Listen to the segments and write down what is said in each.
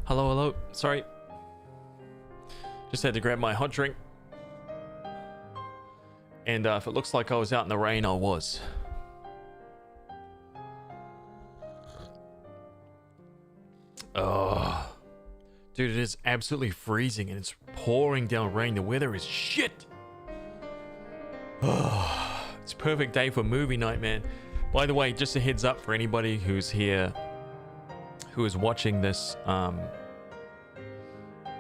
Hello, hello. Sorry. Just had to grab my hot drink. And if it looks like I was out in the rain, I was. Oh, dude, it is absolutely freezing and it's pouring down rain. The weather is shit. Oh, it's a perfect day for movie night, man. By the way, just a heads up for anybody who's here, who is watching this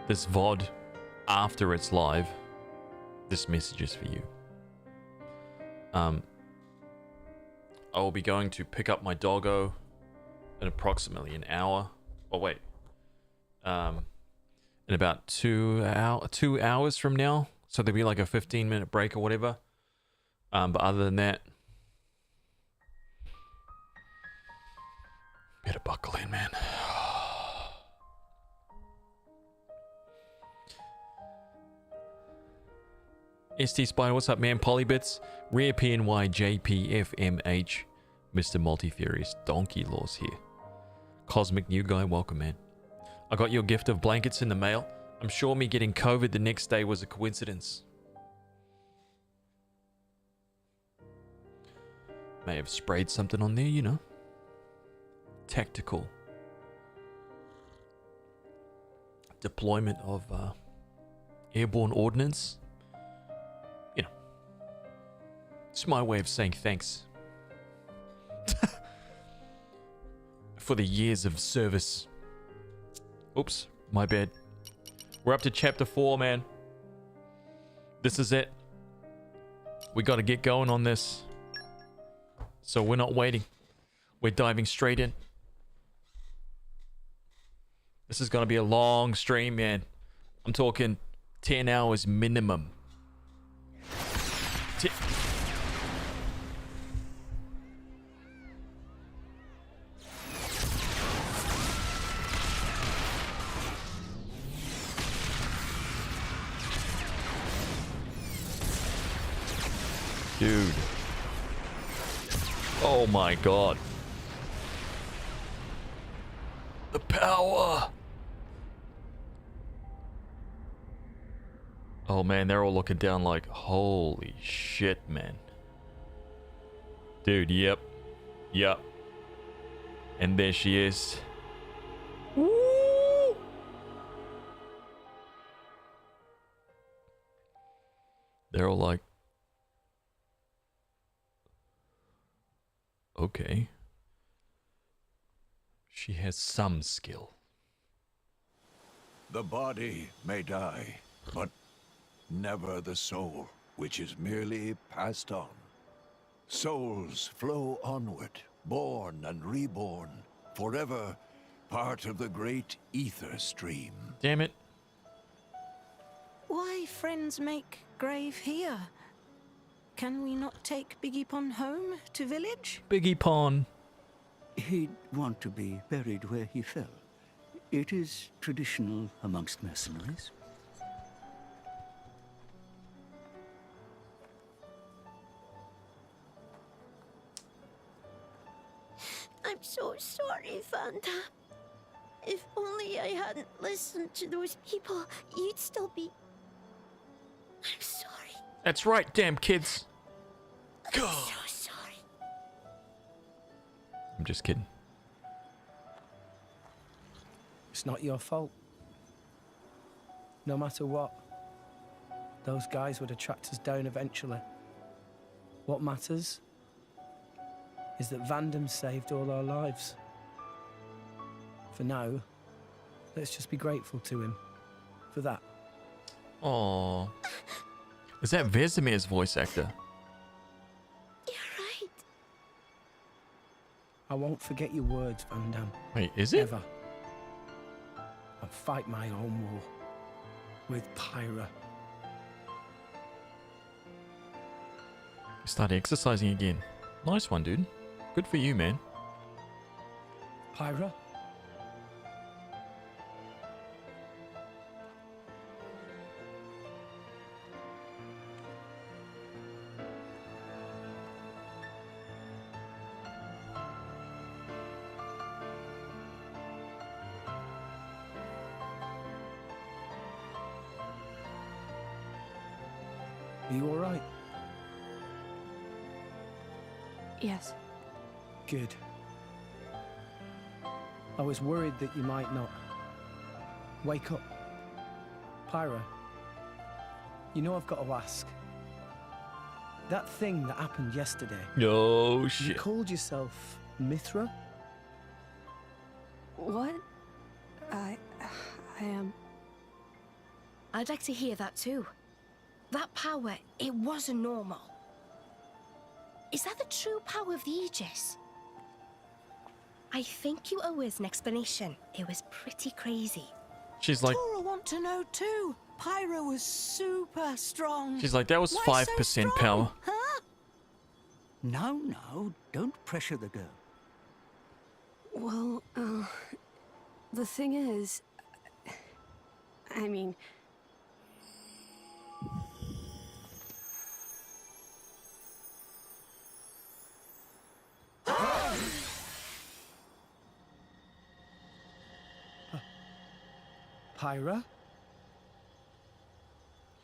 this VOD after it's live. This message is for you. I will be going to pick up my doggo in approximately an hour. Oh wait, in about 2 hours from now. So there'll be like a 15-minute break or whatever. But other than that, better buckle in, man. ST Spider, what's up, man? Polybits, Rare PNY, JPFMH, Mr. Multifurious, Donkey Laws here. Cosmic New Guy, welcome, man. I got your gift of blankets in the mail. I'm sure me getting COVID the next day was a coincidence. May have sprayed something on there, you know. Tactical deployment of airborne ordnance. You know, it's my way of saying thanks for the years of service. Oops, my bad. We're up to chapter 4, man. This is it. We got to get going on this. So we're not waiting. We're diving straight in. This is going to be a long stream, man. I'm talking 10 hours minimum. Dude. Oh my god. The power. Oh man, they're all looking down like, holy shit, man. Dude, yep. Yep. And there she is. Woo! They're all like, okay. She has some skill. The body may die, but never the soul, which is merely passed on. Souls flow onward, born and reborn, forever part of the great ether stream. Damn it. Why friends make grave here? Can we not take Biggie Pon home to village? Biggie Pon. He'd want to be buried where he fell. It is traditional amongst mercenaries. I'm so sorry, Vanta. If only I hadn't listened to those people, you'd still be... I'm sorry. That's right, damn kids. I'm so sorry. I'm just kidding. It's not your fault. No matter what, those guys would have tracked us down eventually. What matters is that Vandam saved all our lives. For now, let's just be grateful to him for that. Aww. Is that Vesemir's voice actor? You're right. I won't forget your words, Vandam. Wait, is it? Ever. I'll fight my own war with Pyra. You started exercising again. Nice one, dude. Good for you, man. Pyra? Are you all right? Yes. Good. I was worried that you might not. Wake up. Pyra, you know I've got to ask. That thing that happened yesterday, Oh, you shit. called yourself Mithra? What? I am. I'd like to hear that too. That power, it wasn't normal. Is that the true power of the Aegis? I think you owe us an explanation. It was pretty crazy. She's like, Tora want to know too. Pyro was super strong. that was Why so 5% strong? power. Huh? No, don't pressure the girl. Well, the thing is, I mean, Pyra?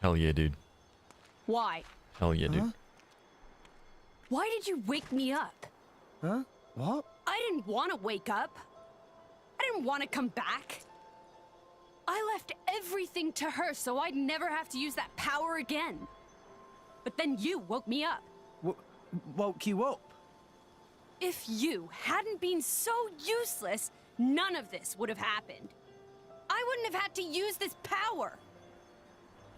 Hell yeah, dude. why? Hell yeah, dude. Huh? Why did you wake me up? Huh? What? I didn't want to wake up. I didn't want to come back. I left everything to her so I'd never have to use that power again. But then you woke me up. Woke you up? If you hadn't been so useless, none of this would have happened. I wouldn't have had to use this power.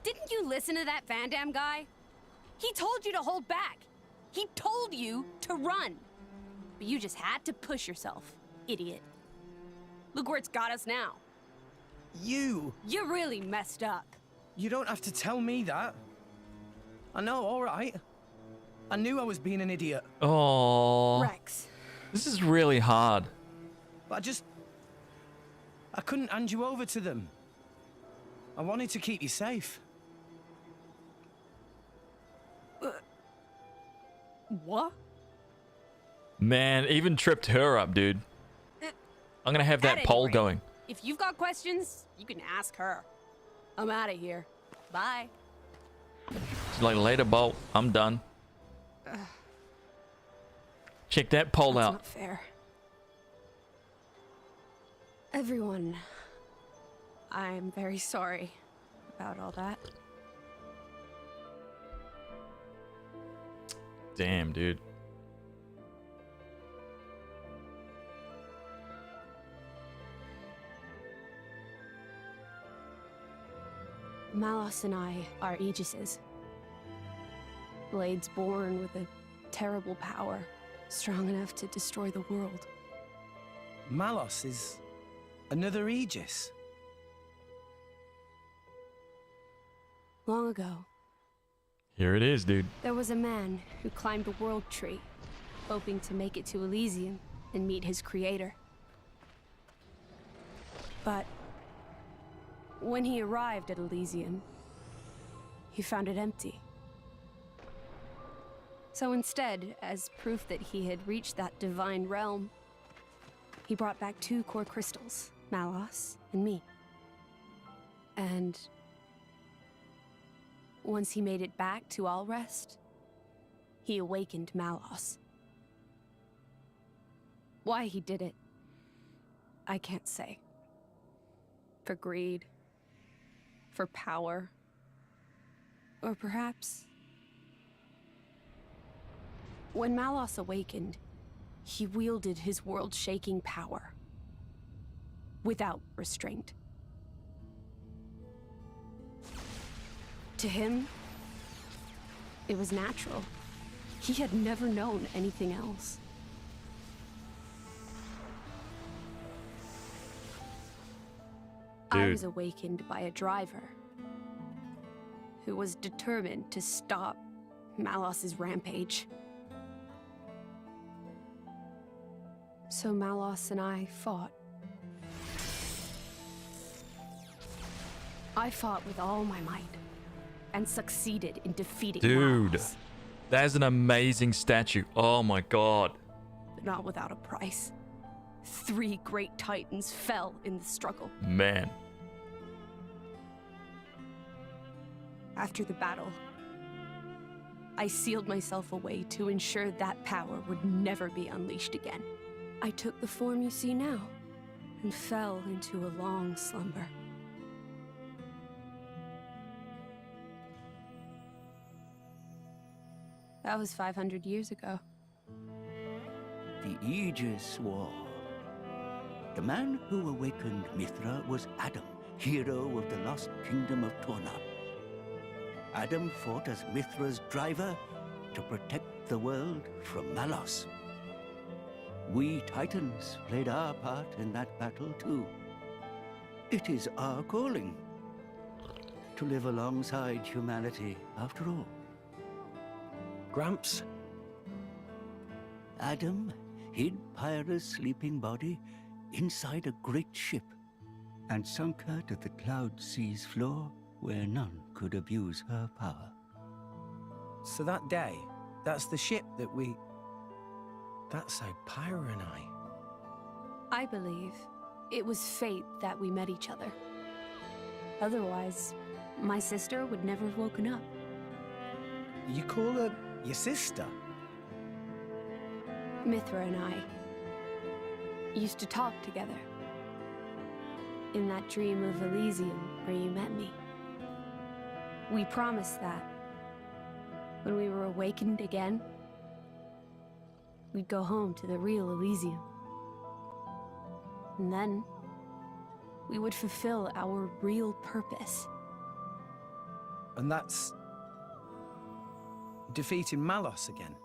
Didn't you listen to that Van Damme guy? He told you to hold back. He told you to run. But you just had to push yourself, idiot. Look where it's got us now. You really messed up. You don't have to tell me that. I know, all right. I knew I was being an idiot, Oh, Rex. this is really hard. but I couldn't hand you over to them. I wanted to keep you safe. What? Man, even tripped her up, dude. I'm gonna have that At poll any rate, going. If you've got questions, you can ask her. I'm out of here. Bye. She's like, later, Bolt. I'm done. Check that poll That's out. not fair. Everyone, I'm very sorry about all that. Damn, dude. Malos and I are Aegises. Blades born with a terrible power, strong enough to destroy the world. Malos is another Aegis. Long ago, Here it is, dude. there was a man who climbed a world tree, hoping to make it to Elysium and meet his creator. But when he arrived at Elysium, he found it empty. So instead, as proof that he had reached that divine realm, he brought back 2 core crystals, Malos and me. And once he made it back to Allrest, he awakened Malos. Why he did it, I can't say. For greed, for power, or perhaps... When Malos awakened, he wielded his world-shaking power without restraint. To him, it was natural. He had never known anything else. I Dude. was awakened by a driver who was determined to stop Malos's rampage. So Malos and I fought. I fought with all my might and succeeded in defeating Dude. Malos, That is an amazing statue. Oh my god. but not without a price. 3 great titans fell in the struggle. Man. After the battle, I sealed myself away to ensure that power would never be unleashed again. I took the form you see now and fell into a long slumber. That was 500 years ago. The Aegis War. The man who awakened Mithra was Adam, hero of the lost kingdom of Torna. Adam fought as Mithra's driver to protect the world from Malos. We Titans played our part in that battle too. It is our calling to live alongside humanity after all. Gramps? Adam hid Pyra's sleeping body inside a great ship and sunk her to the cloud sea's floor where none could abuse her power. So that day, that's the ship that we... That's how Pyra and I believe it was fate that we met each other. Otherwise, my sister would never have woken up. You call her your sister? Mithra and I used to talk together. In that dream of Elysium where you met me. We promised that when we were awakened again, we'd go home to the real Elysium. And then we would fulfill our real purpose. And that's... defeating Malos again?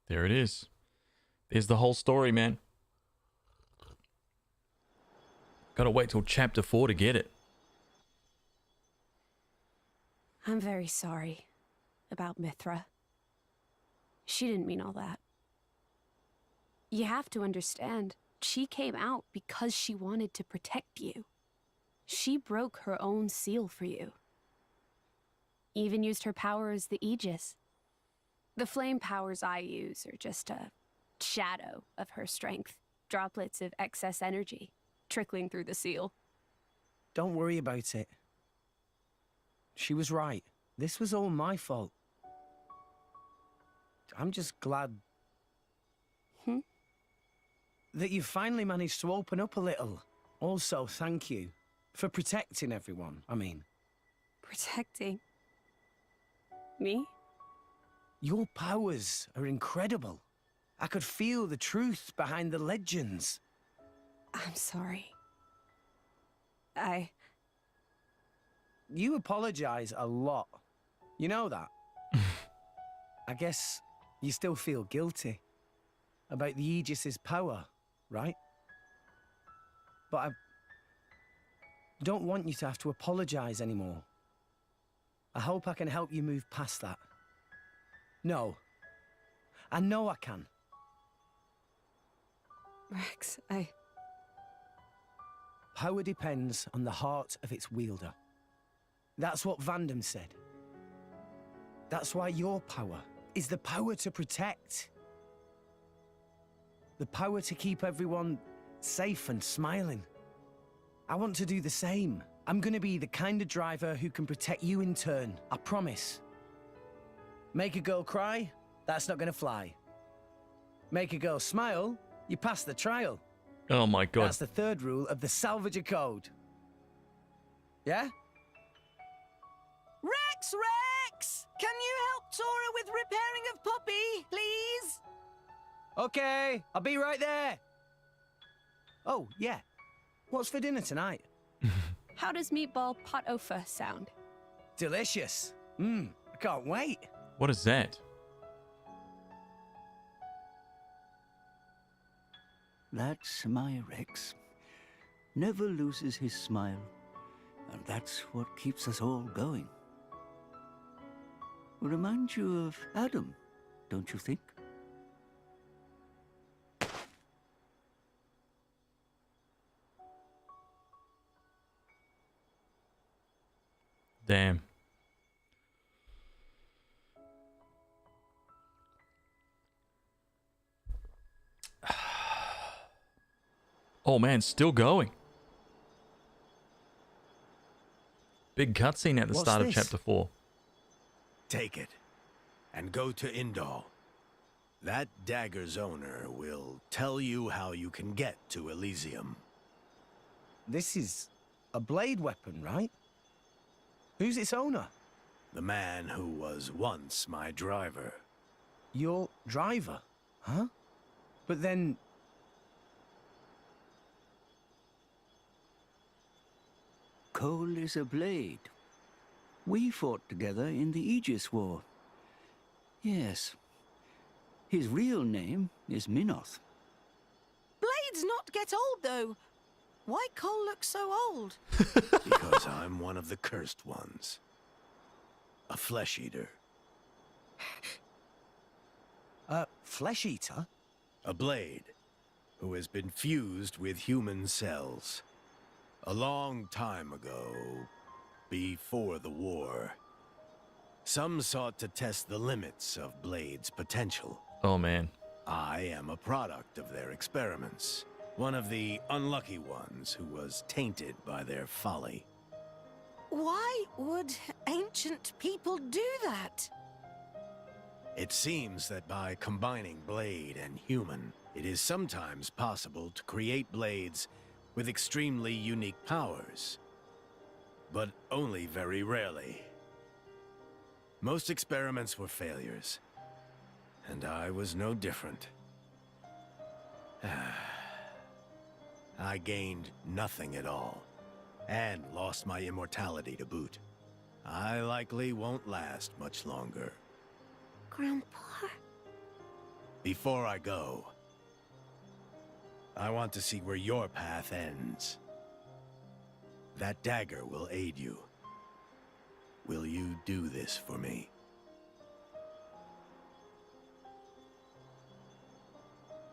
There it is. There's the whole story, man. Gotta wait till chapter 4 to get it. I'm very sorry about Mithra. She didn't mean all that. You have to understand, she came out because she wanted to protect you. She broke her own seal for you. Even used her power as the Aegis. The flame powers I use are just a shadow of her strength. Droplets of excess energy trickling through the seal. Don't worry about it. She was right. This was all my fault. I'm just glad... that you finally managed to open up a little. Also, thank you for protecting everyone, I mean. Protecting? Me? Your powers are incredible. I could feel the truth behind the legends. I'm sorry. You apologize a lot. You know that? I guess you still feel guilty about the Aegis's power, right? But I don't want you to have to apologize anymore. I hope I can help you move past that. No. I know I can. Rex, Power depends on the heart of its wielder. That's what Vandam said. That's why your power is the power to protect. The power to keep everyone safe and smiling. I want to do the same. I'm gonna be the kind of driver who can protect you in turn, I promise. Make a girl cry? That's not gonna fly. Make a girl smile? You pass the trial. Oh my god. That's the third rule of the Salvager Code. Yeah? Rex! Can you help Tora with repairing of Poppy, please? Okay, I'll be right there. Oh, yeah. What's for dinner tonight? how does meatball pot au feu sound? Delicious. I can't wait. What is that? That's my Rex. Never loses his smile. And that's what keeps us all going. Reminds you of Adam, don't you think? Damn. Oh man, still going. Big cutscene at the What's start of this? chapter 4. Take it, and go to Indol. That dagger's owner will tell you how you can get to Elysium. This is a blade weapon, right? Who's its owner? The man who was once my driver. Your driver? Huh? But then... Cole is a blade. We fought together in the Aegis War. Yes. His real name is Minoth. Blades not get old, though. Why Cole look so old? Because I'm one of the cursed ones. A flesh eater. Flesh eater? A blade who has been fused with human cells. A long time ago, before the war, some sought to test the limits of Blade's potential. Oh man. I am a product of their experiments. One of the unlucky ones who was tainted by their folly. Why would ancient people do that? It seems that by combining blade and human, it is sometimes possible to create blades with extremely unique powers. But only very rarely. Most experiments were failures, and I was no different. I gained nothing at all, and lost my immortality to boot. I likely won't last much longer. Grandpa? Before I go, I want to see where your path ends. That dagger will aid you. Will you do this for me?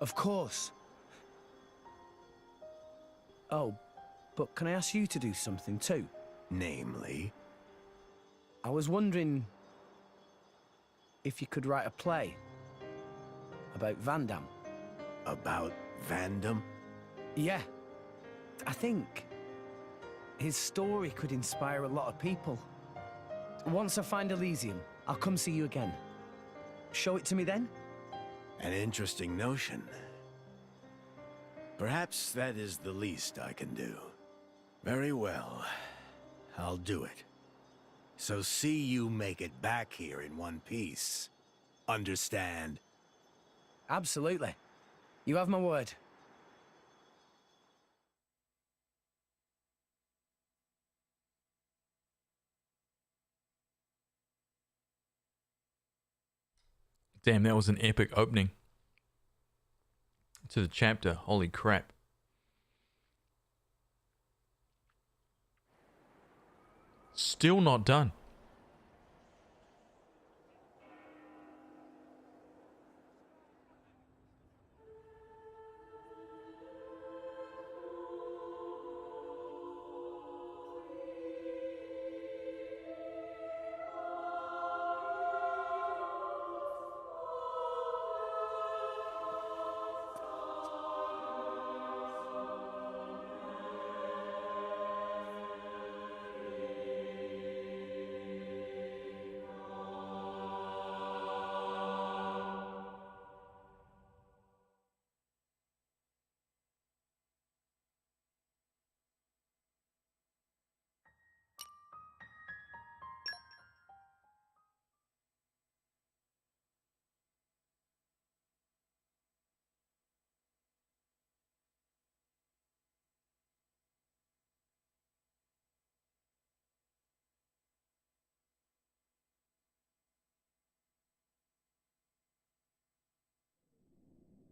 Of course. Oh, but can I ask you to do something too? Namely? I was wondering if you could write a play about Vandam. About Vandam? Yeah. I think his story could inspire a lot of people. Once I find Elysium, I'll come see you again. Show it to me then? An interesting notion. Perhaps that is the least I can do. Very well. I'll do it. So see you make it back here in one piece. Understand? Absolutely. You have my word. Damn, that was an epic opening to the chapter. Holy crap. Still not done.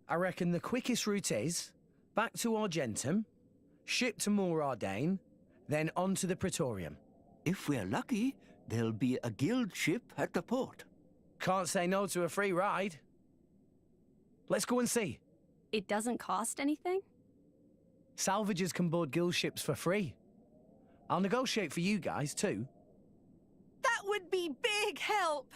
I reckon the quickest route is back to Argentum, ship to Morardane, then on to the Praetorium. If we're lucky, there'll be a guild ship at the port. Can't say no to a free ride. Let's go and see. It doesn't cost anything? Salvagers can board guild ships for free. I'll negotiate for you guys too. That would be big help.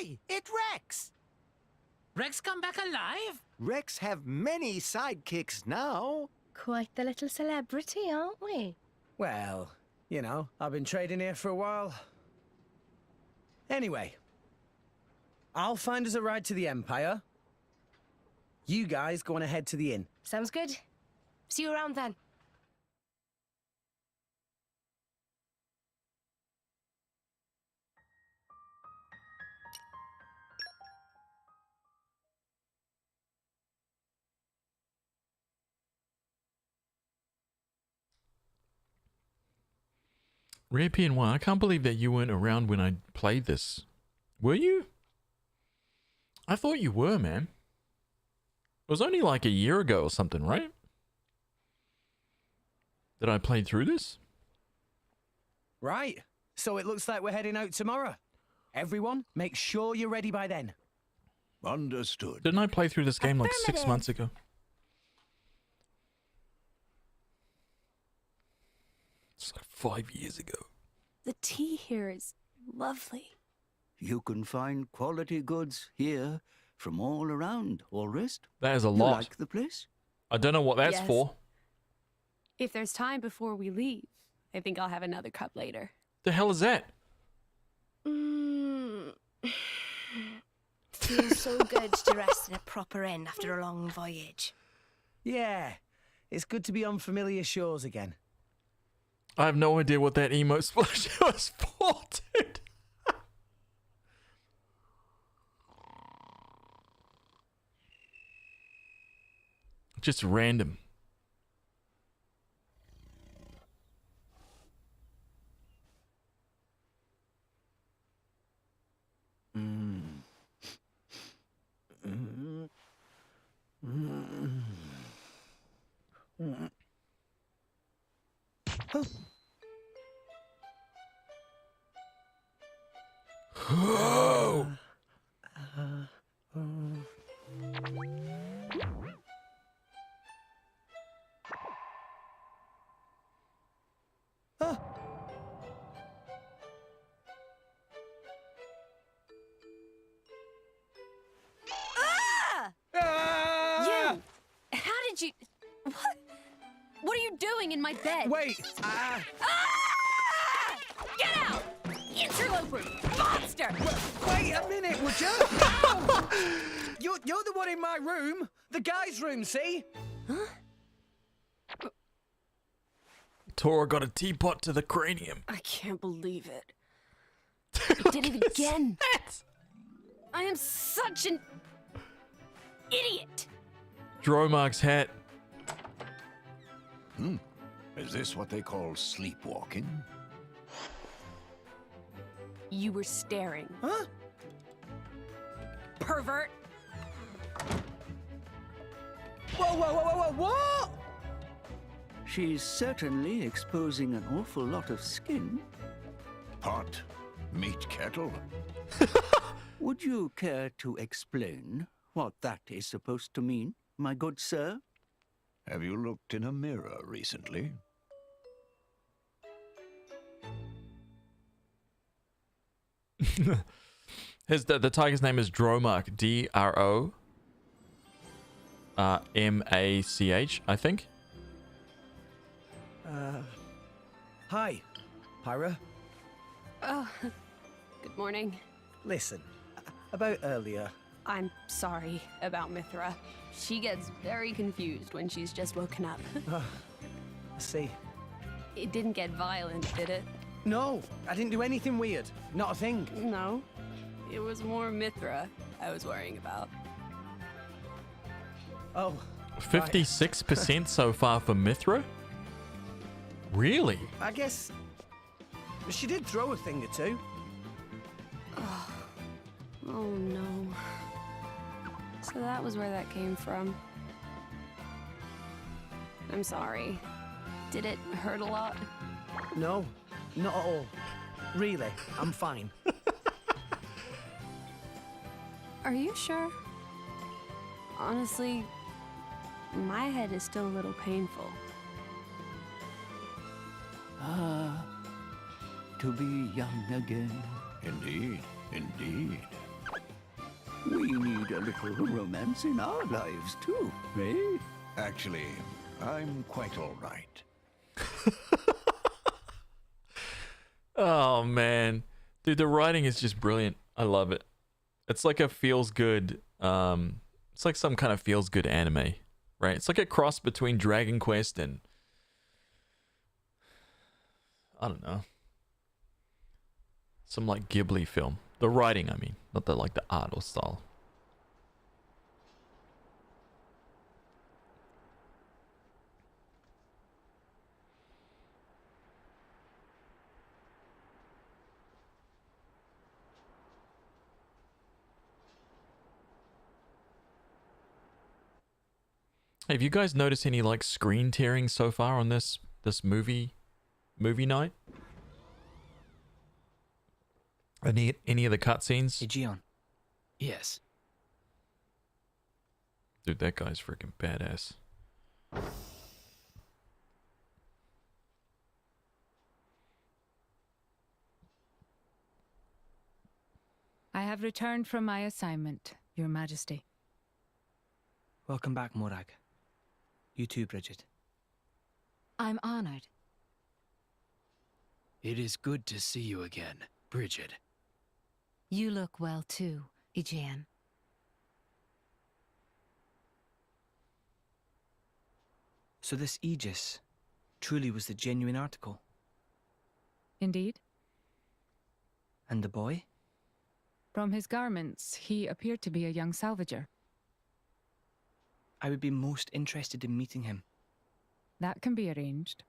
Hey, it's Rex! Rex come back alive? Rex have many sidekicks now. Quite the little celebrity, aren't we? Well, you know, I've been trading here for a while. Anyway, I'll find us a ride to the Empire. You guys go on ahead to the inn. Sounds good. See you around then. Rare PN1, I can't believe that you weren't around when I played this. Were you? I thought you were, man. It was only like a year ago or something, right? That I played through this? Right. So it looks like we're heading out tomorrow. Everyone, make sure you're ready by then. Understood. Didn't I play through this game like 6 months ago? It's like 5 years ago. The tea here is lovely. You can find quality goods here from all around, Allrest. That is a You lot. like the place? I don't know what that's Yes. for. If there's time before we leave, I think I'll have another cup later. The hell is that? Feels so good to rest in a proper inn after a long voyage. Yeah, it's good to be on familiar shores again. I have no idea what that emo splash was for, dude. Just random. Oh. You! How did you... What? What are you doing in my bed? Wait! Ah! Get out! Interloper! Monster! Wait a minute, would you? You're the one in my room. The guy's room, see? Tora got a teapot to the cranium. I can't believe it. I did it again. I am such an idiot. Dromark's hat. Is this what they call sleepwalking? You were staring. Huh? Pervert. Whoa, what? She's certainly exposing an awful lot of skin. Pot, meat kettle. Would you care to explain what that is supposed to mean, my good sir? Have you looked in a mirror recently? The tiger's name is Dromark. D-R-O-M-A-C-H, I think. Hi, Pyra. Oh, good morning. Listen, about earlier. I'm sorry about Mithra. She gets very confused when she's just woken up. I see. It didn't get violent, did it? No, I didn't do anything weird. Not a thing. No. It was more Mithra I was worrying about. Oh. 56% so far for Mithra? Really? I guess she did throw a thing or two. Oh no. So that was where that came from. I'm sorry. Did it hurt a lot? No, not at all. Really, I'm fine. Are you sure? Honestly, my head is still a little painful. To be young again. Indeed, indeed. We need a little romance in our lives too, eh? Actually, I'm quite all right. Oh man, dude, the writing is just brilliant. I love it. It's like a feels good. It's like some kind of feels good anime, right? It's like a cross between Dragon Quest and I don't know, some like Ghibli film. The writing, I mean, not the like the art or style. Have you guys noticed any like screen tearing so far on this movie night? Any of the cutscenes? Aegeon. Yes. Dude, that guy's freaking badass. I have returned from my assignment, Your Majesty. Welcome back, Morag. You too, Bridget. I'm honored. It is good to see you again, Bridget. You look well too, Aegeon. So this Aegis truly was the genuine article? Indeed. And the boy? From his garments, he appeared to be a young salvager. I would be most interested in meeting him. That can be arranged.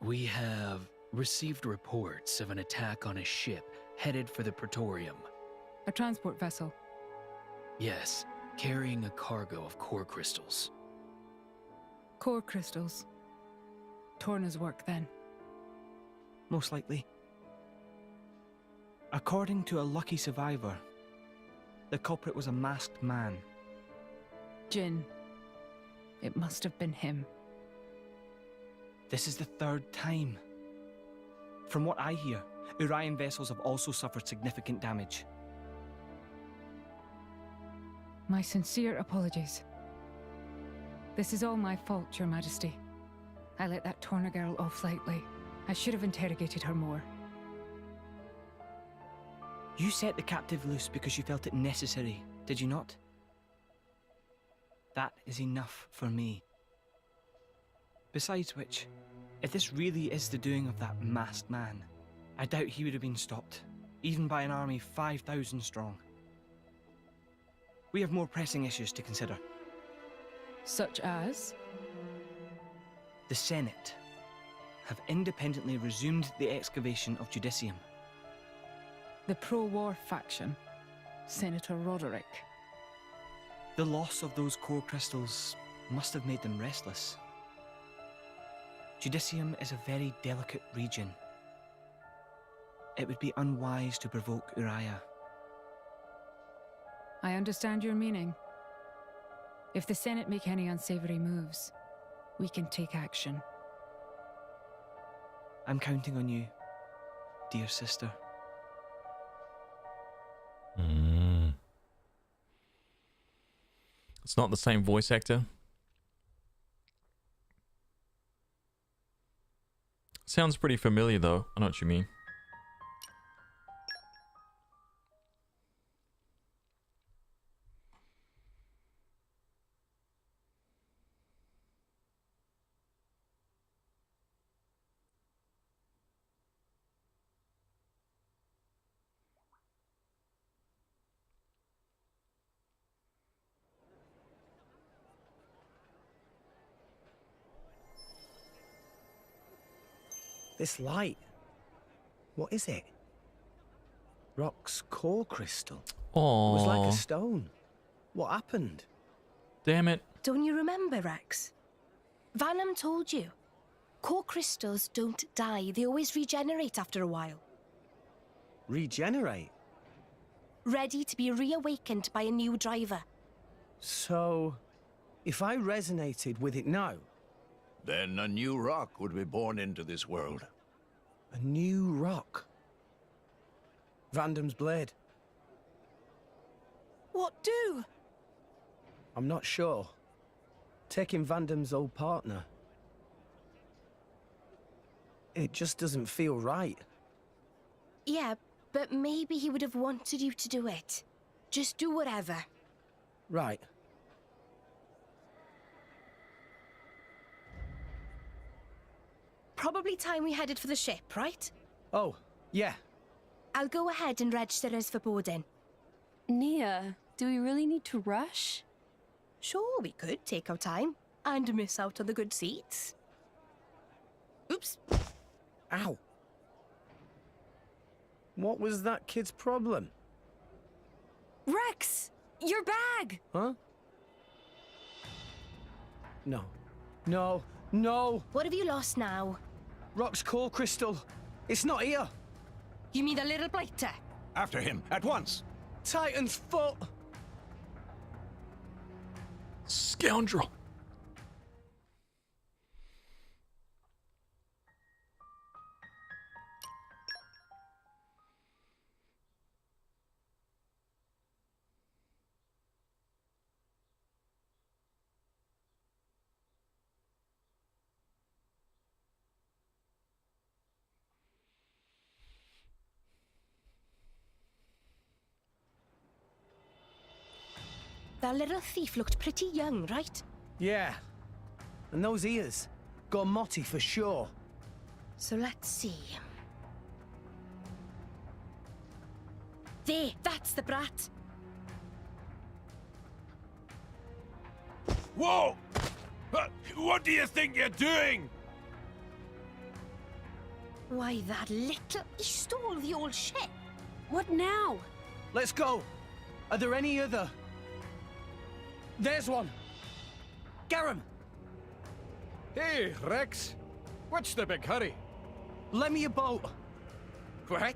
We have received reports of an attack on a ship headed for the Praetorium. A transport vessel. Yes, carrying a cargo of core crystals. Core crystals. Torna's work, then. Most likely. According to a lucky survivor, the culprit was a masked man. Jin. It must have been him. This is the third time. From what I hear, Urian vessels have also suffered significant damage. My sincere apologies. This is all my fault, Your Majesty. I let that Torna girl off lightly. I should have interrogated her more. You set the captive loose because you felt it necessary, did you not? That is enough for me. Besides which, if this really is the doing of that masked man, I doubt he would have been stopped, even by an army 5,000 strong. We have more pressing issues to consider. Such as? The Senate have independently resumed the excavation of Judicium. The pro-war faction. Senator Roderick. The loss of those core crystals must have made them restless. Judicium is a very delicate region. It would be unwise to provoke Uriah. I understand your meaning. If the Senate make any unsavory moves, we can take action. I'm counting on you, dear sister. It's not the same voice actor. Sounds pretty familiar though. I know what you mean. This light. What is it? Rock's core crystal. It was like a stone. What happened? Damn it. Don't you remember, Rex? Vanham told you. Core crystals don't die. They always regenerate after a while. Regenerate? Ready to be reawakened by a new driver. So, if I resonated with it now, Then a new rock would be born into this world. a new rock. Vandam's blade. What do? I'm not sure. Taking Vandam's old partner. It just doesn't feel right. Yeah, but maybe he would have wanted you to do it. Just do whatever. Right. Probably time we headed for the ship, right? Oh, yeah. I'll go ahead and register us for boarding. Nia, do we really need to rush? Sure, we could take our time and miss out on the good seats. Oops. Ow. What was that kid's problem? Rex! Your bag! Huh? No. No. No! What have you lost now? Rock's core crystal. It's not here. You mean the little blighter? After him, at once! Titan's foot! Scoundrel. That little thief looked pretty young, right? Yeah. And those ears. Gormotti for sure. So let's see. There, that's the brat. Whoa! What do you think you're doing? Why, that little... He stole the old ship. What now? Let's go. Are there any other? There's one. Garum, Hey, Rex. What's the big hurry? lend me a boat. What?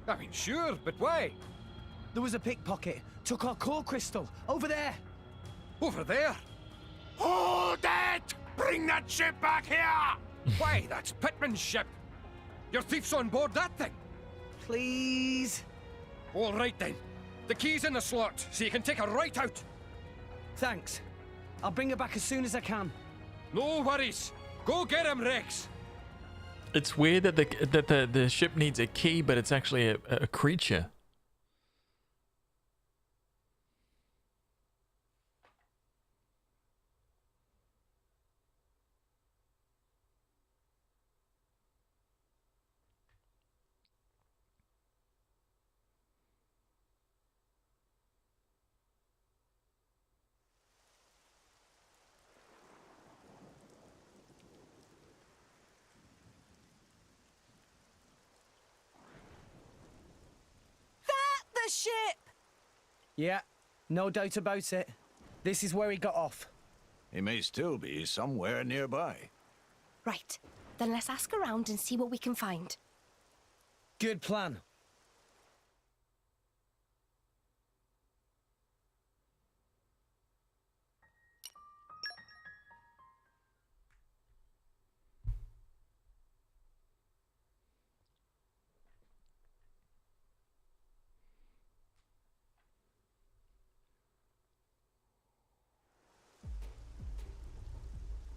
I mean, sure, but why? There was a pickpocket. Took our core crystal. Over there. Over there? Hold it! Bring that ship back here! Why, that's Pittman's ship. Your thief's on board that thing. Please. All right, then. The key's in the slot, so you can take her right out. Thanks. I'll bring her back as soon as I can. No worries. Go get him, Rex. It's weird that the ship needs a key, but it's actually a creature. The ship! Yeah, no doubt about it. This is where he got off. He may still be somewhere nearby. Right, then let's ask around and see what we can find. Good plan.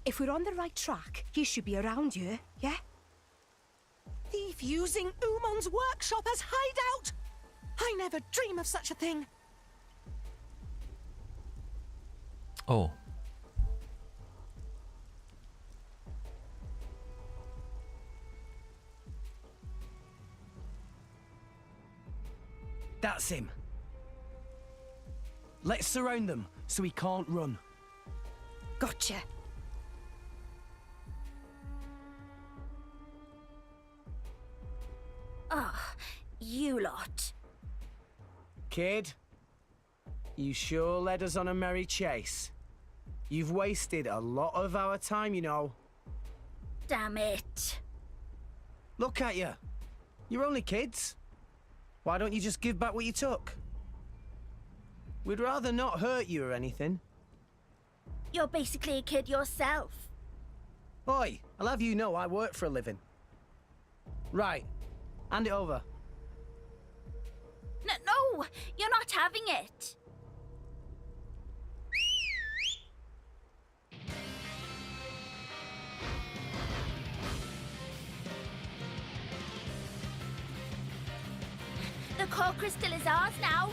If we're on the right track, he should be around here, yeah? Thief using Umon's workshop as hideout! I never dream of such a thing. Oh. That's him. Let's surround them so he can't run. Gotcha. Ah, you lot. Kid, you sure led us on a merry chase. You've wasted a lot of our time, you know. Damn it. Look at you. You're only kids. Why don't you just give back what you took? We'd rather not hurt you or anything. You're basically a kid yourself. Oi, I'll have you know I work for a living. Right, hand it over. No! You're not having it! The core crystal is ours now.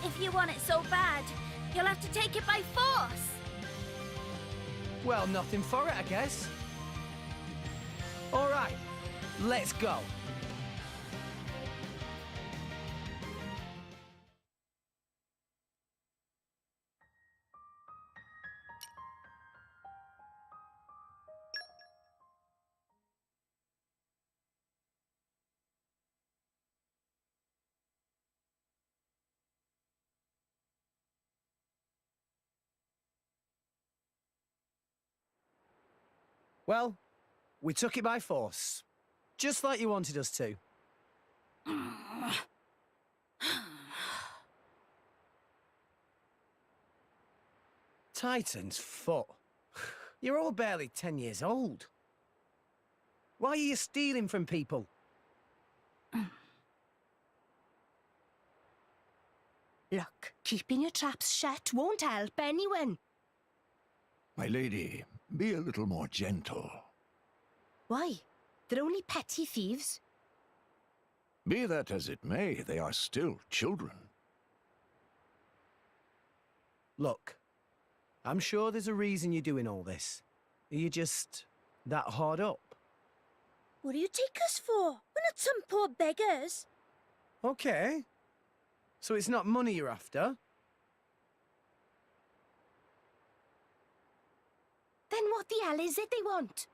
If you want it so bad, you'll have to take it by force. Well, nothing for it, I guess. All right, let's go. Well, we took it by force. Just like you wanted us to. Titan's foot. You're all barely 10 years old. Why are you stealing from people? Look, keeping your traps shut won't help anyone. My lady, be a little more gentle. Why? They're only petty thieves. Be that as it may, they are still children. Look, I'm sure there's a reason you're doing all this. Are you just that hard up? What do you take us for? We're not some poor beggars. Okay. So it's not money you're after? Then what the hell is it they want?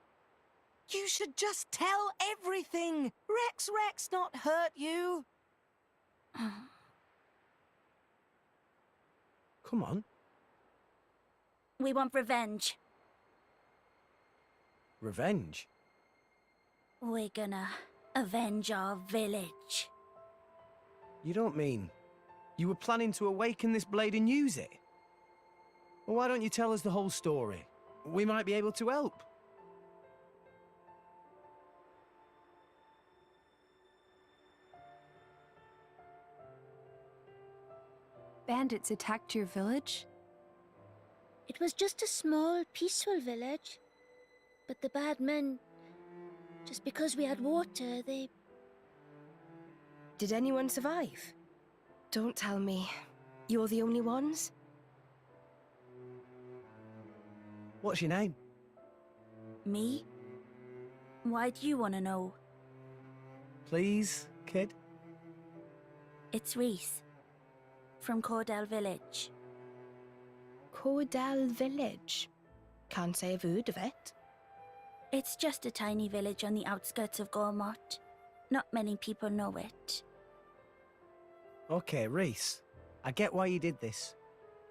You should just tell everything. Rex not hurt you. Come on. We want revenge. Revenge? We're gonna avenge our village. You don't mean you were planning to awaken this blade and use it? Well, why don't you tell us the whole story? We might be able to help. Bandits attacked your village? It was just a small, peaceful village. But the bad men, just because we had water, they... Did anyone survive? Don't tell me. You're the only ones? What's your name? Me? Why do you want to know? Please, kid? It's Reese. From Cordell Village. Cordell Village? Can't say I've heard of it. It's just a tiny village on the outskirts of Gormott. Not many people know it. Okay, Reese. I get why you did this.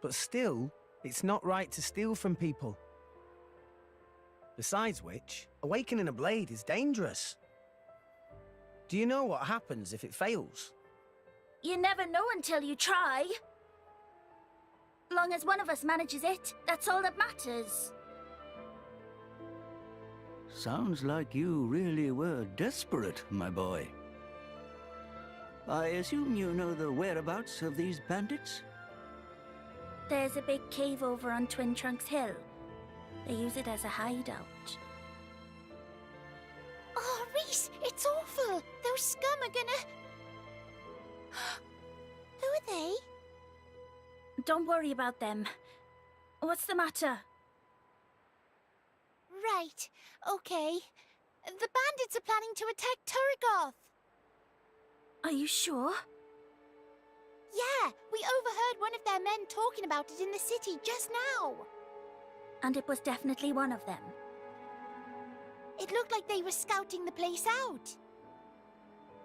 But still, it's not right to steal from people. Besides which, awakening a blade is dangerous. Do you know what happens if it fails? You never know until you try. Long as one of us manages it, that's all that matters. Sounds like you really were desperate, my boy. I assume you know the whereabouts of these bandits? There's a big cave over on Twin Trunks Hill. They use it as a hideout. Oh, Reese, it's awful. Those scum are gonna... Who are they? Don't worry about them. What's the matter? Right, okay. The bandits are planning to attack Turrigoth. Are you sure? Yeah, we overheard one of their men talking about it in the city just now. And it was definitely one of them. It looked like they were scouting the place out.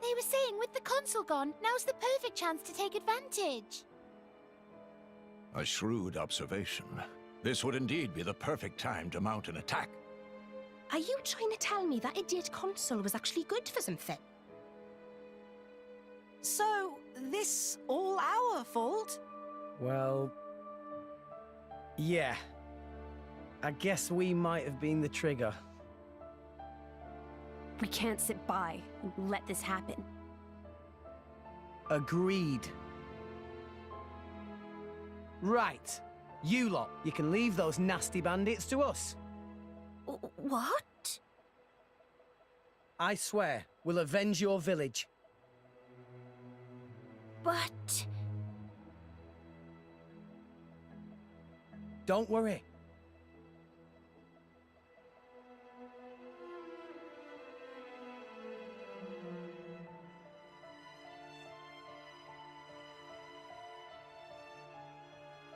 They were saying with the consul gone, now's the perfect chance to take advantage. A shrewd observation. This would indeed be the perfect time to mount an attack. Are you trying to tell me that idiot consul was actually good for something? So, this all our fault? Well... yeah. I guess we might have been the trigger. We can't sit by and let this happen. Agreed. Right. You lot, you can leave those nasty bandits to us. What? I swear, we'll avenge your village. But... Don't worry.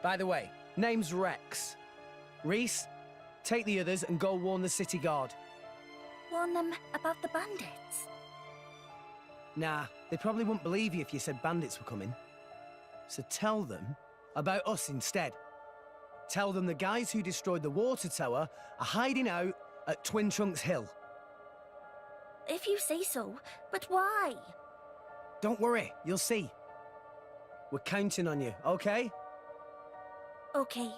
By the way, name's Rex. Reese, take the others and go warn the city guard. Warn them about the bandits? Nah, they probably wouldn't believe you if you said bandits were coming. So tell them about us instead. Tell them the guys who destroyed the water tower are hiding out at Twin Trunks Hill. If you say so, but why? Don't worry, you'll see. We're counting on you, okay? Okay.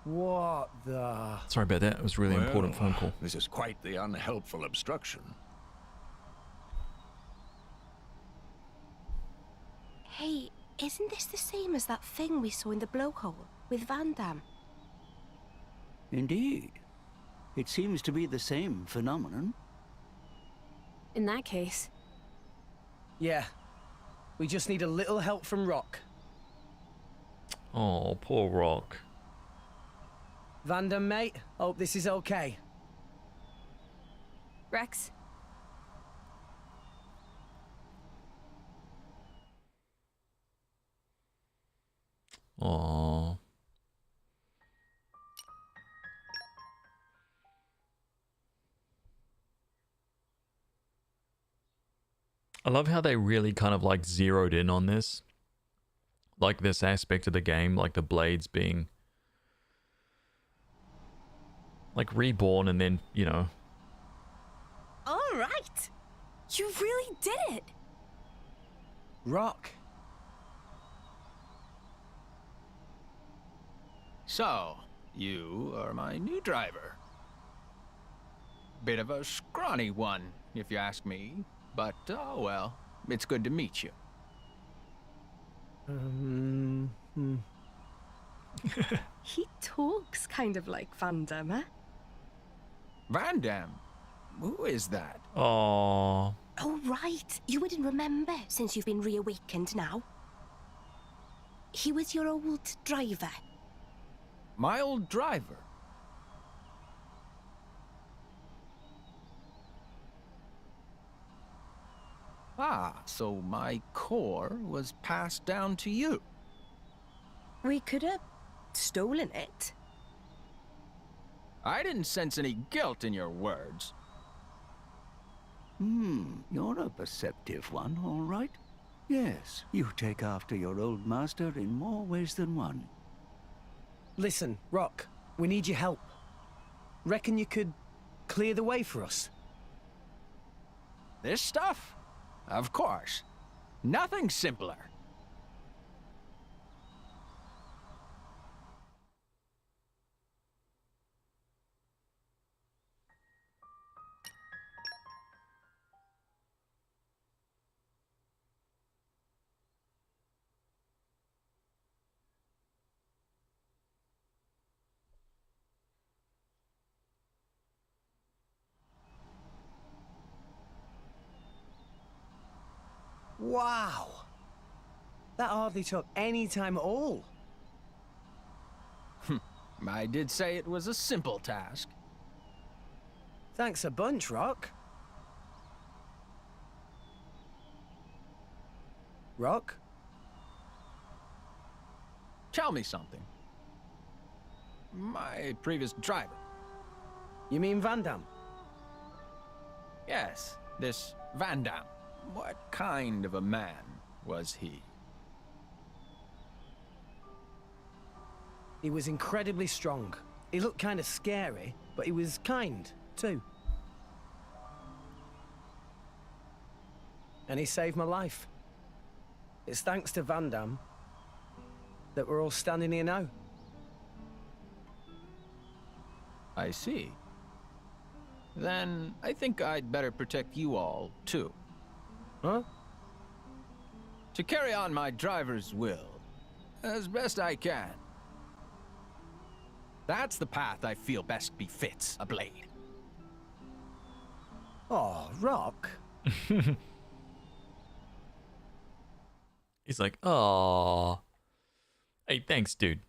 What the... Sorry about that. It was a really important phone call. This is quite the unhelpful obstruction. Hey, isn't this the same as that thing we saw in the blowhole with Van Damme? Indeed. It seems to be the same phenomenon. In that case... Yeah. We just need a little help from Rock. Oh, poor Rock. Van Damme, mate. Hope this is okay. Rex? Oh. I love how they really kind of like zeroed in on this. Like this aspect of the game, like the blades being like reborn and then, you know. All right. You really did it. Rock. So, you are my new driver. Bit of a scrawny one, if you ask me. But, oh well, it's good to meet you. He talks kind of like Van Damme, eh? Van Damme? Who is that? Oh. Oh, right. You wouldn't remember since you've been reawakened now. He was your old driver. My old driver? Ah, so my core was passed down to you. We could have stolen it. I didn't sense any guilt in your words. You're a perceptive one, all right. Yes, you take after your old master in more ways than one. Listen, Rock, we need your help. Reckon you could clear the way for us? This stuff? Of course. Nothing simpler. Wow! That hardly took any time at all. I did say it was a simple task. Thanks a bunch, Rock. Rock? Tell me something. My previous driver. You mean Van Damme? Yes, this Van Damme. What kind of a man was he? He was incredibly strong. He looked kind of scary, but he was kind, too. And he saved my life. It's thanks to Van Damme that we're all standing here now. I see. Then I think I'd better protect you all, too. Huh? To carry on my driver's will, as best I can. That's the path I feel best befits a blade. Oh, Rock. He's like, oh. Hey, thanks, dude.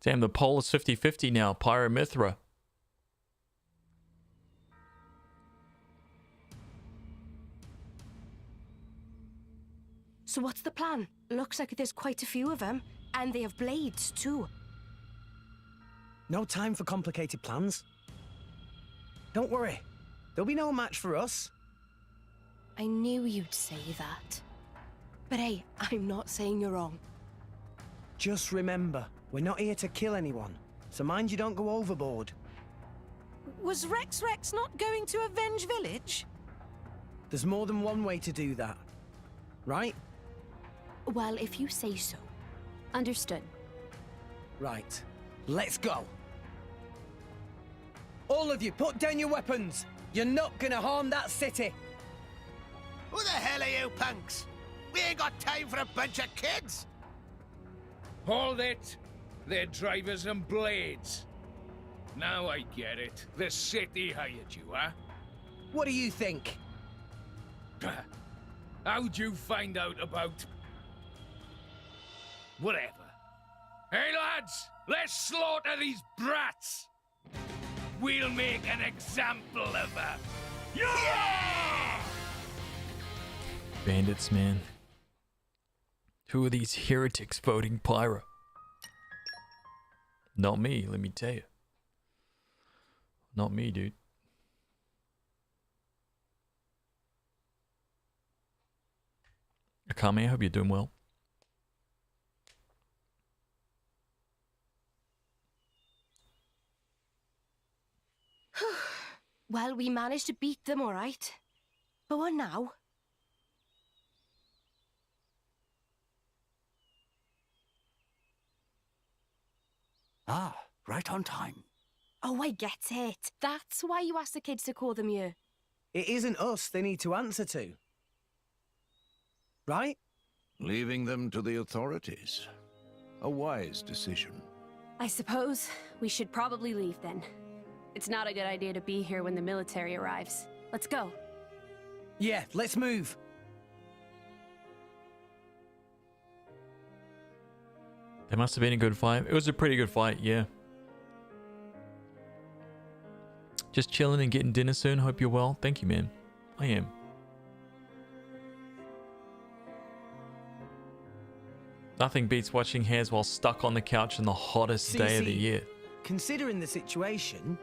Damn, the poll is 50-50 now. Pyro Mithra. So what's the plan? Looks like there's quite a few of them, and they have blades too. No time for complicated plans. Don't worry. There'll be no match for us. I knew you'd say that. But hey, I'm not saying you're wrong. Just remember, we're not here to kill anyone, so mind you don't go overboard. Was Rex not going to avenge Village? There's more than one way to do that, right? Well, if you say so. Understood. Right. Let's go. All of you, put down your weapons. You're not gonna harm that city. Who the hell are you punks? We ain't got time for a bunch of kids. Hold it! They're drivers and blades. Now I get it. The city hired you, huh? What do you think? How'd you find out about... whatever. Hey lads, let's slaughter these brats! We'll make an example of her. Yeah! Bandits, man. Who are these heretics voting Pyro? Not me, let me tell you. Not me, dude. Akame, I hope you're doing well. Well, we managed to beat them, all right. But what now? Ah, right on time. Oh, I get it. That's why you asked the kids to call them here. It isn't us they need to answer to. Right? Leaving them to the authorities. A wise decision. I suppose we should probably leave then. It's not a good idea to be here when the military arrives. Let's go. Yeah, let's move. That must have been a good fight. It was a pretty good fight, yeah. Just chilling and getting dinner soon. Hope you're well. Thank you, man. I am. Nothing beats watching hairs while stuck on the couch on the hottest day of the year. Considering the situation,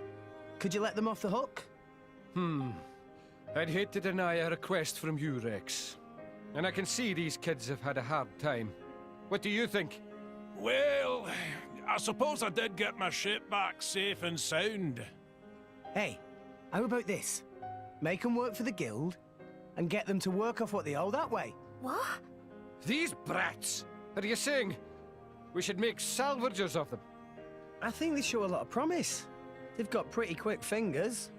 could you let them off the hook? I'd hate to deny a request from you, Rex. And I can see these kids have had a hard time. What do you think? Well, I suppose I did get my ship back safe and sound. Hey, how about this? Make them work for the guild and get them to work off what they owe that way. What? These brats! Are you saying we should make salvagers of them? I think they show a lot of promise. They've got pretty quick fingers.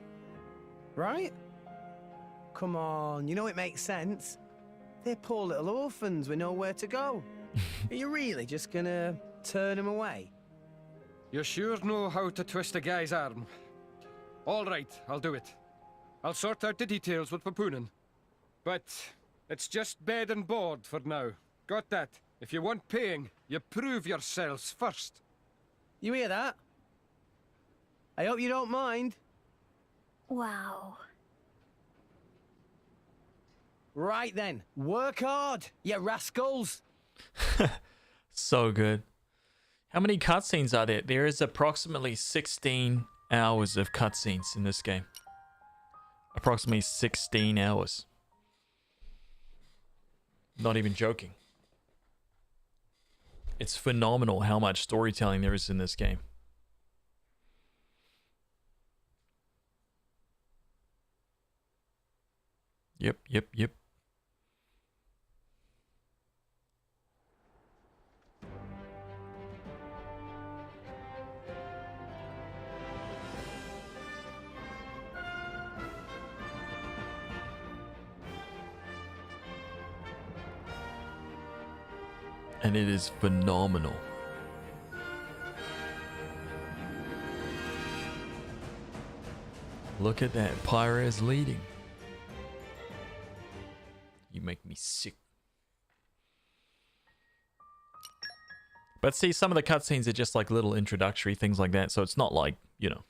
Right? Come on, you know it makes sense. They're poor little orphans with nowhere to go. Are you really just gonna turn them away? You sure know how to twist a guy's arm. All right, I'll do it. I'll sort out the details with Papunen. But it's just bed and board for now. Got that? If you want paying, you prove yourselves first. You hear that? I hope you don't mind. Wow. Right then, work hard, you rascals. So good. How many cutscenes are there? There is approximately 16 hours of cutscenes in this game. Approximately 16 hours. Not even joking. It's phenomenal how much storytelling there is in this game. Yep. And it is phenomenal. Look at that. Pyra is leading. You make me sick. But see, some of the cutscenes are just like little introductory things like that, so it's not like, you know.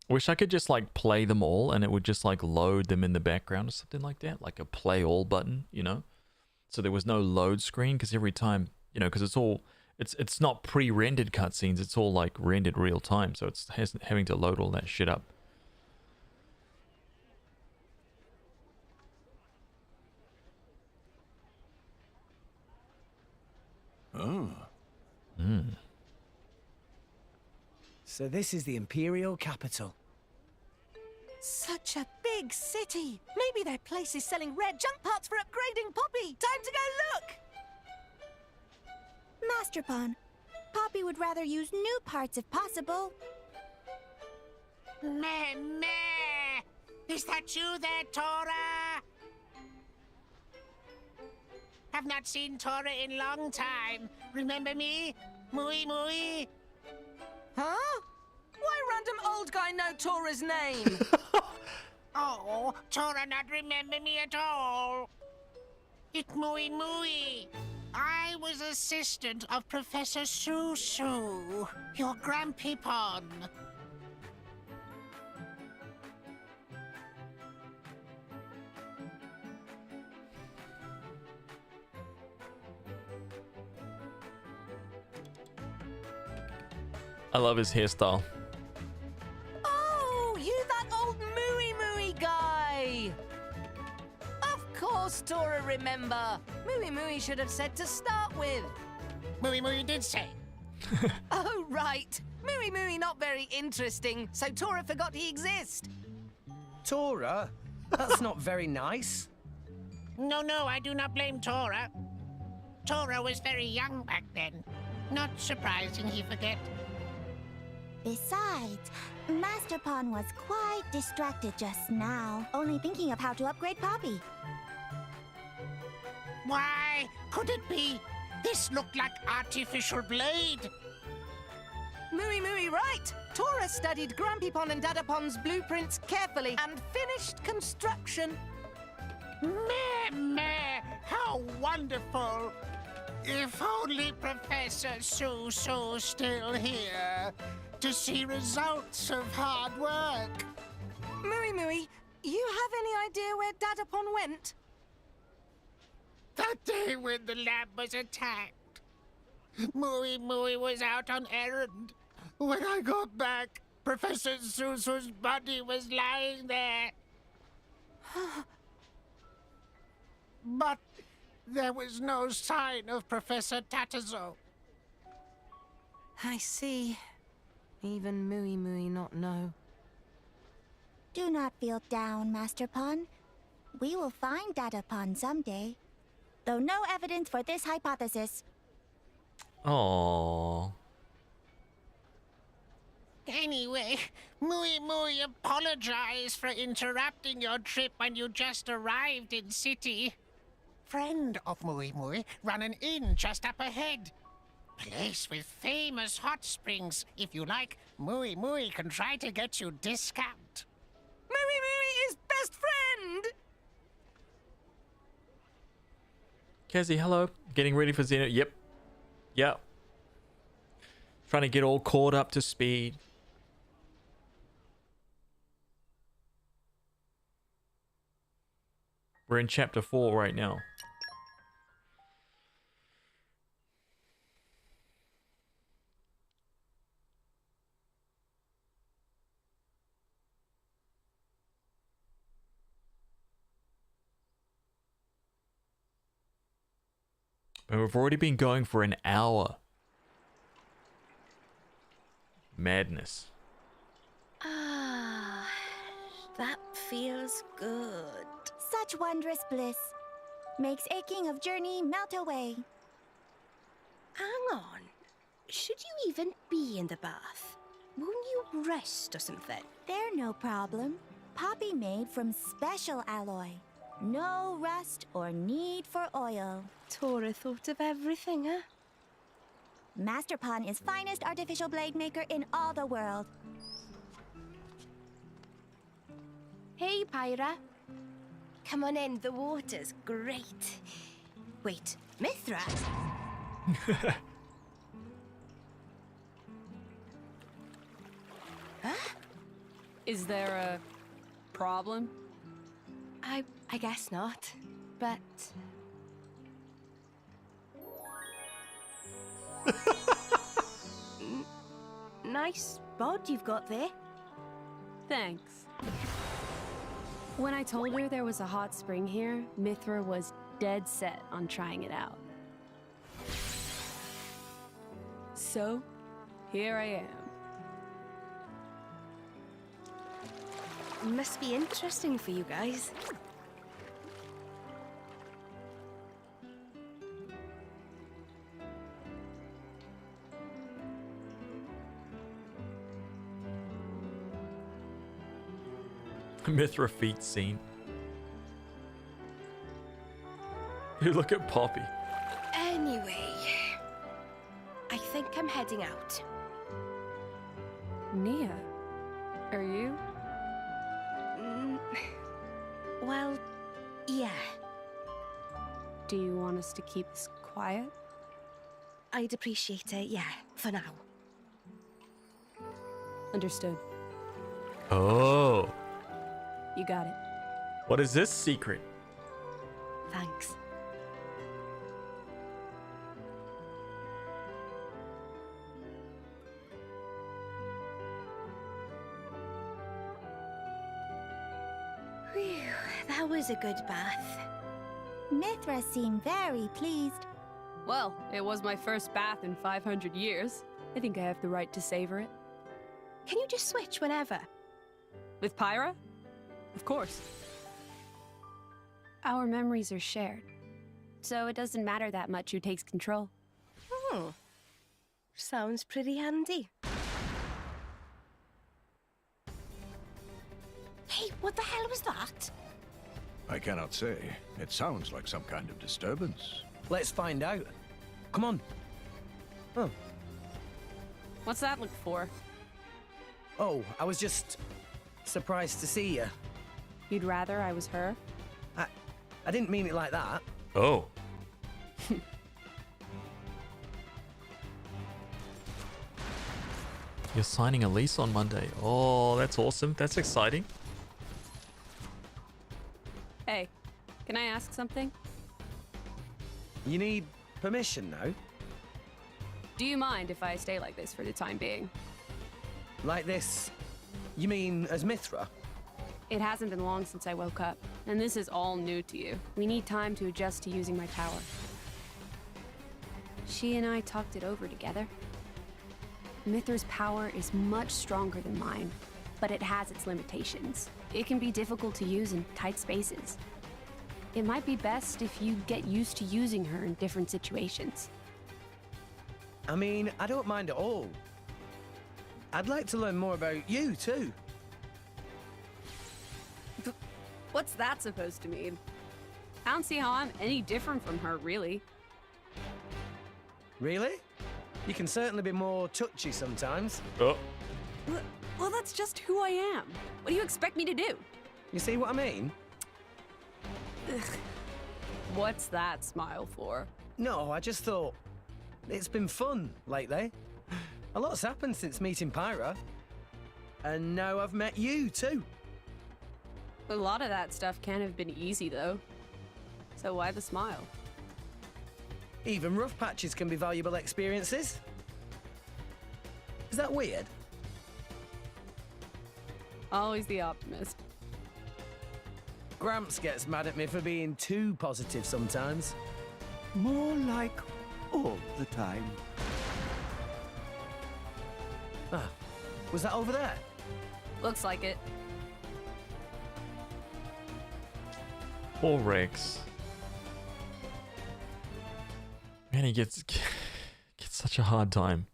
Wish I could just like play them all and it would just like load them in the background or something like that, like a play all button, you know. So there was no load screen, because every time, you know, because it's not pre-rendered cutscenes, it's all like rendered real time, so it's having to load all that shit up. Oh. So this is the Imperial capital. Such a big city. Maybe their place is selling rare junk parts for upgrading Poppy. Time to go look. Master Pawn, Poppy would rather use new parts if possible. Meh, meh! Is that you there, Tora? Have not seen Tora in long time. Remember me? Mui Mui? Huh? Why random old guy know Tora's name? Oh, Tora not remember me at all. It Mui Mui. I was assistant of Professor Su, your Grampy Pawn. I love his hairstyle. Oh, you that old Mooey Mooey guy! Of course, Tora remember. Mooey Mooey should have said to start with. Mooey Mooey did say. Oh, right. Mooey Mooey not very interesting, so Tora forgot he exists. Tora? That's not very nice. No, I do not blame Tora. Tora was very young back then. Not surprising he forget. Besides, Master Pawn was quite distracted just now, only thinking of how to upgrade Poppy. Why, could it be? This looked like artificial blade. Mooey Mooey right. Tora studied Grampy Pon and Dada Pon's blueprints carefully and finished construction. Meh, how wonderful. If only Professor Su still here to see results of hard work. Mooey Mooey, you have any idea where Dada Pon went? That day when the lab was attacked, Mooey Mooey was out on errand. When I got back, Professor Su's body was lying there. But there was no sign of Professor Tatazo. I see. Even Mooey Mooey not know. Do not feel down, Master Pawn. We will find Dada Pawn someday. Though no evidence for this hypothesis. Aww. Anyway, Mooey Mooey apologize for interrupting your trip when you just arrived in city. Friend of Mooey Mooey run an inn just up ahead. Place with famous hot springs. If you like, Mooey Mooey can try to get you discount. Mooey Mooey is best friend! Cassie, hello. Getting ready for Xeno. Yep. Trying to get all caught up to speed. We're in chapter 4 right now. And we've already been going for an hour. Madness. Ah, that feels good. Such wondrous bliss. Makes aching of journey melt away. Hang on. Should you even be in the bath? Won't you rest or something? They're no problem. Poppy made from special alloy. No rust or need for oil. Tora thought of everything, huh? Master Pawn is finest artificial blade maker in all the world. Hey, Pyra. Come on in, the water's great. Wait, Mithra? Huh? Is there a problem? I guess not, but... Nice bod you've got there. Thanks. When I told her there was a hot spring here, Mithra was dead set on trying it out. So, here I am. Must be interesting for you guys. Mithra feet scene. You look at Poppy. Anyway, I think I'm heading out. Nia, are you? Well, yeah. Do you want us to keep this quiet? I'd appreciate it, yeah, for now. Understood. Oh. You got it. What is this secret? Thanks. Whew, that was a good bath. Mithra seemed very pleased. Well, it was my first bath in 500 years. I think I have the right to savor it. Can you just switch whenever? With Pyra? Of course. Our memories are shared, so it doesn't matter that much who takes control. Hmm. Sounds pretty handy. Hey, what the hell was that? I cannot say. It sounds like some kind of disturbance. Let's find out. Come on. Oh. What's that look for? Oh, I was just surprised to see you. You'd rather I was her? I didn't mean it like that. Oh. You're signing a lease on Monday. Oh, that's awesome. That's exciting. Hey, can I ask something? You need permission now? Do you mind if I stay like this for the time being? Like this? You mean as Mithra? It hasn't been long since I woke up, and this is all new to you. We need time to adjust to using my power. She and I talked it over together. Mithra's power is much stronger than mine, but it has its limitations. It can be difficult to use in tight spaces. It might be best if you get used to using her in different situations. I mean, I don't mind at all. I'd like to learn more about you, too. What's that supposed to mean? I don't see how I'm any different from her, really. Really? You can certainly be more touchy sometimes. Oh. Well, that's just who I am. What do you expect me to do? You see what I mean? Ugh. What's that smile for? No, I just thought it's been fun lately. A lot's happened since meeting Pyra. And now I've met you, too. A lot of that stuff can't have been easy, though. So why the smile? Even rough patches can be valuable experiences. Is that weird? Always the optimist. Gramps gets mad at me for being too positive sometimes. More like all the time. Ah, was that over there? Looks like it. Poor Rex. Man, he gets such a hard time.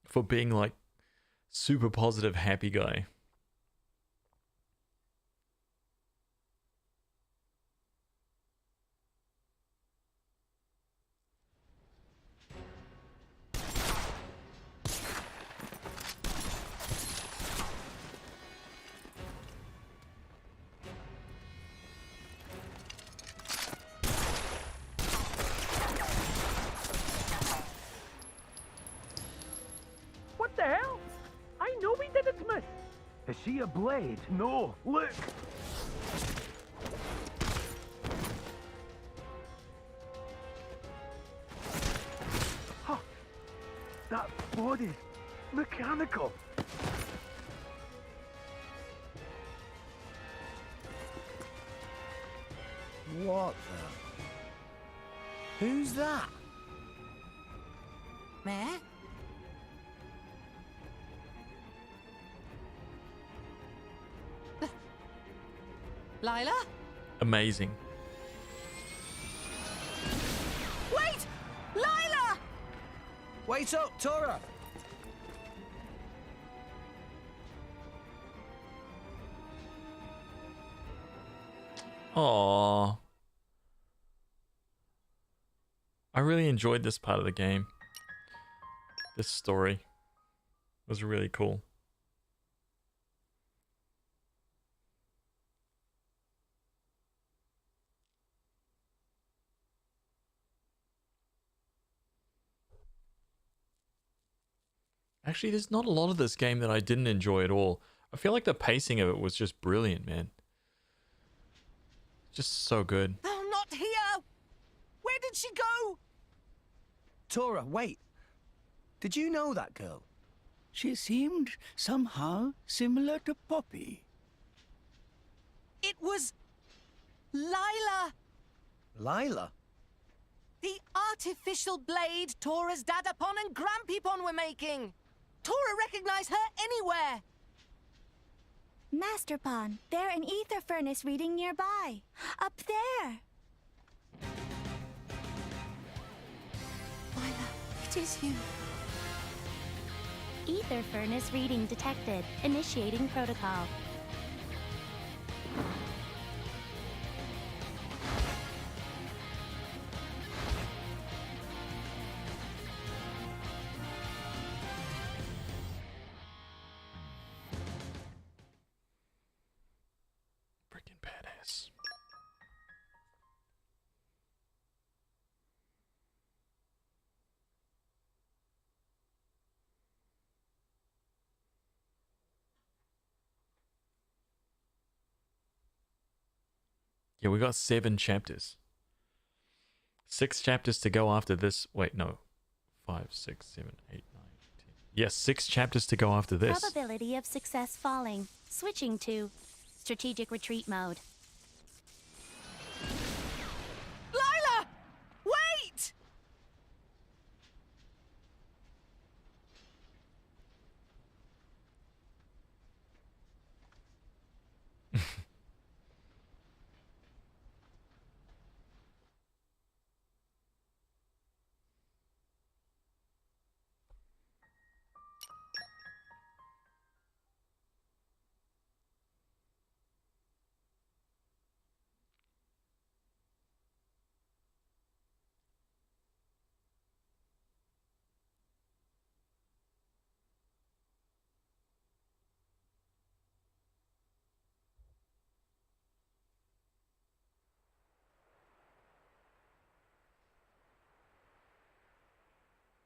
For being like super positive, happy guy. What the hell? I know we didn't miss. Is she a blade? No, look. Huh. That body's mechanical. What the? Who's that? Mare? Lila? Amazing. Wait! Lila! Wait up, Tora! Aww. I really enjoyed this part of the game. This story was really cool. Actually, there's not a lot of this game that I didn't enjoy at all. I feel like the pacing of it was just brilliant, man. Just so good. Oh, not here! Where did she go? Tora, wait. Did you know that girl? She seemed somehow similar to Poppy. It was Lila, Lila? the artificial blade Tora's Dadapon and Grampypon were making. Tora recognized her anywhere. Master Pawn, they're an ether furnace reading nearby. Up there. Lila, it is you. Ether furnace reading detected. Initiating protocol. Freaking badass. Yeah, we got 7 chapters. 6 chapters to go after this. Wait, no. 5, 6, 7, 8, 9, 10. Yes, 6 chapters to go after this. Probability of success falling. Switching to strategic retreat mode. Lila! Wait!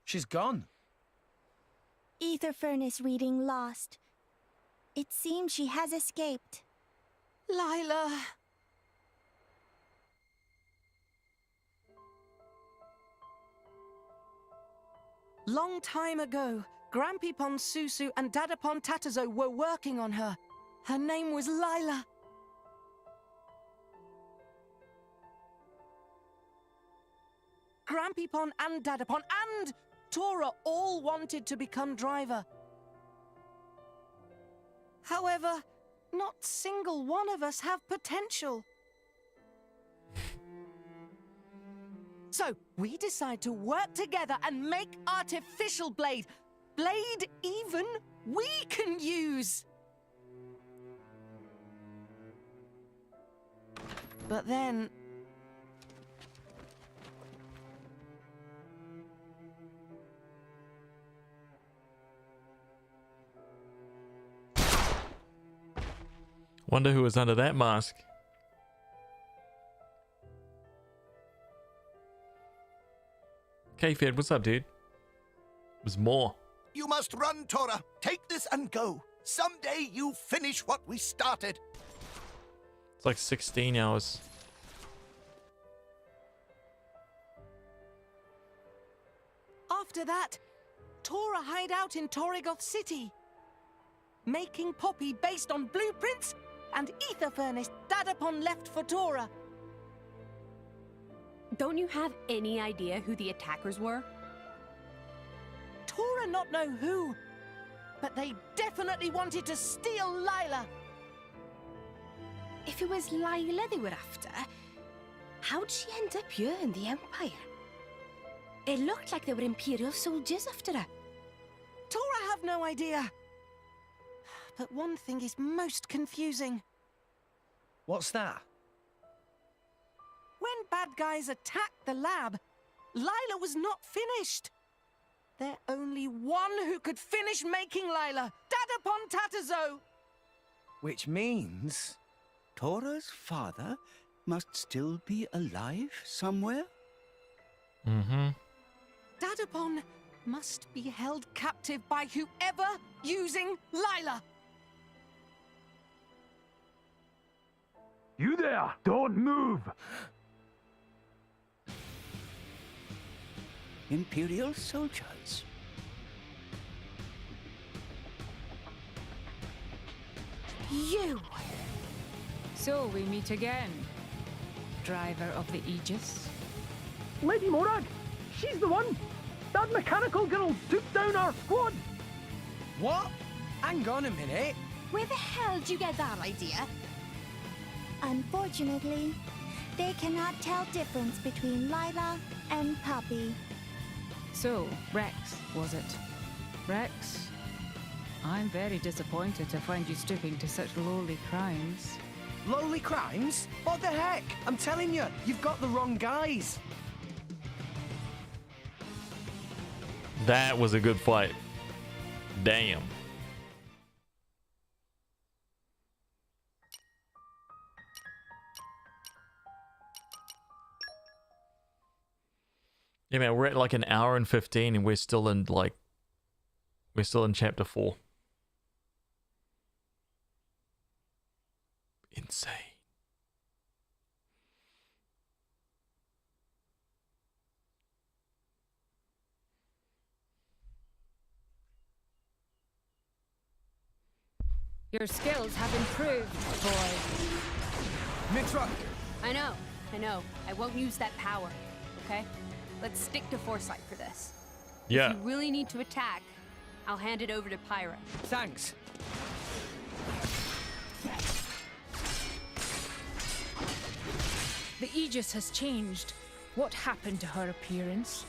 She's gone. Ether furnace reading lost. It seems she has escaped. Lila. Long time ago, Grampypon Susu and Dadapon Tatazo were working on her. Her name was Lila. Grampypon and Dadapon and Tora all wanted to become driver. However, not single one of us have potential. So, we decide to work together and make artificial blade. Blade even we can use. But then... Wonder who was under that mask. K-Fed, what's up, dude? There's more. You must run, Tora. Take this and go. Someday you finish what we started. It's like 16 hours. After that, Tora hide out in Torrigoth City, making Poppy based on blueprints and ether furnace Dadapon left for Tora. Don't you have any idea who the attackers were? Tora not know who, but they definitely wanted to steal Lila. If it was Lila they were after, how'd she end up here in the Empire? It looked like they were Imperial soldiers after her. Tora have no idea. But one thing is most confusing. What's that? When bad guys attacked the lab, Lila was not finished. There's only one who could finish making Lila, Dadapon Tatazo. Which means Tora's father must still be alive somewhere? Mm-hmm. Dadapon must be held captive by whoever using Lila. You there! Don't move! Imperial soldiers. You! So we meet again, driver of the Aegis. Lady Morag! She's the one! That mechanical girl took down our squad! What? Hang on a minute. Where the hell did you get that idea? Unfortunately, they cannot tell difference between Lila and Poppy. So, Rex, was it? Rex? I'm very disappointed to find you stooping to such lowly crimes. Lowly crimes? What the heck? I'm telling you, you've got the wrong guys. That was a good fight. Damn. Yeah, man, we're at like an hour and 15 and we're still in chapter 4. Insane. Your skills have improved, boy. Mithra! I know. I won't use that power, okay? Let's stick to foresight for this. Yeah. If you really need to attack, I'll hand it over to Pyra. Thanks. The Aegis has changed. What happened to her appearance?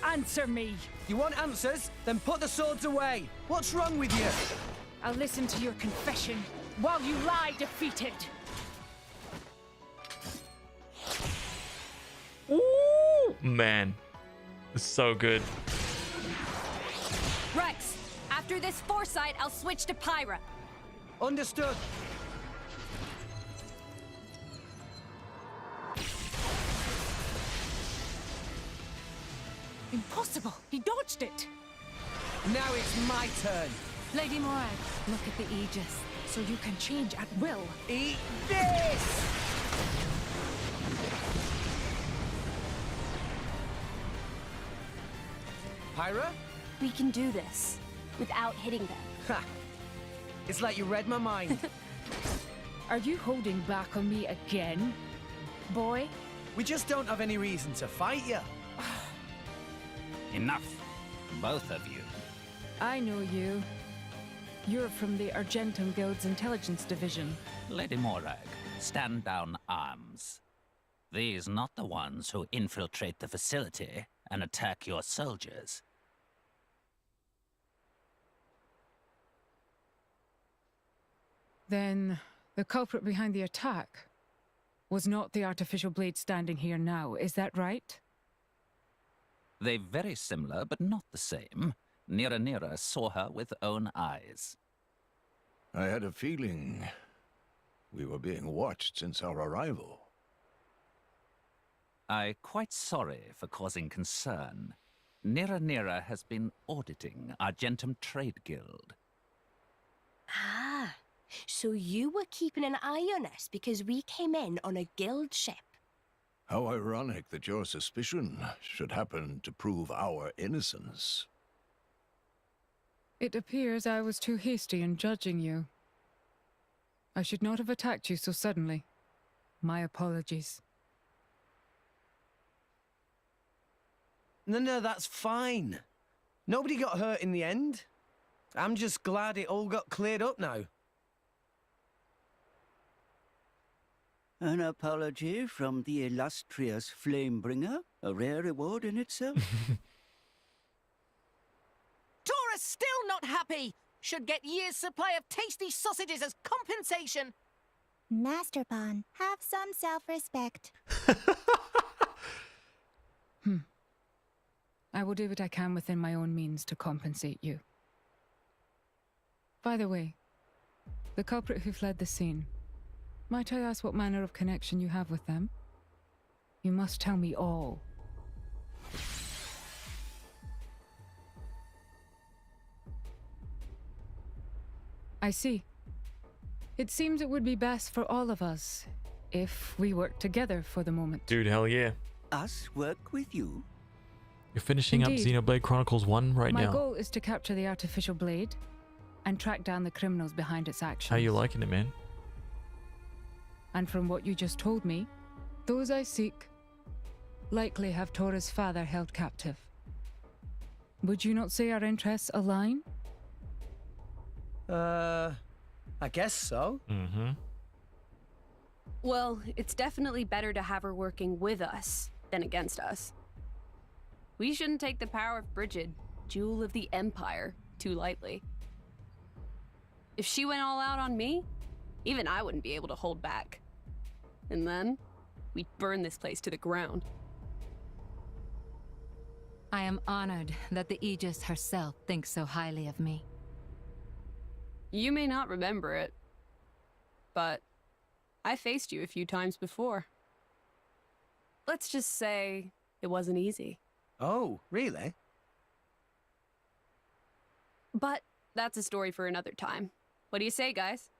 Answer me! You want answers? Then put the swords away. What's wrong with you? I'll listen to your confession while you lie defeated. Ooh, man. It's so good. Rex, after this foresight, I'll switch to Pyra. Understood. Impossible! He dodged it! Now it's my turn. Lady Morag, look at the Aegis, so you can change at will. Eat this! Pyra? We can do this. without hitting them. Ha! It's like you read my mind. Are you holding back on me again, boy? We just don't have any reason to fight you. Enough, both of you. I know you. You're from the Argentum Guild's intelligence division. Lady Morag, stand down arms. These not the ones who infiltrate the facility and attack your soldiers. Then the culprit behind the attack was not the artificial blade standing here now, is that right? They very similar, but not the same. Nira saw her with own eyes. I had a feeling we were being watched since our arrival. I'm quite sorry for causing concern. Nira has been auditing Argentum Trade Guild. Ah, so you were keeping an eye on us because we came in on a guild ship. How ironic that your suspicion should happen to prove our innocence. It appears I was too hasty in judging you. I should not have attacked you so suddenly. My apologies. No, that's fine. Nobody got hurt in the end. I'm just glad it all got cleared up now. An apology from the illustrious Flamebringer, a rare reward in itself. Tora's still not happy! Should get year's supply of tasty sausages as compensation! Master Pawn, have some self-respect. I will do what I can within my own means to compensate you. By the way, the culprit who fled the scene, might I ask what manner of connection you have with them? You must tell me all. I see. It seems it would be best for all of us if we work together for the moment. Dude, hell yeah. Us work with you? You're finishing Indeed. up Xenoblade Chronicles 1 right My now. goal is to capture the artificial blade and track down the criminals behind its actions. How you liking it, man? And from what you just told me, those I seek likely have Tora's father held captive. Would you not say our interests align? I guess so. Mm-hmm. Well, it's definitely better to have her working with us than against us. We shouldn't take the power of Brigid, jewel of the Empire, too lightly. If she went all out on me, even I wouldn't be able to hold back. And then, we'd burn this place to the ground. I am honored that the Aegis herself thinks so highly of me. You may not remember it, but I faced you a few times before. Let's just say it wasn't easy. Oh, really? But that's a story for another time. What do you say, guys?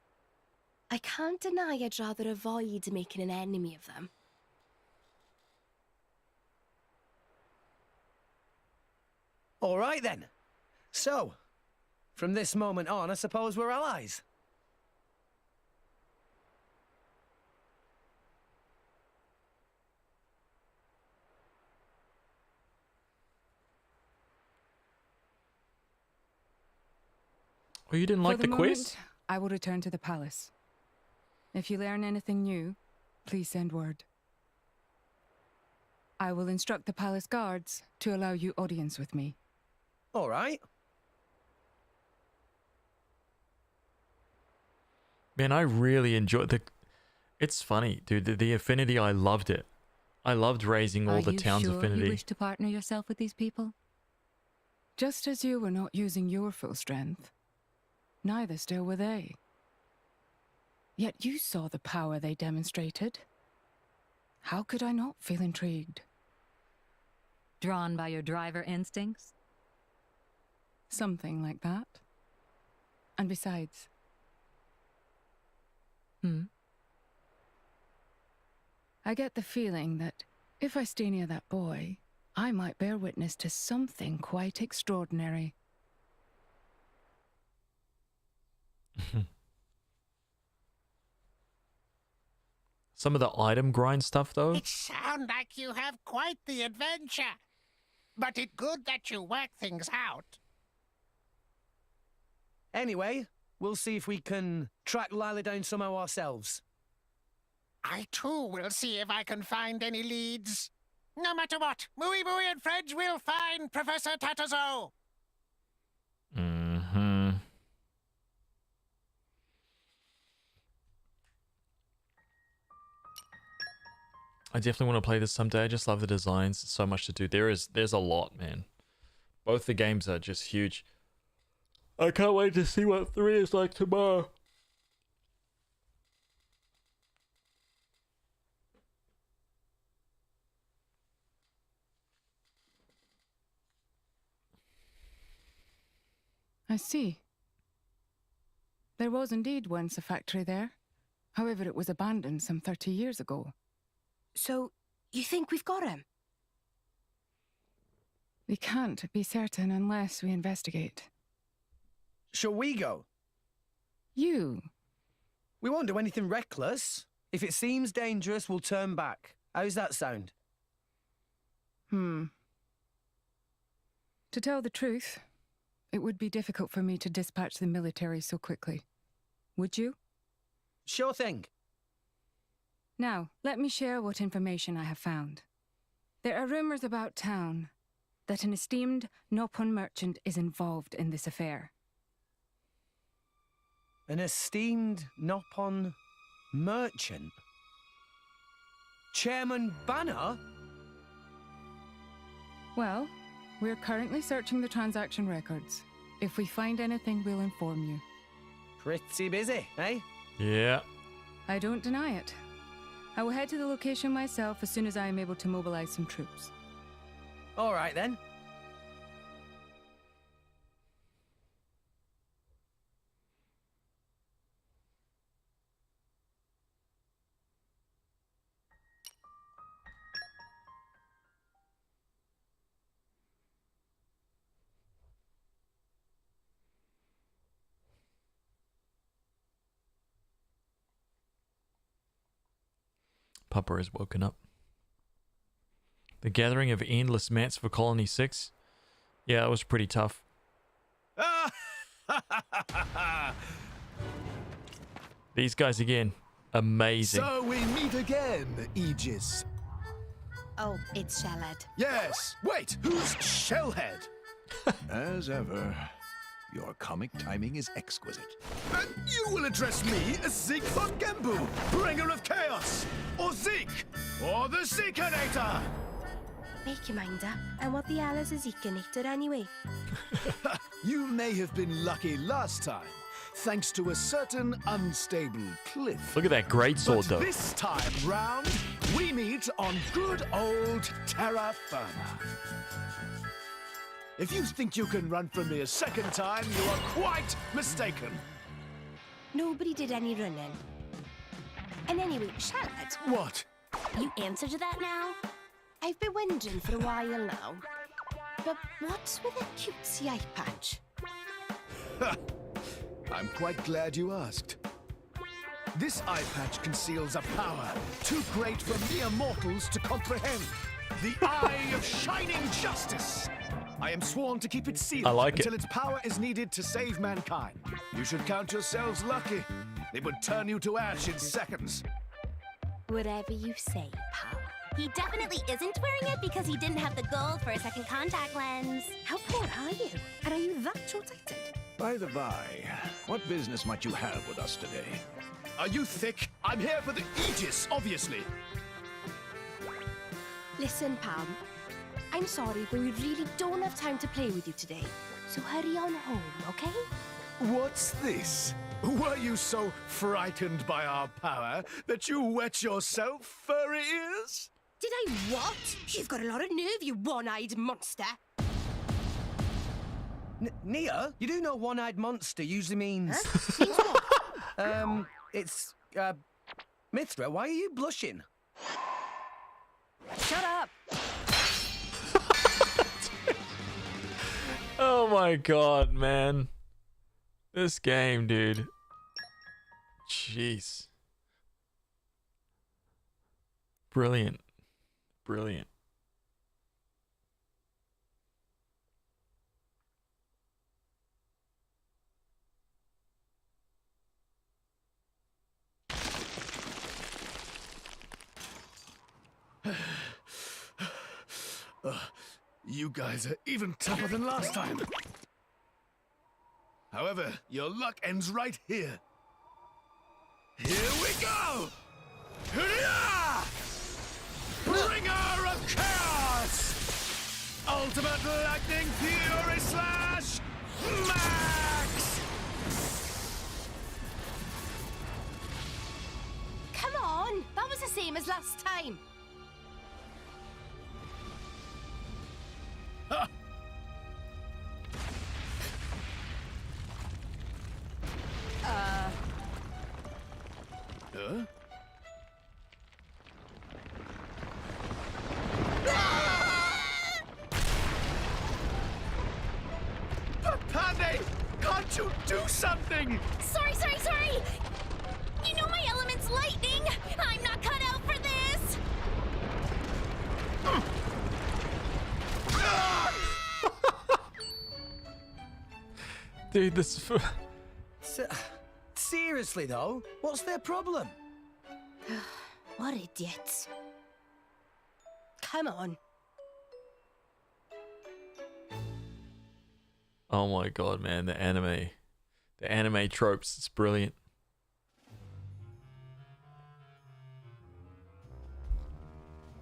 I can't deny I'd rather avoid making an enemy of them. All right then. So, from this moment on, I suppose we're allies. Oh, you didn't like For the quiz? moment, I will return to the palace. If you learn anything new, please send word. I will instruct the palace guards to allow you audience with me. All right. Man, I really enjoyed the... It's funny, dude. The affinity, I loved it. I loved raising all the town's Are you sure affinity. you wish to partner yourself with these people? Just as you were not using your full strength, neither still were they. Yet you saw the power they demonstrated. How could I not feel intrigued? Drawn by your driver instincts? Something like that. And besides... I get the feeling that if I stay near that boy, I might bear witness to something quite extraordinary. Some of the item grind stuff, though. It sounds like you have quite the adventure. But it's good that you work things out. Anyway, we'll see if we can track Lila down somehow ourselves. I too will see if I can find any leads. No matter what, Mooey Mooey and friends will find Professor Tatazo. Mm-hmm. I definitely want to play this someday. I just love the designs. It's so much to do. There's a lot, man. Both the games are just huge. I can't wait to see what 3 is like tomorrow. I see. There was indeed once a factory there. However, it was abandoned some 30 years ago. So, you think we've got him? We can't be certain unless we investigate. Shall we go? You? We won't do anything reckless. If it seems dangerous, we'll turn back. How's that sound? To tell the truth, it would be difficult for me to dispatch the military so quickly. Would you? Sure thing. Now, let me share what information I have found. There are rumors about town that an esteemed Nopon merchant is involved in this affair. An esteemed Nopon merchant? Chairman Banner? Well, we're currently searching the transaction records. If we find anything, we'll inform you. Pretty busy, eh? Yeah. I don't deny it. I will head to the location myself as soon as I am able to mobilize some troops. All right, then. Papa has woken up. The gathering of endless mats for Colony 6? Yeah, it was pretty tough. These guys again. Amazing. So we meet again, Aegis. Oh, it's Shellhead. Yes! Wait, who's Shellhead? As ever, your comic timing is exquisite. And you will address me as Zeke von Gembu, bringer of chaos, or Zeke, or the Zekenator! Make your mind up. And what the hell is a Zekenator anyway? You may have been lucky last time, thanks to a certain unstable cliff. Look at that great sword, but though. This time round, we meet on good old Terra Firma. If you think you can run from me a second time, you are quite mistaken. Nobody did any running. And anyway, Charlotte. What? You answer to that now? I've been wondering for a while now. But what's with a cutesy eye patch? I'm quite glad you asked. This eye patch conceals a power too great for mere mortals to comprehend. The Eye of Shining Justice. I am sworn to keep it sealed until its power is needed to save mankind. You should count yourselves lucky. It would turn you to ash in seconds. Whatever you say, pal. He definitely isn't wearing it because he didn't have the gold for a second contact lens. How poor are you? And are you that short-sighted? By the by, what business might you have with us today? Are you thick? I'm here for the Aegis, obviously. Listen, Pam. I'm sorry, but we really don't have time to play with you today. So hurry on home, okay? What's this? Were you so frightened by our power that you wet yourself, furry ears? Did I what? You've got a lot of nerve, you one-eyed monster. Nia, you do know one-eyed monster usually means... Huh? Means what? It's, Mithra, why are you blushing? Shut up! Oh my god, man. This game, dude. Jeez. Brilliant. Brilliant. You guys are even tougher than last time. However, your luck ends right here. Here we go! Hurrah! Bringer of Chaos! Ultimate Lightning Fury Slash Max! Come on! That was the same as last time. Huh? Pandy! Can't you do something? Sorry! You know my element's lightning! I'm not cut out for this! Dude, this... Seriously, though, what's their problem? What idiots. Come on. Oh my god, man, the anime. The anime tropes, it's brilliant.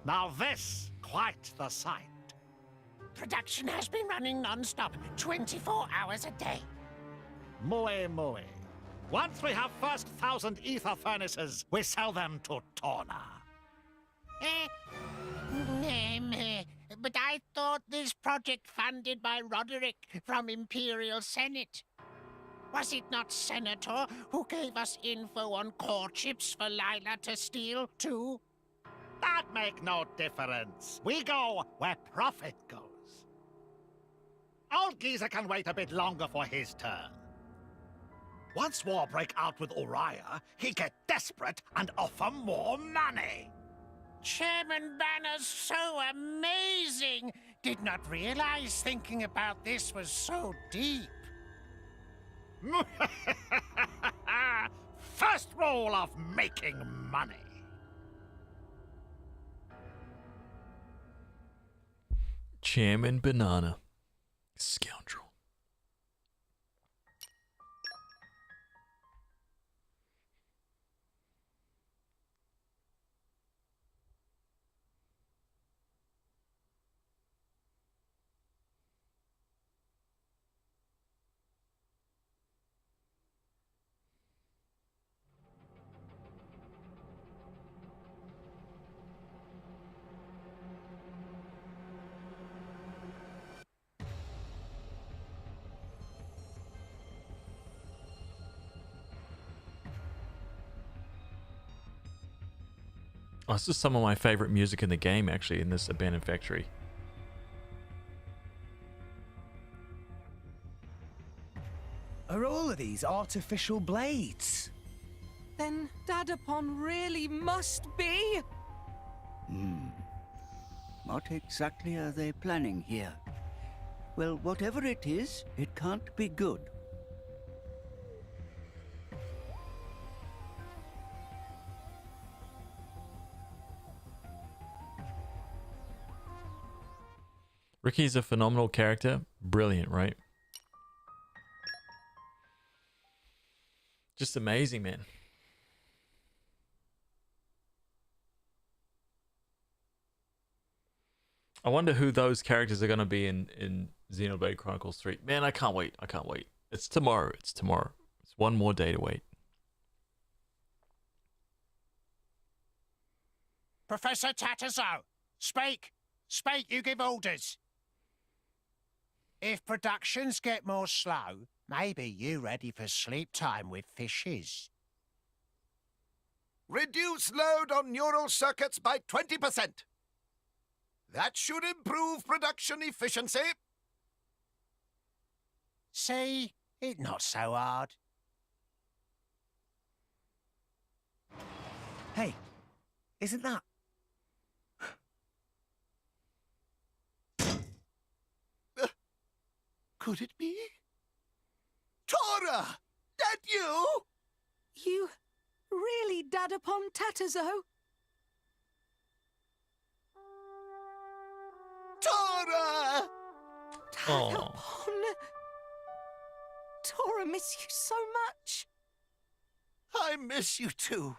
Now this, quite the sight. Production has been running non-stop, 24 hours a day. Moe. Once we have first 1,000 ether furnaces, we sell them to Torna. But I thought this project funded by Roderick from Imperial Senate. Was it not Senator who gave us info on core chips for Lila to steal, too? That make no difference. We go where profit goes. Old geezer can wait a bit longer for his turn. Once war break out with Uriah, he get desperate and offer more money. Chairman Banner's so amazing. Did not realize thinking about this was so deep. First rule of making money. Chairman Banana. Scoundrel. Oh, this is some of my favorite music in the game, actually, in this abandoned factory. Are all of these artificial blades? Then Dadapon really must be... What exactly are they planning here? Well, whatever it is, it can't be good. Ricky's a phenomenal character. Brilliant, right? Just amazing, man. I wonder who those characters are going to be in Xenoblade Chronicles 3. Man, I can't wait. I can't wait. It's tomorrow. It's tomorrow. It's one more day to wait. Professor Tatazo, speak. Speak, you give orders. If productions get more slow, maybe you ready for sleep time with fishes. Reduce load on neural circuits by 20%. That should improve production efficiency. See? It's not so hard. Hey, isn't that... Could it be? Tora! That you? You really Dadapon Tatazo? Tora! Dadapon! Tora, miss you so much. I miss you too.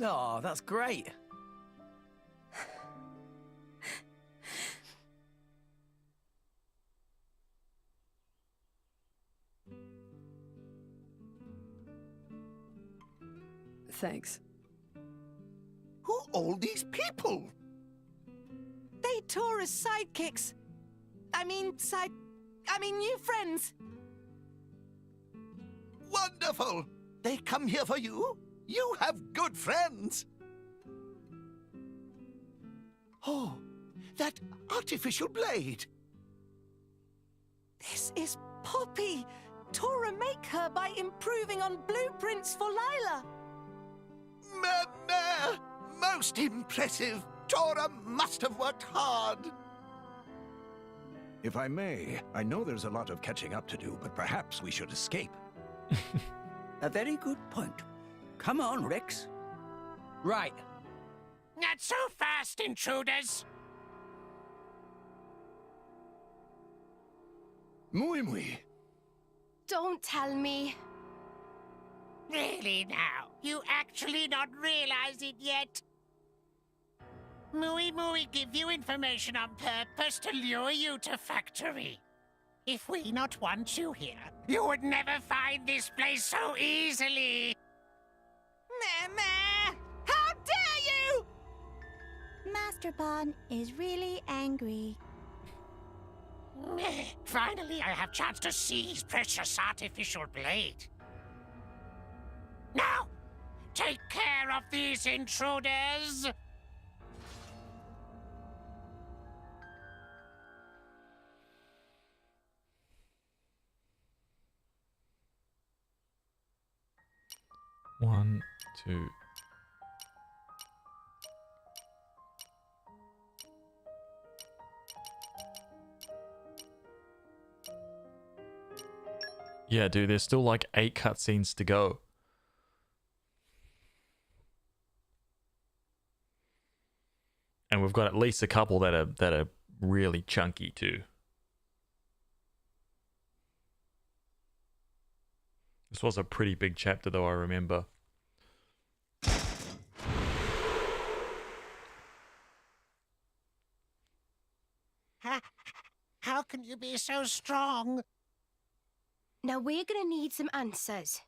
Oh, that's great. Thanks. Who are all these people? They Tora's sidekicks. I mean, new friends. Wonderful! They come here for you? You have good friends. Oh, that artificial blade. This is Poppy. Tora make her by improving on blueprints for Lila. Most impressive. Tora must have worked hard. If I may, I know there's a lot of catching up to do, but perhaps we should escape. A very good point. Come on, Rex. Right. Not so fast, intruders. Muy. Don't tell me. Really now? You actually not realize it yet? Muy give you information on purpose to lure you to factory. If we not want you here, you would never find this place so easily. How dare you! Master Bon is really angry. Finally, I have chance to seize precious artificial blade. Now, take care of these intruders. One, two. Yeah, dude, there's still like 8 cutscenes to go. And we've got at least a couple that are really chunky too. This was a pretty big chapter though, I remember. How can you be so strong? Now we're gonna need some answers.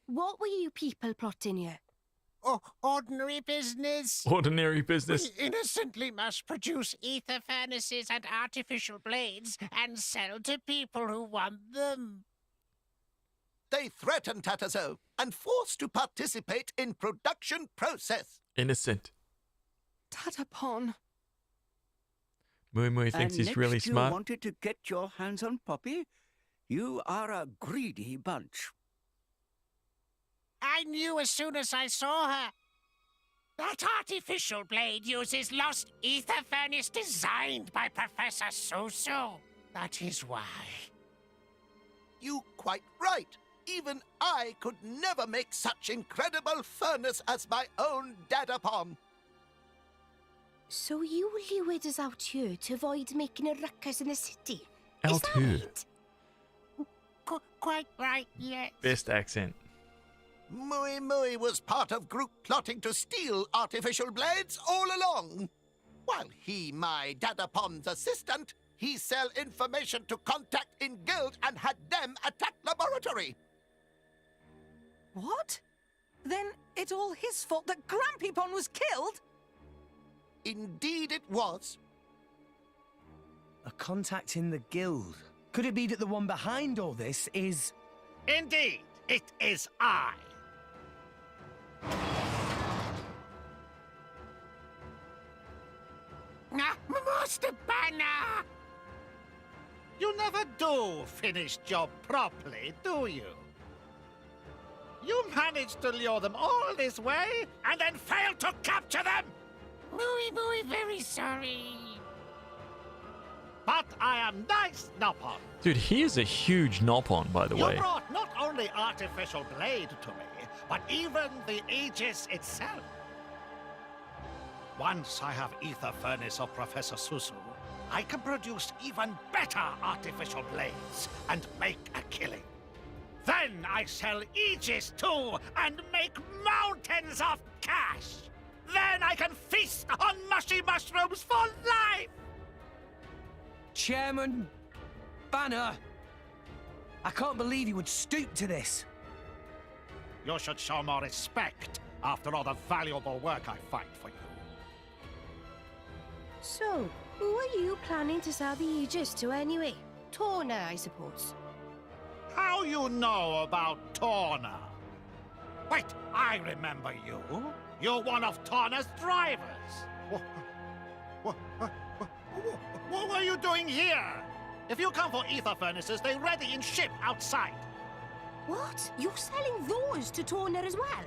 What were you people plotting here? Oh, ordinary business. Ordinary business. We innocently mass-produce ether furnaces and artificial blades and sell to people who want them. They threaten Tatazo and force to participate in production process. Innocent. Dadapon. Muy thinks he's really smart. You wanted to get your hands on Poppy? You are a greedy bunch. I knew as soon as I saw her. That artificial blade uses lost ether furnace designed by Professor Susu. That is why. You quite right. Even I could never make such incredible furnace as my own Dadapon. So you lured us out here to avoid making a ruckus in the city? Out here? Quite right, yes. Best accent. Muy was part of group plotting to steal artificial blades all along. While he, my Dadapon's assistant, he sell information to contact in guild and had them attack laboratory. What? Then it's all his fault that Grampypon was killed? Indeed it was. A contact in the guild. Could it be that the one behind all this is... Indeed, it is I. Master Banner! You never do finish job properly, do you? You managed to lure them all this way and then failed to capture them! Very sorry. But I am nice, Nopon. Dude, he is a huge Nopon, by the way. You brought not only artificial blade to me, but even the Aegis itself. Once I have ether furnace of Professor Susu, I can produce even better artificial blades and make a killing. Then I sell Aegis too and make mountains of cash. Then I can feast on mushy mushrooms for life! Chairman Banner, I can't believe you would stoop to this. You should show more respect after all the valuable work I fight for you. So, who are you planning to sell the Aegis to anyway? Torna, I suppose. How you know about Torna? Wait, I remember you. You're one of Torna's drivers. What were you doing here? If you come for ether furnaces, they're ready in ship outside. What? You're selling those to Torna as well?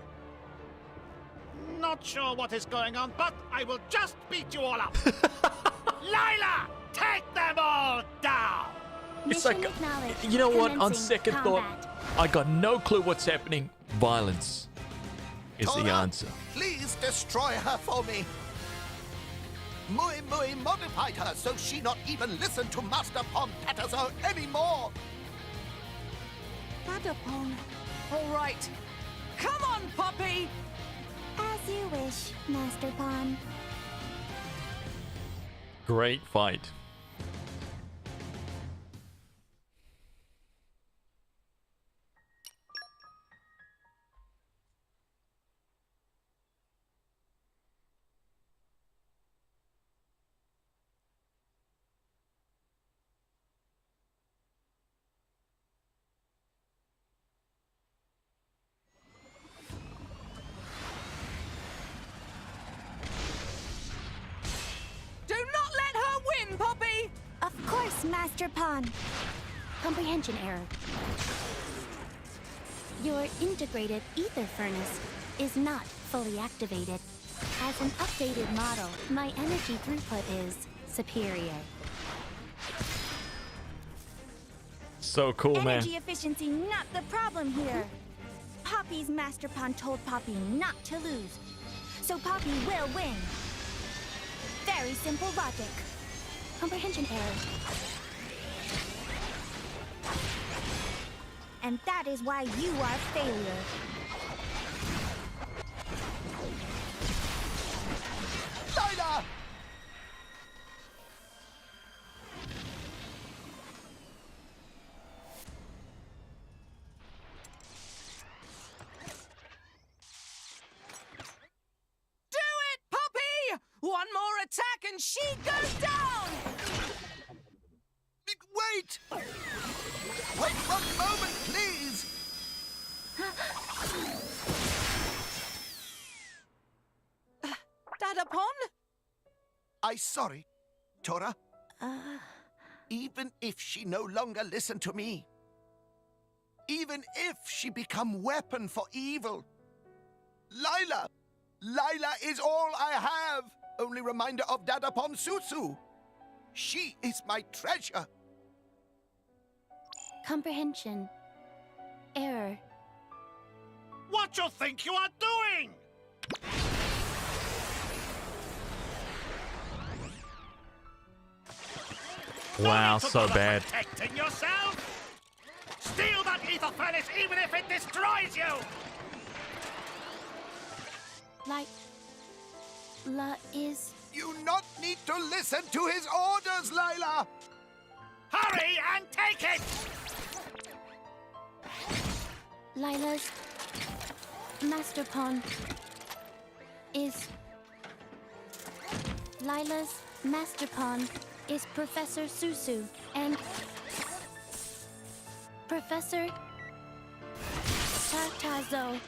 Not sure what is going on, but I will just beat you all up. Lila, take them all down! It's like, you know what, on second thought, I got no clue what's happening. Violence is the answer. Please destroy her for me. Mui modified her so she not even listen to Master Pom Catazzo anymore. Dadapon. All right. Come on, Poppy! As you wish, Master Pon. Great fight. Of course, Master Pon. Comprehension error. Your integrated ether furnace is not fully activated. As an updated model, my energy throughput is superior. So cool, man. Energy efficiency not the problem here. Poppy's Master Pon told Poppy not to lose. So Poppy will win. Very simple logic. Comprehension error. And that is why you are failure. Lila! One more attack and she goes down! Wait! Wait 1 moment, please! Dadapon? I sorry, Tora. Even if she no longer listen to me, even if she become weapon for evil, Lila is all I have. Only reminder of Dadapon Susu. She is my treasure. Comprehension error. What you think you are doing? Wow, so bad. Protecting yourself? Steal that ether furnace even if it destroys you! Lila is... You not need to listen to his orders, Lila! Hurry and take it! Lila's Master Pon is... Lila's Master Pon is Professor Susu and... Professor Catazzo.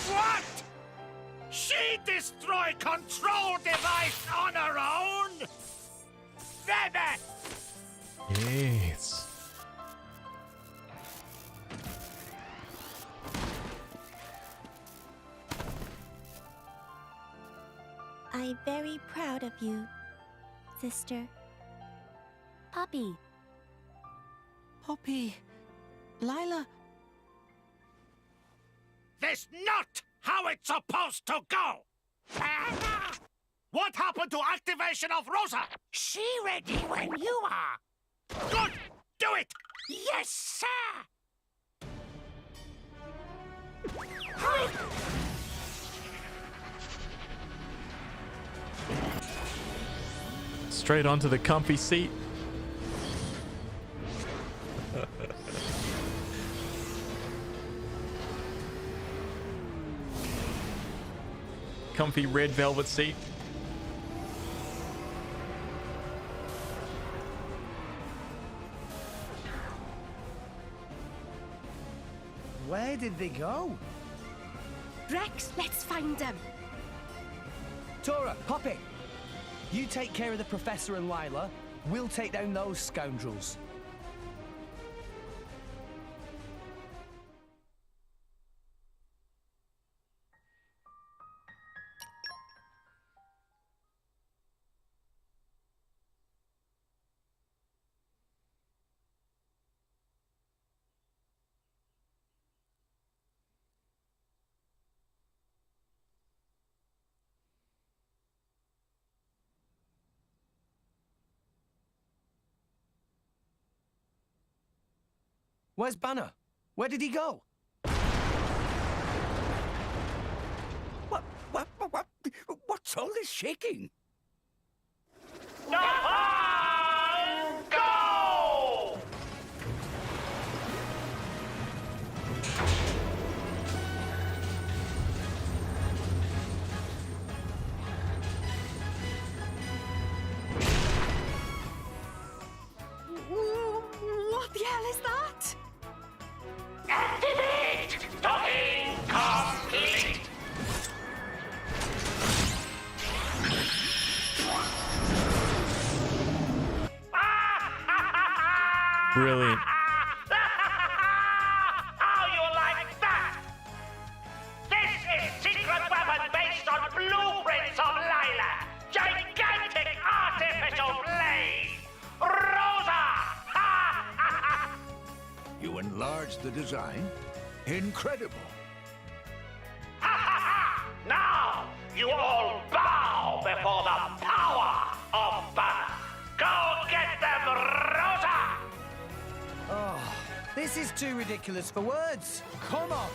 What? She destroy control device on her own? Never! Yes. I'm very proud of you, sister. Poppy. Poppy. Lila. That's not how it's supposed to go! What happened to activation of Rosa? She ready when you are. Good! Do it! Yes, sir! Straight onto the comfy seat. Comfy red velvet seat. Where did they go? Rex, let's find them. Tora, Poppy, you take care of the Professor and Lila. We'll take down those scoundrels. Where's Banner? Where did he go? What's all this shaking? Go! What the hell is that? Activate! Docking complete! Brilliant. How you like that? This is secret weapon based on blueprints of Lila. Gigantic artificial blade. Rosa! You enlarged the design? Incredible. Now you all bow before the power of Banner. Go get them, Rosa! Oh, this is too ridiculous for words. Come on.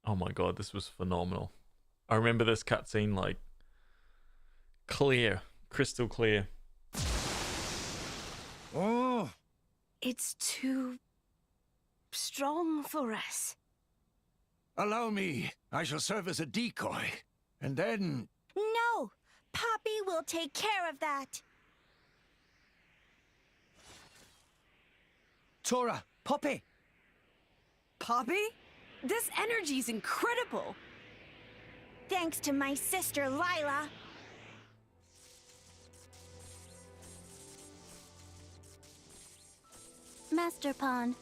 Oh my god, this was phenomenal. I remember this cutscene like clear, crystal clear. Oh, It's too strong for us. Allow me. I shall serve as a decoy. And then... No! Poppy will take care of that. Tora, Poppy. Poppy? This energy's incredible. Thanks to my sister, Lila. Master Pawn,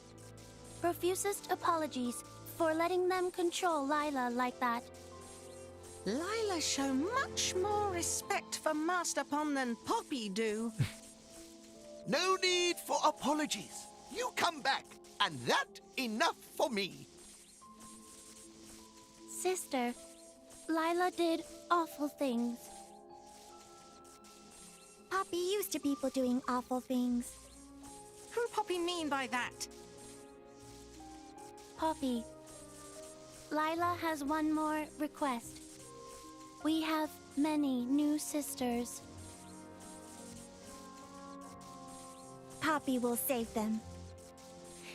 profusest apologies for letting them control Lila like that. Lila show much more respect for Master Pawn than Poppy do. No need for apologies. You come back, and that enough for me. Sister, Lila did awful things. Poppy used to people doing awful things. Who Poppy mean by that? Poppy, Lila has one more request. We have many new sisters. Poppy will save them.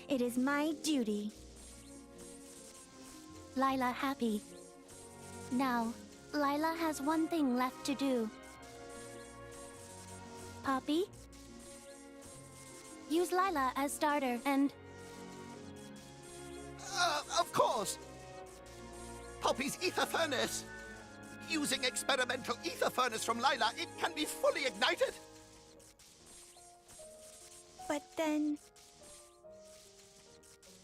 It is my duty. Lila happy. Now, Lila has one thing left to do. Poppy? Use Lila as starter and... Of course! Poppy's ether furnace! Using experimental ether furnace from Lila, it can be fully ignited! But then...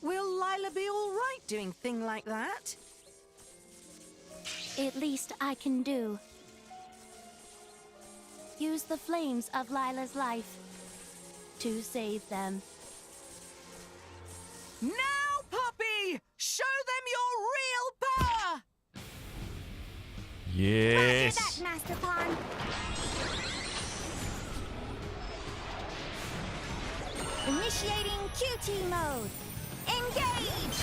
Will Lila be all right doing thing like that? At least I can do. Use the flames of Lila's life to save them. Now, Poppy! Show them your real power! Yes. Roger that, Master Pawn. Initiating QT mode. Engage!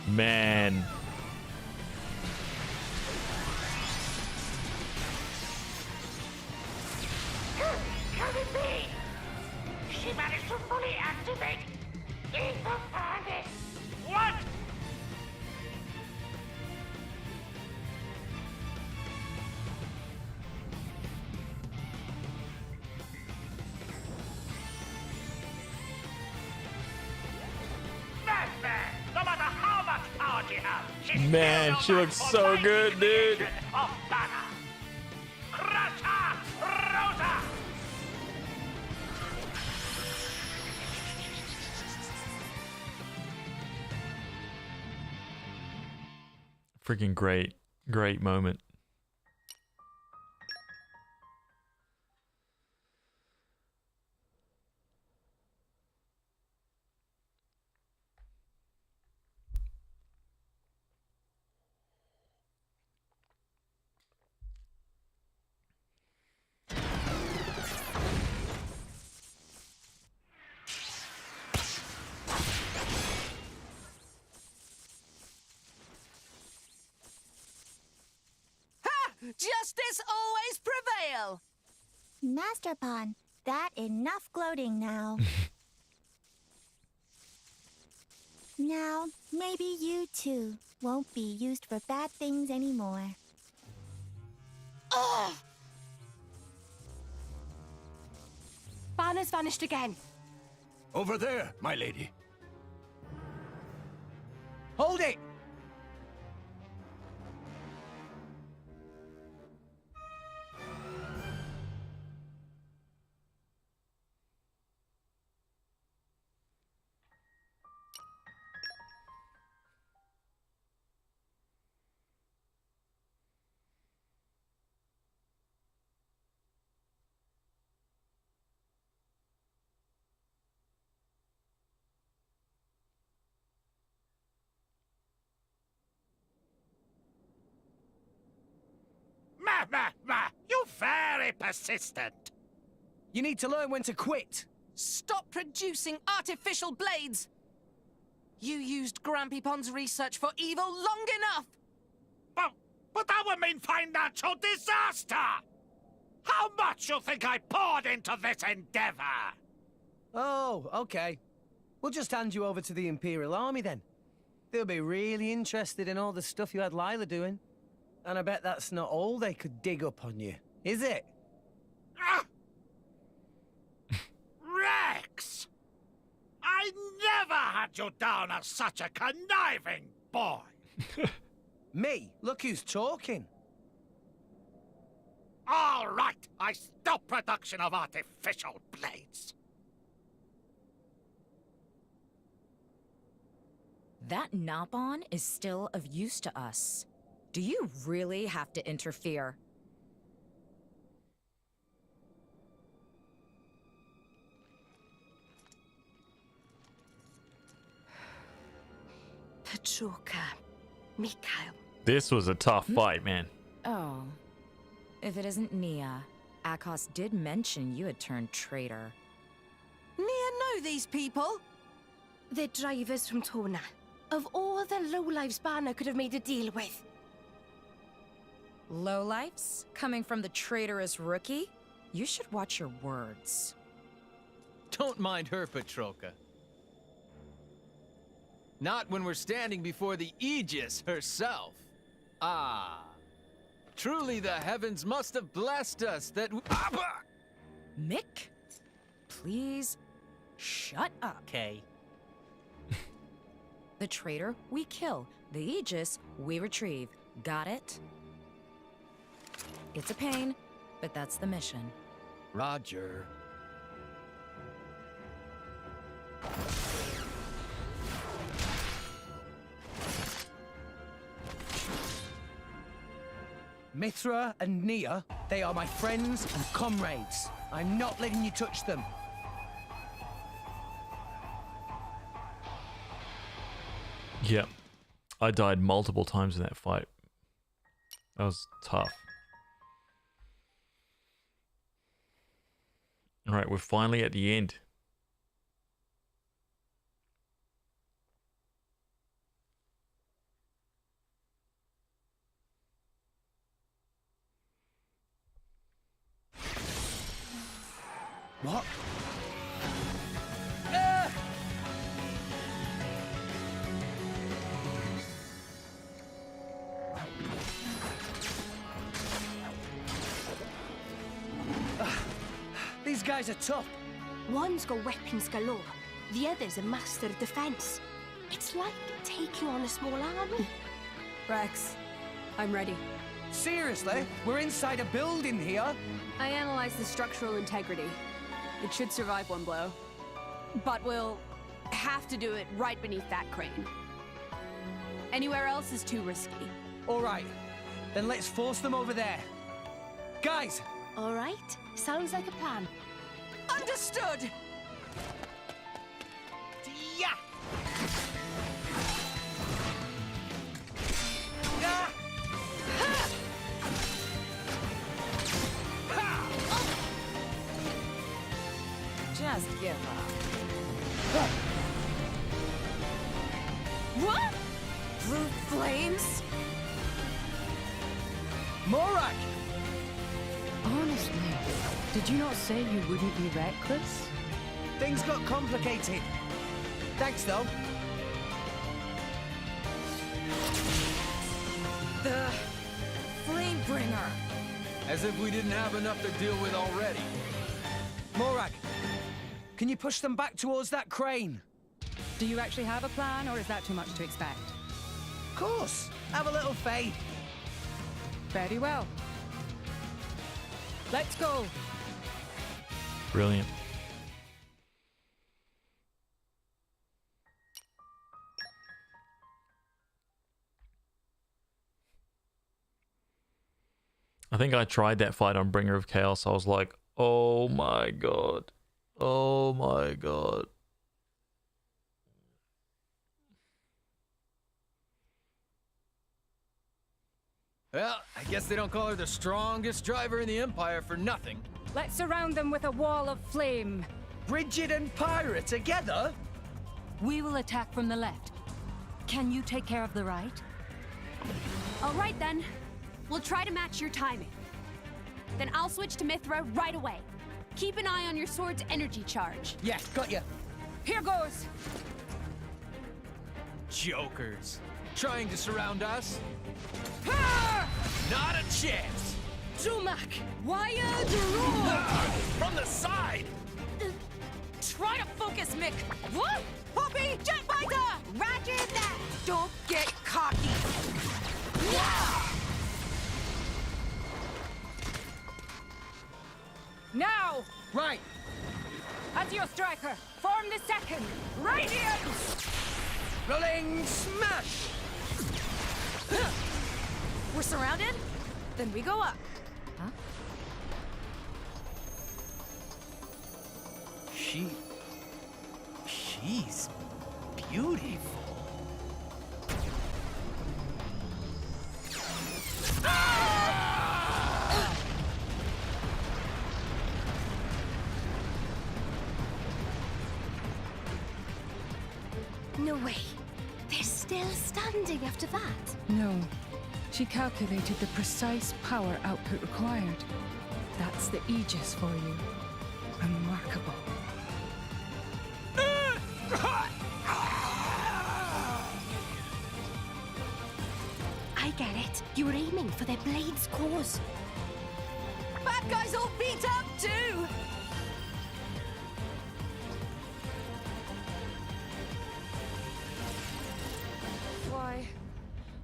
Man. Can it be? She managed to fully activate ether furnace. What? Madman! No matter how much power she has, she's Man, she looks so good, dude. of Banner. Crush her, Rosa! Freaking great moment. Justice always prevail! Master Pawn, that enough gloating now. Now, maybe you too won't be used for bad things anymore. Ugh! Banner's vanished again. Over there, my lady. Hold it! You very persistent. You need to learn when to quit. Stop producing artificial blades! You used Grampy Pond's research for evil long enough! But that would mean financial disaster! How much you think I poured into this endeavor? Oh, okay. We'll just hand you over to the Imperial Army then. They'll be really interested in all the stuff you had Lila doing. And I bet that's not all they could dig up on you, is it? Rex! I never had you down as such a conniving boy! Me? Look who's talking. All right, I stop production of artificial blades. That Nabon is still of use to us. Do you really have to interfere? Petroka, Mikhail. This was a tough fight, man. Oh. If it isn't Nia, Akos did mention you had turned traitor. No know these people? They're drivers from Tona. Of all the lowlives Banner could have made a deal with. Lowlifes? Coming from the traitorous rookie? You should watch your words. Don't mind her, Petrolka. Not when we're standing before the Aegis herself. Ah. Truly the heavens must have blessed us that Mick? Please, shut up. Okay. The traitor, we kill. The Aegis, we retrieve. Got it? It's a pain, but that's the mission. Roger. Mithra and Nia, they are my friends and comrades. I'm not letting you touch them. Yeah. I died multiple times in that fight. That was tough. Alright, we're finally at the end. What? These guys are tough. One's got weapons galore, the other's a master of defense. It's like taking on a small army. Rex, I'm ready. Seriously? We're inside a building here? I analyzed the structural integrity. It should survive one blow. But we'll have to do it right beneath that crane. Anywhere else is too risky. All right, then let's force them over there. Guys! All right, sounds like a plan. Understood! Yeah! Ah! Ha! Ha! Just give up. What? Blue flames? Morak! Honestly, did you not say you wouldn't be reckless? Things got complicated. Thanks, though. The Flamebringer. As if we didn't have enough to deal with already. Morak, can you push them back towards that crane? Do you actually have a plan, or is that too much to expect? Of course. Have a little faith. Very well. Let's go. Brilliant. I think I tried that fight on Bringer of Chaos. I was like, oh my god. Oh my god. Well, I guess they don't call her the strongest driver in the Empire for nothing. Let's surround them with a wall of flame. Bridget and Pyra together? We will attack from the left. Can you take care of the right? All right, then. We'll try to match your timing. Then I'll switch to Mithra right away. Keep an eye on your sword's energy charge. Yeah, got you. Here goes. Jokers. Trying to surround us? Ah! Not a chance! Zumak! Wired roar! From the side! Try to focus, Mick. What? Poppy, jet fighter! Roger that! Don't get cocky! Now! Right! As your striker, form the second. Radiance! Rolling smash! We're surrounded? Then we go up. Huh? She's beautiful. No way. They're still standing after that. No. She calculated the precise power output required. That's the Aegis for you. Remarkable. I get it. You were aiming for their blade's cause. Bad guys all beat up too!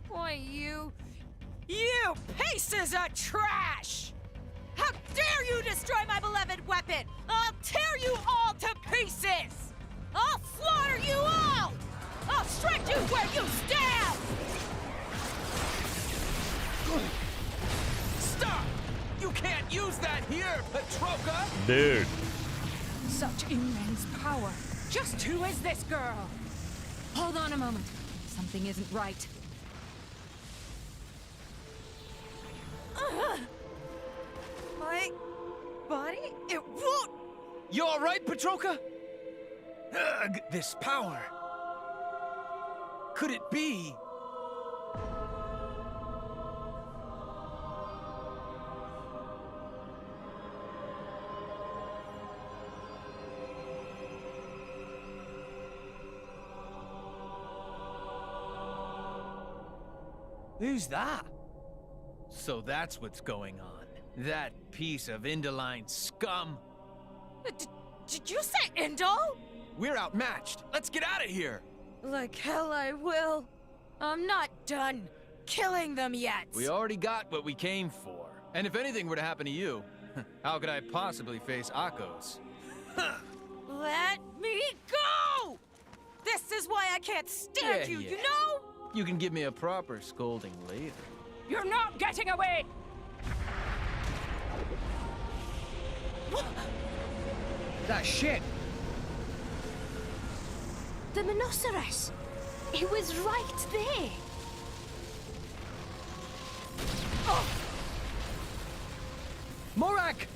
Why you pieces of trash! How dare you destroy my beloved weapon! I'll tear you all to pieces! I'll slaughter you all! I'll shred you where you stand! Stop! You can't use that here, Petroka! Dude. Such immense power. Just who is this girl? Hold on a moment. Something isn't right. My body? It won't! You alright, Petroka? Ugh, this power. Could it be? Who's that? So that's what's going on. That piece of Indoline scum. Did you say Indol? We're outmatched. Let's get out of here. Like hell I will. I'm not done killing them yet. We already got what we came for. And if anything were to happen to you, how could I possibly face Akos? Let me go! This is why I can't stand you, you know? You can give me a proper scolding later. You're not getting away! That shit! The Monoceros! It was right there! Oh! Morak!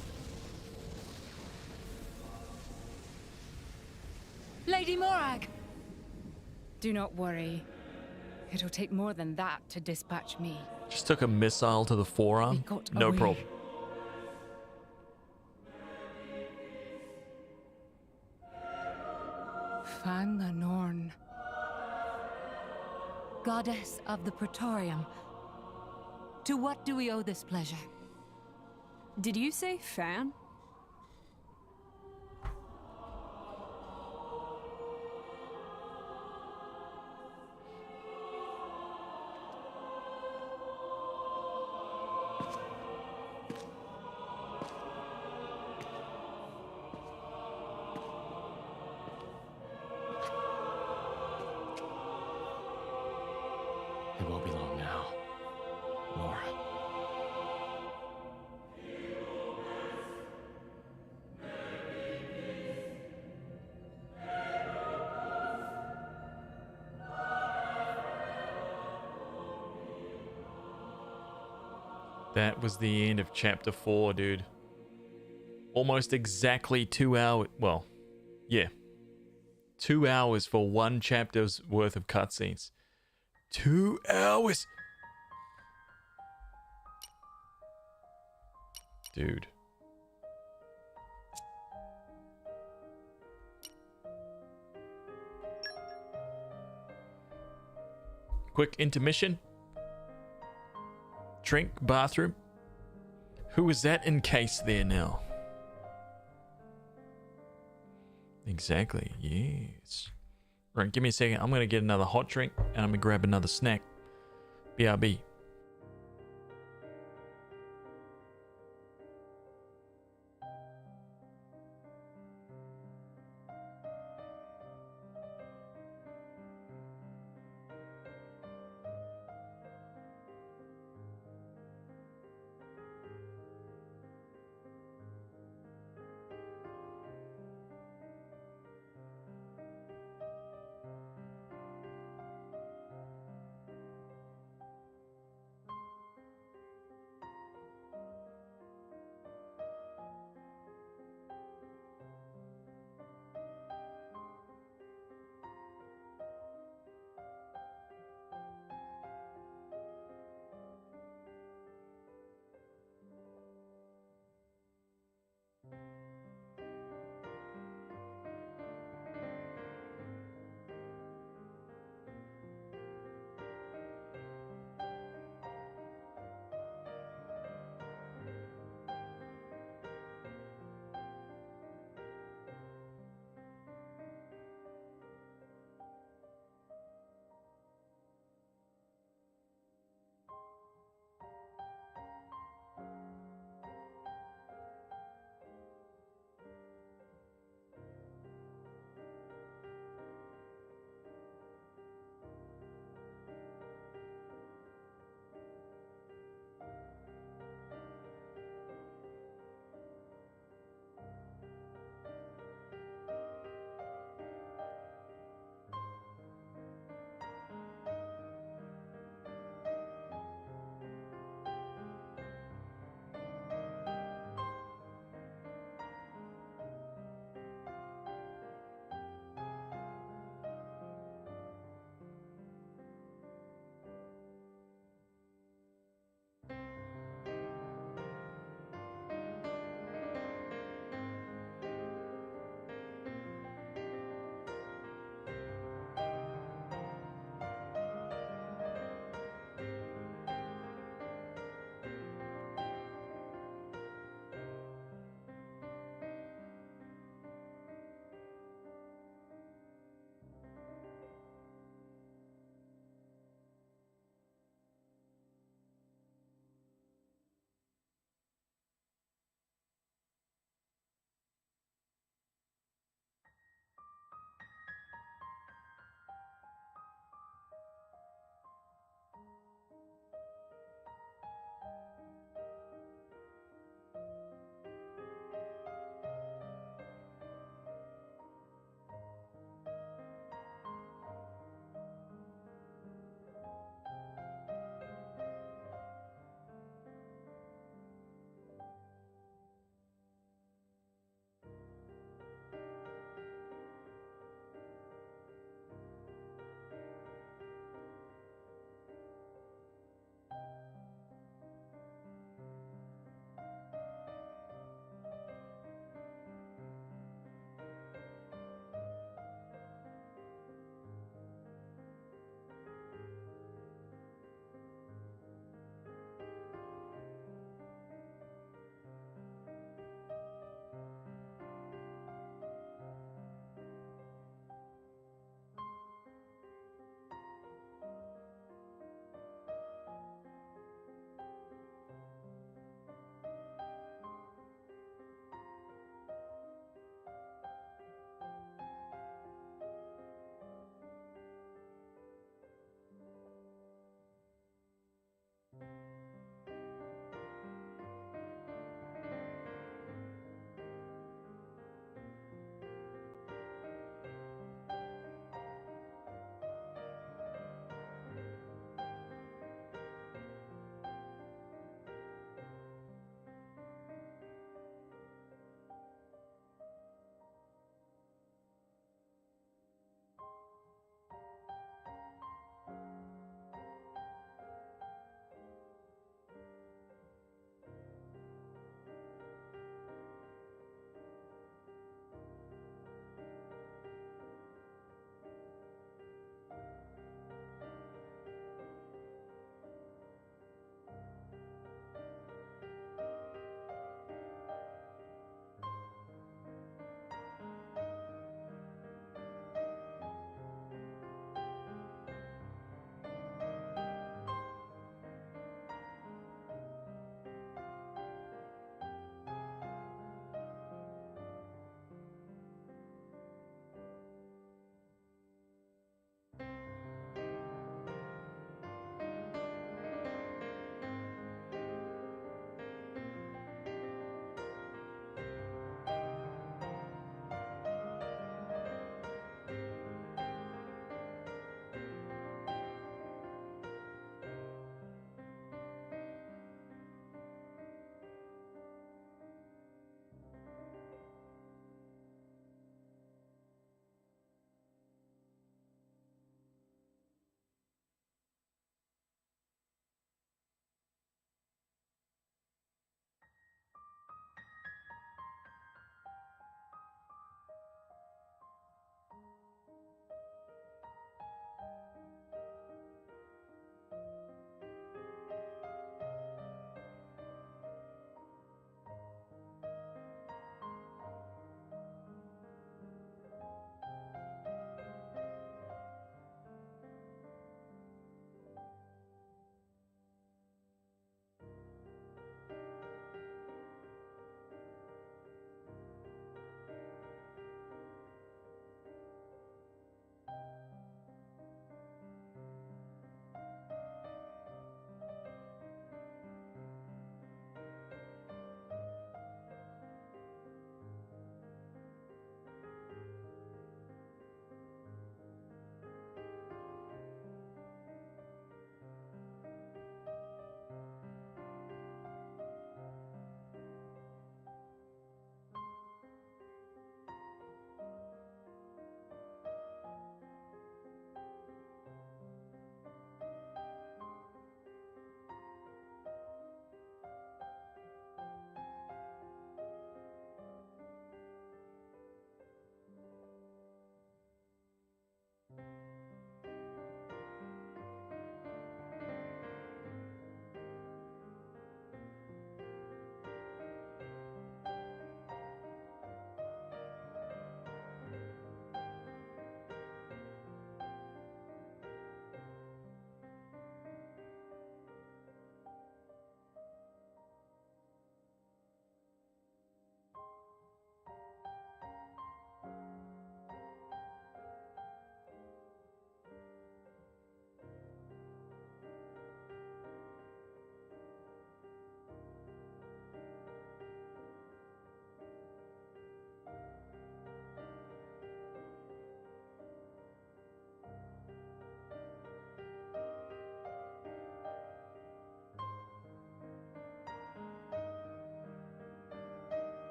Lady Morag! Do not worry. It'll take more than that to dispatch me. Just took a missile to the forearm. No away. problem. Fan the Norn. Goddess of the Praetorium. To what do we owe this pleasure? Did you say fan? It won't be long now. Nora. That was the end of chapter 4, dude. Almost exactly 2 hours. Well, yeah. 2 hours for one chapter's worth of cutscenes. 2 hours! Dude. Quick intermission. Drink, bathroom. Who is that in case there now? Exactly, yes. Right, give me a second. I'm going to get another hot drink and I'm going to grab another snack. BRB.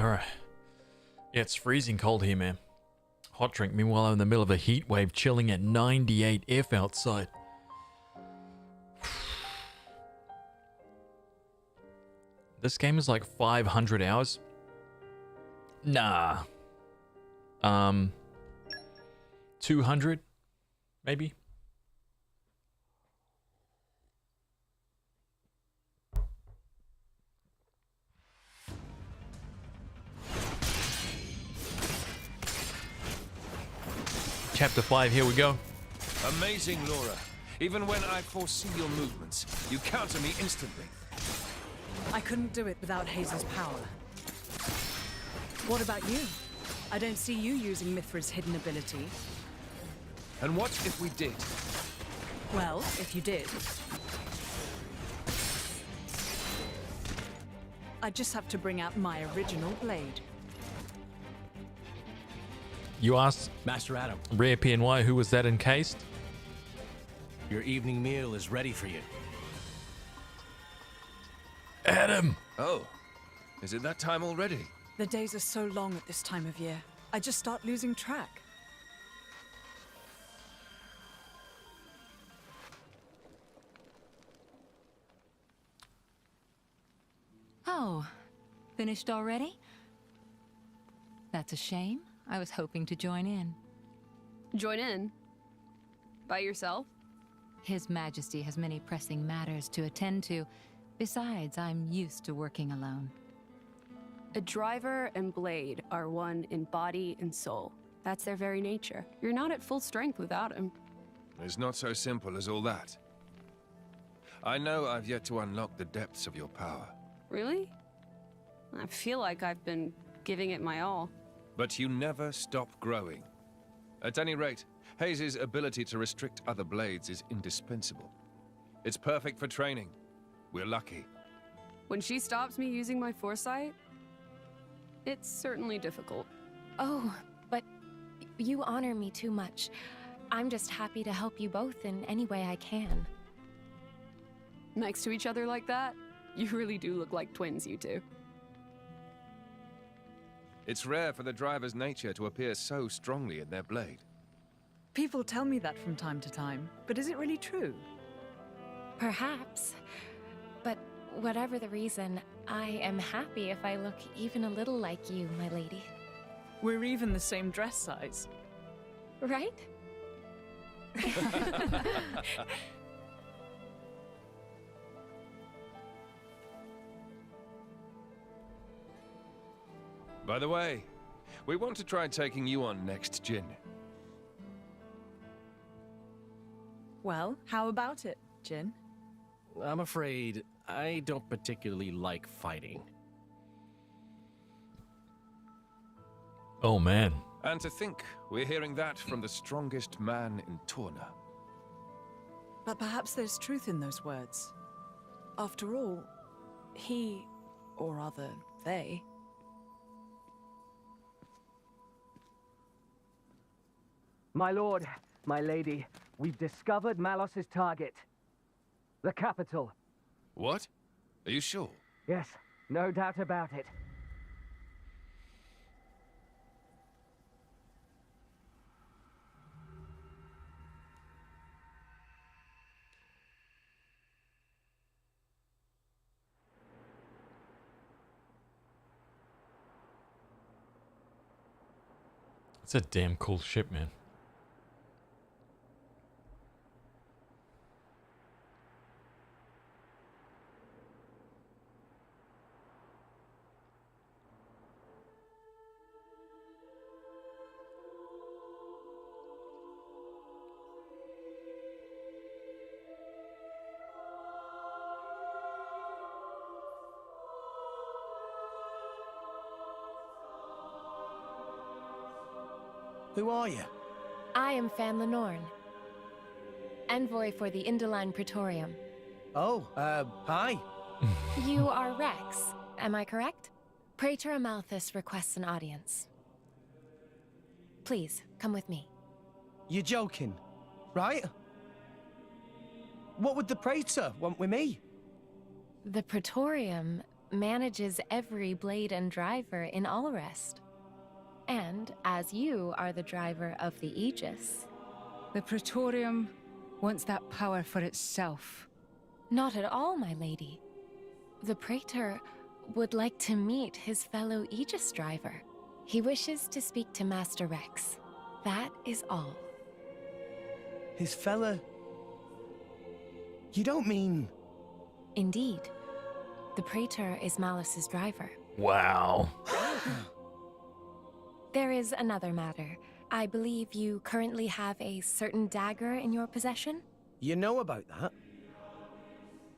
Alright. Yeah, it's freezing cold here, man. Hot drink. Meanwhile, I'm in the middle of a heat wave, chilling at 98 F outside. This game is like 500 hours. Nah. 200, maybe. Chapter 5, here we go. Amazing, Laura. Even when I foresee your movements, you counter me instantly. I couldn't do it without Hazel's power. What about you? I don't see you using Mithra's hidden ability. And what if we did? Well, if you did, I just have to bring out my original blade. You asked Master Adam. Rare PNY, who was that encased? Your evening meal is ready for you. Adam! Oh, is it that time already? The days are so long at this time of year. I just start losing track. Oh, finished already? That's a shame. I was hoping to join in. Join in? By yourself? His Majesty has many pressing matters to attend to. Besides, I'm used to working alone. A driver and blade are one in body and soul. That's their very nature. You're not at full strength without him. It's not so simple as all that. I know I've yet to unlock the depths of your power. Really? I feel like I've been giving it my all. But you never stop growing. At any rate, Hayes' ability to restrict other blades is indispensable. It's perfect for training. We're lucky. When she stops me using my foresight, it's certainly difficult. Oh, but you honor me too much. I'm just happy to help you both in any way I can. Next to each other like that, you really do look like twins, you two. It's rare for the driver's nature to appear so strongly in their blade. People tell me that from time to time, but is it really true? Perhaps. But whatever the reason, I am happy if I look even a little like you, my lady. We're even the same dress size. Right? By the way, we want to try taking you on next, Jin. Well, how about it, Jin? I'm afraid I don't particularly like fighting. Oh, man. And to think we're hearing that from the strongest man in Torna. But perhaps there's truth in those words. After all, he, or rather, they, My lord, my lady, we've discovered Malos's target. The capital. What? Are you sure? Yes, no doubt about it. It's a damn cool ship, man. Who are you? I am Fan Lenorn, envoy for the Indolan Praetorium. Oh, hi. You are Rex, am I correct? Praetor Amalthus requests an audience. Please, come with me. You're joking, right? What would the Praetor want with me? The Praetorium manages every blade and driver in Allrest. And as you are the driver of the Aegis. The Praetorium wants that power for itself. Not at all, my lady. The Praetor would like to meet his fellow Aegis driver. He wishes to speak to Master Rex. That is all. His fella... You don't mean... Indeed. The Praetor is Malice's driver. Wow. There is another matter. I believe you currently have a certain dagger in your possession? You know about that?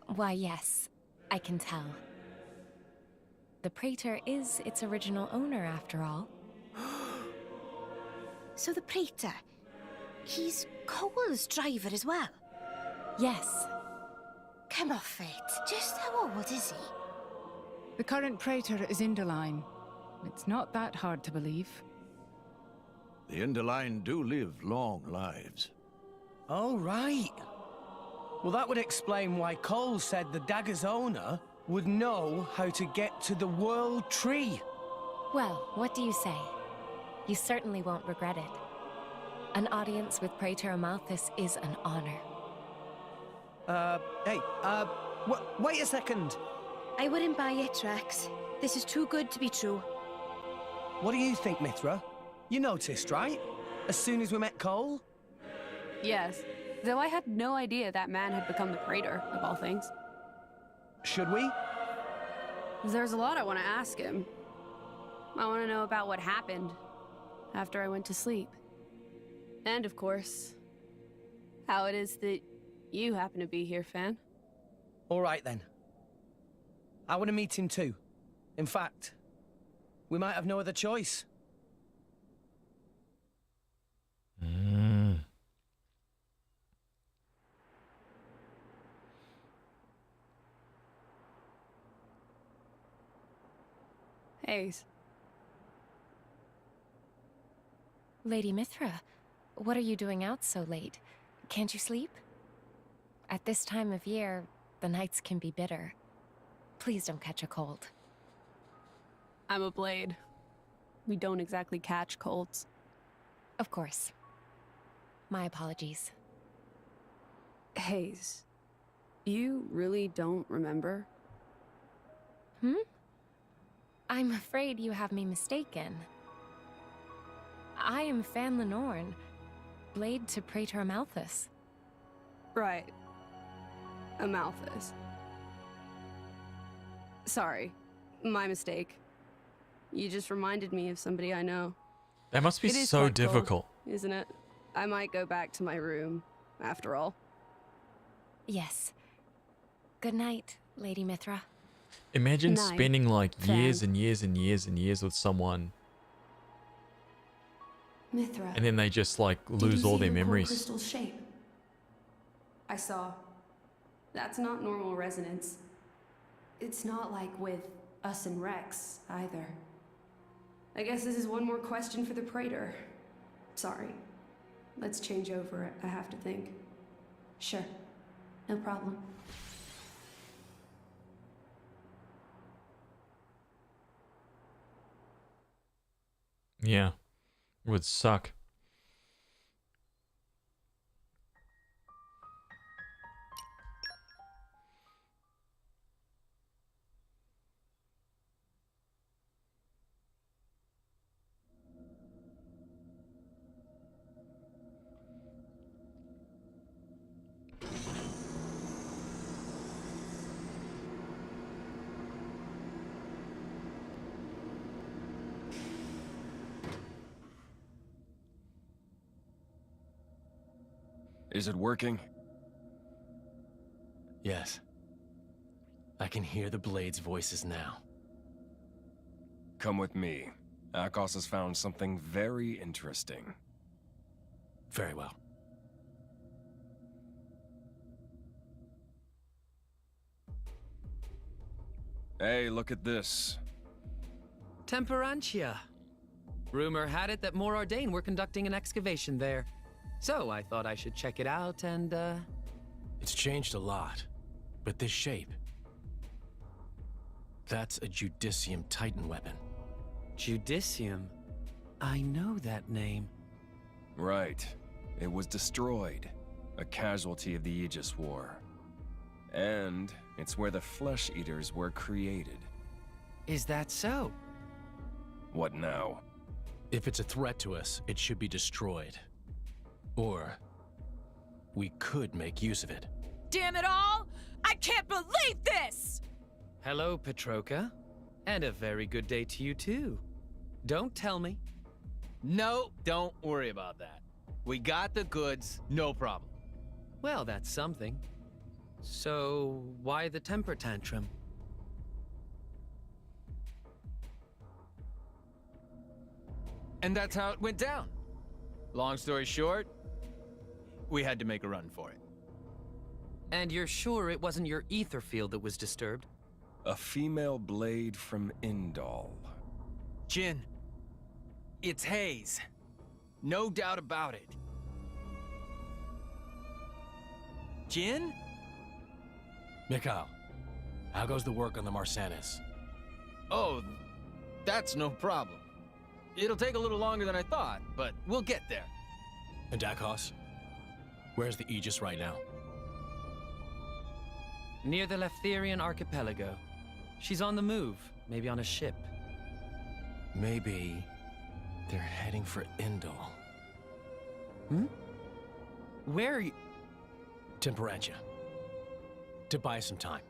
Why, yes. I can tell. The Praetor is its original owner, after all. So the Praetor, he's Cole's driver as well? Yes. Come off it. Just how old is he? The current Praetor is Indoline. It's not that hard to believe. The Indoline do live long lives. Oh, right. Well, that would explain why Cole said the dagger's owner would know how to get to the World Tree. Well, what do you say? You certainly won't regret it. An audience with Praetor Amalthus is an honor. Wait a second. I wouldn't buy it, Rex. This is too good to be true. What do you think, Mithra? You noticed, right? As soon as we met Cole? Yes, though I had no idea that man had become the Praetor, of all things. Should we? There's a lot I want to ask him. I want to know about what happened after I went to sleep. And, of course, how it is that you happen to be here, Fan. All right, then. I want to meet him too. In fact, we might have no other choice. Hayes. Lady Mithra, what are you doing out so late? Can't you sleep? At this time of year, the nights can be bitter. Please don't catch a cold. I'm a blade. We don't exactly catch colds. Of course. My apologies. Hayes, you really don't remember? I'm afraid you have me mistaken. I am Fan Lenorn, blade to Praetor Amalthus. Right. Amalthus. Sorry, my mistake. You just reminded me of somebody I know. That must be It is so quite cold, difficult. isn't it? I might go back to my room, after all. Yes. Good night, Lady Mithra. Imagine Night, spending like years Fan. and years and years and years with someone, Mithra. and then they just like Did lose you all see their the core memories. crystal's shape? I saw. That's not normal resonance. It's not like with us and Rex, either. I guess this is one more question for the Praetor. Sorry. Let's change over. I have to think. Sure. No problem. Yeah, it would suck. Is it working? Yes. I can hear the Blade's voices now. Come with me. Akos has found something very interesting. Very well. Hey, look at this. Temperantia. Rumor had it that More Ordain were conducting an excavation there. So I thought I should check it out and, It's changed a lot, but this shape... That's a Judicium Titan weapon. Judicium? I know that name. Right. It was destroyed. A casualty of the Aegis War. And it's where the Flesh Eaters were created. Is that so? What now? If it's a threat to us, it should be destroyed. Or we could make use of it. Damn it all! I can't believe this! Hello, Petroka. And a very good day to you, too. Don't tell me. No, don't worry about that. We got the goods, no problem. Well, that's something. So, why the temper tantrum? And that's how it went down. Long story short, we had to make a run for it. And you're sure it wasn't your ether field that was disturbed? A female blade from Indol. Jin, it's Hayes. No doubt about it. Jin? Mikhail, how goes the work on the Marsanis? Oh, that's no problem. It'll take a little longer than I thought, but we'll get there. And Dakos? Where's the Aegis right now? Near the Leftherian archipelago. She's on the move, maybe on a ship. Maybe they're heading for Indol. Hmm? Where are you? Temperantia. To buy some time.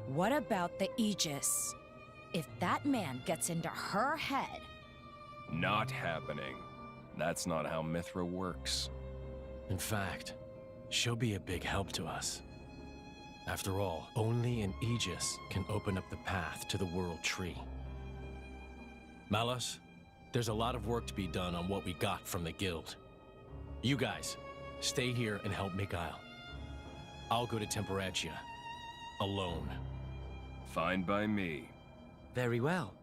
What about the Aegis? If that man gets into her head... Not happening. That's not how Mithra works. In fact, she'll be a big help to us. After all, only an Aegis can open up the path to the World Tree. Malos, there's a lot of work to be done on what we got from the Guild. You guys, stay here and help Mikhail. I'll go to Temperantia. Alone. Fine by me. Very well.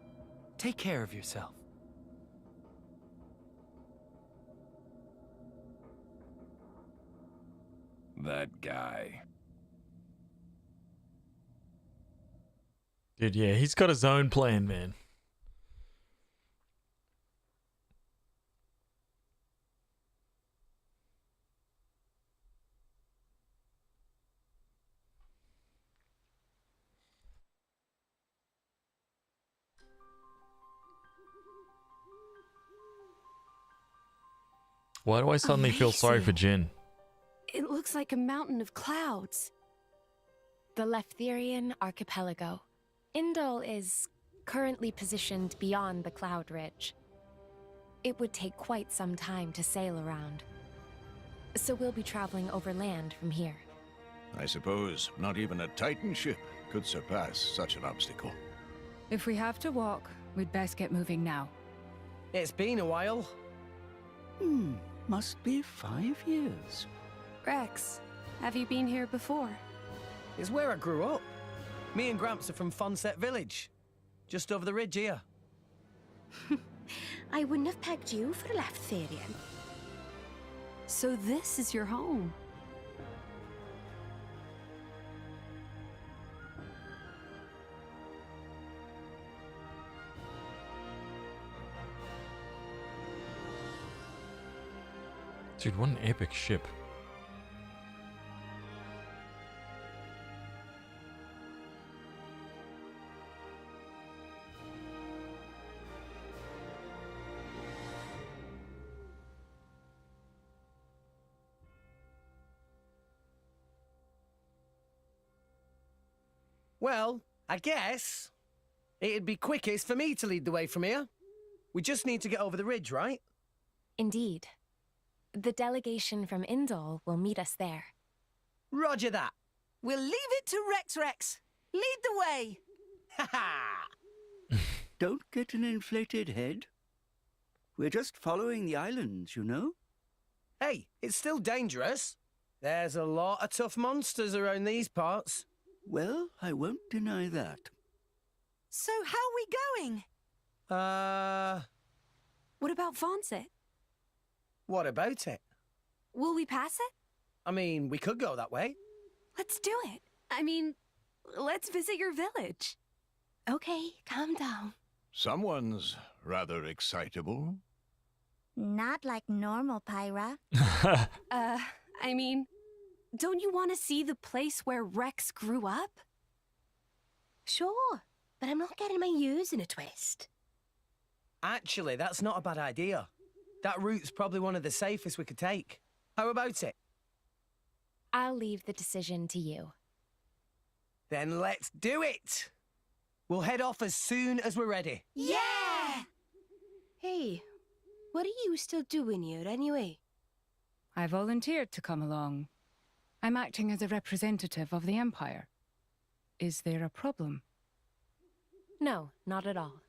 Take care of yourself. That guy. Dude, yeah, he's got his own plan, man. Why do I suddenly feel sorry for Jin? It looks like a mountain of clouds. The Leftherian archipelago. Indol is currently positioned beyond the cloud ridge. It would take quite some time to sail around. So we'll be traveling over land from here. I suppose not even a Titan ship could surpass such an obstacle. If we have to walk, we'd best get moving now. It's been a while. Must be 5 years. Rex, have you been here before? It's where I grew up. Me and Gramps are from Fonset Village. Just over the ridge here. I wouldn't have pegged you for a Leftherian. So this is your home? Dude, what an epic ship. Well, I guess it'd be quickest for me to lead the way from here. We just need to get over the ridge, right? Indeed. The delegation from Indol will meet us there. Roger that. We'll leave it to Rex. Lead the way. Ha ha! Don't get an inflated head. We're just following the islands, you know? Hey, it's still dangerous. There's a lot of tough monsters around these parts. Well, I won't deny that. So how are we going? What about Fonset? What about it? Will we pass it? I mean, we could go that way. Let's do it. I mean, let's visit your village. Okay, calm down. Someone's rather excitable. Not like normal Pyra. I mean, don't you want to see the place where Rex grew up? Sure, but I'm not getting my ears in a twist. Actually, that's not a bad idea. That route's probably one of the safest we could take. How about it? I'll leave the decision to you. Then let's do it! We'll head off as soon as we're ready. Yeah! Hey, what are you still doing here anyway? I volunteered to come along. I'm acting as a representative of the Empire. Is there a problem? No, not at all.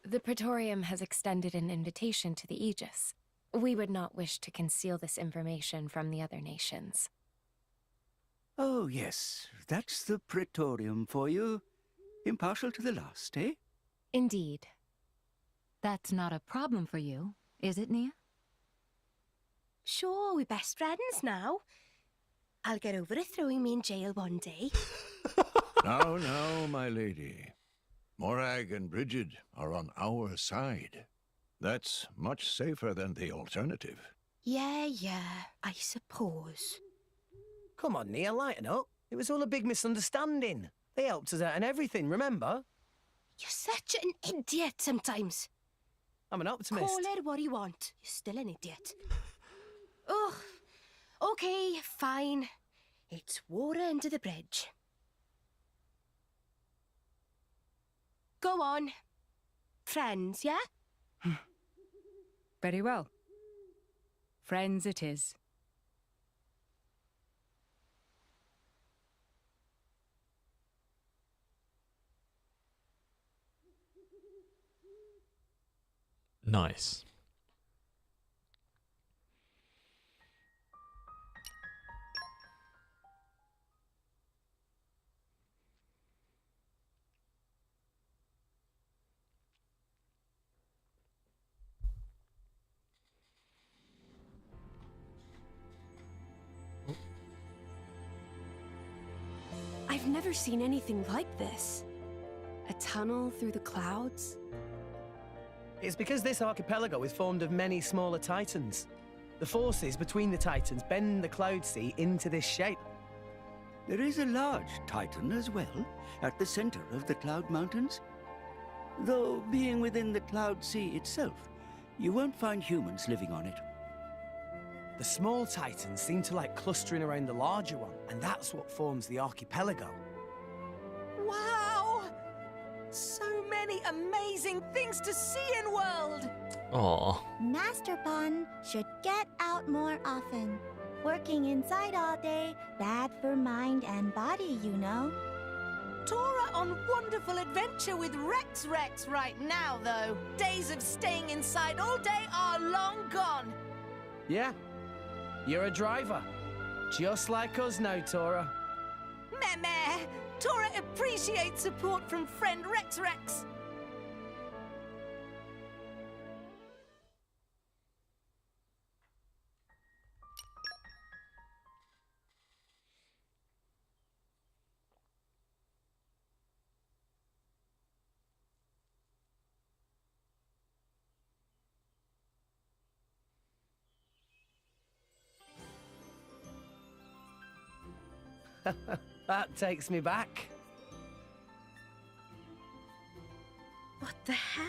The Praetorium has extended an invitation to the Aegis. We would not wish to conceal this information from the other nations. Oh, yes. That's the Praetorium for you. Impartial to the last, eh? Indeed. That's not a problem for you, is it, Nia? Sure, we're best friends now. I'll get over it throwing me in jail one day. Now, now, my lady. Morag and Bridget are on our side. That's much safer than the alternative. Yeah, I suppose. Come on, Nia, lighten up. It was all a big misunderstanding. They helped us out and everything, remember? You're such an idiot sometimes. I'm an optimist. Call it what you want. You're still an idiot. Ugh. Okay, fine. It's water under the bridge. Go on. Friends, yeah? Very well. Friends it is. Nice. I've never seen anything like this. A tunnel through the clouds. It's because this archipelago is formed of many smaller titans. The forces between the titans bend the cloud sea into this shape. There is a large titan as well, at the center of the Cloud Mountains. Though, being within the Cloud Sea itself, you won't find humans living on it. The small titans seem to like clustering around the larger one, and that's what forms the archipelago. Wow! So many amazing things to see in world! Aw. Master Pun should get out more often. Working inside all day, bad for mind and body, you know. Tora on wonderful adventure with Rex right now, though. Days of staying inside all day are long gone. Yeah, you're a driver. Just like us now, Tora. Meh. Tora appreciates support from friend Rex. That takes me back. What the hell?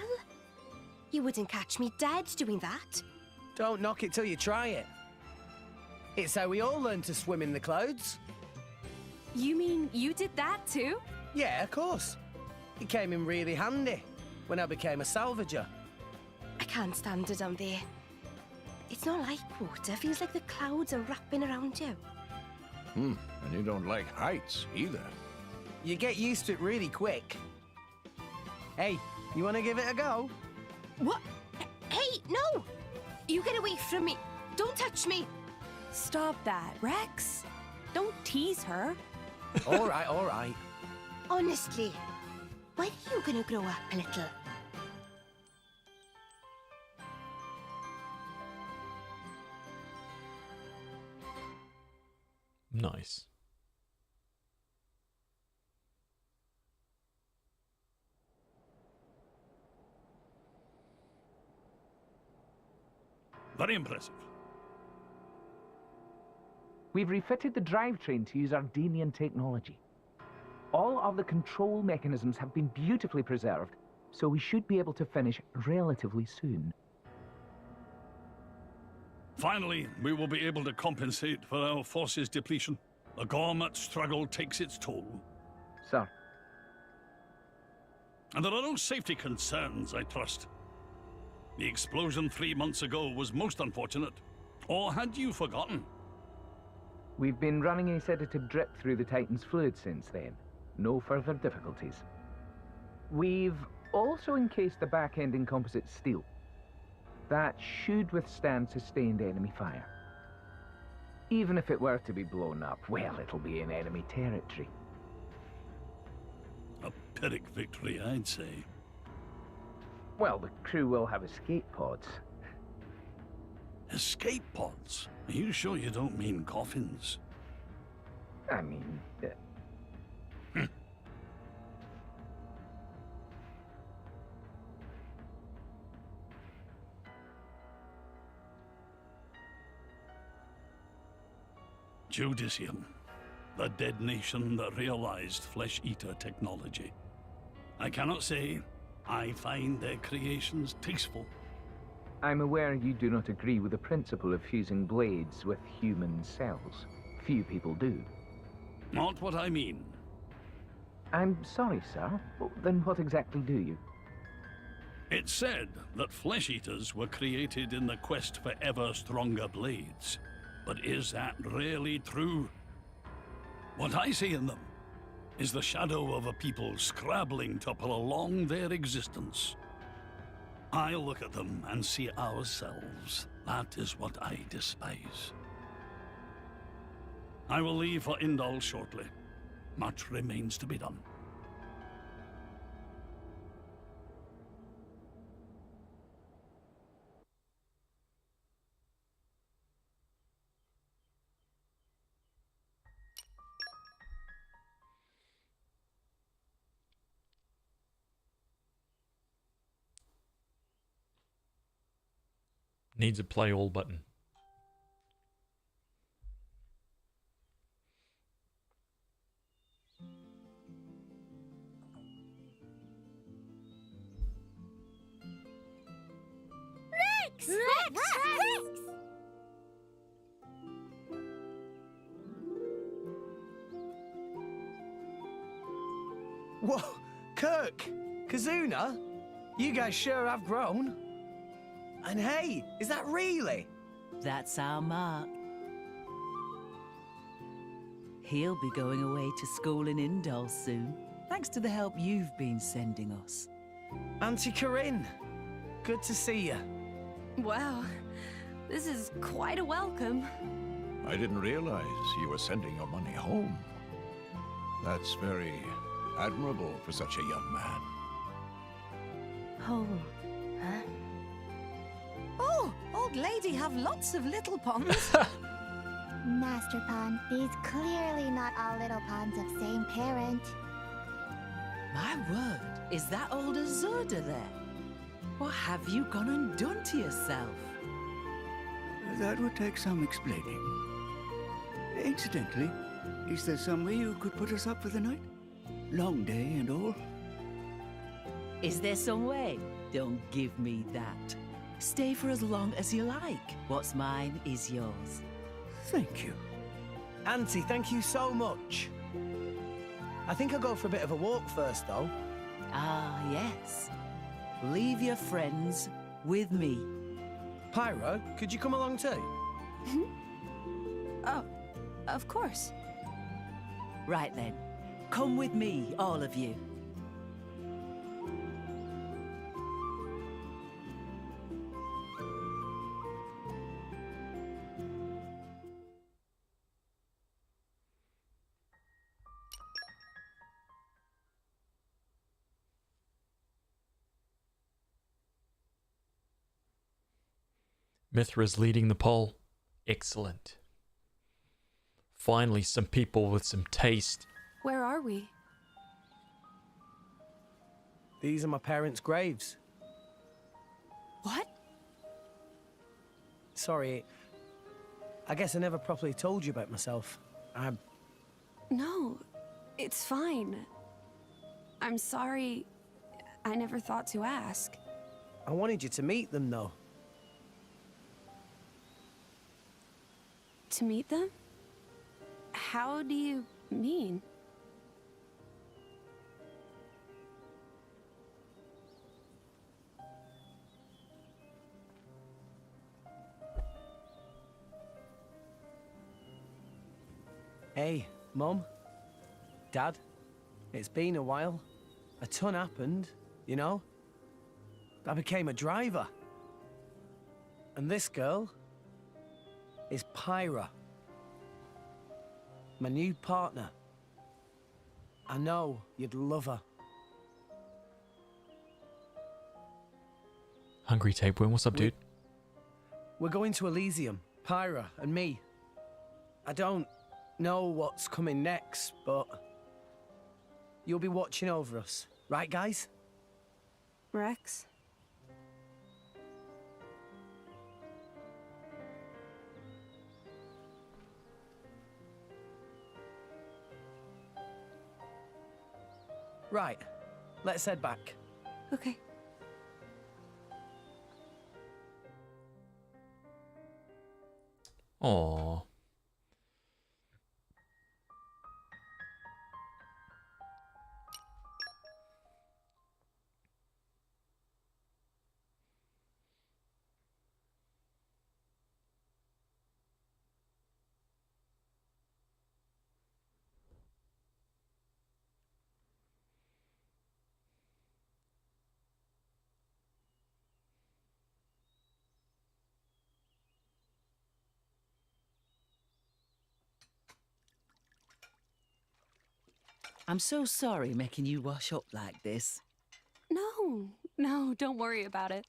You wouldn't catch me dead doing that. Don't knock it till you try it. It's how we all learn to swim in the clouds. You mean you did that too? Yeah, of course. It came in really handy when I became a salvager. I can't stand it down there. It's not like water. Feels like the clouds are wrapping around you. And you don't like heights either. You get used to it really quick. Hey, you want to give it a go? What? Hey, no! You get away from me. Don't touch me. Stop that, Rex. Don't tease her. All right. Honestly, when are you gonna grow up a little? Nice. Very impressive. We've refitted the drivetrain to use Ardenian technology. All of the control mechanisms have been beautifully preserved, so we should be able to finish relatively soon. Finally, we will be able to compensate for our forces' depletion. The Gormat struggle takes its toll. Sir. And there are no safety concerns, I trust. The explosion 3 months ago was most unfortunate. Or had you forgotten? We've been running a sedative drip through the Titan's fluid since then. No further difficulties. We've also encased the back end in composite steel. That should withstand sustained enemy fire. Even if it were to be blown up, well, it'll be in enemy territory. A Pyrrhic victory, I'd say. Well, the crew will have escape pods. Escape pods? Are you sure you don't mean coffins? I mean... Judicium, the dead nation that realized flesh-eater technology. I cannot say I find their creations tasteful. I'm aware you do not agree with the principle of fusing blades with human cells. Few people do. Not what I mean. I'm sorry, sir. Then what exactly do you? It's said that flesh-eaters were created in the quest for ever stronger blades. But is that really true? What I see in them is the shadow of a people scrabbling to prolong their existence. I look at them and see ourselves. That is what I despise. I will leave for Indol shortly. Much remains to be done. Needs a play all button. Rex! Rex! Whoa, Kirk! Kazuna? You guys sure have grown. And hey, is that really? That's our Mark. He'll be going away to school in Indol soon, thanks to the help you've been sending us. Auntie Corinne, good to see you. Wow, this is quite a welcome. I didn't realize you were sending your money home. That's very admirable for such a young man. Oh, huh? Oh, old lady have lots of little ponds. Master Pond, these clearly not all little ponds of same parent. My word, is that old Azurda there? What have you gone and done to yourself? That would take some explaining. Incidentally, is there some way you could put us up for the night? Long day and all. Is there some way? Don't give me that. Stay for as long as you like. What's mine is yours. Thank you. Auntie, thank you so much. I think I'll go for a bit of a walk first, though. Ah, yes. Leave your friends with me. Pyro, could you come along too? Oh, of course. Right then. Come with me, all of you. Mithra's leading the poll. Excellent. Finally, some people with some taste. Where are we? These are my parents' graves. What? Sorry. I guess I never properly told you about myself. No, it's fine. I'm sorry. I never thought to ask. I wanted you to meet them, though. To meet them? How do you mean? Hey, Mum. Dad. It's been a while. A ton happened, you know? I became a driver. And this girl is Pyra. My new partner. I know you'd love her. Hungry Tapeworm, what's up, dude? We're going to Elysium, Pyra and me. I don't know what's coming next, but you'll be watching over us, right, guys? Rex? Right. Let's head back. Okay. Aww. I'm so sorry making you wash up like this. No, don't worry about it.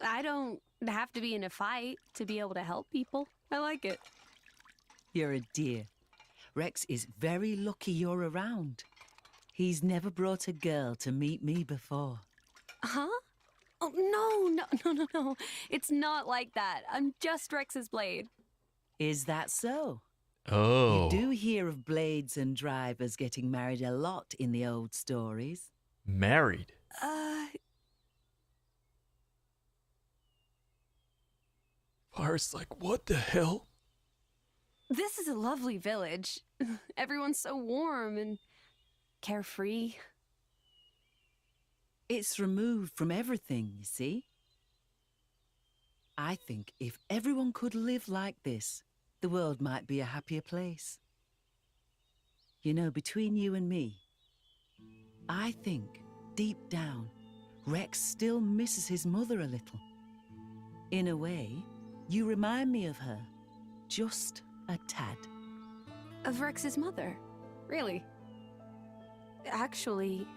I don't have to be in a fight to be able to help people. I like it. You're a dear. Rex is very lucky you're around. He's never brought a girl to meet me before. Huh? Oh, no. It's not like that. I'm just Rex's blade. Is that so? Oh. You do hear of blades and drivers getting married a lot in the old stories. Married? Pyra's like, what the hell? This is a lovely village. Everyone's so warm and carefree. It's removed from everything, you see. I think if everyone could live like this, the world might be a happier place. You know, between you and me, I think, deep down, Rex still misses his mother a little. In a way, you remind me of her, just a tad. Of Rex's mother? Really? Actually,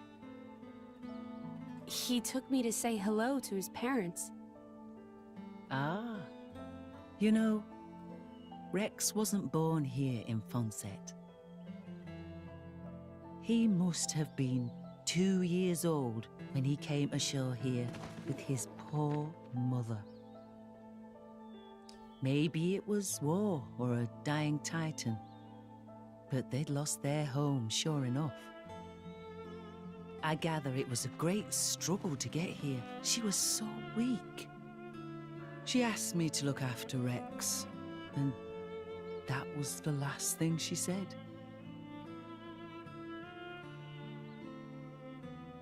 he took me to say hello to his parents. Ah. You know, Rex wasn't born here in Fonset. He must have been 2 years old when he came ashore here with his poor mother. Maybe it was war or a dying titan, but they'd lost their home, sure enough. I gather it was a great struggle to get here. She was so weak. She asked me to look after Rex, and that was the last thing she said.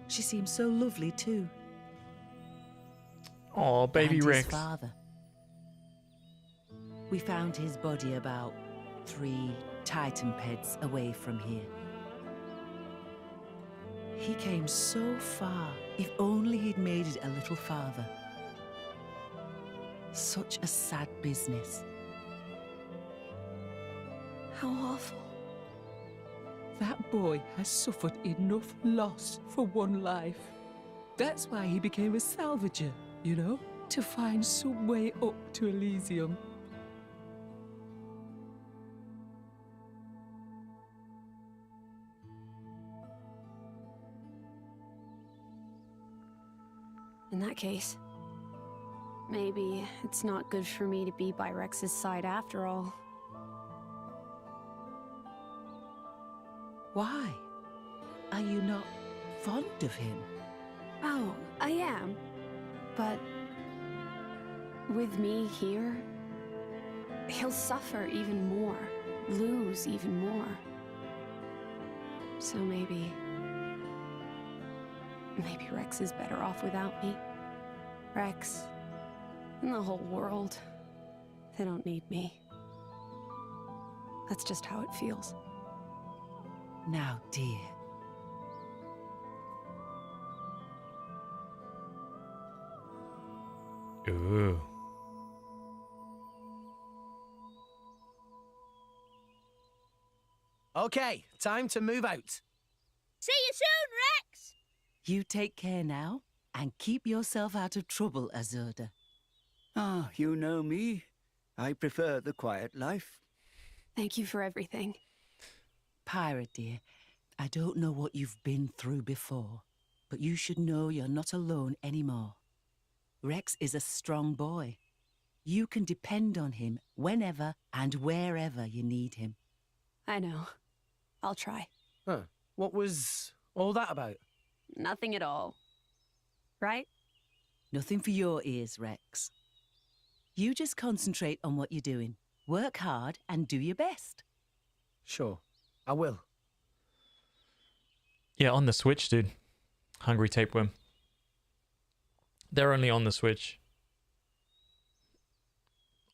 She seemed so lovely too. Oh, baby and Rex. His father. We found his body about 3 Titan peds away from here. He came so far. If only he'd made it a little farther. Such a sad business. How awful. That boy has suffered enough loss for one life. That's why he became a salvager, you know? To find some way up to Elysium. In that case, Maybe it's not good for me to be by Rex's side after all. Why? Are you not fond of him? Oh, I am. But with me here, he'll suffer even more, lose even more. So maybe Rex is better off without me. Rex and the whole world, they don't need me. That's just how it feels. Now, dear. Ooh. Okay, time to move out. See you soon, Rex! You take care now, and keep yourself out of trouble, Azurda. Ah, you know me. I prefer the quiet life. Thank you for everything. Pirate, dear, I don't know what you've been through before, but you should know you're not alone anymore. Rex is a strong boy. You can depend on him whenever and wherever you need him. I know. I'll try. Huh. What was all that about? Nothing at all. Right? Nothing for your ears, Rex. You just concentrate on what you're doing. Work hard and do your best. Sure, I will. Yeah, on the Switch, dude. Hungry Tapeworm. They're only on the Switch.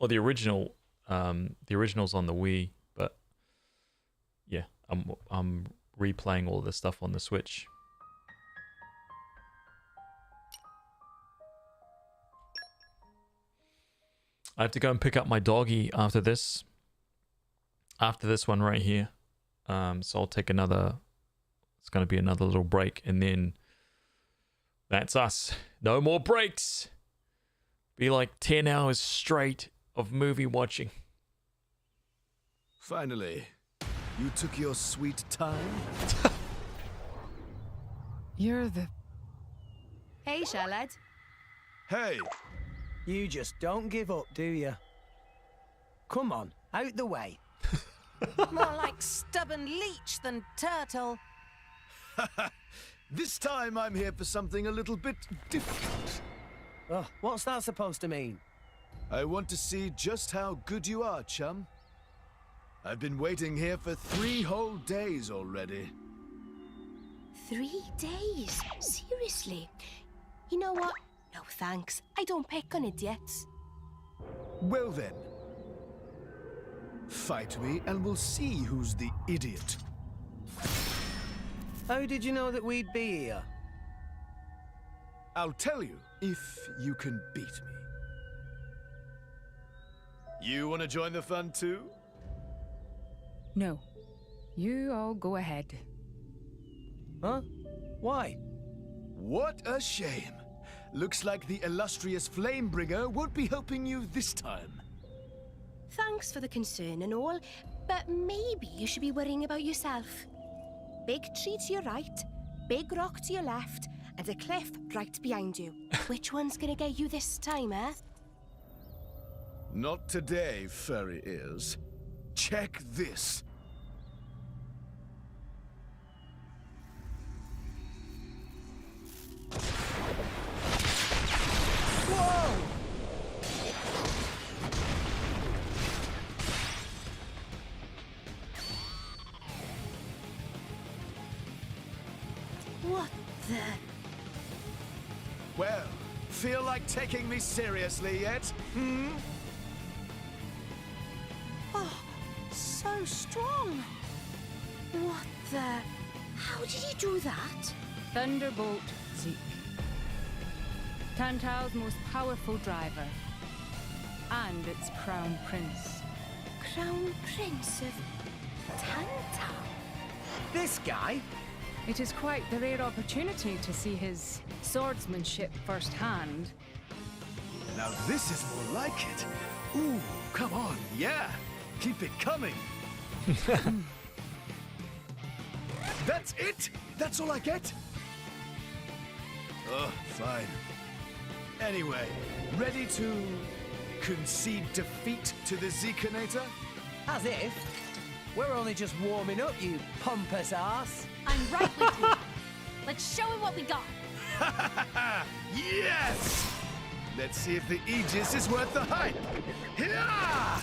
Or the original, the original's on the Wii, but yeah, I'm replaying all this stuff on the Switch. I have to go and pick up my doggy after this. After this one right here. So I'll take another... It's going to be another little break. And then... That's us. No more breaks. Be like 10 hours straight of movie watching. Finally. You took your sweet time? You're the... Hey, Charlotte. Hey! You just don't give up, do you? Come on, out the way. More like stubborn leech than turtle. This time I'm here for something a little bit different. Oh, what's that supposed to mean? I want to see just how good you are, chum. I've been waiting here for 3 whole days already. 3 days? Seriously? You know what? No thanks. I don't pick on idiots. Well then. Fight me and we'll see who's the idiot. How did you know that we'd be here? I'll tell you if you can beat me. You want to join the fun too? No. You all go ahead. Huh? Why? What a shame. Looks like the illustrious Flamebringer won't be helping you this time. Thanks for the concern and all, but maybe you should be worrying about yourself. Big tree to your right, big rock to your left, and a cliff right behind you. Which one's gonna get you this time, eh? Not today, furry ears. Check this. Whoa! What the... Well, feel like taking me seriously yet? Hmm? Oh, so strong. What the... How did he do that? Thunderbolt Zeke. Tantal's most powerful driver. And its crown prince. Crown Prince of Tantal? This guy? It is quite the rare opportunity to see his swordsmanship firsthand. Now this is more like it. Ooh, come on, yeah. Keep it coming. That's it? That's all I get? Fine. Anyway, ready to concede defeat to the Zekenator? As if. We're only just warming up, you pompous ass. I'm right with you. Let's show him what we got. Yes! Let's see if the Aegis is worth the hype. Hiya!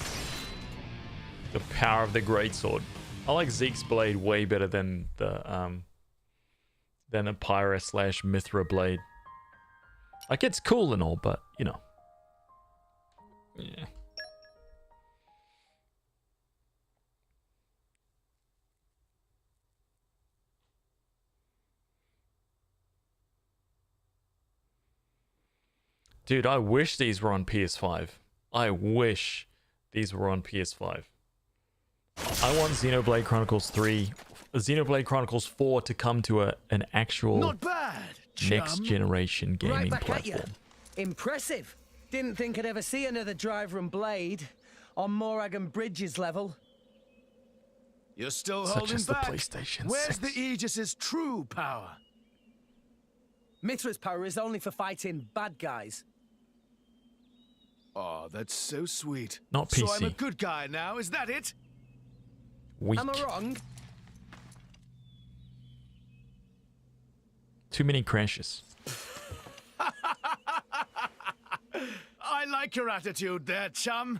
The power of the greatsword. I like Zeke's blade way better than the Pyra / Mithra blade. Like, it's cool and all, but you know. Yeah. Dude, I wish these were on PS5. I wish these were on PS5. I want Xenoblade Chronicles 3, Xenoblade Chronicles 4 to come to an actual Not bad, next generation gaming Right back at platform. you. Impressive. Didn't think I'd ever see another driver and blade on Morag and Bridges level. You're still Such holding as the back. PlayStation Where's 6. the Aegis's true power? Mithra's power is only for fighting bad guys. Oh, that's so sweet. Not So PC. I'm a good guy now, is that it? Weak. Am I wrong? Too many crashes. I like your attitude there, chum.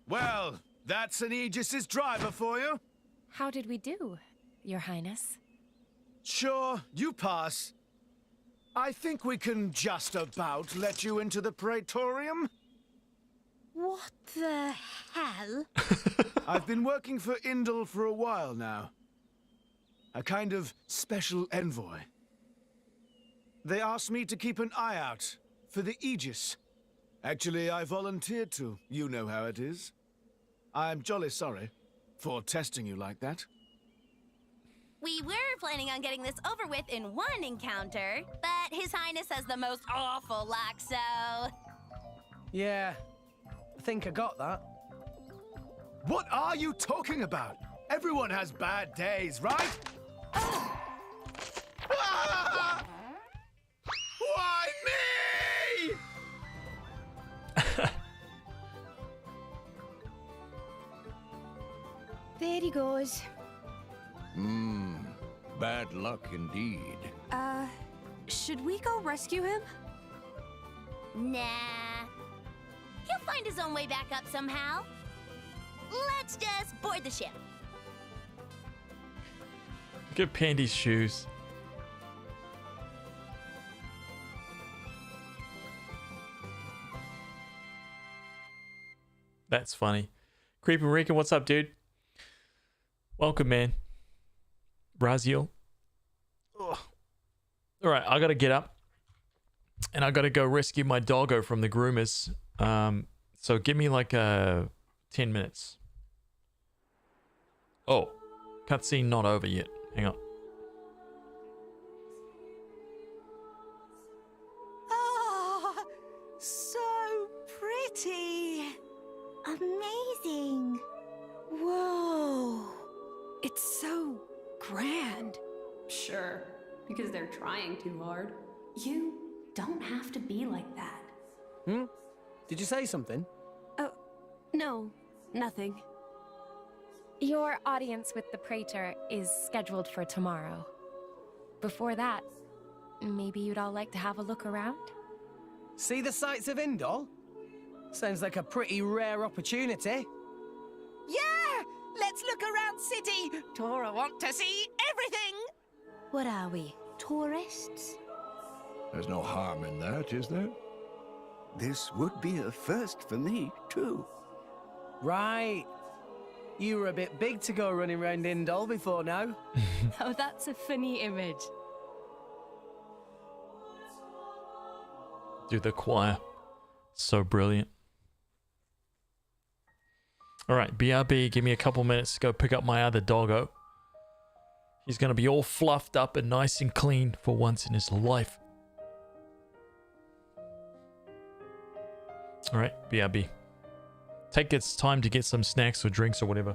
Well, that's an Aegis's driver for you. How did we do, Your Highness? Sure, you pass. I think we can just about let you into the Praetorium. What the hell? I've been working for Indol for a while now. A kind of special envoy. They asked me to keep an eye out for the Aegis. Actually, I volunteered to. You know how it is. I'm jolly sorry for testing you like that. We were planning on getting this over with in one encounter, but His Highness has the most awful luck, so... Yeah, I think I got that. What are you talking about? Everyone has bad days, right? Ah! Why me? There he goes. Bad luck indeed. Should we go rescue him? Nah. He'll find his own way back up somehow. Let's just board the ship. Look at Pandy's shoes. That's funny. Creepy Rican, what's up, dude? Welcome, man. Raziel. Alright, I gotta get up. And I gotta go rescue my doggo from the groomers. So give me like 10 minutes. Oh, cutscene not over yet. Hang on. Oh, so pretty. Amazing. Whoa. It's so grand. Sure, because they're trying too hard. You don't have to be like that. Did you say something? Oh, no, nothing. Your audience with the Praetor is scheduled for tomorrow. Before that, maybe you'd all like to have a look around? See the sights of Indol? Sounds like a pretty rare opportunity. Yeah! Let's look around city. Tora want to see everything. What are we, tourists? There's no harm in that, is there? This would be a first for me, too. Right. You were a bit big to go running around Indol before now. Oh, that's a funny image. Dude, the choir. So brilliant. Alright, BRB, give me a couple minutes to go pick up my other doggo. He's gonna be all fluffed up and nice and clean for once in his life. Alright, BRB. Take its time to get some snacks or drinks or whatever.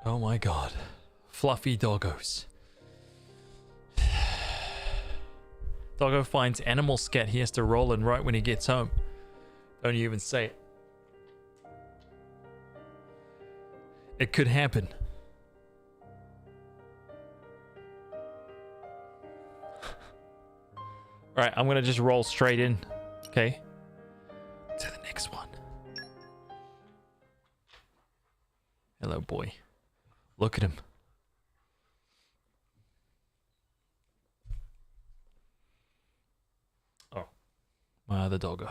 Oh my god. Fluffy doggos. Doggo finds animal scat he has to roll in right when he gets home. Don't you even say it. It could happen. Alright, I'm gonna just roll straight in. Okay. To the next one. Hello, boy. Look at him. Oh. My other doggo.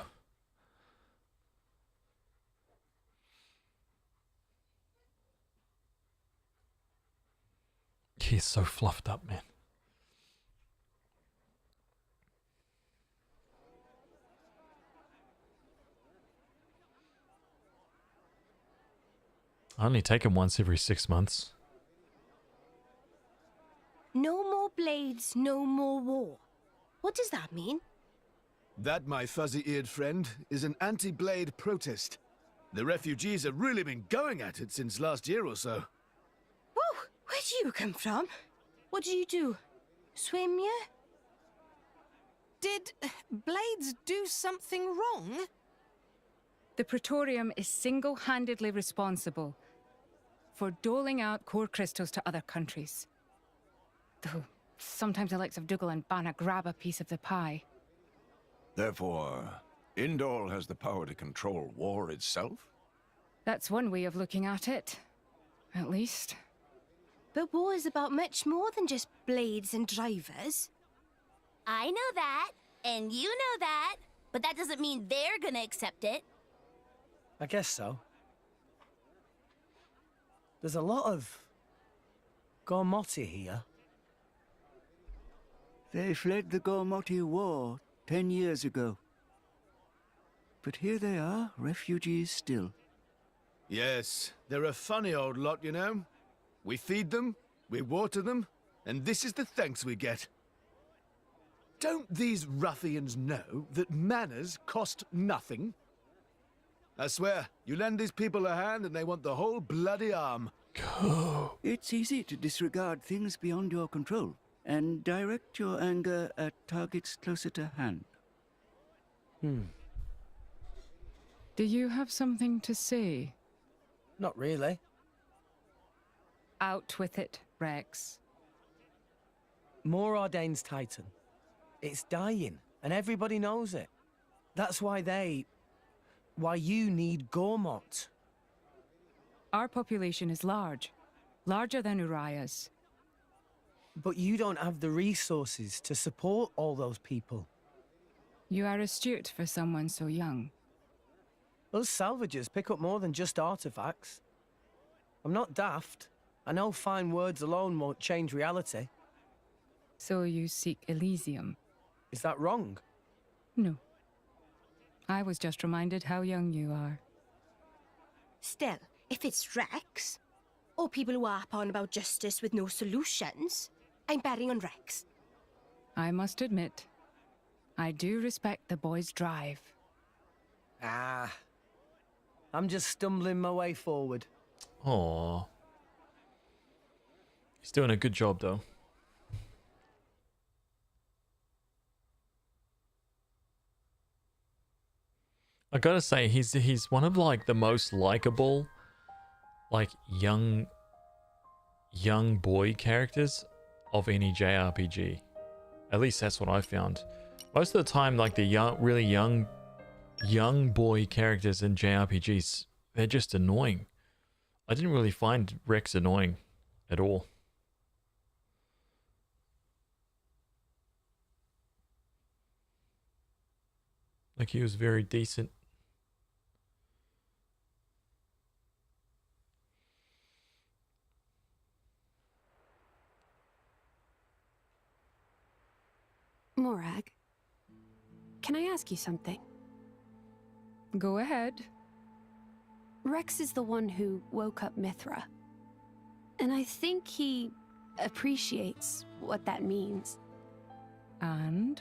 He's so fluffed up, man. I only take him once every 6 months. No more blades, no more war. What does that mean? That, my fuzzy-eared friend, is an anti-blade protest. The refugees have really been going at it since last year or so. Whoa! Where do you come from? What did you do? Swim, yeah? Did Blades do something wrong? The Praetorium is single-handedly responsible for doling out core crystals to other countries. Though sometimes the likes of Dougal and Banna grab a piece of the pie. Therefore, Indol has the power to control war itself? That's one way of looking at it. At least. But war is about much more than just blades and drivers. I know that, and you know that, but that doesn't mean they're gonna accept it. I guess so. There's a lot of Gormoti here. They fled the Gormoti War 10 years ago. But here they are, refugees still. Yes, they're a funny old lot, you know. We feed them, we water them, and this is the thanks we get. Don't these ruffians know that manners cost nothing? I swear, you lend these people a hand and they want the whole bloody arm. It's easy to disregard things beyond your control and direct your anger at targets closer to hand. Do you have something to say? Not really. Out with it, Rex. More Ordain's Titan. It's dying, and everybody knows it. That's why you need Gormot. Our population is large. Larger than Uriah's. But you don't have the resources to support all those people. You are astute for someone so young. Us salvagers pick up more than just artifacts. I'm not daft. I know fine words alone won't change reality. So you seek Elysium? Is that wrong? No. I was just reminded how young you are. Still, if it's Rex, or people who harp on about justice with no solutions, I'm betting on Rex. I must admit, I do respect the boy's drive. I'm just stumbling my way forward. Aww. He's doing a good job, though. I gotta say, he's one of like the most likable, like young boy characters of any JRPG. At least that's what I found. Most of the time, like the really young boy characters in JRPGs, they're just annoying. I didn't really find Rex annoying at all. Like he was very decent. Morag, can I ask you something? Go ahead. Rex is the one who woke up Mithra. And I think he appreciates what that means. And?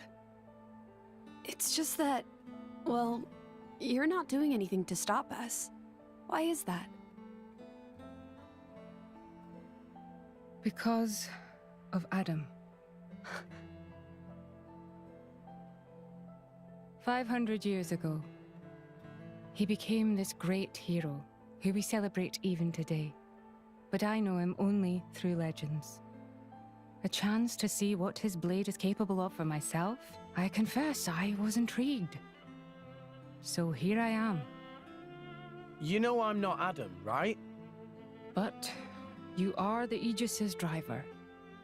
It's just that, well, you're not doing anything to stop us. Why is that? Because of Adam. 500 years ago, he became this great hero who we celebrate even today. But I know him only through legends. A chance to see what his blade is capable of for myself, I confess I was intrigued. So here I am. You know I'm not Adam, right? But you are the Aegis's driver.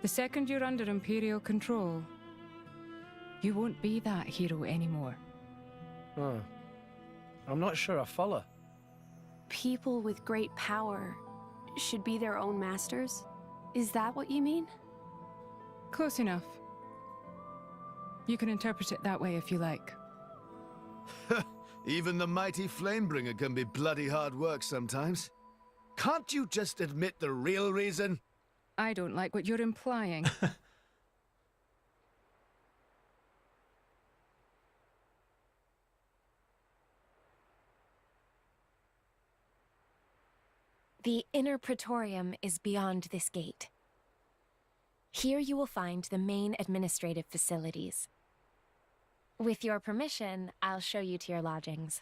The second you're under Imperial control, you won't be that hero anymore. Huh. I'm not sure I follow. People with great power should be their own masters? Is that what you mean? Close enough. You can interpret it that way if you like. Even the mighty Flamebringer can be bloody hard work sometimes. Can't you just admit the real reason? I don't like what you're implying. The inner Praetorium is beyond this gate. Here you will find the main administrative facilities. With your permission, I'll show you to your lodgings.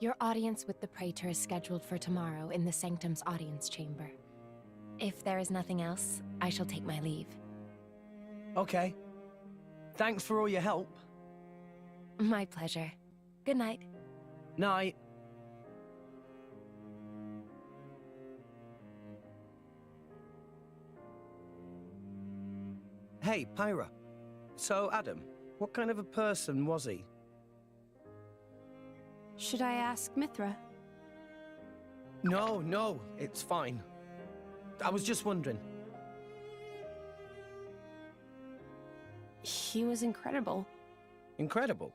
Your audience with the Praetor is scheduled for tomorrow in the Sanctum's audience chamber. If there is nothing else, I shall take my leave. Okay. Thanks for all your help. My pleasure. Good night. Night. Hey, Pyra. So, Adam, what kind of a person was he? Should I ask Mithra? No, it's fine. I was just wondering. He was incredible. Incredible?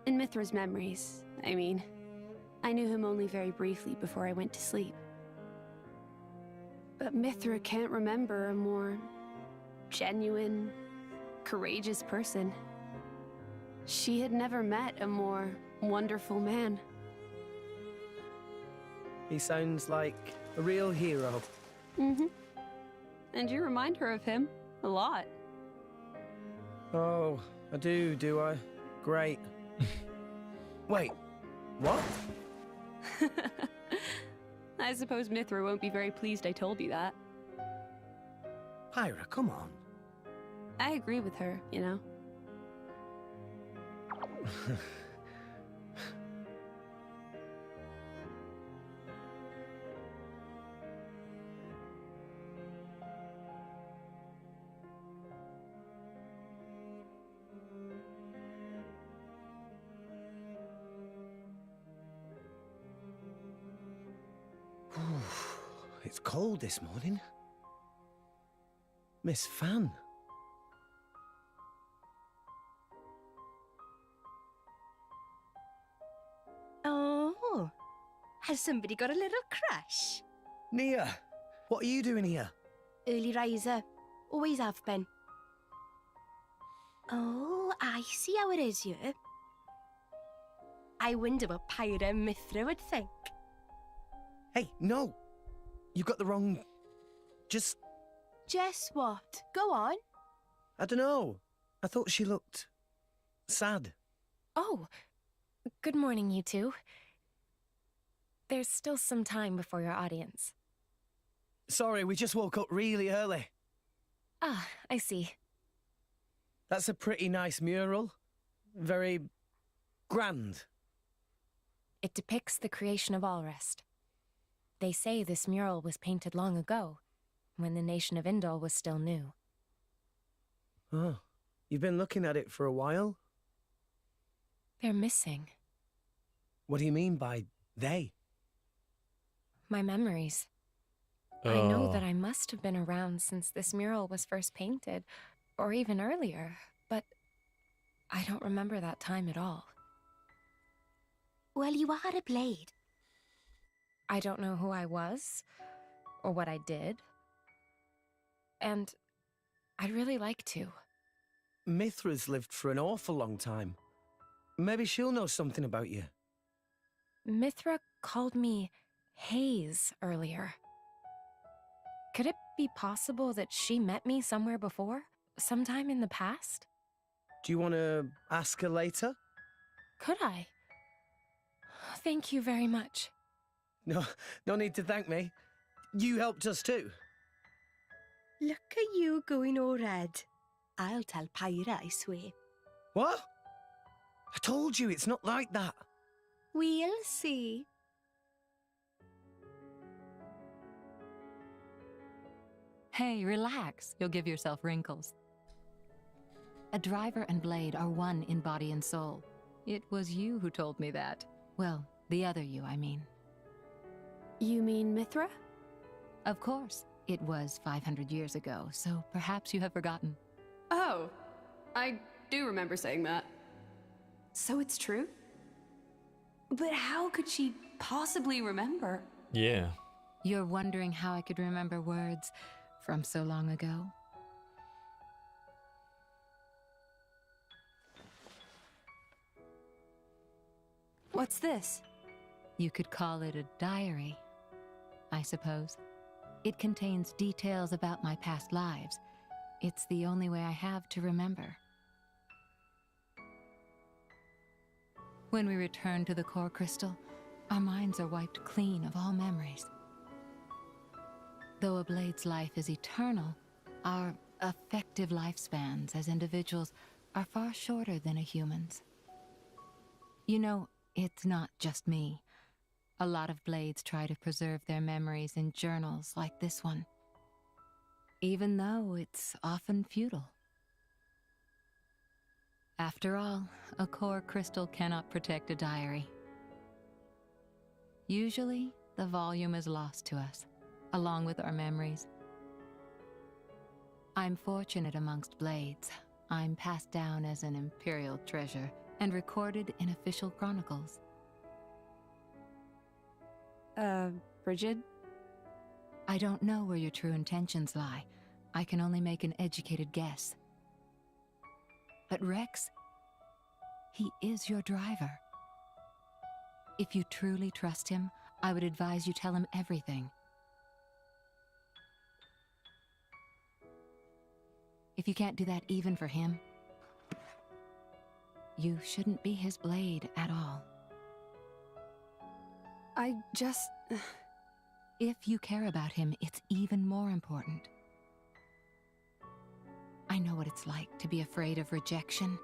In Mithra's memories, I mean. I knew him only very briefly before I went to sleep. But Mithra can't remember a more genuine, courageous person. She had never met a more wonderful man. He sounds like a real hero. Mm-hmm. And you remind her of him a lot. Oh, I do I? Great. Wait, what? I suppose Mithra won't be very pleased I told you that. Pyra, come on. I agree with her, you know. It's cold this morning. Miss Fan. Oh, has somebody got a little crush? Nia, what are you doing here? Early riser. Always have been. Oh, I see how it is here. I wonder what Pyra and Mithra would think. Hey, no! You got the wrong... Just what? Go on. I don't know. I thought she looked... sad. Oh, good morning, you two. There's still some time before your audience. Sorry, we just woke up really early. Ah, I see. That's a pretty nice mural. Very... grand. It depicts the creation of Allrest. They say this mural was painted long ago, when the nation of Indol was still new. Oh, you've been looking at it for a while? They're missing. What do you mean by they? My memories. I know that I must have been around since this mural was first painted, or even earlier, but I don't remember that time at all. Well, you are a blade. I don't know who I was, or what I did. And I'd really like to. Mithra's lived for an awful long time. Maybe she'll know something about you. Mithra called me Haze earlier. Could it be possible that she met me somewhere before? Sometime in the past? Do you want to ask her later? Could I? Thank you very much. No need to thank me. You helped us too. Look at you going all red. I'll tell Pyra, I swear. What? I told you, it's not like that. We'll see. Hey, relax. You'll give yourself wrinkles. A driver and blade are one in body and soul. It was you who told me that. Well, the other you, I mean. You mean Mithra? Of course. It was 500 years ago, so perhaps you have forgotten. Oh, I do remember saying that. So it's true? But how could she possibly remember? Yeah. You're wondering how I could remember words from so long ago? What's this? You could call it a diary, I suppose. It contains details about my past lives. It's the only way I have to remember. When we return to the core crystal, our minds are wiped clean of all memories. Though a blade's life is eternal, our effective lifespans as individuals are far shorter than a human's. You know, it's not just me. A lot of blades try to preserve their memories in journals like this one, even though it's often futile. After all, a core crystal cannot protect a diary. Usually, the volume is lost to us, along with our memories. I'm fortunate amongst blades. I'm passed down as an Imperial treasure and recorded in official chronicles. Bridget? I don't know where your true intentions lie. I can only make an educated guess. But Rex, he is your driver. If you truly trust him, I would advise you tell him everything. If you can't do that even for him, you shouldn't be his blade at all. I just... If you care about him, it's even more important. I know what it's like to be afraid of rejection.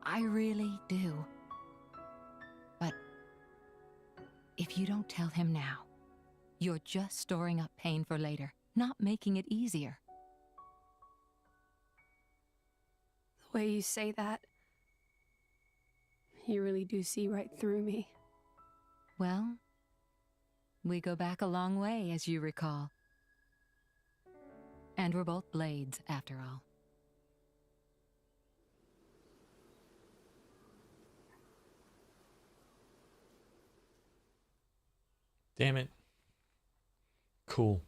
I really do. But if you don't tell him now, you're just storing up pain for later, not making it easier. The way you say that, you really do see right through me. Well, we go back a long way, as you recall. And we're both blades, after all. Damn it. Cool.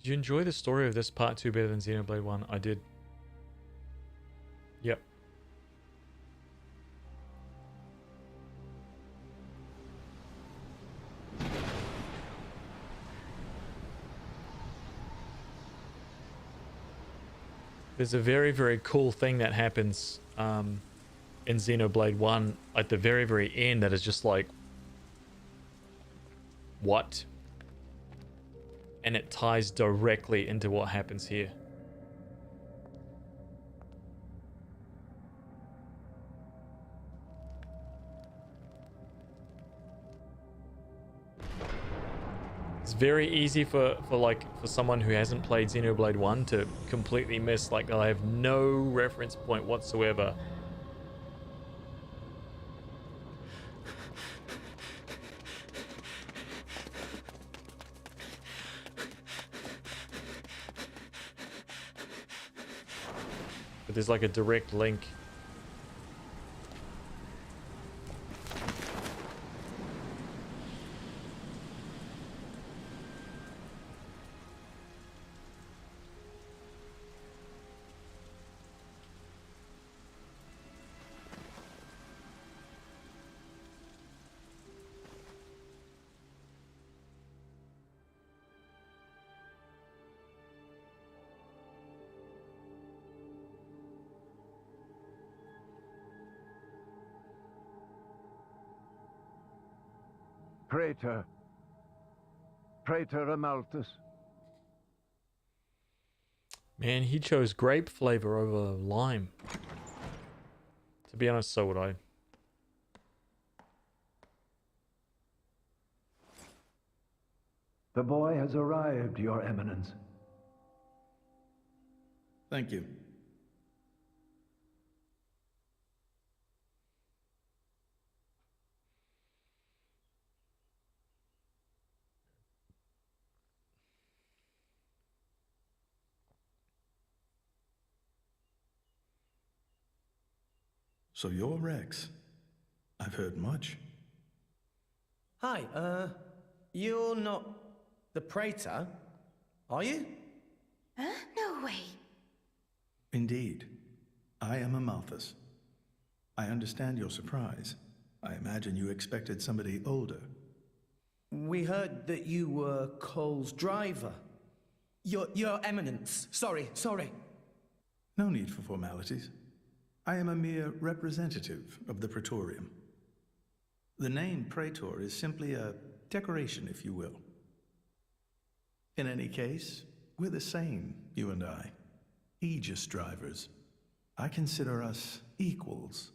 Did you enjoy the story of this part 2 better than Xenoblade 1? I did. Yep. There's a very, very cool thing that happens in Xenoblade 1 at the very, very end that is just like, what? And it ties directly into what happens here. It's very easy for someone who hasn't played Xenoblade 1 to completely miss, like they'll have no reference point whatsoever. But there's like a direct link. Praetor. Praetor Amalthus. Man, he chose grape flavor over lime. To be honest, so would I. The boy has arrived, Your Eminence. Thank you. So you're Rex. I've heard much. Hi, you're not the Praetor, are you? Huh? No way. Indeed. I am Amalthus. I understand your surprise. I imagine you expected somebody older. We heard that you were Cole's driver. Your Eminence. Sorry. No need for formalities. I am a mere representative of the Praetorium. The name Praetor is simply a decoration, if you will. In any case, we're the same, you and I. Aegis drivers. I consider us equals.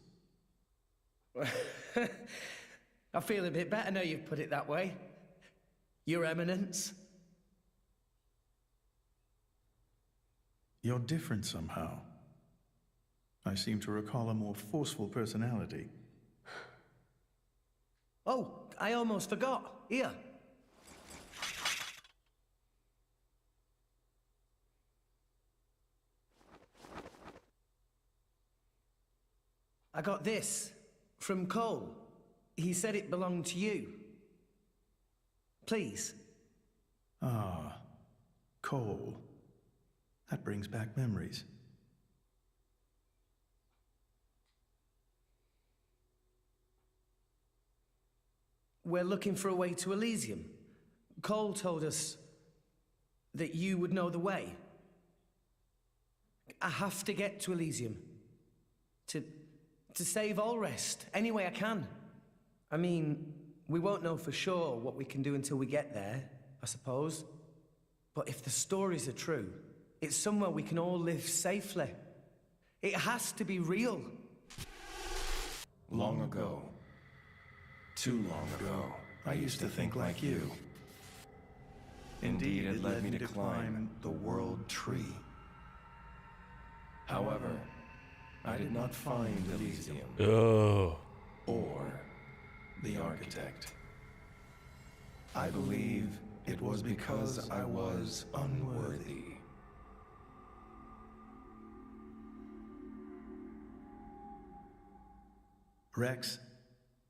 I feel a bit better now you've put it that way. Your Eminence. You're different somehow. I seem to recall a more forceful personality. Oh, I almost forgot. Here. I got this from Cole. He said it belonged to you. Please. Ah, Cole. That brings back memories. We're looking for a way to Elysium. Cole told us that you would know the way. I have to get to Elysium. To save Allrest, any way I can. I mean, we won't know for sure what we can do until we get there, I suppose. But if the stories are true, it's somewhere we can all live safely. It has to be real. Long ago. Too long ago, I used to think like you. Indeed, it led me to climb the world tree. However, I did not find Elysium. Oh. Or the architect. I believe it was because I was unworthy. Rex,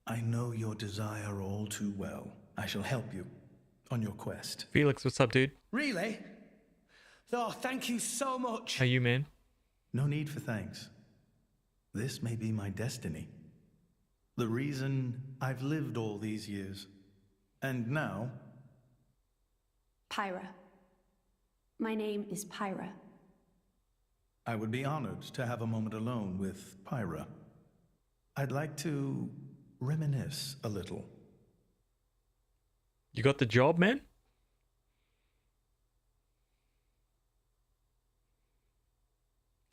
I know your desire all too well. I shall help you on your quest. Felix, what's up, dude? Really? Oh, thank you so much. How you, man? No need for thanks. This may be my destiny. The reason I've lived all these years. And now... Pyra. My name is Pyra. I would be honored to have a moment alone with Pyra. I'd like to reminisce a little. You got the job, man?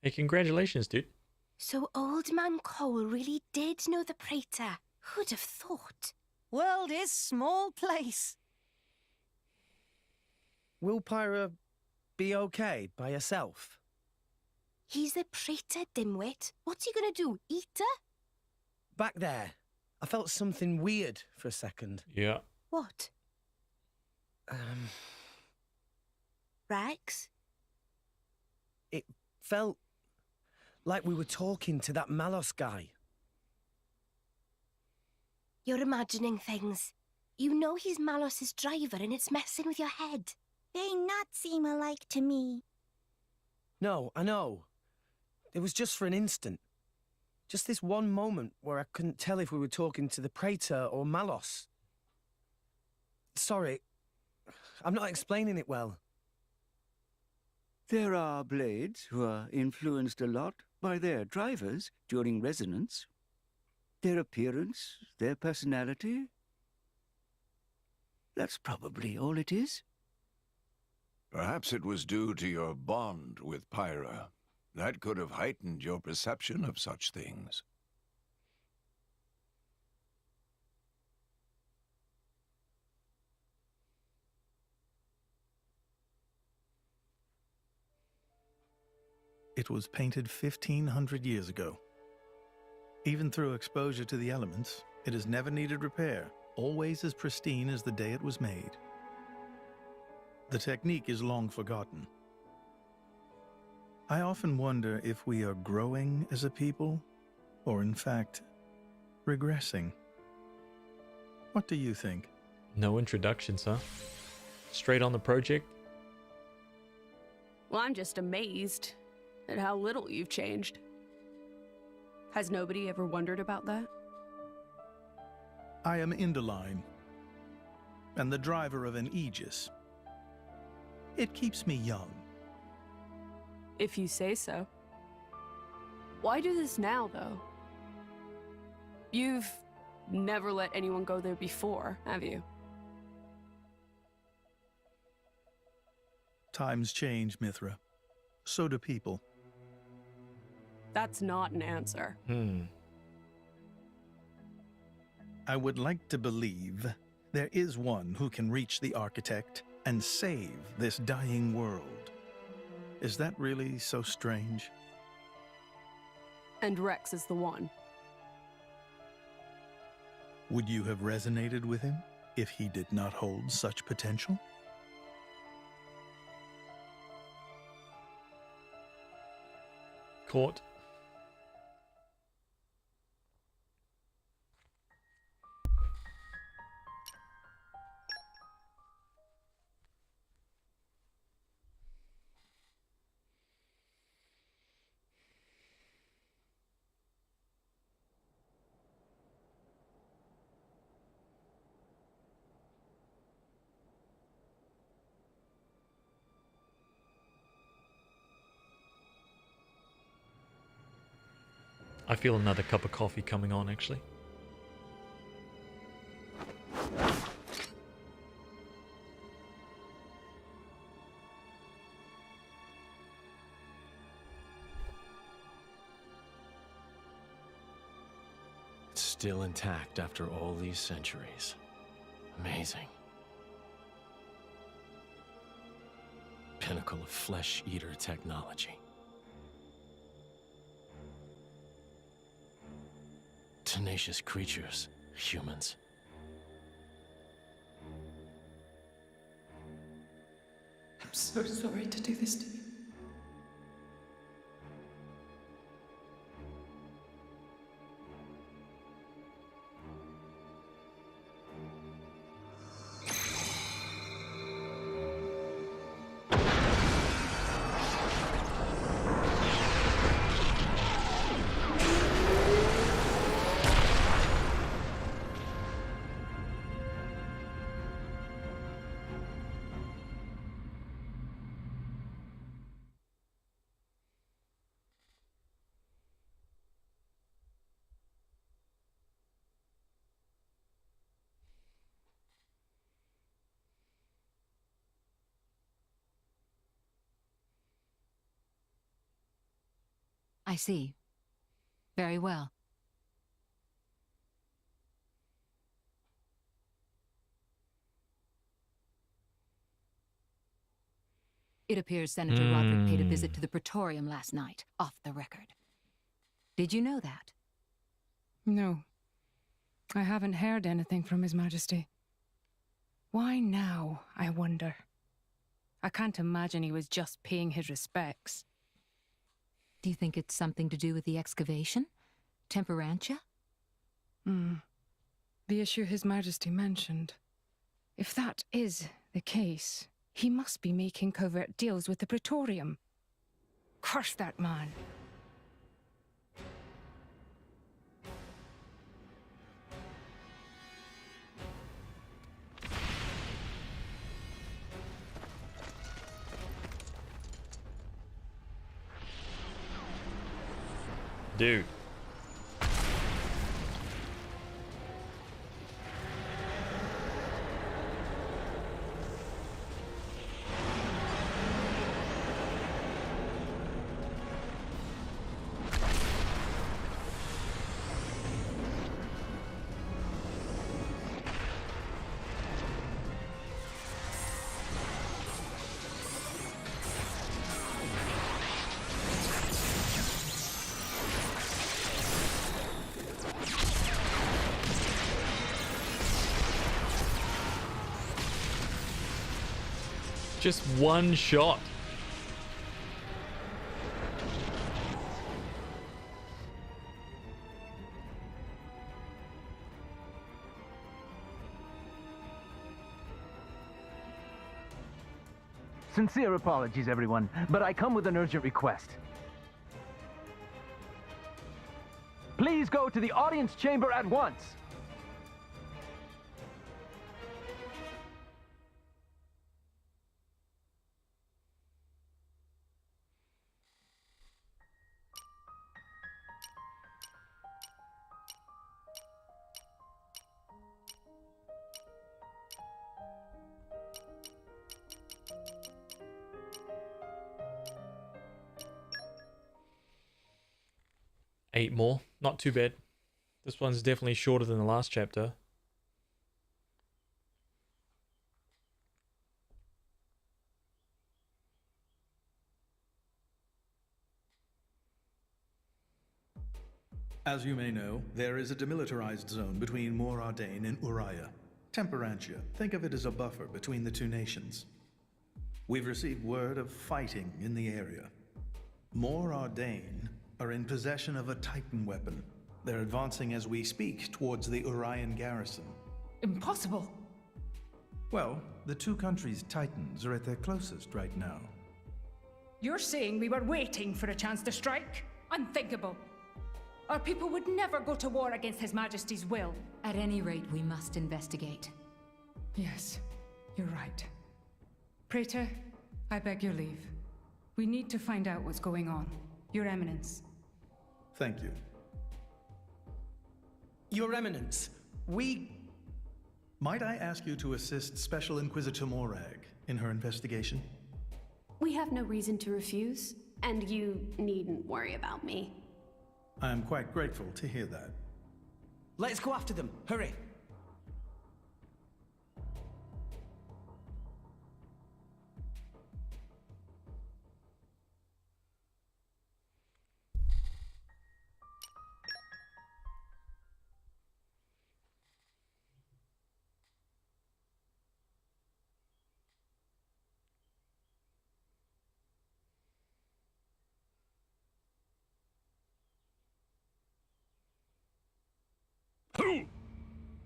Hey, congratulations, dude. So Old Man Cole really did know the Praetor. Who'd have thought? World is small place. Will Pyra be okay by herself? He's the Praetor, dimwit. What's he gonna do, eat her? Back there, I felt something weird for a second. Yeah. What? Rex? It felt like we were talking to that Malos guy. You're imagining things. You know he's Malos's driver and it's messing with your head. They not seem alike to me. No, I know. It was just for an instant. Just this one moment where I couldn't tell if we were talking to the Praetor or Malos. Sorry, I'm not explaining it well. There are blades who are influenced a lot by their drivers during resonance. Their appearance, their personality. That's probably all it is. Perhaps it was due to your bond with Pyra. That could have heightened your perception of such things. It was painted 1,500 years ago. Even through exposure to the elements, it has never needed repair, always as pristine as the day it was made. The technique is long forgotten. I often wonder if we are growing as a people, or in fact, regressing. What do you think? No introductions, huh? Straight on the project? Well, I'm just amazed at how little you've changed. Has nobody ever wondered about that? I am Indol, and the driver of an Aegis. It keeps me young. If you say so. Why do this now, though? You've never let anyone go there before, have you? Times change, Mithra. So do people. That's not an answer. I would like to believe there is one who can reach the architect and save this dying world. Is that really so strange? And Rex is the one. Would you have resonated with him if he did not hold such potential? Caught. I feel another cup of coffee coming on, actually. It's still intact after all these centuries. Amazing. Pinnacle of flesh-eater technology. Tenacious creatures, humans. I'm so sorry to do this to you. I see. Very well. It appears Senator Roderick paid a visit to the Praetorium last night, off the record. Did you know that? No. I haven't heard anything from His Majesty. Why now, I wonder? I can't imagine he was just paying his respects. Do you think it's something to do with the excavation? Temperantia? The issue His Majesty mentioned. If that is the case, he must be making covert deals with the Praetorium. Curse that man. Dude. Just one shot. Sincere apologies, everyone, but I come with an urgent request. Please go to the audience chamber at once. Eight more. Not too bad. This one's definitely shorter than the last chapter. As you may know, there is a demilitarized zone between Mor Ardain and Uriah. Temperantia. Think of it as a buffer between the two nations. We've received word of fighting in the area. Mor Ardain are in possession of a Titan weapon. They're advancing as we speak towards the Urian garrison. Impossible! Well, the two countries' Titans are at their closest right now. You're saying we were waiting for a chance to strike? Unthinkable! Our people would never go to war against His Majesty's will. At any rate, we must investigate. Yes, you're right. Praetor, I beg your leave. We need to find out what's going on. Your Eminence. Thank you. Your Eminence, Might I ask you to assist Special Inquisitor Morag in her investigation? We have no reason to refuse, and you needn't worry about me. I am quite grateful to hear that. Let's go after them. Hurry.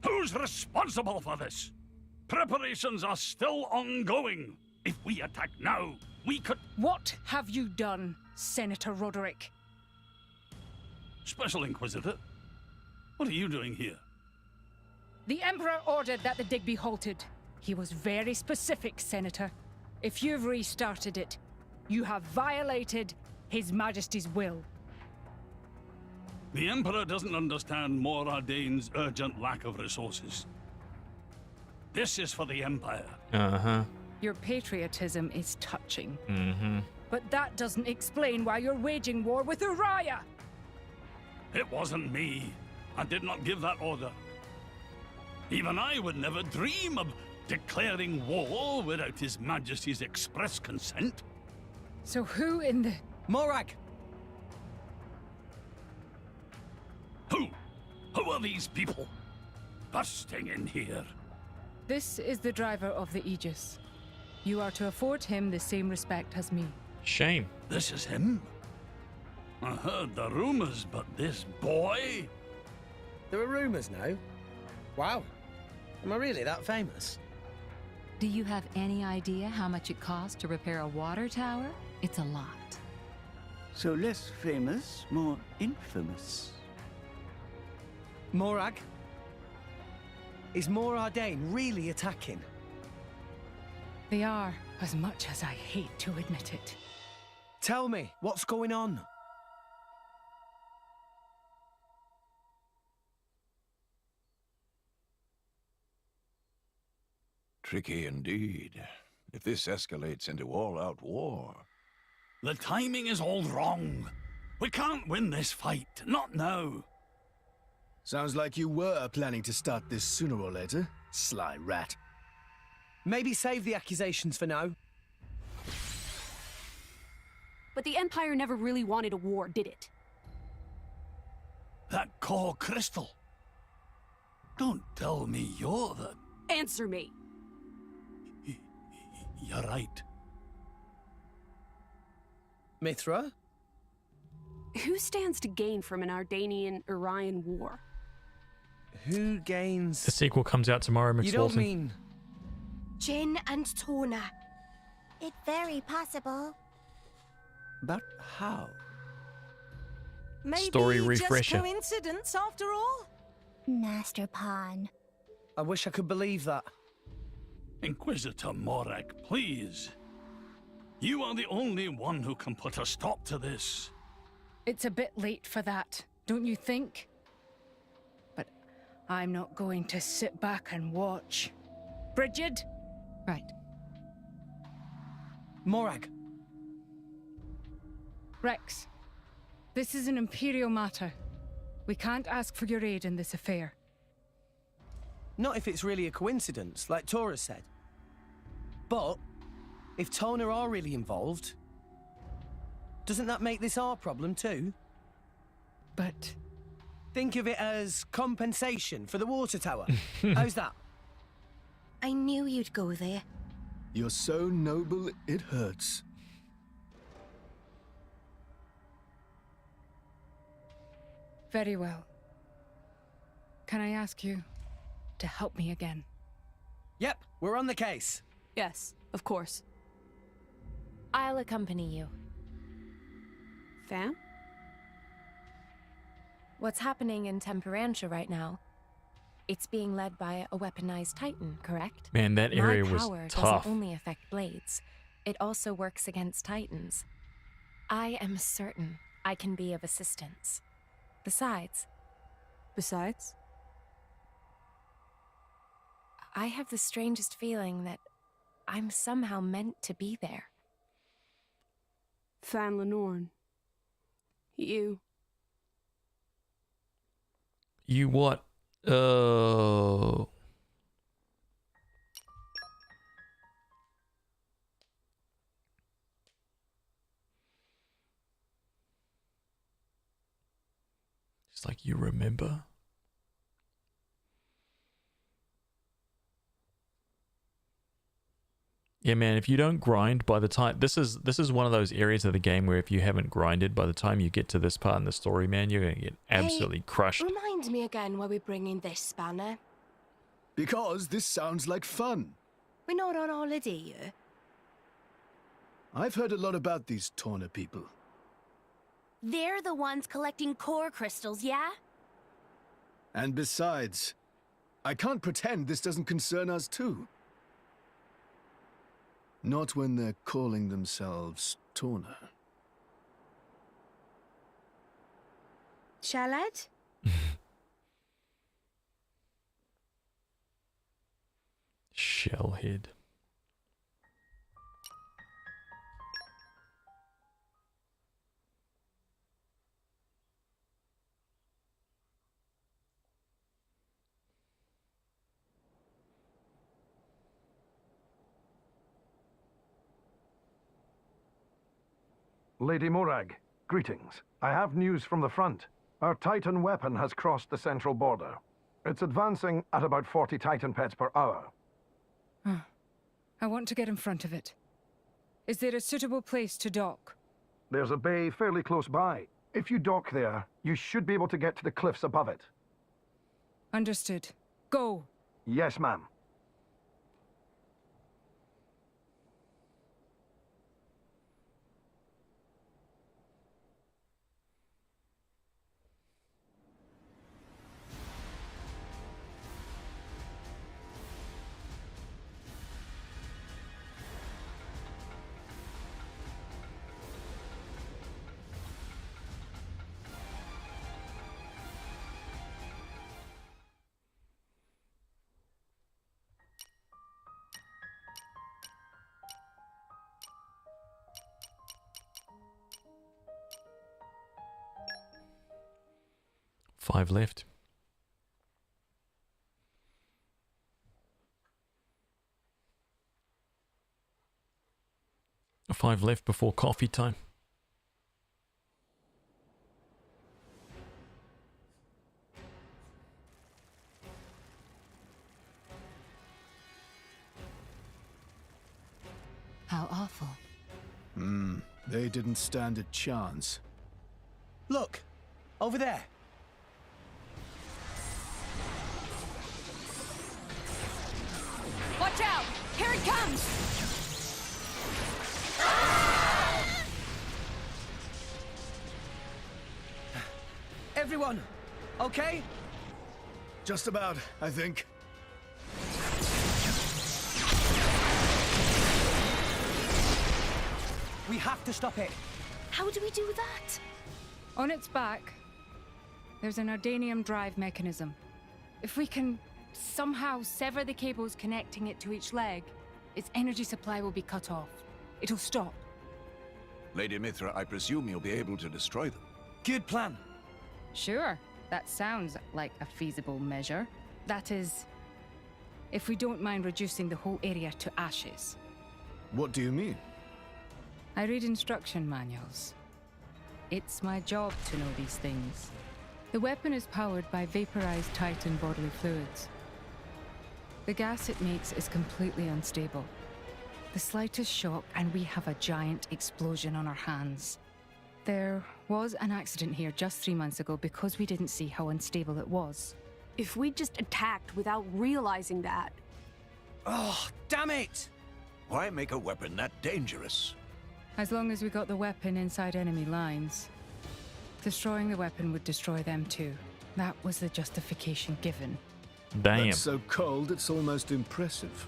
Who's responsible for this? Preparations are still ongoing. If we attack now, we could... What have you done, Senator Roderick? Special Inquisitor? What are you doing here? The Emperor ordered that the dig be halted. He was very specific, Senator. If you've restarted it, you have violated His Majesty's will. The Emperor doesn't understand Mor Ardain's urgent lack of resources. This is for the Empire. Uh-huh. Your patriotism is touching. But that doesn't explain why you're waging war with Uriah! It wasn't me. I did not give that order. Even I would never dream of declaring war without His Majesty's express consent. So who in the... Morag! Who? Who are these people? Busting in here. This is the driver of the Aegis. You are to afford him the same respect as me. Shame. This is him? I heard the rumors, but this boy? There are rumors now? Wow. Am I really that famous? Do you have any idea how much it costs to repair a water tower? It's a lot. So less famous, more infamous. Morag? Is Mor Ardain really attacking? They are, as much as I hate to admit it. Tell me, what's going on? Tricky indeed. If this escalates into all-out war... The timing is all wrong. We can't win this fight, not now. Sounds like you were planning to start this sooner or later, sly rat. Maybe save the accusations for now. But the Empire never really wanted a war, did it? That core crystal. Don't tell me you're the... Answer me! You're right. Mithra? Who stands to gain from an Ardanian-Urian war? Who gains... The sequel comes out tomorrow, Mix You don't Walton. mean... Jin and Torna. It's very possible. But how? Maybe Story refresher. just coincidence after all? Master Pawn. I wish I could believe that. Inquisitor Morag, please. You are the only one who can put a stop to this. It's a bit late for that, don't you think? But I'm not going to sit back and watch. Brigid? Right. Morag. Rex, this is an Imperial matter. We can't ask for your aid in this affair. Not if it's really a coincidence, like Tora said. But, if Tona are really involved, doesn't that make this our problem too? But... Think of it as compensation for the water tower. How's that? I knew you'd go there. You're so noble, it hurts. Very well. Can I ask you to help me again? Yep, we're on the case. Yes, of course. I'll accompany you. Fam? What's happening in Temperantia right now? It's being led by a weaponized Titan, correct? Man, that area My was power tough. doesn't only affect blades. It also works against Titans. I am certain I can be of assistance. Besides? I have the strangest feeling that I'm somehow meant to be there. Fan Lenorn. You. You what? Oh. It's like you remember. Yeah, man, if you don't grind by the time this is one of those areas of the game where if you haven't grinded by the time you get to this part in the story, man, you're gonna get absolutely crushed. Remind me again why we're bringing this spanner. Because this sounds like fun. We're not on holiday here. I've heard a lot about these Torna people. They're the ones collecting core crystals, yeah? And besides, I can't pretend this doesn't concern us too. Not when they're calling themselves Torna. Shalad? Shellhead. Lady Morag, greetings. I have news from the front. Our Titan weapon has crossed the central border. It's advancing at about 40 Titan pets per hour. I want to get in front of it. Is there a suitable place to dock? There's a bay fairly close by. If you dock there, you should be able to get to the cliffs above it. Understood. Go! Yes, ma'am. Five left. 5 left before coffee time. How awful. They didn't stand a chance. Look! Over there! Watch out! Here it comes! Everyone, okay? Just about, I think. We have to stop it. How do we do that? On its back, there's an Ardanium drive mechanism. If we can somehow sever the cables connecting it to each leg, its energy supply will be cut off. It'll stop. Lady Mithra, I presume you'll be able to destroy them. Good plan. Sure, that sounds like a feasible measure. That is, if we don't mind reducing the whole area to ashes. What do you mean? I read instruction manuals. It's my job to know these things. The weapon is powered by vaporized Titan bodily fluids. The gas it makes is completely unstable. The slightest shock and we have a giant explosion on our hands. There was an accident here just 3 months ago because we didn't see how unstable it was. If we just attacked without realizing that... Oh, damn it! Why make a weapon that dangerous? As long as we got the weapon inside enemy lines. Destroying the weapon would destroy them too. That was the justification given. Damn. That's so cold, it's almost impressive.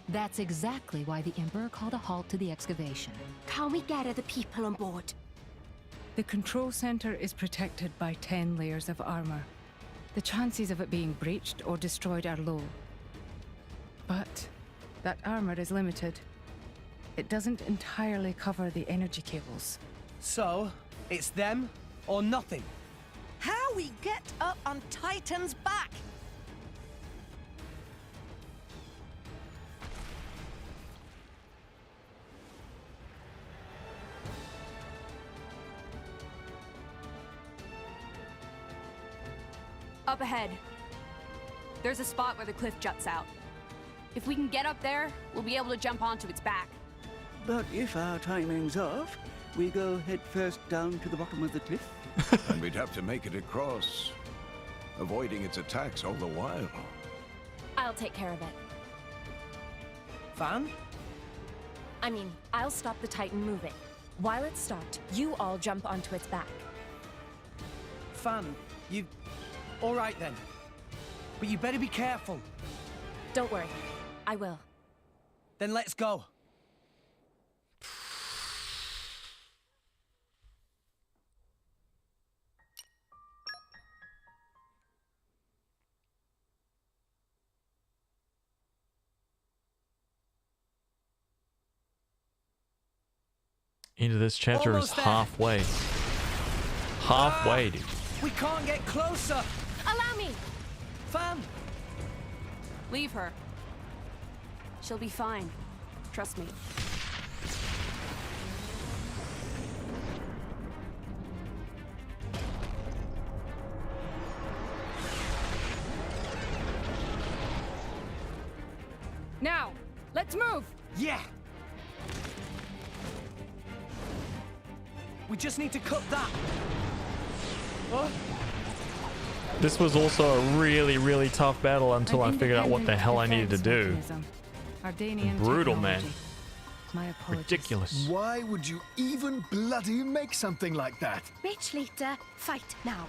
That's exactly why the Emperor called a halt to the excavation. Can we get other people on board? The control center is protected by 10 layers of armor. The chances of it being breached or destroyed are low. But that armor is limited. It doesn't entirely cover the energy cables. So, it's them or nothing. How we get up on Titan's back? Up ahead. There's a spot where the cliff juts out. If we can get up there, we'll be able to jump onto its back. But if our timing's off, we go head first down to the bottom of the cliff. And we'd have to make it across, avoiding its attacks all the while. I'll take care of it. Fan? I mean, I'll stop the Titan moving. While it's stopped, you all jump onto its back. Fan, you... All right then. But you better be careful. Don't worry. I will. Then let's go. End of this chapter Almost is there. halfway. Halfway, dude. We can't get closer. Allow me! Fan! Leave her. She'll be fine. Trust me. Let's move! Yeah! We just need to cut that. Oh. This was also a really, really tough battle until I figured out what the hell I needed to do. Brutal, man. My apologies. Ridiculous. Why would you even bloody make something like that? Rich later, fight now.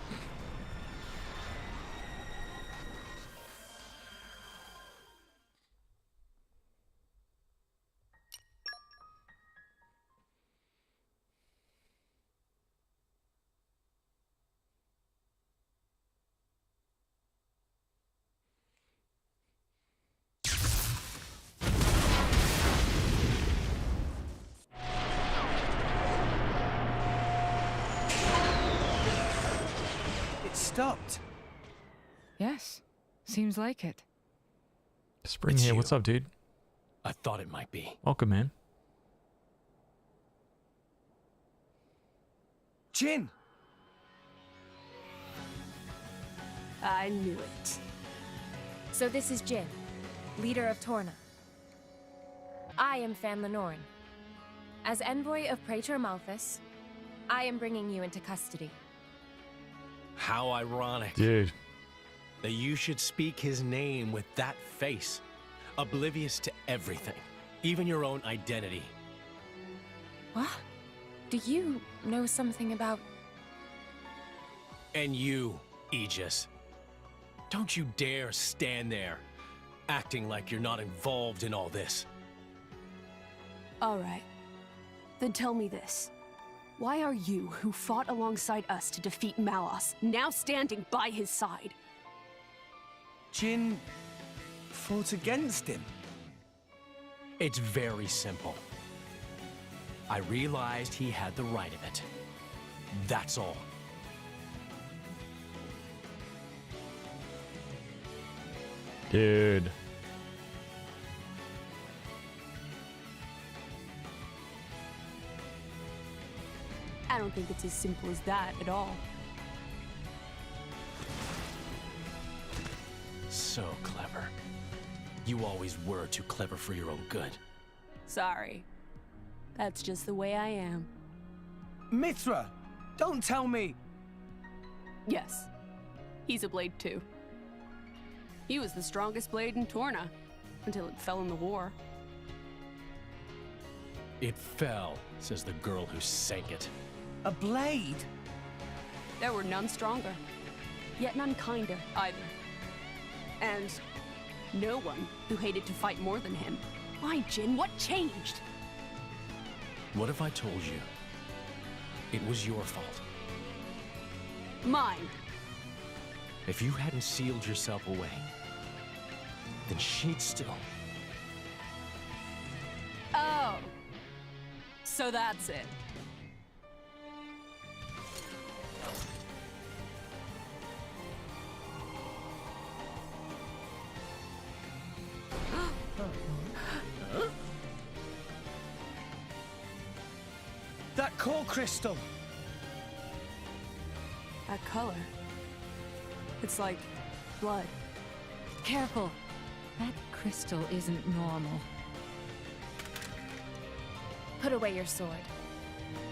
Stopped. Yes, seems like it. Spring here, what's up, dude? I thought it might be. Welcome, man. Jin! I knew it. So this is Jin, leader of Torna. I am Fan Lenoren. As envoy of Praetor Malthus, I am bringing you into custody. How ironic. Dude. That you should speak his name with that face. Oblivious to everything. Even your own identity. What? Do you know something about... And you, Aegis. Don't you dare stand there, acting like you're not involved in all this. All right. Then tell me this. Why are you, who fought alongside us to defeat Malos, now standing by his side? Jin fought against him. It's very simple. I realized he had the right of it. That's all. Dude. I don't think it's as simple as that at all. So clever. You always were too clever for your own good. Sorry. That's just the way I am. Mithra! Don't tell me! Yes. He's a blade too. He was the strongest blade in Torna, until it fell in the war. It fell, says the girl who sank it. A blade? There were none stronger, yet none kinder either. And no one who hated to fight more than him. Why, Jin? What changed? What if I told you it was your fault? Mine. If you hadn't sealed yourself away, then she'd still... Oh. So that's it. That core crystal! That color. It's like blood. Careful. That crystal isn't normal. Put away your sword.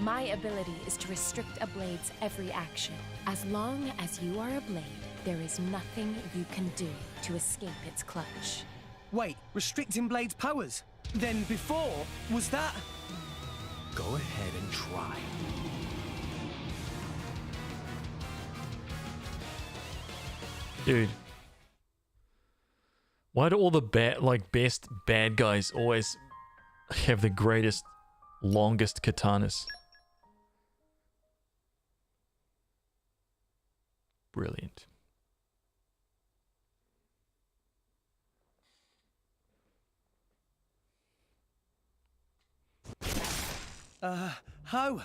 My ability is to restrict a blade's every action. As long as you are a blade, there is nothing you can do to escape its clutch. Wait, restricting Blade's powers? Then before, was that... Go ahead and try. Dude. Why do all the best bad guys always have the greatest, longest katanas? Brilliant. How?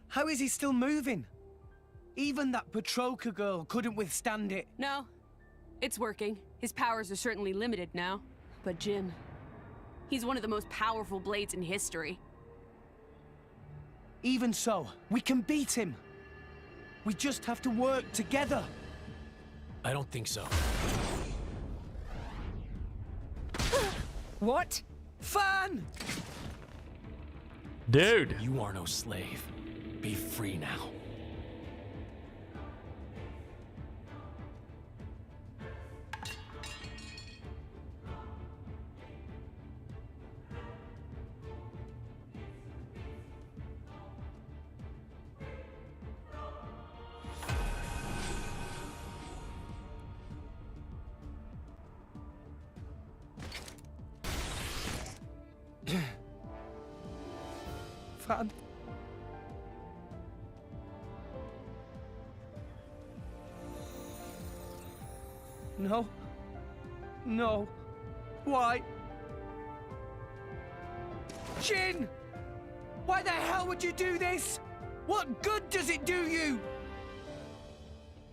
How is he still moving? Even that Petroka girl couldn't withstand it. No, it's working. His powers are certainly limited now. But Jin, he's one of the most powerful blades in history. Even so, we can beat him. We just have to work together. I don't think so. What? Fan! Dude! You are no slave. Be free now. Fan. No. No. Why? Jin! Why the hell would you do this? What good does it do you?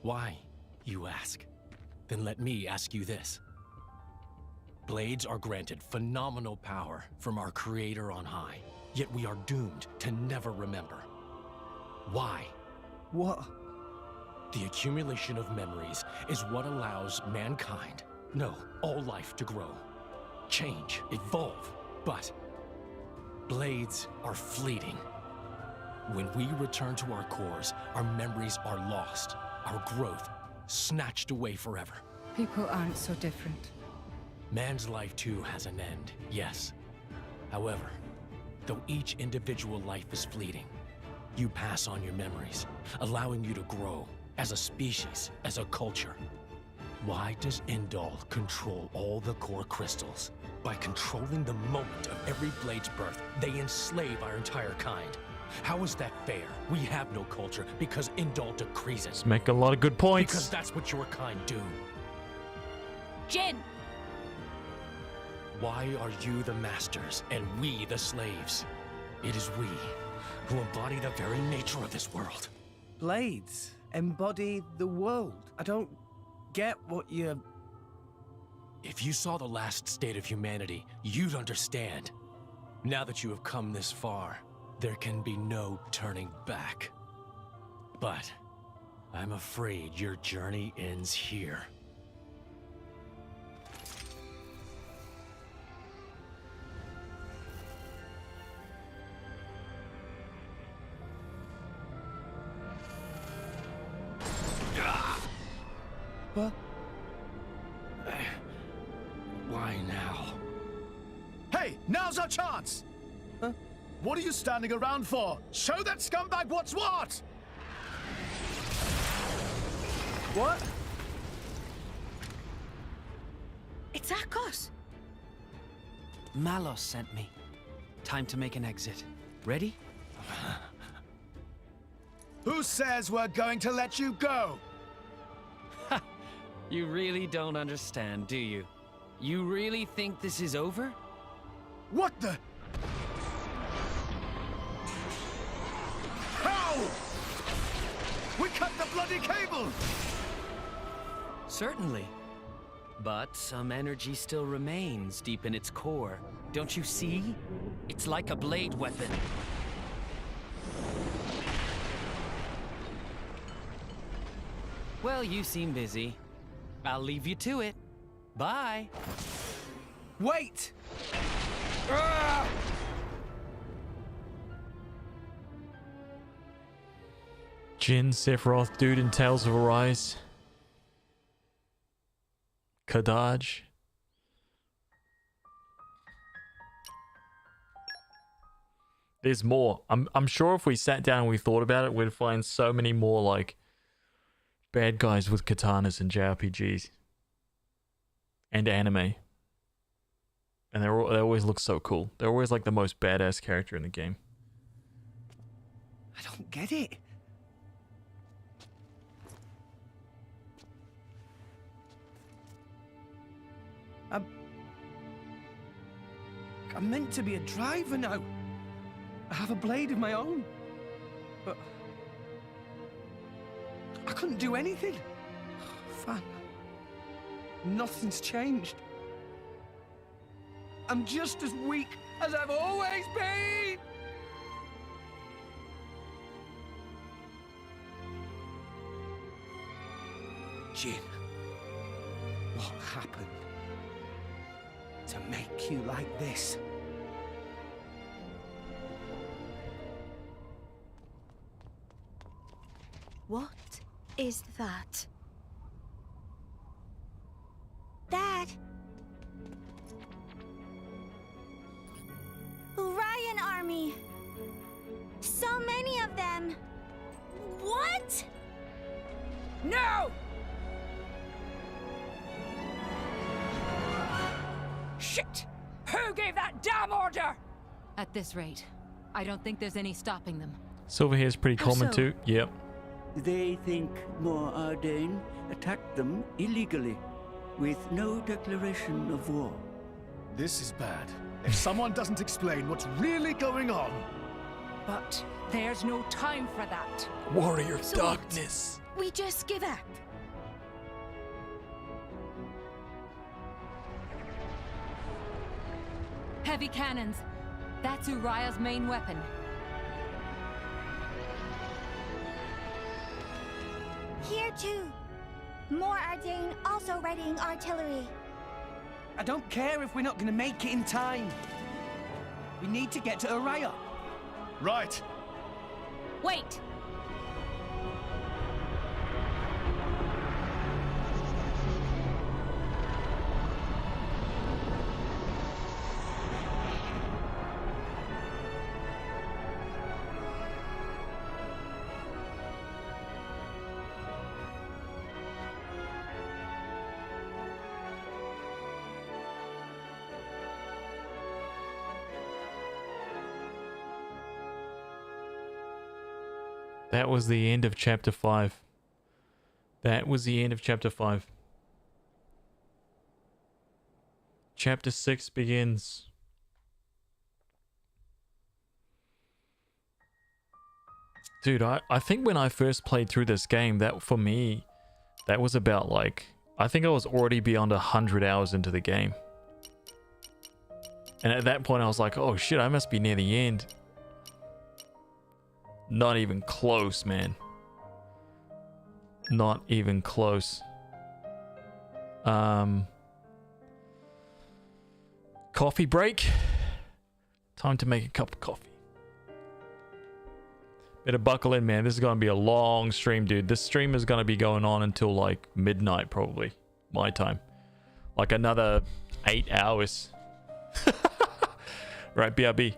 Why, you ask? Then let me ask you this. Blades are granted phenomenal power from our Creator on high, yet we are doomed to never remember. Why? What? The accumulation of memories is what allows mankind, no, all life to grow, change, evolve. But blades are fleeting. When we return to our cores, our memories are lost, our growth snatched away forever. People aren't so different. Man's life too has an end, yes. However, though each individual life is fleeting, you pass on your memories, allowing you to grow as a species, as a culture. Why does Indol control all the core crystals? By controlling the moment of every blade's birth, they enslave our entire kind. How is that fair? We have no culture because Indol decrees it. Let's make a lot of good points. Because that's what your kind do. Jin! Why are you the masters and we the slaves? It is we who embody the very nature of this world. Blades embody the world. I don't get what you're... If you saw the last state of humanity, you'd understand. Now that you have come this far, there can be no turning back. But I'm afraid your journey ends here. What? Why now? Hey, now's our chance! Huh? What are you standing around for? Show that scumbag what's what! What? It's Akos! Malos sent me. Time to make an exit. Ready? Who says we're going to let you go? You really don't understand, do you? You really think this is over? What the? How? We cut the bloody cable! Certainly. But some energy still remains deep in its core. Don't you see? It's like a blade weapon. Well, you seem busy. I'll leave you to it. Bye. Wait! Jin, Sephiroth, Dude, and Tales of Arise. Kadaj. There's more. I'm sure if we sat down and we thought about it, we'd find so many more like bad guys with katanas in JRPGs and anime. And they always look so cool. They're always like the most badass character in the game. I don't get it. I'm meant to be a driver now. I have a blade of my own. But I couldn't do anything. Fan. Nothing's changed. I'm just as weak as I've always been! Jin, what happened to make you like this? What is that? Dad! Orion army! So many of them! What? No! Shit! Who gave that damn order? At this rate, I don't think there's any stopping them. Silverhair's pretty common too. Yep. They think more Ardain attacked them illegally, with no declaration of war. This is bad. If someone doesn't explain what's really going on. But there's no time for that. Warrior So darkness. what? We just give up. Heavy cannons. That's Uriah's main weapon. Here too. More Ardain also readying artillery. I don't care if we're not gonna make it in time. We need to get to Uriah. Right. Wait! That was the end of chapter 5. That was the end of chapter 5. Chapter 6 begins. Dude, I think when I first played through this game, that for me, that was about like, I think I was already beyond 100 hours into the game. And at that point I was like, oh shit, I must be near the end. Not even close, man. Not even close. Coffee break. Time to make a cup of coffee. Better buckle in, man. This is going to be a long stream, dude. This stream is going to be going on until like midnight, probably. My time. Like another 8 hours. Right, BRB.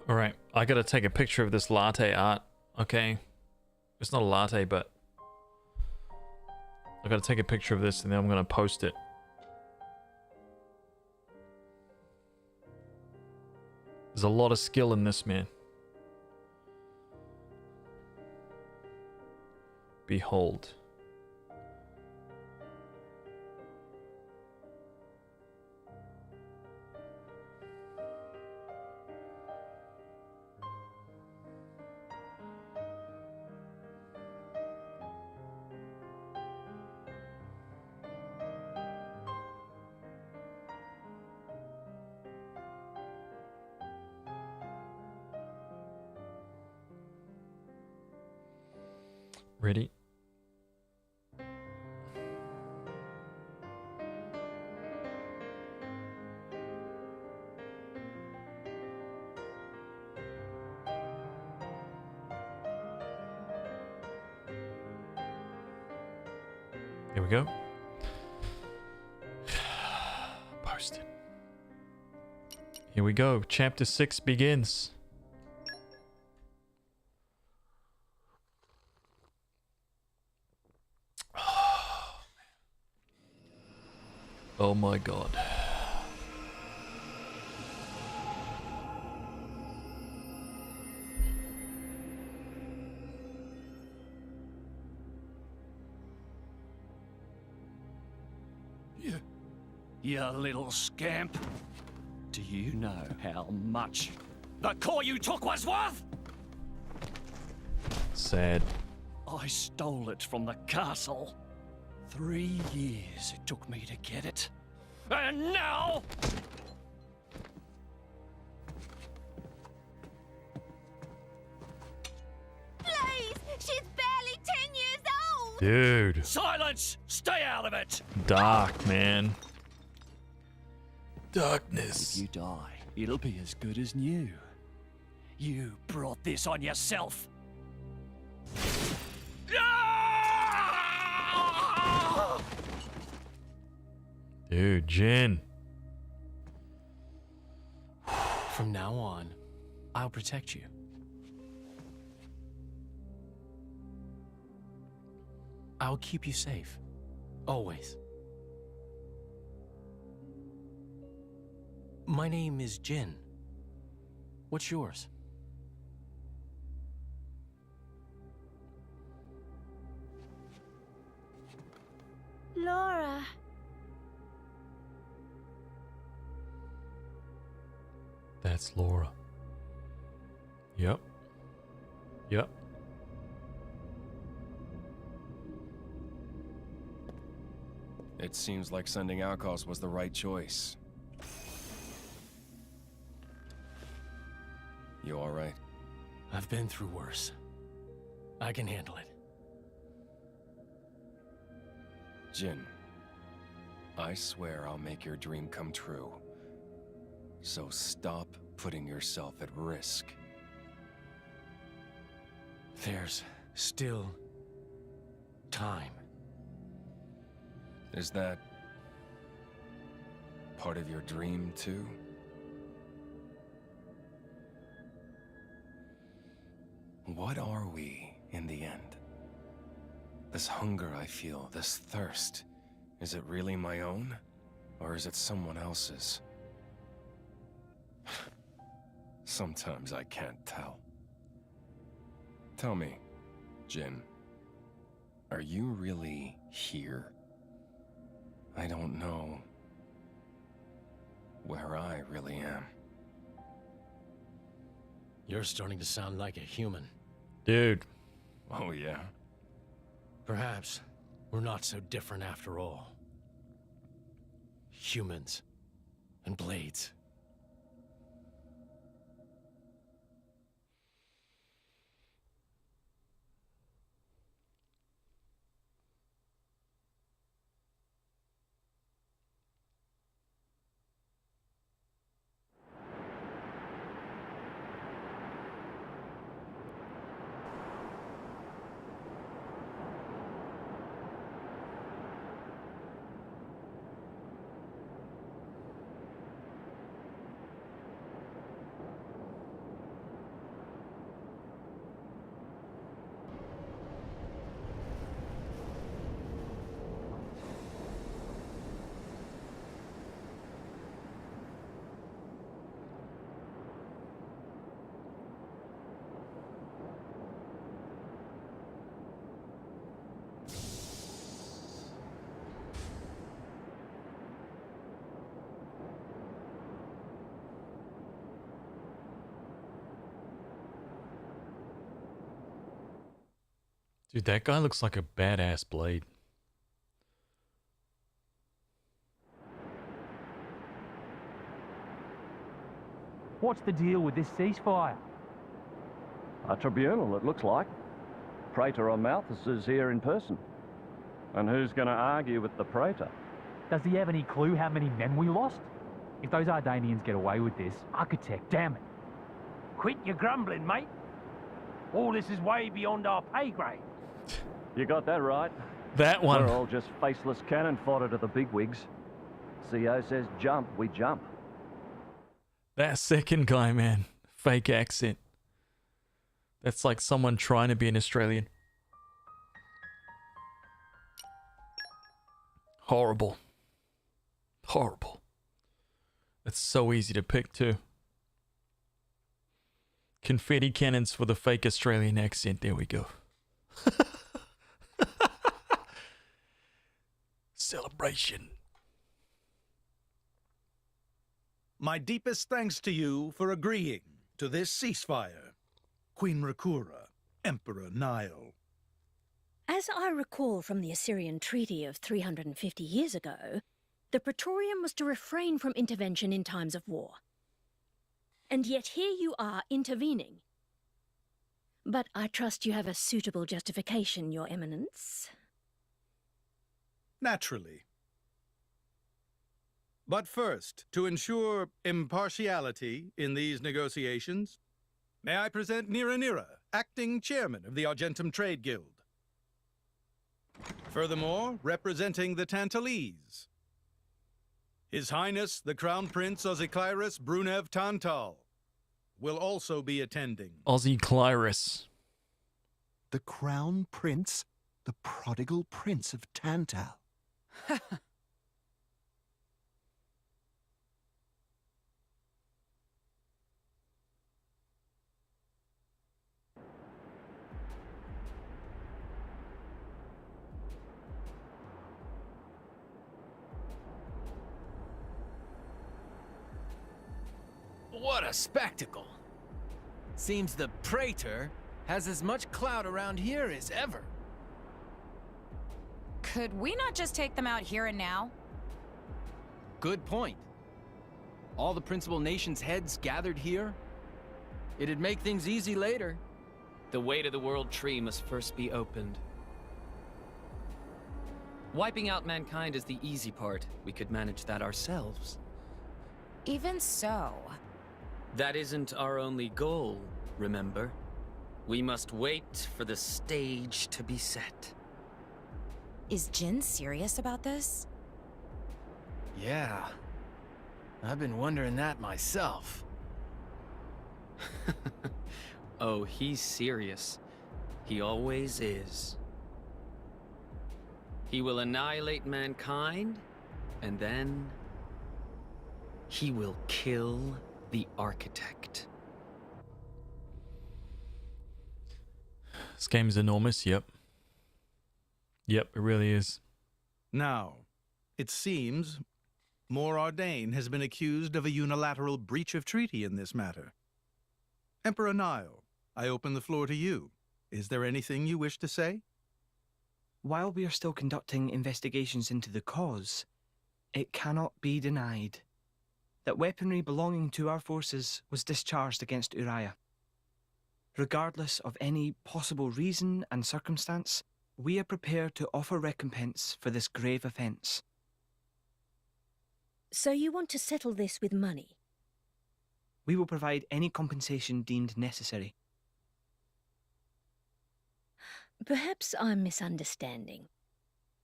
Alright, I gotta take a picture of this latte art, okay? It's not a latte, but I gotta take a picture of this and then I'm gonna post it. There's a lot of skill in this, man. Behold. Ready? Here we go. Posted. Here we go. Chapter 6 begins. Oh my god. You little scamp. Do you know how much the core you took was worth? Sad. I stole it from the castle. 3 years it took me to get it. And now... Please! She's barely 10 years old! Dude. Silence! Stay out of it! Dark, man. Darkness. If you die, it'll be as good as new. You brought this on yourself. Dude, Jin. From now on, I'll protect you. I'll keep you safe. Always. My name is Jin. What's yours? Laura. That's Laura. Yep. Yep. It seems like sending outcasts was the right choice. You all right? I've been through worse. I can handle it. Jin, I swear I'll make your dream come true. So stop putting yourself at risk. There's still time. Is that part of your dream, too? What are we, in the end? This hunger I feel, this thirst, is it really my own? Or is it someone else's? Sometimes I can't tell. Tell me, Jin, are you really here? I don't know where I really am. You're starting to sound like a human. Dude. Oh, yeah? Perhaps we're not so different after all. Humans and blades. Dude, that guy looks like a badass blade. What's the deal with this ceasefire? A tribunal, it looks like. Praetor on Malthus is here in person. And who's going to argue with the Praetor? Does he have any clue how many men we lost? If those Ardanians get away with this, architect, damn it. Quit your grumbling, mate. All this is way beyond our pay grade. You got that right. That one. We're all just faceless cannon fodder to the bigwigs. CO says jump, we jump. That second guy, man. Fake accent. That's like someone trying to be an Australian. Horrible. Horrible. It's so easy to pick too. Confetti cannons for the fake Australian accent. There we go. Celebration. My deepest thanks to you for agreeing to this ceasefire. Queen Rakura, Emperor Nile. As I recall from the Assyrian treaty of 350 years ago, the Praetorium was to refrain from intervention in times of war. And yet here you are intervening. But I trust you have a suitable justification, Your Eminence. Naturally. But first, to ensure impartiality in these negotiations, may I present Nira, acting chairman of the Argentum Trade Guild. Furthermore, representing the Tantalese, His Highness the Crown Prince Ozikairis Brunev Tantal will also be attending. Ozikairis. The Crown Prince, the prodigal prince of Tantal. What a spectacle! Seems the Praetor has as much clout around here as ever. Could we not just take them out here and now? Good point. All the principal nations' heads gathered here? It'd make things easy later. The way to the World Tree must first be opened. Wiping out mankind is the easy part. We could manage that ourselves. Even so... That isn't our only goal, remember? We must wait for the stage to be set. Is Jin serious about this? Yeah. I've been wondering that myself. Oh, he's serious. He always is. He will annihilate mankind, and then... he will kill the architect. This game is enormous, yep. Yep, it really is. Now, it seems Mor-Ardain has been accused of a unilateral breach of treaty in this matter. Emperor Nile, I open the floor to you. Is there anything you wish to say? While we are still conducting investigations into the cause, it cannot be denied that weaponry belonging to our forces was discharged against Uriah. Regardless of any possible reason and circumstance, we are prepared to offer recompense for this grave offence. So you want to settle this with money? We will provide any compensation deemed necessary. Perhaps I'm misunderstanding.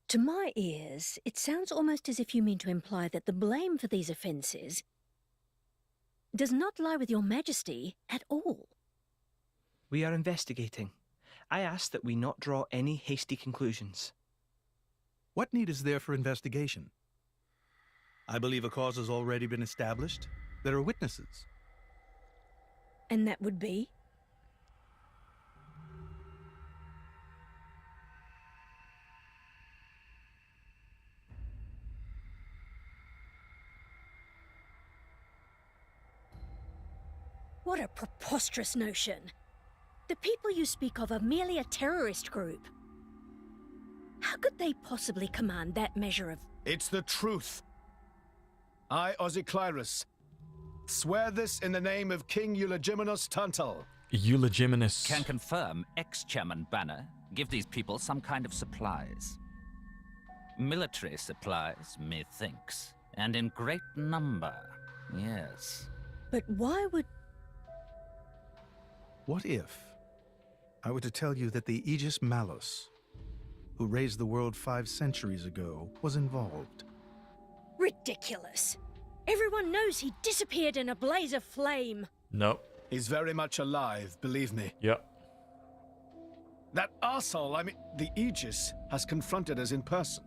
To my ears, it sounds almost as if you mean to imply that the blame for these offences does not lie with your Majesty at all. We are investigating. I ask that we not draw any hasty conclusions. What need is there for investigation? I believe a cause has already been established. There are witnesses. And that would be? What a preposterous notion. The people you speak of are merely a terrorist group. How could they possibly command that measure of... It's the truth. I, Ozyclyrus, swear this in the name of King Eulogimenus Tantal. Eulogimenus. Can confirm ex-chairman Banner give these people some kind of supplies. Military supplies, methinks, and in great number, yes. But why would... What if I were to tell you that the Aegis Malus, who raised the world 5 centuries ago, was involved? Ridiculous. Everyone knows he disappeared in a blaze of flame. No. He's very much alive, believe me. Yep. That arsehole, I mean, the Aegis, has confronted us in person.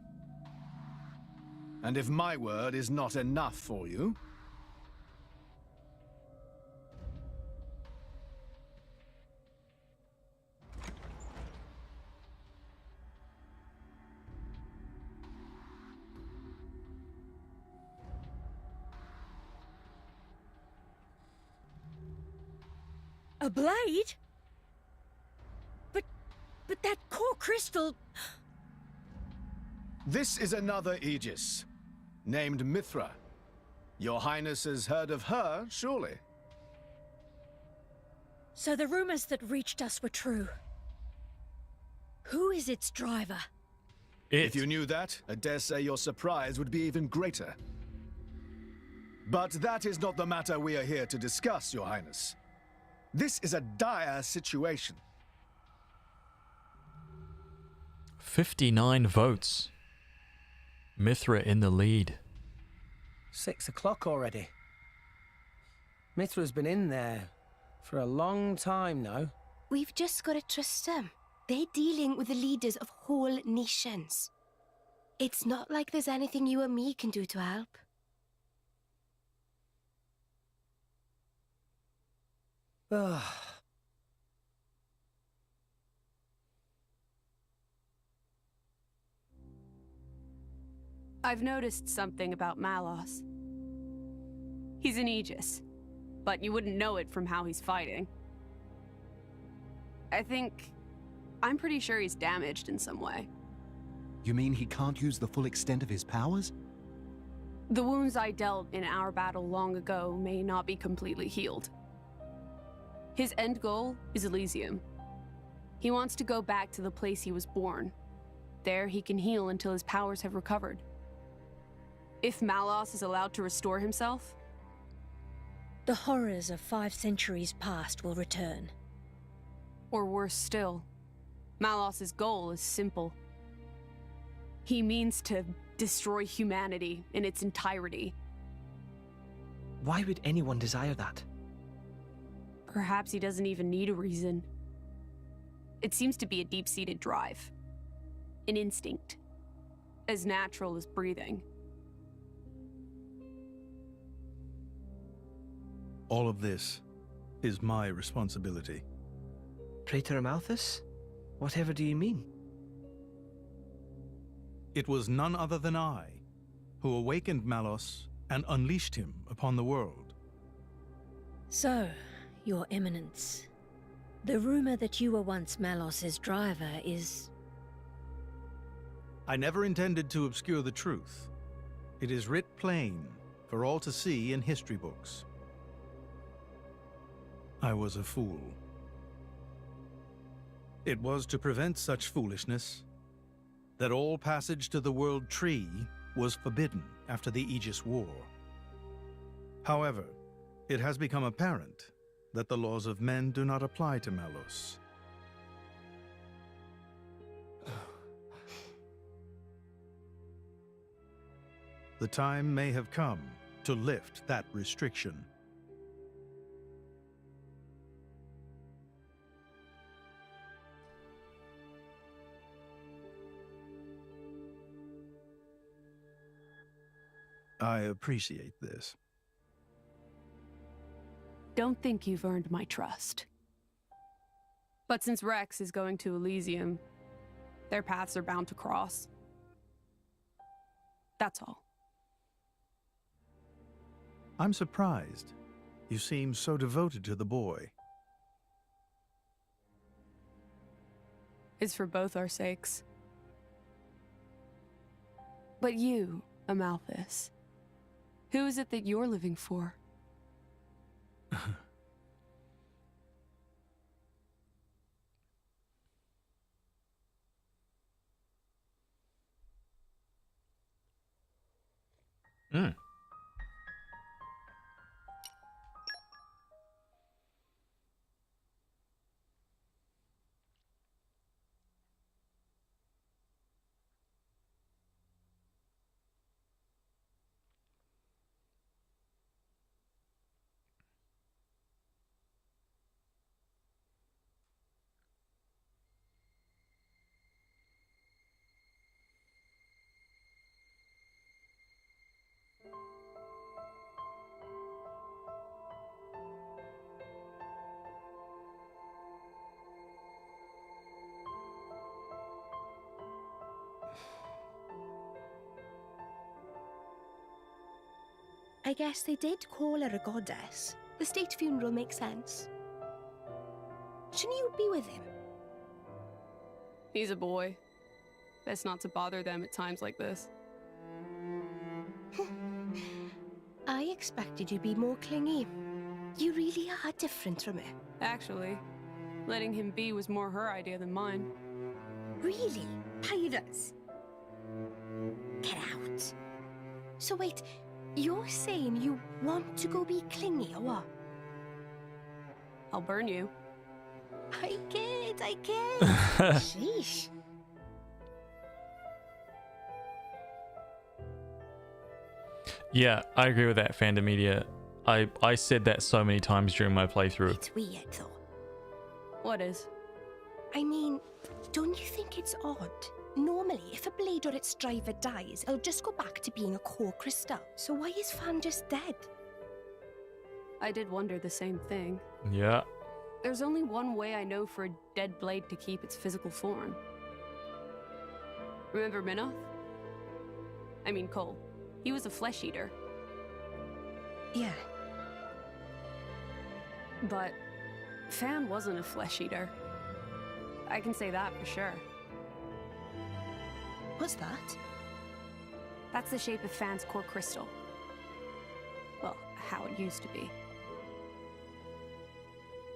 And if my word is not enough for you... A blade? But that core crystal... This is another Aegis, named Mithra. Your Highness has heard of her, surely? So the rumors that reached us were true. Who is its driver? If you knew that, I dare say your surprise would be even greater. But that is not the matter we are here to discuss, Your Highness. This is a dire situation. 59 votes. Mithra in the lead. 6 o'clock already. Mithra's been in there for a long time now. We've just got to trust them. They're dealing with the leaders of whole nations. It's not like there's anything you or me can do to help. Ugh. I've noticed something about Malos. He's an Aegis, but you wouldn't know it from how he's fighting. I'm pretty sure he's damaged in some way. You mean he can't use the full extent of his powers? The wounds I dealt in our battle long ago may not be completely healed. His end goal is Elysium. He wants to go back to the place he was born. There he can heal until his powers have recovered. If Malos is allowed to restore himself, the horrors of 5 centuries past will return. Or worse still, Malos's goal is simple. He means to destroy humanity in its entirety. Why would anyone desire that? Perhaps he doesn't even need a reason. It seems to be a deep-seated drive. An instinct. As natural as breathing. All of this is my responsibility. Praetor Amalthus? Whatever do you mean? It was none other than I who awakened Malos and unleashed him upon the world. So, Your Eminence, the rumor that you were once Malos's driver is... I never intended to obscure the truth. It is writ plain for all to see in history books. I was a fool. It was to prevent such foolishness that all passage to the World Tree was forbidden after the Aegis War. However, it has become apparent that the laws of men do not apply to Malos. The time may have come to lift that restriction. I appreciate this. Don't think you've earned my trust. But since Rex is going to Elysium, their paths are bound to cross. That's all. I'm surprised. You seem so devoted to the boy. It's for both our sakes. But you, Amalthus, who is it that you're living for? Hmm. I guess they did call her a goddess. The state funeral makes sense. Shouldn't you be with him? He's a boy. Best not to bother them at times like this. I expected you to be more clingy. You really are different from her. Actually, letting him be was more her idea than mine. Really? Pirates? Get out. So wait, you're saying you want to go be clingy or what? I'll burn you. I can't. Sheesh. Yeah, I agree with that, Fandom Media. I said that so many times during my playthrough. It's weird though. What is? I mean, don't you think it's odd? Normally, if a blade or its driver dies, it'll just go back to being a core crystal. So why is Fan just dead? I did wonder the same thing. Yeah. There's only one way I know for a dead blade to keep its physical form. Remember Minoth? I mean Cole. He was a flesh eater. Yeah. But Fan wasn't a flesh eater. I can say that for sure. What's that? That's the shape of Fan's core crystal. Well, how it used to be.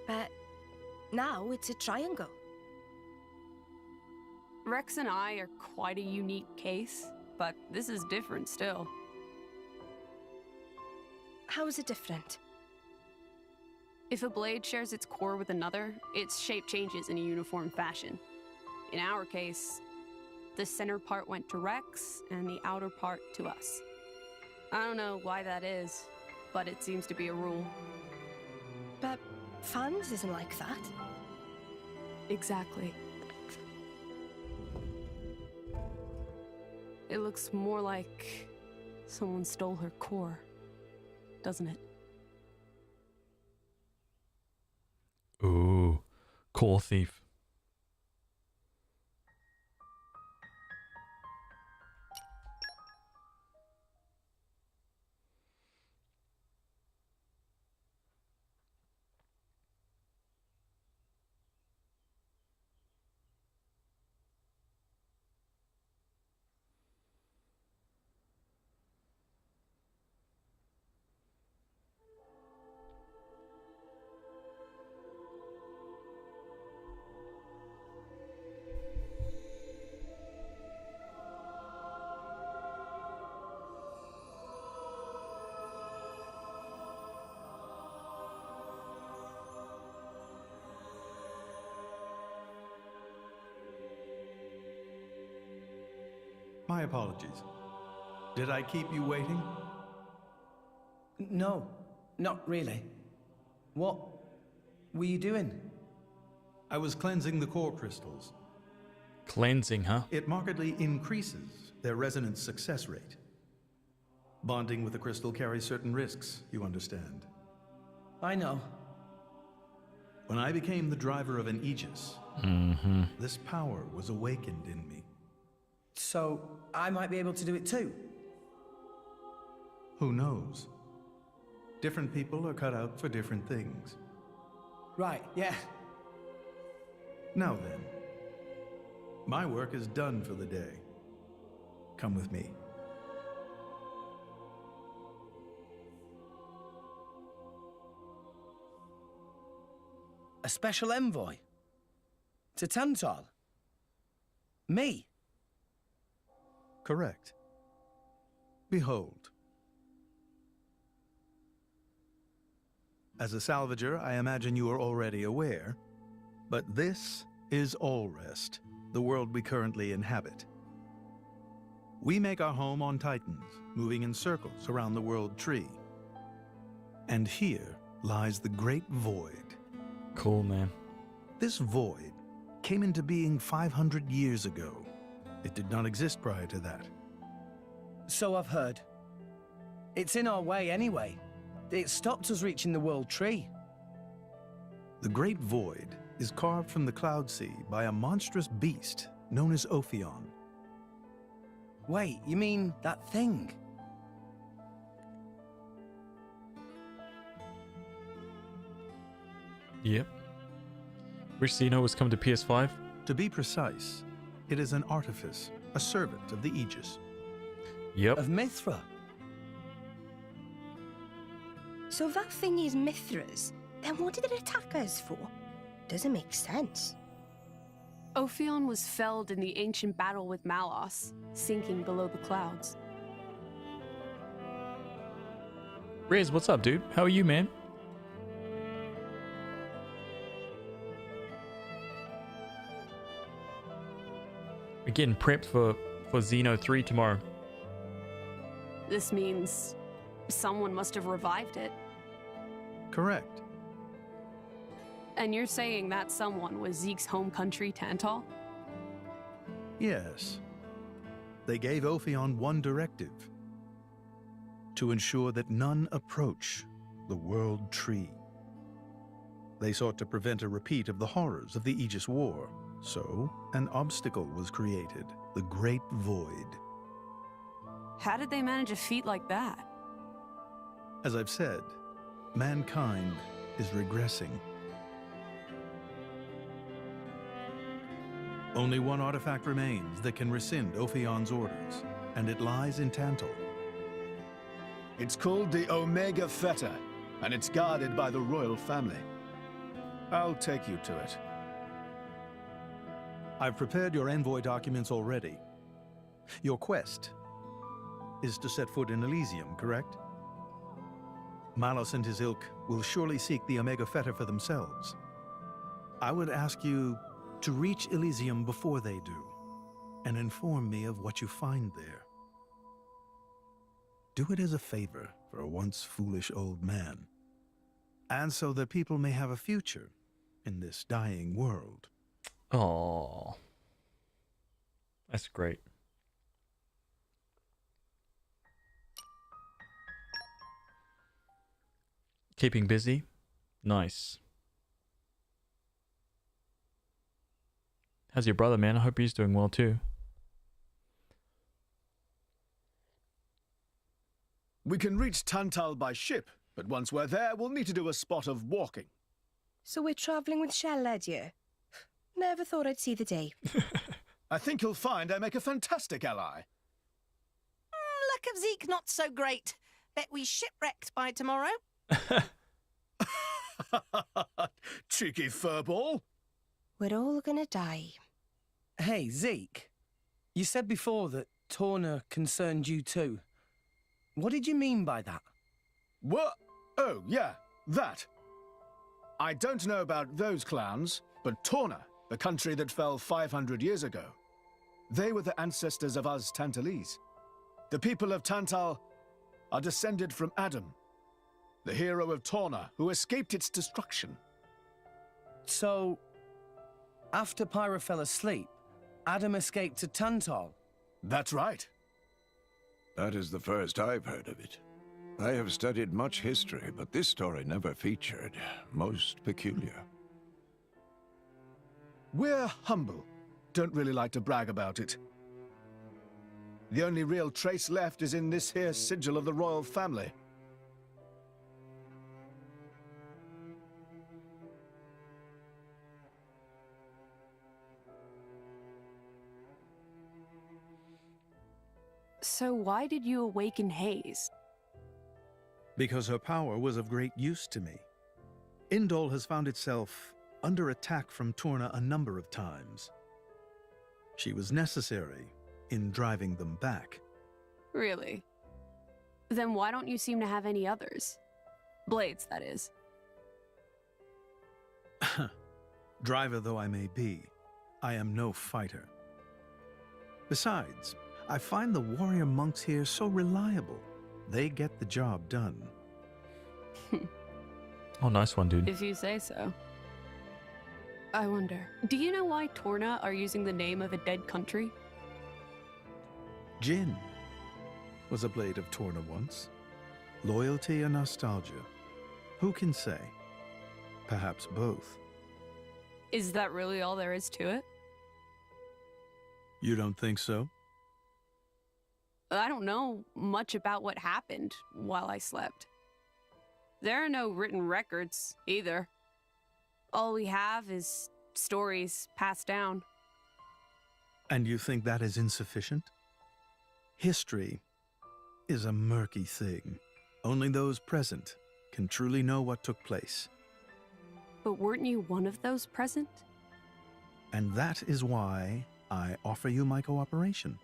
But now it's a triangle. Rex and I are quite a unique case, but this is different still. How is it different? If a blade shares its core with another, its shape changes in a uniform fashion. In our case, the center part went to Rex, and the outer part to us. I don't know why that is, but it seems to be a rule. But Fan's isn't like that. Exactly. It looks more like someone stole her core, doesn't it? Ooh, core thief. My apologies. Did I keep you waiting? No, not really. What were you doing? I was cleansing the core crystals. Cleansing, huh? It markedly increases their resonance success rate. Bonding with a crystal carries certain risks, you understand. I know. When I became the driver of an Aegis, this power was awakened in me. So, I might be able to do it too? Who knows? Different people are cut out for different things. Right, yeah. Now then, my work is done for the day. Come with me. A special envoy? To Tantal? Me? Correct. Behold. As a salvager, I imagine you are already aware, but this is Allrest, the world we currently inhabit. We make our home on Titans, moving in circles around the world tree. And here lies the Great Void. Cool, man. This void came into being 500 years ago. It did not exist prior to that. So I've heard. It's in our way anyway. It stopped us reaching the world tree. The Great Void is carved from the Cloud Sea by a monstrous beast known as Ophion. Wait, you mean that thing? Yep. Wish Xeno was coming to PS5. To be precise, it is an artifice, a servant of the Aegis. Yep. Of Mithra. So that thing is Mithra's. Then what did it attack us for? Doesn't make sense. Ophion was felled in the ancient battle with Malos, sinking below the clouds. Riz, what's up, dude? How are you, man? We're getting prepped for Xeno 3 tomorrow. This means someone must have revived it. Correct. And you're saying that someone was Zeke's home country, Tantal? Yes. They gave Ophion one directive: to ensure that none approach the World Tree. They sought to prevent a repeat of the horrors of the Aegis War, so an obstacle was created, the Great Void. How did they manage a feat like that? As I've said, mankind is regressing. Only one artifact remains that can rescind Ophion's orders, and it lies in Tantal. It's called the Omega Feta, and it's guarded by the royal family. I'll take you to it. I've prepared your envoy documents already. Your quest is to set foot in Elysium, correct? Malos and his ilk will surely seek the Omega Feta for themselves. I would ask you to reach Elysium before they do, and inform me of what you find there. Do it as a favor for a once foolish old man, and so that people may have a future in this dying world. Oh, that's great. Keeping busy? Nice. How's your brother, man? I hope he's doing well too. We can reach Tantal by ship, but once we're there, we'll need to do a spot of walking. So we're travelling with Shell, you? Never thought I'd see the day. I think you'll find I make a fantastic ally. Luck of Zeke not so great. Bet we shipwrecked by tomorrow. Cheeky furball. We're all gonna die. Hey, Zeke. You said before that Torna concerned you too. What did you mean by that? What? Oh, yeah, that. I don't know about those clowns, but Torna, the country that fell 500 years ago, they were the ancestors of us Tantalese. The people of Tantal are descended from Adam, the hero of Torna who escaped its destruction. So, after Pyra fell asleep, Adam escaped to Tantal? That's right. That is the first I've heard of it. I have studied much history, but this story never featured. Most peculiar. We're humble. Don't really like to brag about it. The only real trace left is in this here sigil of the royal family. So why did you awaken Haze? Because her power was of great use to me. Indol has found itself under attack from Torna a number of times. She was necessary in driving them back. Really? Then why don't you seem to have any others? Blades, that is. Driver though I may be, I am no fighter. Besides, I find the warrior monks here so reliable. They get the job done. Oh, nice one, dude. If you say so. I wonder, do you know why Torna are using the name of a dead country? Jin was a blade of Torna once. Loyalty or nostalgia? Who can say? Perhaps both. Is that really all there is to it? You don't think so? I don't know much about what happened while I slept. There are no written records, either. All we have is stories passed down. And you think that is insufficient? History is a murky thing. Only those present can truly know what took place. But weren't you one of those present? And that is why I offer you my cooperation.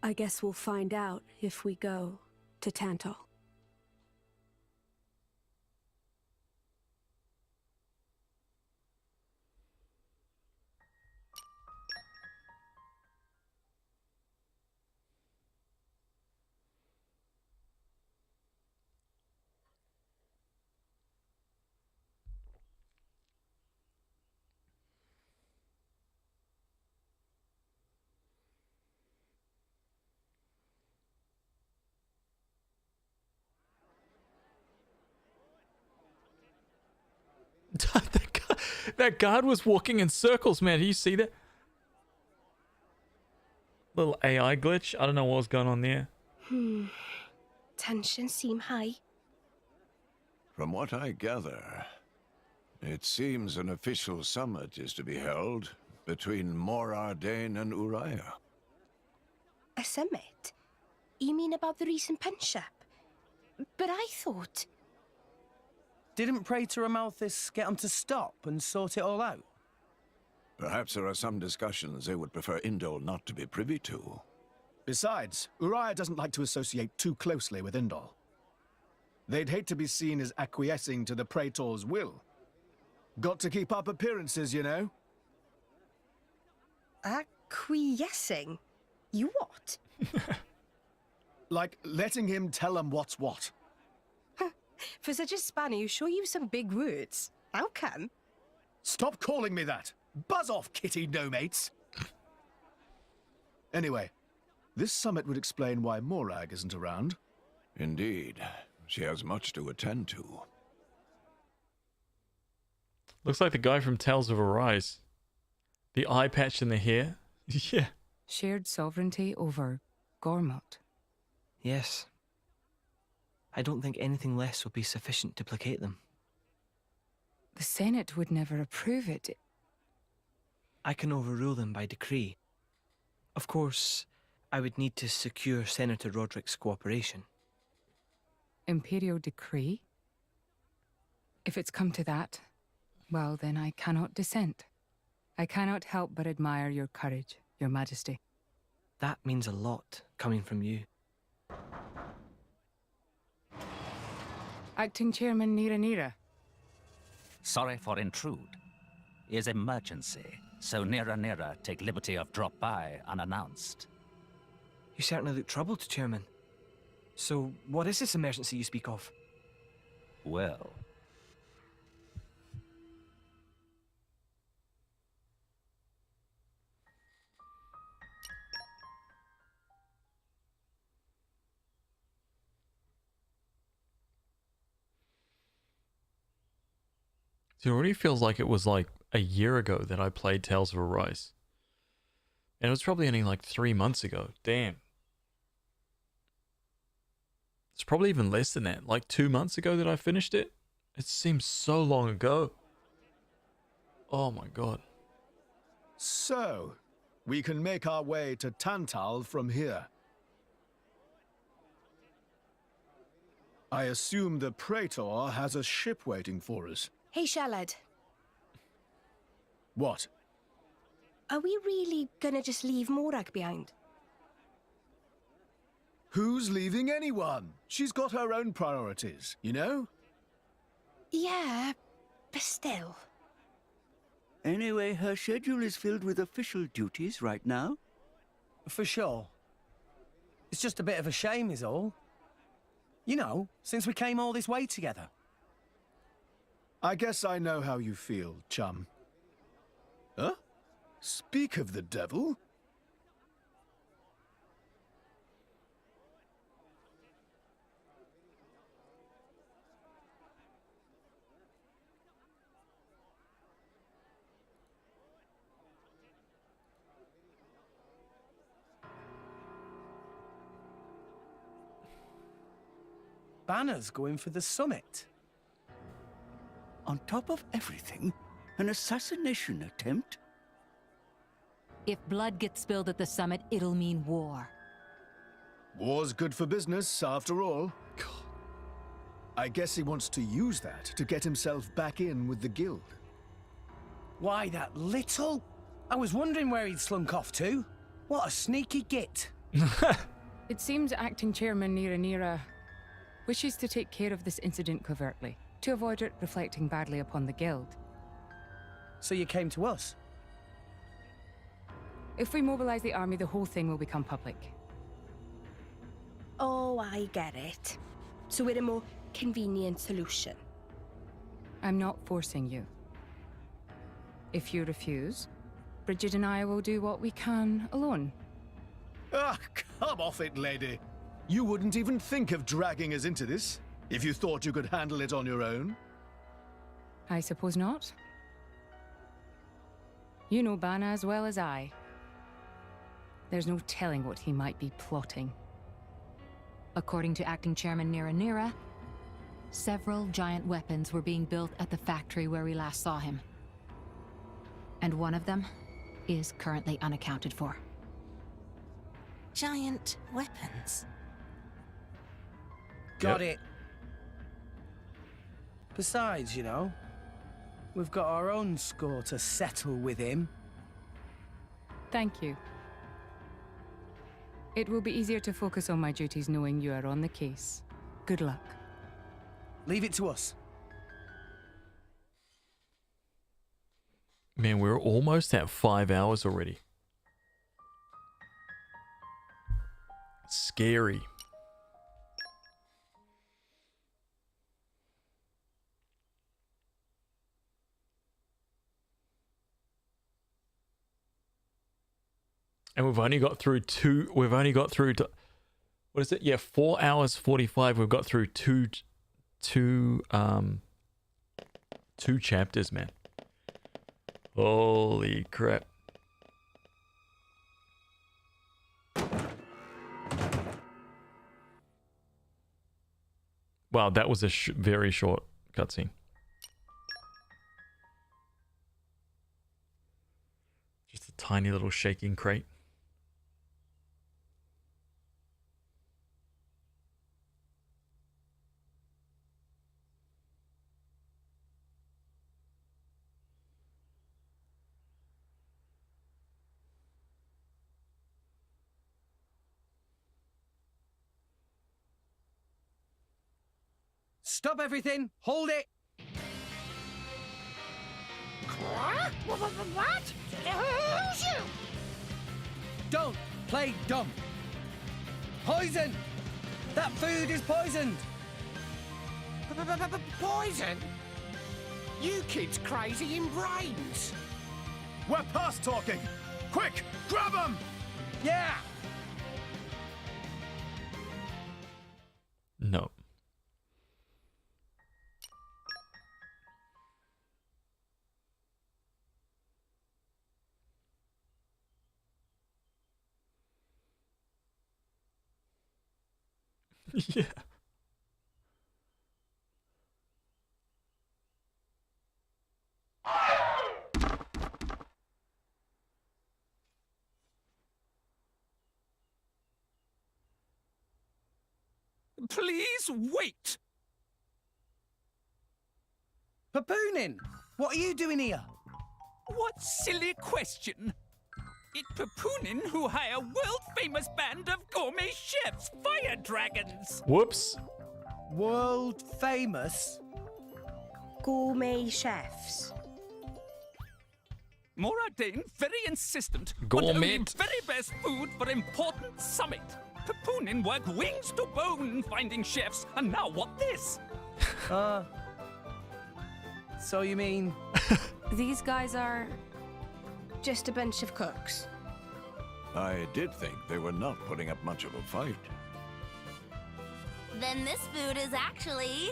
I guess we'll find out if we go to Tantal. That guard was walking in circles, man. Do you see that? Little AI glitch. I don't know what was going on there. Tensions seem high. From what I gather, it seems an official summit is to be held between Mor Ardain and Uriah. A summit? You mean about the recent penship? But I thought... Didn't Praetor Amalthus get them to stop and sort it all out? Perhaps there are some discussions they would prefer Indol not to be privy to. Besides, Uriah doesn't like to associate too closely with Indol. They'd hate to be seen as acquiescing to the Praetor's will. Got to keep up appearances, you know. Acquiescing? You what? Like letting him tell them what's what. For such a spanner, you sure use some big words. How come? Stop calling me that! Buzz off, kitty no-mates! Anyway, this summit would explain why Morag isn't around. Indeed. She has much to attend to. Looks like the guy from Tales of Arise. The eye patch in the hair. Yeah. Shared sovereignty over Gormott. Yes. I don't think anything less would be sufficient to placate them. The Senate would never approve it. I can overrule them by decree. Of course, I would need to secure Senator Roderick's cooperation. Imperial decree? If it's come to that, well, then I cannot dissent. I cannot help but admire your courage, Your Majesty. That means a lot, coming from you. Acting Chairman Nira. Sorry for intrude. Is emergency, so Nira take liberty of drop by unannounced. You certainly look troubled, Chairman. So, what is this emergency you speak of? Well... It already feels like it was like a year ago that I played Tales of Arise. And it was probably only like 3 months ago. Damn. It's probably even less than that. Like 2 months ago that I finished it. It seems so long ago. Oh my god. So, we can make our way to Tantal from here. I assume the Praetor has a ship waiting for us. Hey, Shalad. What? Are we really gonna just leave Morag behind? Who's leaving anyone? She's got her own priorities, you know? Yeah, but still. Anyway, her schedule is filled with official duties right now. For sure. It's just a bit of a shame is all. You know, since we came all this way together. I guess I know how you feel, chum. Huh? Speak of the devil. Banner's going for the summit. On top of everything, an assassination attempt? If blood gets spilled at the summit, it'll mean war. War's good for business, after all. I guess he wants to use that to get himself back in with the guild. Why, that little? I was wondering where he'd slunk off to. What a sneaky git. It seems acting chairman Nira wishes to take care of this incident covertly, to avoid it reflecting badly upon the guild. So you came to us? If we mobilize the army, the whole thing will become public. Oh, I get it. So we're a more convenient solution. I'm not forcing you. If you refuse, Bridget and I will do what we can alone. Ah, come off it, lady. You wouldn't even think of dragging us into this, if you thought you could handle it on your own. I suppose not. You know Bana as well as I. There's no telling what he might be plotting. According to Acting Chairman Nira, several giant weapons were being built at the factory where we last saw him. And one of them is currently unaccounted for. Giant weapons. Got it. Besides, you know, we've got our own score to settle with him. Thank you. It will be easier to focus on my duties knowing you are on the case. Good luck. Leave it to us. Man, we're almost at 5 hours already. Scary. And we've only got through what is it? Yeah, 4 hours 45. We've got through two chapters, man. Holy crap. Wow, that was a very short cutscene. Just a tiny little shaking crate. Stop everything! Hold it! What? Who's you? Don't play dumb! Poison! That food is poisoned! Poison? You kids crazy in brains! We're past talking! Quick, grab him! Yeah! No. Yeah. Please wait! Papoonin, what are you doing here? What silly question! It's Papoonin who hire world-famous band of gourmet chefs, fire dragons! Whoops. World famous? Gourmet chefs. Moradane very insistent Gourmet. on only very best food for important summit. Papoonin work wings to bone finding chefs, and now what this? So you mean... These guys are... Just a bunch of cooks. I did think they were not putting up much of a fight. Then this food is actually...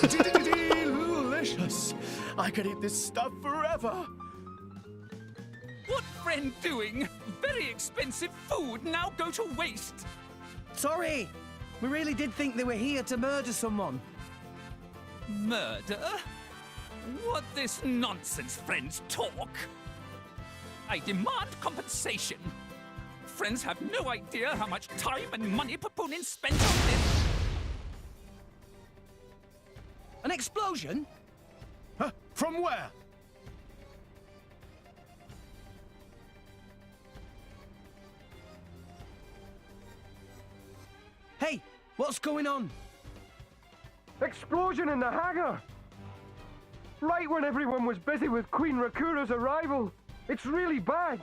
Delicious! I could eat this stuff forever! What friend doing? Very expensive food now go to waste. Sorry! We really did think they were here to murder someone. Murder? What this nonsense friends talk? I demand compensation. Friends have no idea how much time and money Papoonin spent on this. An explosion? From where? Hey, what's going on? Explosion in the hangar! Right when everyone was busy with Queen Rakura's arrival. It's really bad.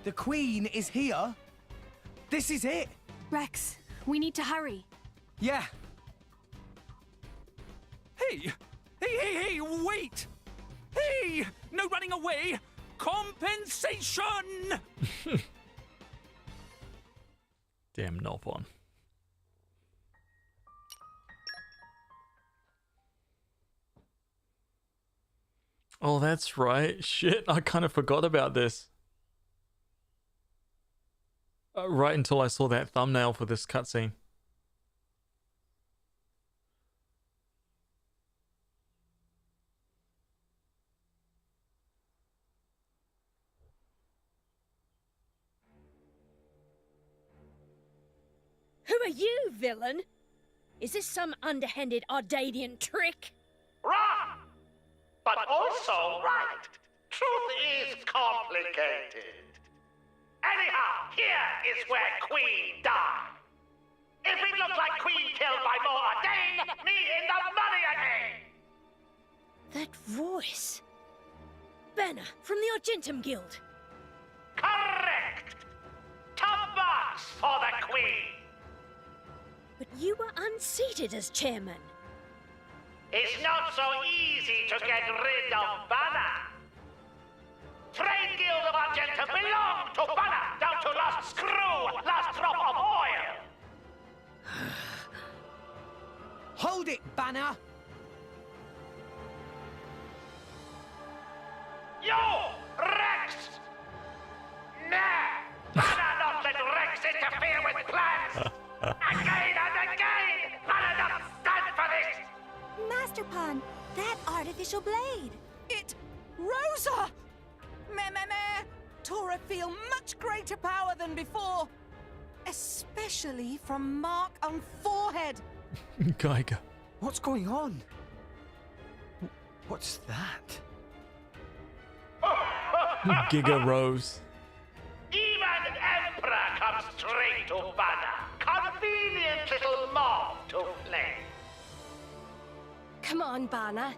The Queen is here? This is it? Rex, we need to hurry. Yeah. Hey, wait! Hey, no running away! Compensation! Damn Nopon. Oh, that's right. Shit, I kind of forgot about this. Right until I saw that thumbnail for this cutscene. Who are you, villain? Is this some underhanded Ardanian trick? Wrong! But also right. Truth is complicated. Anyhow, here is where Queen died. If it looks like Queen killed by Moradane, me in the money again! That voice. Banner from the Argentum Guild. Correct! Top marks for the Queen! But you were unseated as chairman. It's not so easy to get rid of Banner. Trade Guild of Argentum belong to Banner, down to last screw, last drop of oil. Hold it, Banner! You, Rex! Nah! Banner not let Rex interfere with plans! Again and again! Banner not stand for this! Master Pawn, that artificial blade. Rosa! Meh. Tora feel much greater power than before. Especially from mark on forehead. Geiger. What's going on? What's that? Giga Rose. Even Emperor comes straight to Banner. Convenient little mob to play. Come on, Banner.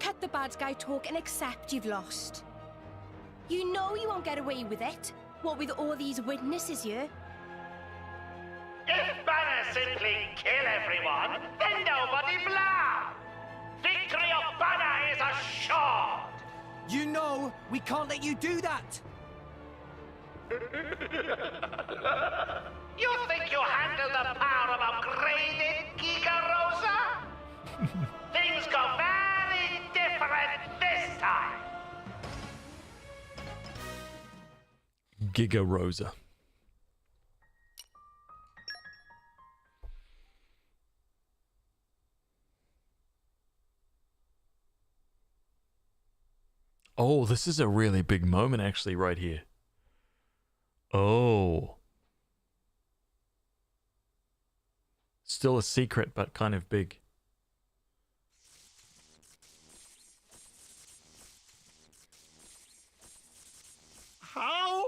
Cut the bad guy talk and accept you've lost. You know you won't get away with it. What with all these witnesses here? If Banner simply kill everyone, then nobody blow. Victory of Banner is assured. You know we can't let you do that. You think you handle the power of upgraded Giga Rosa? Things go very different this time. Giga Rosa. Oh, this is a really big moment actually right here. Oh. Still a secret, but kind of big. How?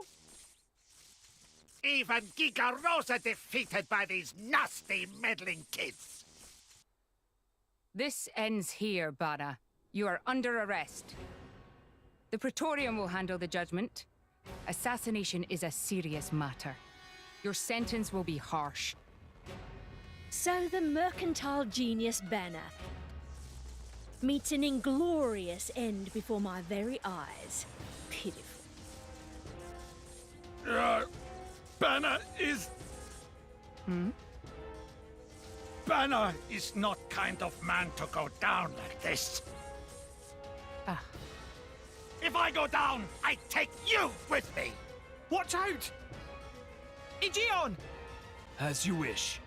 Even Gigarosa defeated by these nasty, meddling kids. This ends here, Bana. You are under arrest. The Praetorium will handle the judgment. Assassination is a serious matter. Your sentence will be harsh. So the mercantile genius Banner meets an inglorious end before my very eyes. Pitiful. Banner is... Banner is not kind of man to go down like this. Ah. If I go down, I take you with me. Watch out! Aegeon! As you wish.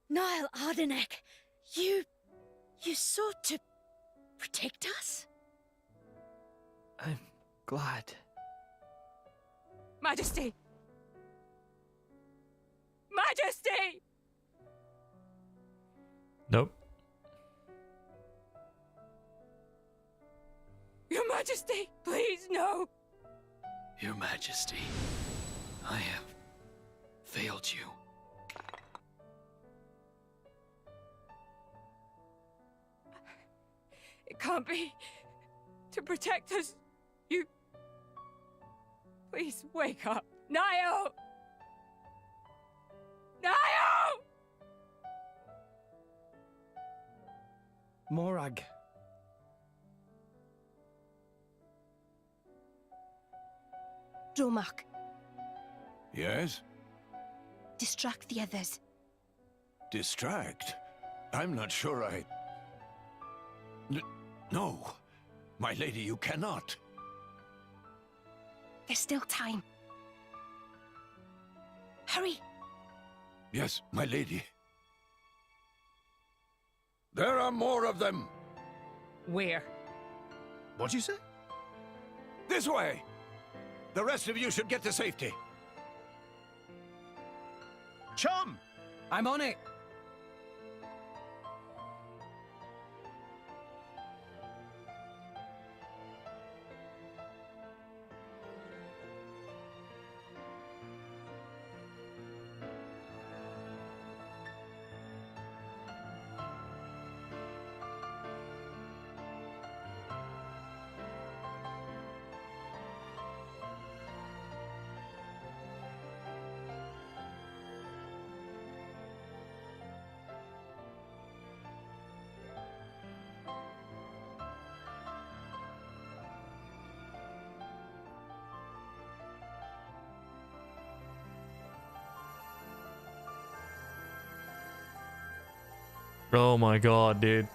Niall Ardenek, you sought to protect us? I'm glad. Majesty! Majesty! Nope. Your Majesty, please, no! Your Majesty, I have failed you. It can't be. To protect us, you... Please, wake up. Niall! Niall! Morag. Dromark, Yes? distract the others. Distract? I'm not sure I... No. My lady, you cannot. There's still time. Hurry! Yes, my lady. There are more of them! Where? What'd you say? This way! The rest of you should get to safety. Chum! I'm on it. Oh my god, dude.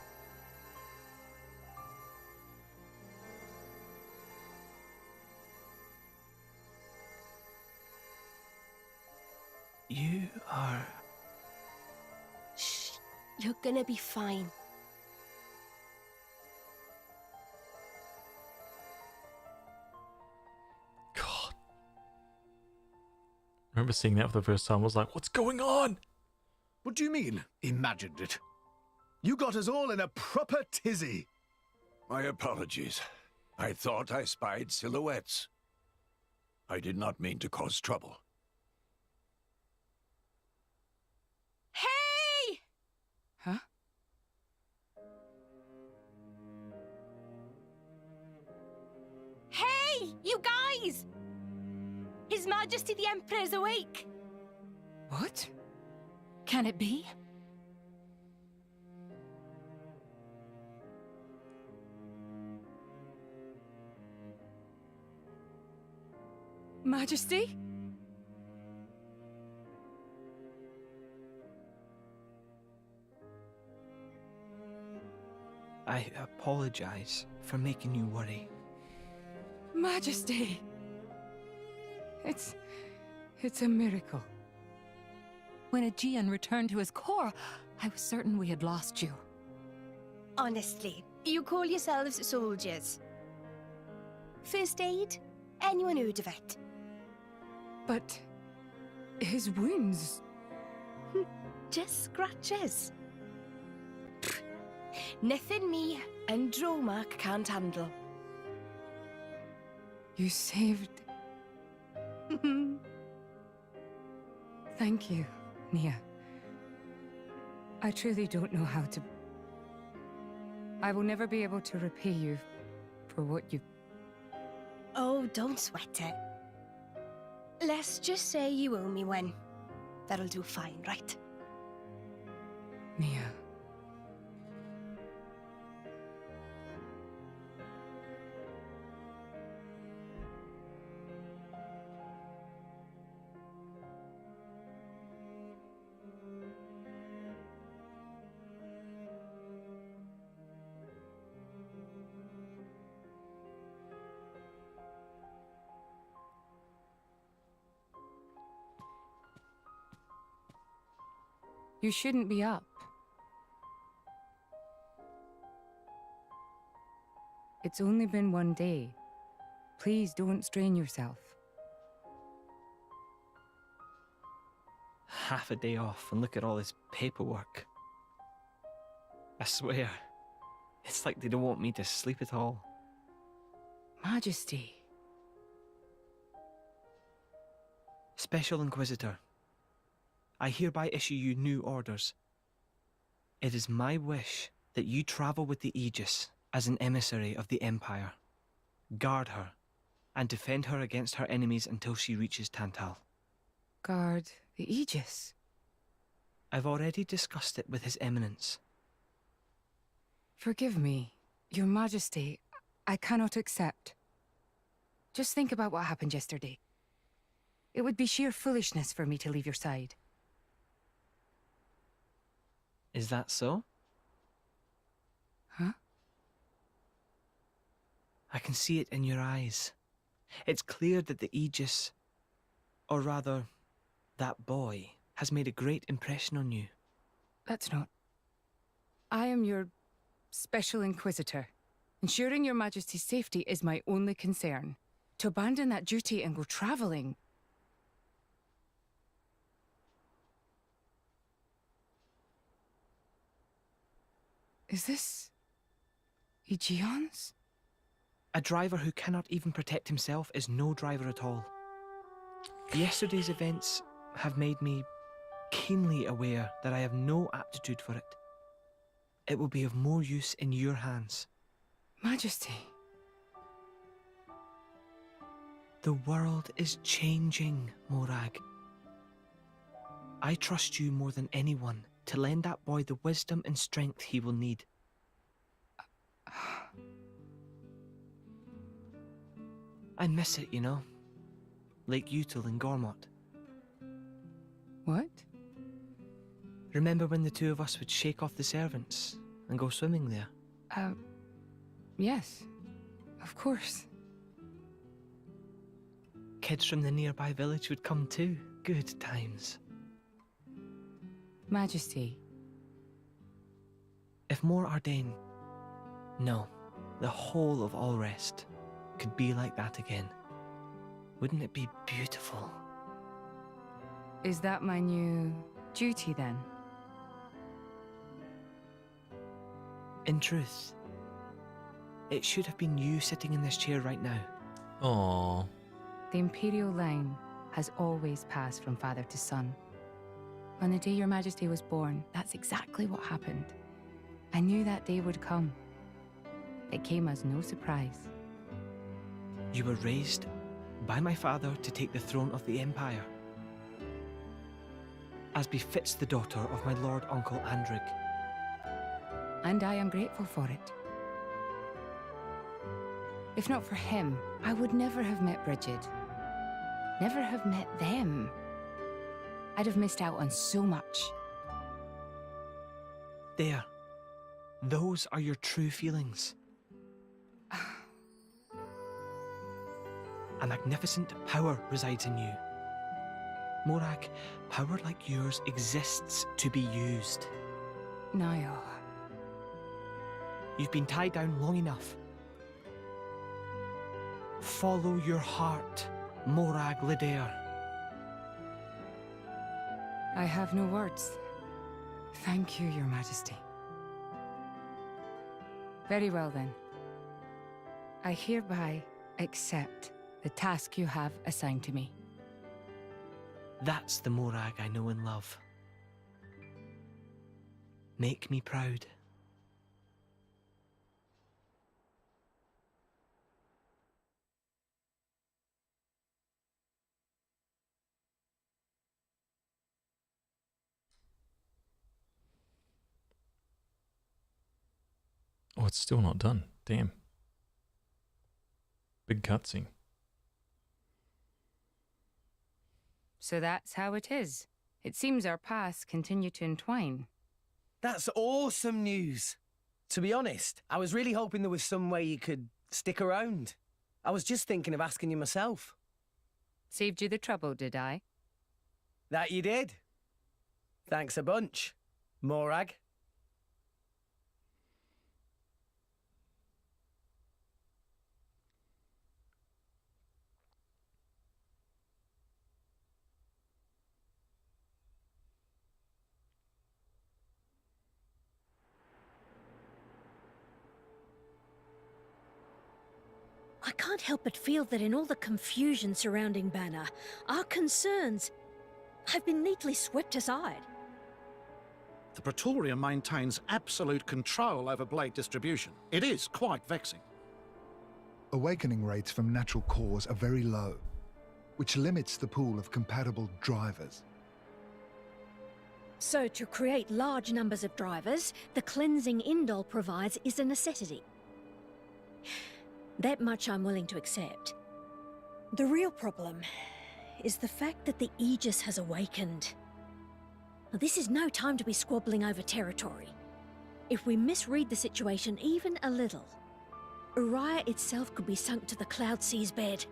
You are... Shh. You're gonna be fine. God. I remember seeing that for the first time. I was like, what's going on? What do you mean, imagined it? You got us all in a proper tizzy. My apologies. I thought I spied silhouettes. I did not mean to cause trouble. Hey! Huh? Hey, you guys! His Majesty the Emperor is awake. What? Can it be? Majesty? I apologize for making you worry. Majesty! It's a miracle. When Aegean returned to his core, I was certain we had lost you. Honestly, you call yourselves soldiers. First aid? Anyone heard of it? But his wounds... Just scratches. Nothing me and Dromark can't handle. You saved... Thank you, Nia. I truly don't know how to... I will never be able to repay you for what you've... Oh, don't sweat it. Let's just say you owe me one. That'll do fine, right? Nia. You shouldn't be up. It's only been one day. Please don't strain yourself. Half a day off and look at all this paperwork. I swear, it's like they don't want me to sleep at all. Majesty. Special Inquisitor, I hereby issue you new orders. It is my wish that you travel with the Aegis as an emissary of the Empire. Guard her, and defend her against her enemies until she reaches Tantal. Guard the Aegis? I've already discussed it with His Eminence. Forgive me, Your Majesty. I cannot accept. Just think about what happened yesterday. It would be sheer foolishness for me to leave your side. Is that so? Huh? I can see it in your eyes. It's clear that the Aegis, or rather, that boy, has made a great impression on you. That's not... I am your Special Inquisitor. Ensuring Your Majesty's safety is my only concern. To abandon that duty and go traveling... Is this... Aegeon's? A driver who cannot even protect himself is no driver at all. Yesterday's events have made me keenly aware that I have no aptitude for it. It will be of more use in your hands. Majesty. The world is changing, Morag. I trust you more than anyone to lend that boy the wisdom and strength he will need. I miss it, you know. Lake Util and Gormott. What? Remember when the two of us would shake off the servants and go swimming there? Yes. Of course. Kids from the nearby village would come too. Good times. Majesty. If more Ardain... No, the whole of Allrest could be like that again. Wouldn't it be beautiful? Is that my new duty then? In truth, it should have been you sitting in this chair right now. Aww. The Imperial line has always passed from father to son. On the day Your Majesty was born, that's exactly what happened. I knew that day would come. It came as no surprise. You were raised by my father to take the throne of the Empire, as befits the daughter of my Lord Uncle Andrig. And I am grateful for it. If not for him, I would never have met Bridget. Never have met them. I'd have missed out on so much. There. Those are your true feelings. A magnificent power resides in you. Morag, power like yours exists to be used. Niall. You've been tied down long enough. Follow your heart, Morag Leftheria. I have no words. Thank you, Your Majesty. Very well then. I hereby accept the task you have assigned to me. That's the Morag I know and love. Make me proud. Oh, it's still not done. Damn. Big cutscene. So that's how it is. It seems our paths continue to entwine. That's awesome news. To be honest, I was really hoping there was some way you could stick around. I was just thinking of asking you myself. Saved you the trouble, did I? That you did. Thanks a bunch, Morag. I can't help but feel that in all the confusion surrounding Banner, our concerns have been neatly swept aside. The Praetorium maintains absolute control over blade distribution. It is quite vexing. Awakening rates from natural cores are very low, which limits the pool of compatible drivers. So to create large numbers of drivers, the cleansing Indol provides is a necessity. That much I'm willing to accept. The real problem is the fact that the Aegis has awakened. Now, this is no time to be squabbling over territory. If we misread the situation even a little, Uriah itself could be sunk to the Cloud Sea's bed.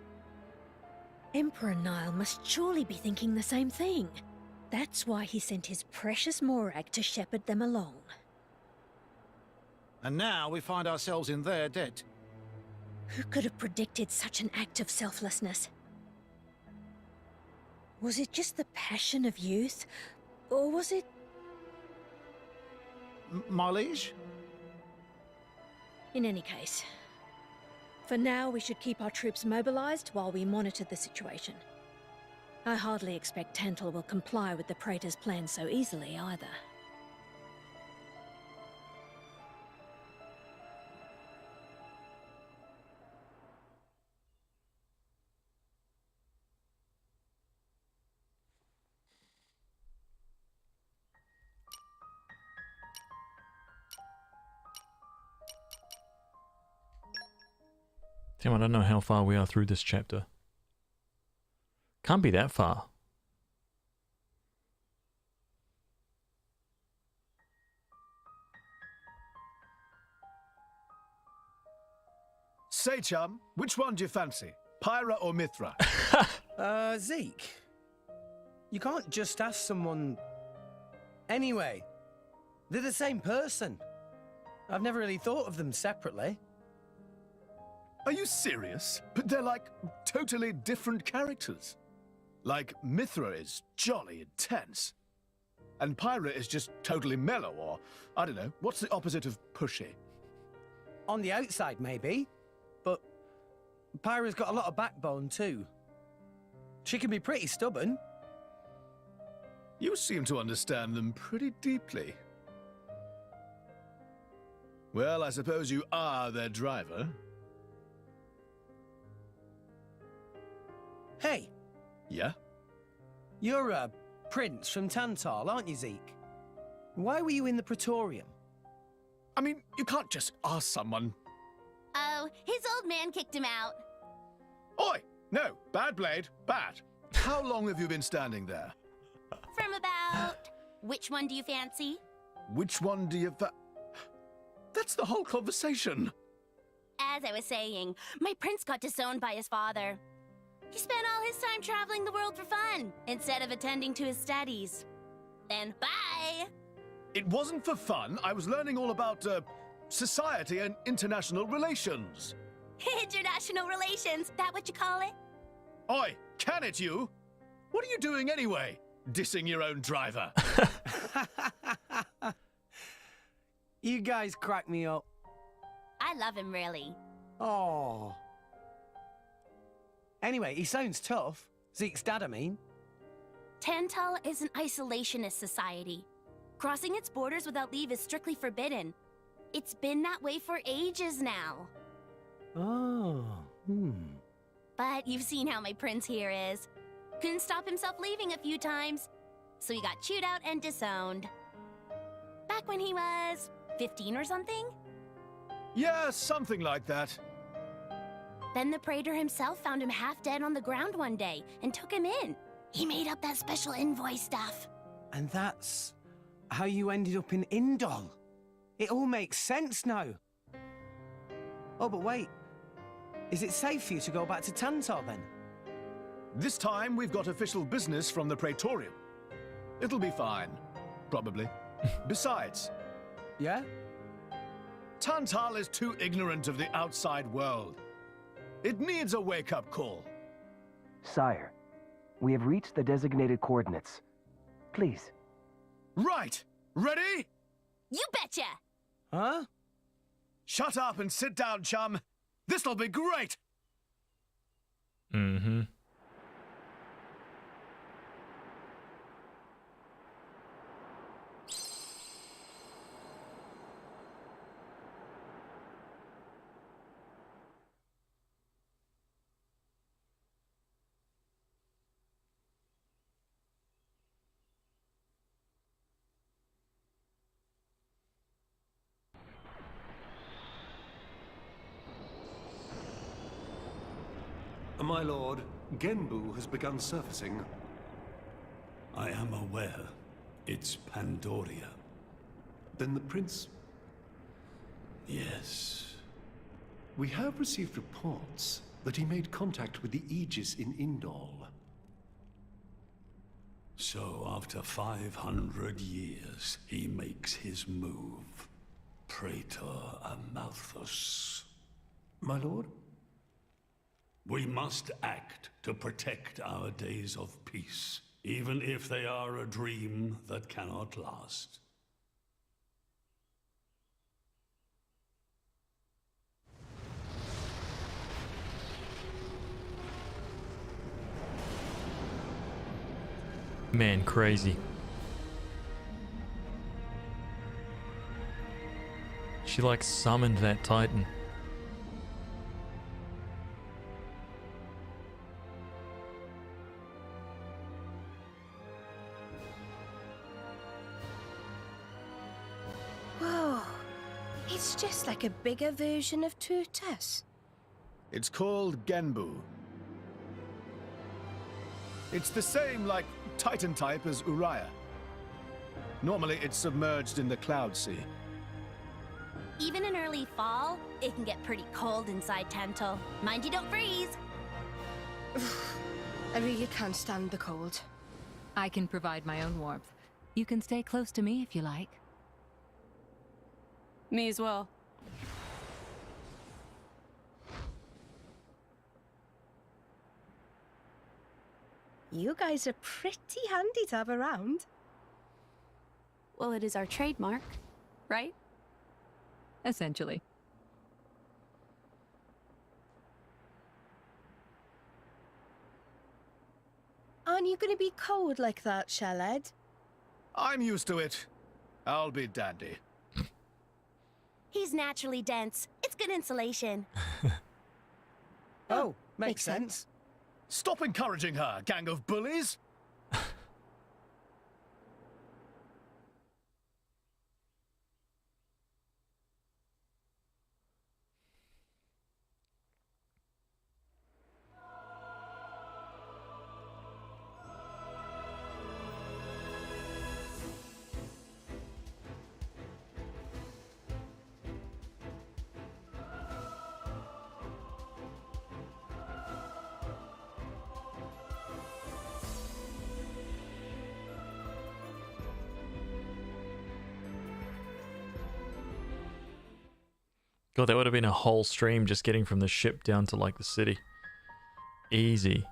Emperor Niall must surely be thinking the same thing. That's why he sent his precious Morag to shepherd them along. And now we find ourselves in their debt. Who could have predicted such an act of selflessness? Was it just the passion of youth, or was it... My liege? In any case, for now we should keep our troops mobilized while we monitor the situation. I hardly expect Tantal will comply with the Praetor's plan so easily either. Damn, I don't know how far we are through this chapter. Can't be that far. Say, chum, which one do you fancy? Pyra or Mithra? Zeke. You can't just ask someone... Anyway, they're the same person. I've never really thought of them separately. Are you serious? But they're like totally different characters. Like, Mithra is jolly intense. And Pyra is just totally mellow, or, I don't know, what's the opposite of pushy? On the outside, maybe. But Pyra's got a lot of backbone, too. She can be pretty stubborn. You seem to understand them pretty deeply. Well, I suppose you are their driver. Hey! Yeah? You're a prince from Tantal, aren't you, Zeke? Why were you in the Praetorium? I mean, you can't just ask someone. Oh, his old man kicked him out. Oi! No, bad blade, bad. How long have you been standing there? From about... Which one do you fancy? Which one do you That's the whole conversation. As I was saying, my prince got disowned by his father. He spent all his time traveling the world for fun, instead of attending to his studies. Then bye! It wasn't for fun. I was learning all about, society and international relations. International relations, that what you call it? Oi, can it you? What are you doing anyway? Dissing your own driver. You guys crack me up. I love him, really. Oh. Anyway, he sounds tough. Zeke's dad, I mean. Tantal is an isolationist society. Crossing its borders without leave is strictly forbidden. It's been that way for ages now. Oh, But you've seen how my prince here is. Couldn't stop himself leaving a few times, so he got chewed out and disowned. Back when he was 15 or something? Yeah, something like that. Then the Praetor himself found him half dead on the ground one day and took him in. He made up that special envoy stuff. and that's how you ended up in Indol. It all makes sense now. Oh, but wait. Is it safe for you to go back to Tantar, then? This time, we've got official business from the Praetorium. It'll be fine. Probably. Besides... Yeah? Tantal is too ignorant of the outside world. It needs a wake-up call. Sire, we have reached the designated coordinates. Please. Right! Ready? You betcha! Huh? Shut up and sit down, chum. This'll be great! Mm-hmm. My lord, Genbu has begun surfacing. I am aware. It's Pandoria. Then the prince... Yes. We have received reports that he made contact with the Aegis in Indol. So after 500 years, he makes his move. Praetor Amalthus. My lord? We must act to protect our days of peace, even if they are a dream that cannot last. Man, crazy. She like summoned that Titan. Whoa. It's just like a bigger version of Turtus. It's called Genbu. It's the same, like, Titan type as Uriah. Normally, it's submerged in the Cloud Sea. Even in early fall, it can get pretty cold inside Tantal. Mind you don't freeze! I really can't stand the cold. I can provide my own warmth. You can stay close to me if you like. Me as well. You guys are pretty handy to have around. Well, it is our trademark, right? Essentially. Aren't you going to be cold like that, Shaled? I'm used to it. I'll be dandy. He's naturally dense. It's good insulation. Oh, makes sense. Stop encouraging her, gang of bullies! God, that would have been a whole stream just getting from the ship down to like the city. Easy.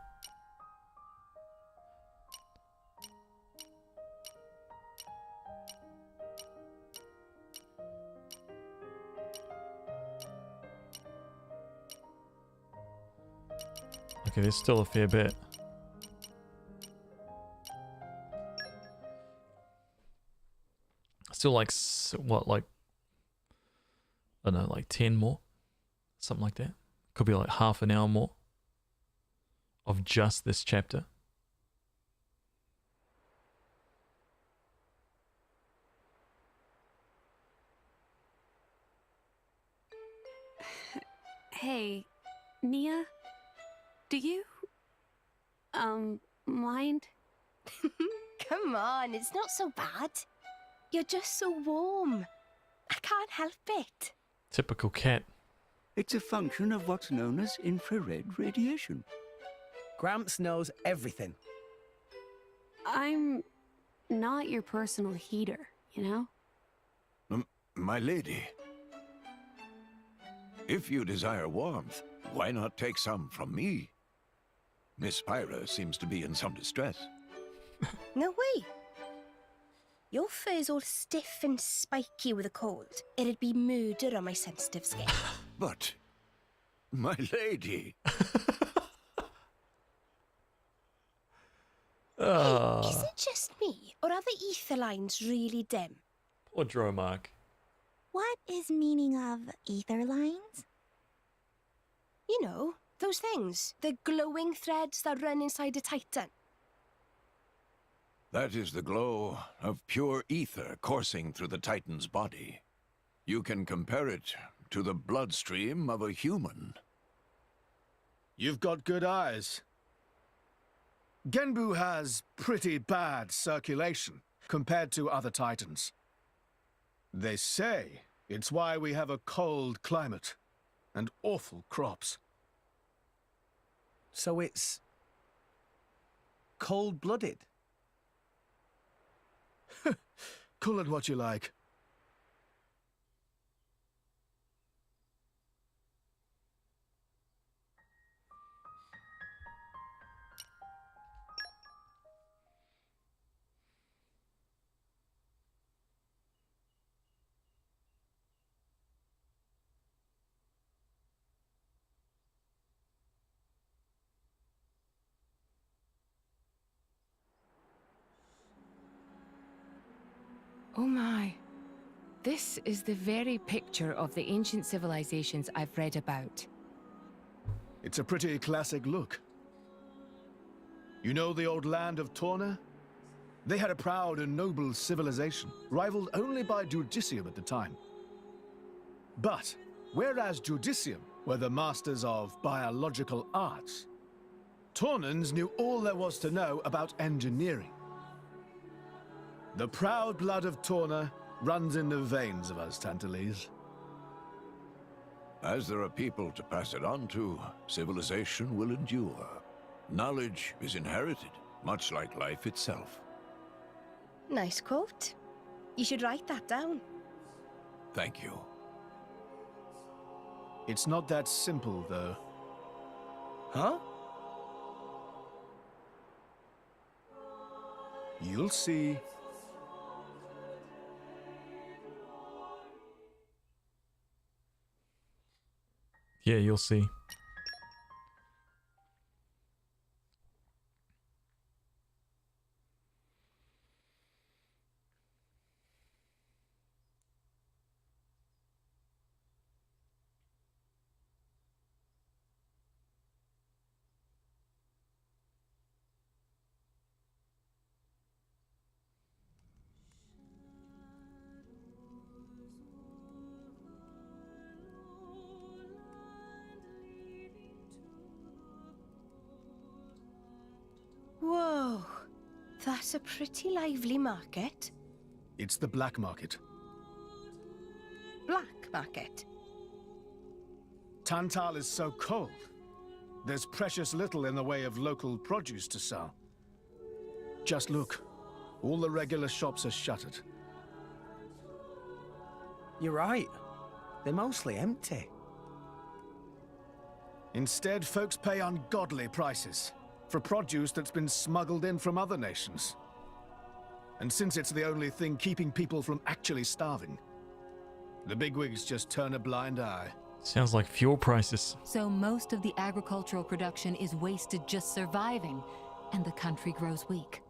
Okay, there's still a fair bit. Still like, what, like, I don't know, like 10 more? Something like that. Could be like half an hour more of just this chapter. Hey, Nia? Do you, mind? Come on, it's not so bad. You're just so warm. I can't help it. Typical cat. It's a function of what's known as infrared radiation. Gramps knows everything. I'm not your personal heater, you know? My lady. If you desire warmth, why not take some from me? Miss Pyra seems to be in some distress. No way. Your fur's all stiff and spiky with a cold. It'd be murder on my sensitive skin. But, my lady. Hey, is it just me, or are the ether lines really dim? Poor Dromark. What is meaning of ether lines? You know, those things. The glowing threads that run inside a titan. That is the glow of pure ether coursing through the Titan's body. You can compare it to the bloodstream of a human. You've got good eyes. Genbu has pretty bad circulation compared to other Titans. They say it's why we have a cold climate and awful crops. So it's cold-blooded? Call it what you like. Oh my. This is the very picture of the ancient civilizations I've read about. It's a pretty classic look. You know the old land of Torna? They had a proud and noble civilization, rivaled only by Judicium at the time. But, whereas Judicium were the masters of biological arts, Tornans knew all there was to know about engineering. The proud blood of Torna runs in the veins of us Tantalese. As there are people to pass it on to, civilization will endure. Knowledge is inherited, much like life itself. Nice quote. You should write that down. Thank you. It's not that simple, though. Huh? You'll see. Yeah, you'll see. Whoa, that's a pretty lively market. It's the black market. Black market? Tantal is so cold. There's precious little in the way of local produce to sell. Just look. All the regular shops are shuttered. You're right. they're mostly empty. Instead, folks pay ungodly prices for produce that's been smuggled in from other nations. And since it's the only thing keeping people from actually starving, the bigwigs just turn a blind eye. Sounds like fuel prices. So most of the agricultural production is wasted just surviving, and the country grows weak.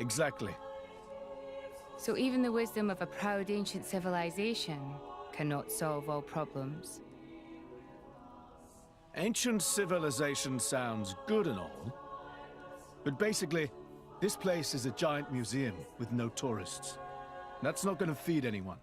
Exactly. So even the wisdom of a proud ancient civilization cannot solve all problems. Ancient civilization sounds good and all, but basically, this place is a giant museum with no tourists. That's not going to feed anyone.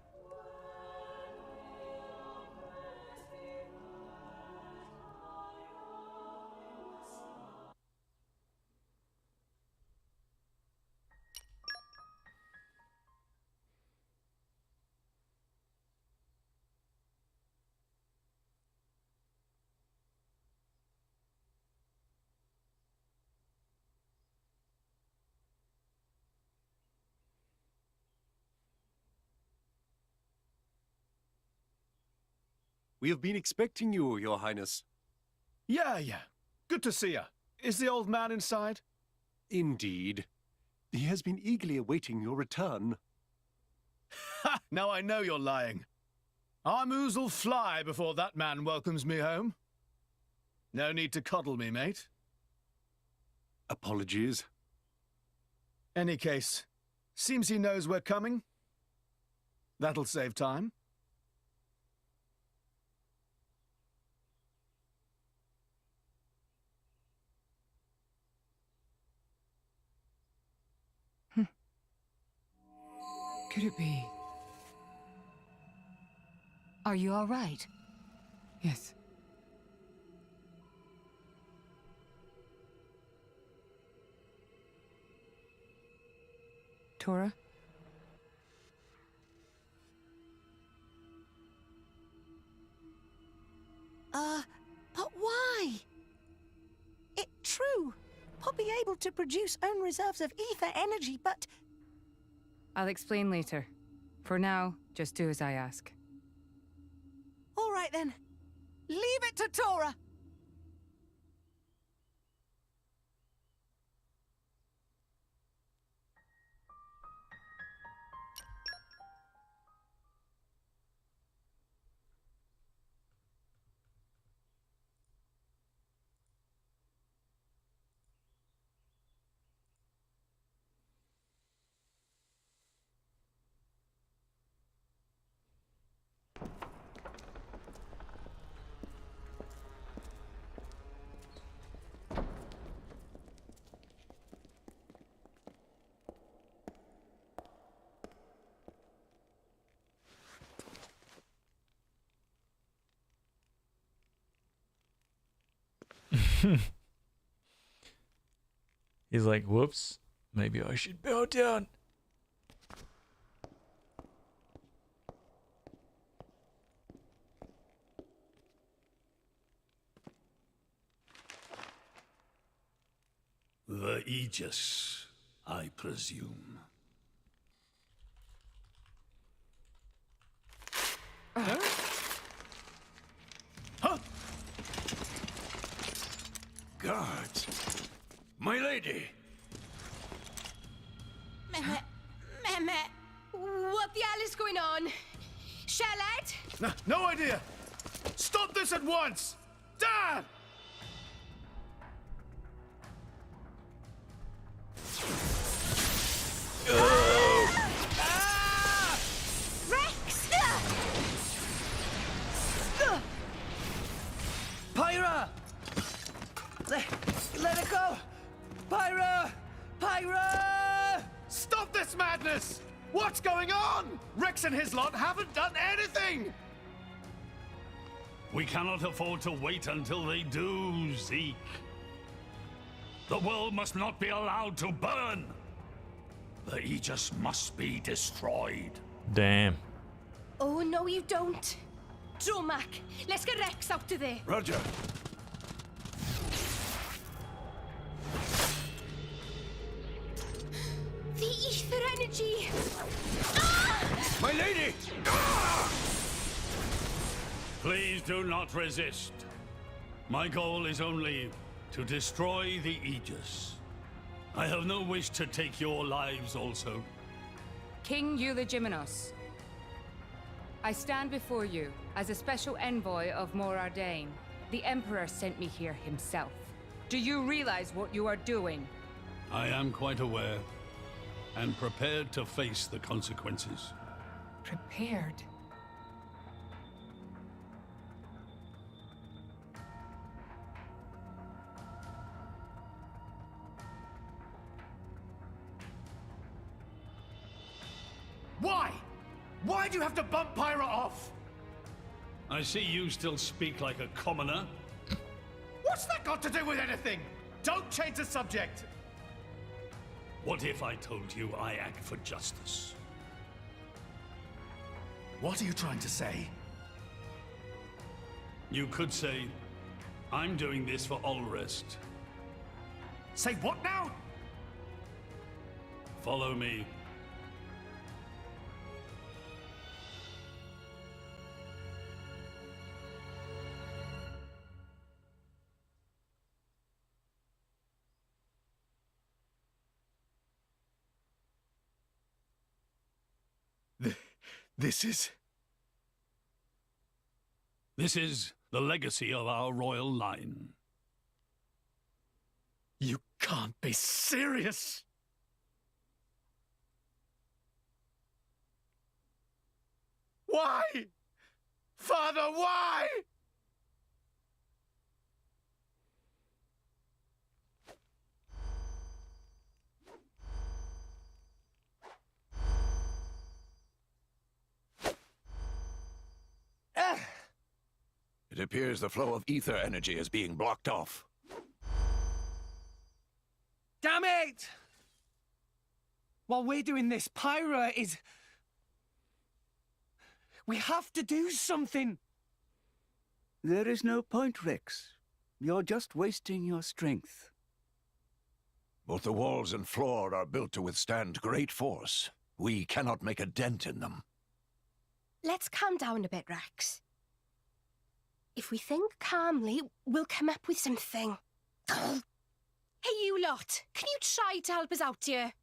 We have been expecting you, Your Highness. Yeah. Good to see you. Is the old man inside? Indeed. He has been eagerly awaiting your return. Ha! Now I know you're lying. Our moos'll fly before that man welcomes me home. No need to coddle me, mate. Apologies. Any case, seems he knows we're coming. That'll save time. Could it be? Are you all right? Yes. Tora? But why? It's true. I'll be able to produce own reserves of ether energy, but... I'll explain later. For now, just do as I ask. All right then. Leave it to Tora. He's like, whoops, maybe I should bow down. The Aegis, I presume. Huh? Guards! My lady! Mehmet, what the hell is going on? Shellite? No idea! Stop this at once! Dad! Rex! Pyra! Let it go! Pyra! Pyra! Stop this madness! What's going on? Rex and his lot haven't done anything! We cannot afford to wait until they do, Zeke. The world must not be allowed to burn. The Aegis must be destroyed. Damn. Oh, no, you don't. Dromac, let's get Rex out of there. Roger. The ether energy. My lady! Ah! Please do not resist. My goal is only to destroy the Aegis. I have no wish to take your lives also. King Eulogimenos, I stand before you as a special envoy of Morardain. The Emperor sent me here himself. Do you realize what you are doing? I am quite aware, and prepared to face the consequences. Prepared? Why? Why do you have to bump Pyra off? I see you still speak like a commoner. What's that got to do with anything? Don't change the subject. What if I told you I act for justice? What are you trying to say? You could say, I'm doing this for Ulrist. Say what now? Follow me. This is the legacy of our royal line. You can't be serious! Why? Father, why? It appears the flow of ether energy is being blocked off. Damn it! While we're doing this, Pyra is... We have to do something! There is no point, Rex. You're just wasting your strength. Both the walls and floor are built to withstand great force. We cannot make a dent in them. Let's calm down a bit, Rex. If we think calmly, we'll come up with something. Hey, you lot! Can you try to help us out here?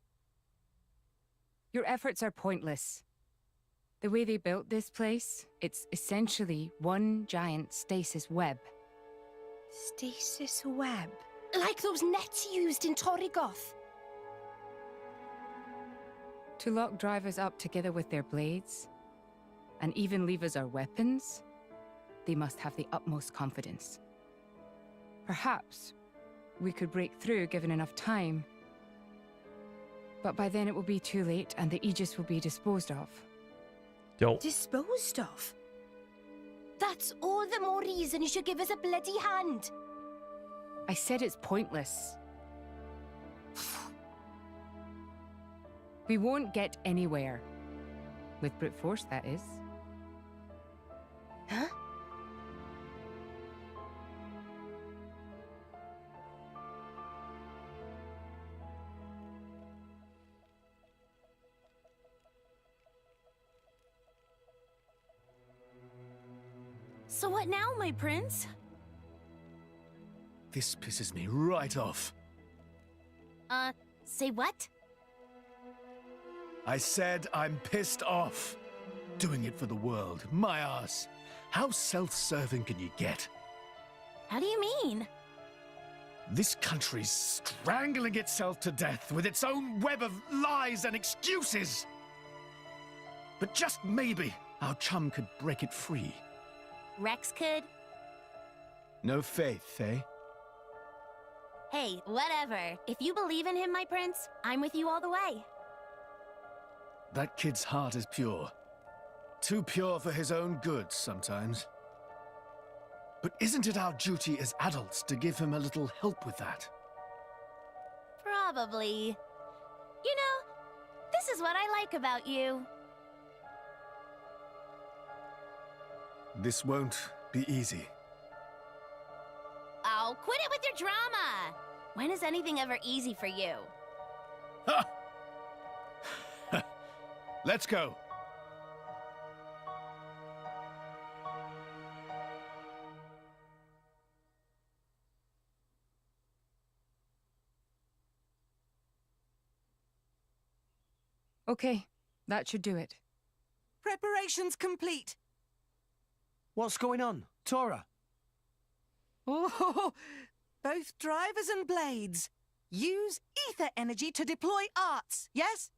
Your efforts are pointless. The way they built this place, it's essentially one giant stasis web. Stasis web? Like those nets used in Torrigoth? To lock drivers up together with their blades, and even leave us our weapons, they must have the utmost confidence. Perhaps we could break through given enough time, but by then it will be too late and the Aegis will be disposed of. Disposed of? That's all the more reason you should give us a bloody hand. I said it's pointless. We won't get anywhere. With brute force, that is. Huh? So what now, my prince? This pisses me right off. Say what? I said I'm pissed off. Doing it for the world, my ass. How self-serving can you get? How do you mean? This country's strangling itself to death with its own web of lies and excuses. But just maybe our chum could break it free. Rex could? No faith, eh? Hey, whatever. If you believe in him, my prince, I'm with you all the way. That kid's heart is pure. Too pure for his own good sometimes. But isn't it our duty as adults to give him a little help with that? Probably. You know, this is what I like about you. This won't be easy. Oh, quit it with your drama! When is anything ever easy for you? Let's go. Okay, that should do it. Preparations complete. What's going on, Tora? Oh, both drivers and blades. Use ether energy to deploy arts, yes?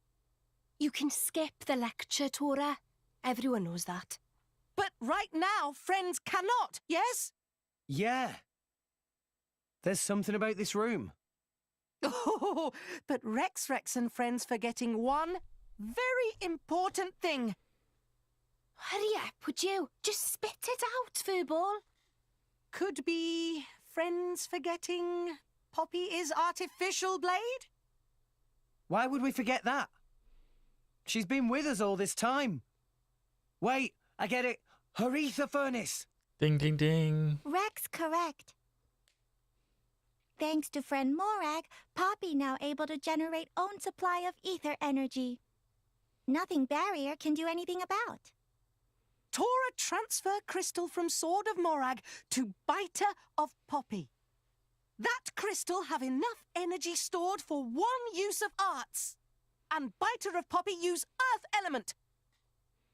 You can skip the lecture, Tora. Everyone knows that. But right now, friends cannot, yes? Yeah. There's something about this room. Oh, but Rex and friends forgetting one very important thing. Hurry up, would you? Just spit it out, Furball. Could be friends forgetting Poppy is artificial blade? Why would we forget that? She's been with us all this time. Wait, I get it. Her ether furnace. Ding, ding, ding. Rex correct. Thanks to friend Morag, Poppy now able to generate own supply of ether energy. Nothing barrier can do anything about. Tora transfer crystal from Sword of Morag to Biter of Poppy. That crystal have enough energy stored for one use of arts. And Biter of Poppy use earth element.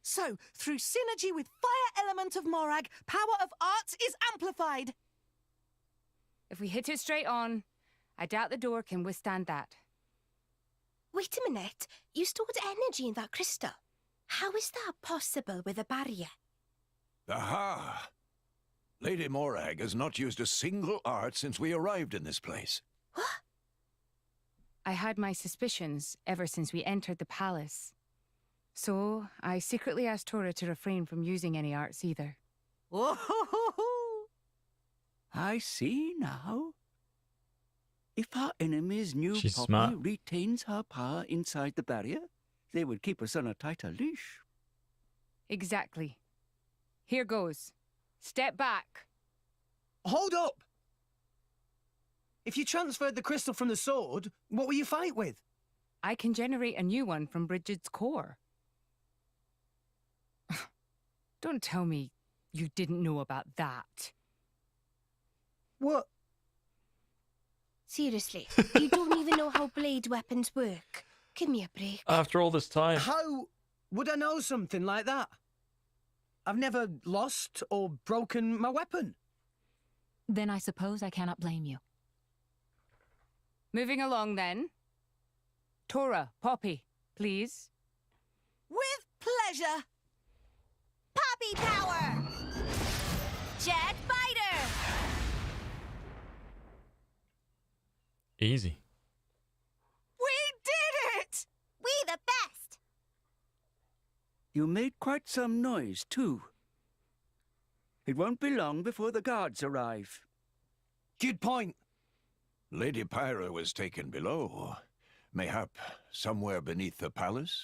So, through synergy with fire element of Morag, power of arts is amplified. If we hit it straight on, I doubt the door can withstand that. Wait a minute. You stored energy in that crystal. How is that possible with a barrier? Aha! Lady Morag has not used a single art since we arrived in this place. What? I had my suspicions ever since we entered the palace. So, I secretly asked Tora to refrain from using any arts either. I see now. If our enemies knew She's Poppy smart. retains her power inside the barrier, they would keep us on a tighter leash. Exactly. Here goes. Step back. Hold up! If you transferred the crystal from the sword, what will you fight with? I can generate a new one from Bridget's core. Don't tell me you didn't know about that. What? Seriously, you don't even know how blade weapons work. Give me a break. After all this time. How would I know something like that? I've never lost or broken my weapon. Then I suppose I cannot blame you. Moving along then. Tora, Poppy, please. With pleasure. Poppy power! Jet Biter! Easy. We did it! We the best! You made quite some noise, too. It won't be long before the guards arrive. Good point. Lady Pyra was taken below. Mayhap somewhere beneath the palace?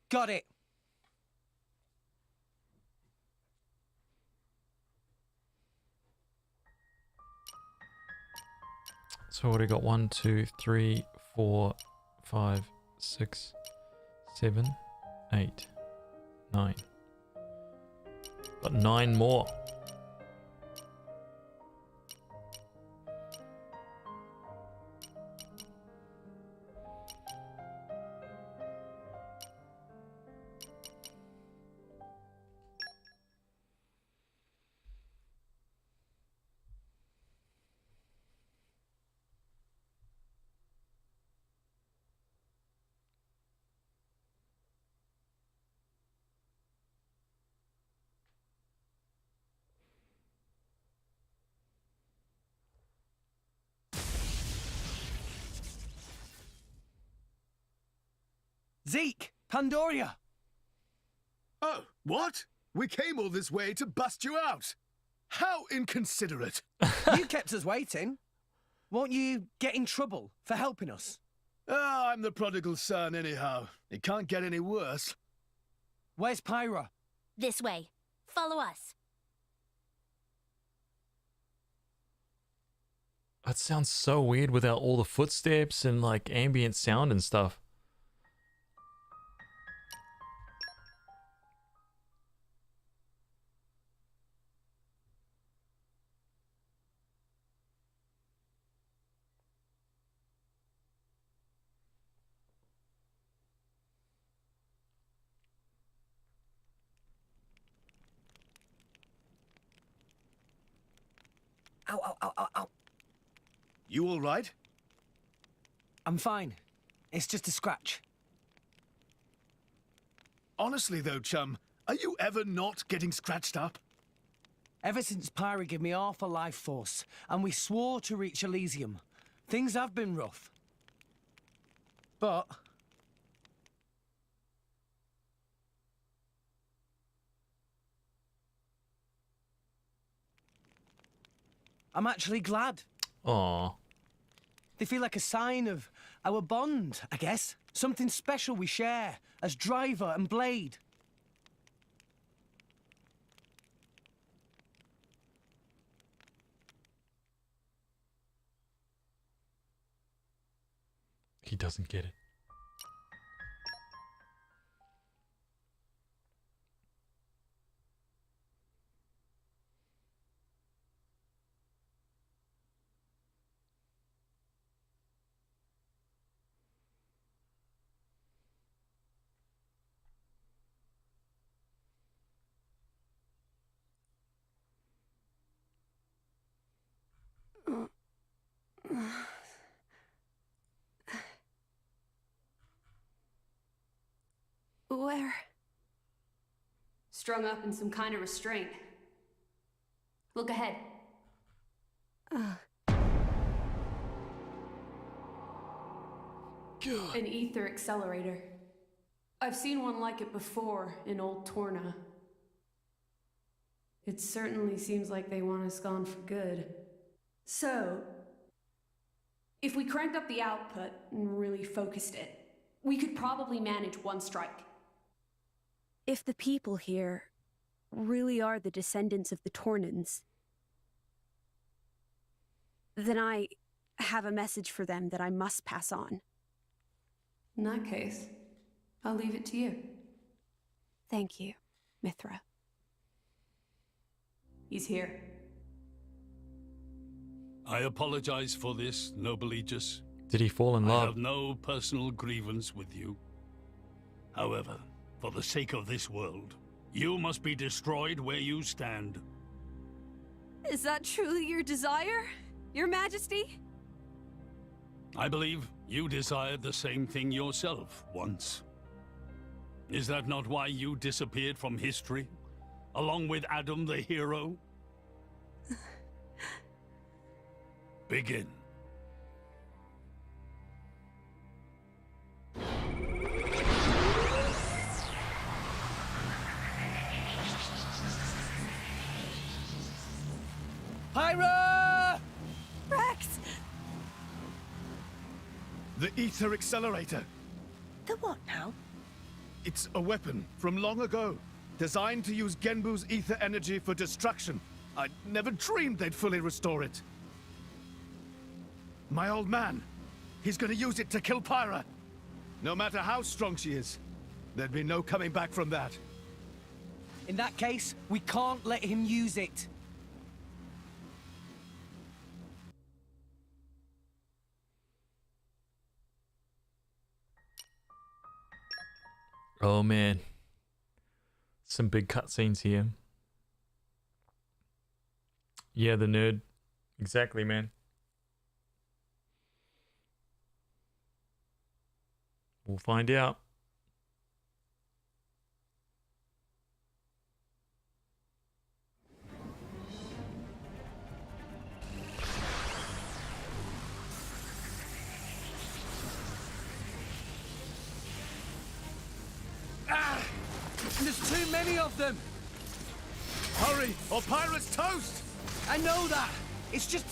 Got it. So what do we got? 1, 2, 3, 4, 5, 6, 7, 8, 9. Got 9 more. Zeke! Pandoria! Oh, what? We came all this way to bust you out. How inconsiderate. You kept us waiting. Won't you get in trouble for helping us? Oh, I'm the prodigal son anyhow. It can't get any worse. Where's Pyra? This way. Follow us. That sounds so weird without all the footsteps and like ambient sound and stuff. Ow, ow, ow, ow, ow. You all right? I'm fine. It's just a scratch. Honestly though, chum, are you ever not getting scratched up? Ever since Pyra gave me half a life force, and we swore to reach Elysium, things have been rough. But I'm actually glad. Aww. They feel like a sign of our bond, I guess. Something special we share as driver and blade. He doesn't get it. Where? Strung up in some kind of restraint. Look ahead. An ether accelerator. I've seen one like it before in Old Torna. It certainly seems like they want us gone for good. So, if we cranked up the output and really focused it, we could probably manage one strike. If the people here really are the descendants of the Tornans, then I have a message for them that I must pass on. In that case, I'll leave it to you. Thank you, Mithra. He's here. I apologize for this, noble Aegis. Did he fall in I love? have no personal grievance with you. However, for the sake of this world, you must be destroyed where you stand. Is that truly your desire, Your Majesty? I believe you desired the same thing yourself once. Is that not why you disappeared from history, along with Adam the hero? Begin. Pyra! Rex! The ether accelerator. The what now? It's a weapon from long ago, designed to use Genbu's ether energy for destruction. I never dreamed they'd fully restore it. My old man, he's gonna use it to kill Pyra. No matter how strong she is, there'd be no coming back from that. In that case, we can't let him use it. Oh man. Some big cutscenes here. Yeah, the nerd. Exactly, man. We'll find out. Ah! There's too many of them! Hurry, or Pyra's toast! I know that! It's just...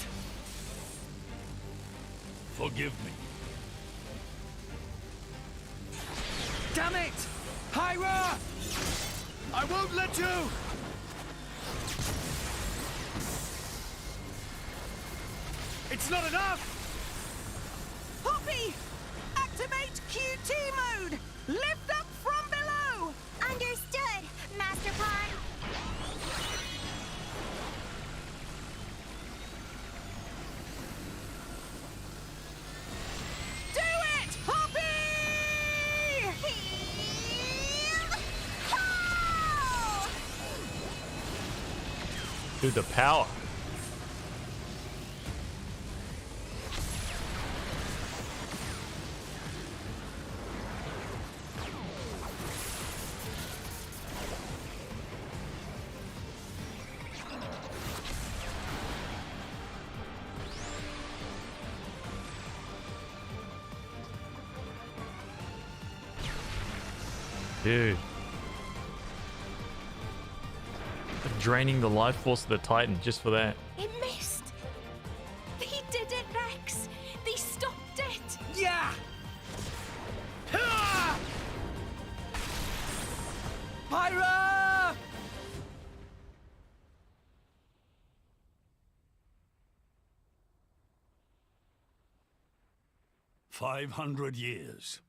Forgive me. Damn it! Pyra! I won't let you! It's not enough! Poppy! Activate QT mode! Lift up from below! Understood, Master Pawn. Do it, Poppy! Dude, the power. Dude. Draining the life force of the Titan just for that. It missed. They did it, Rex. They stopped it. Yeah! Pyra! 500 years.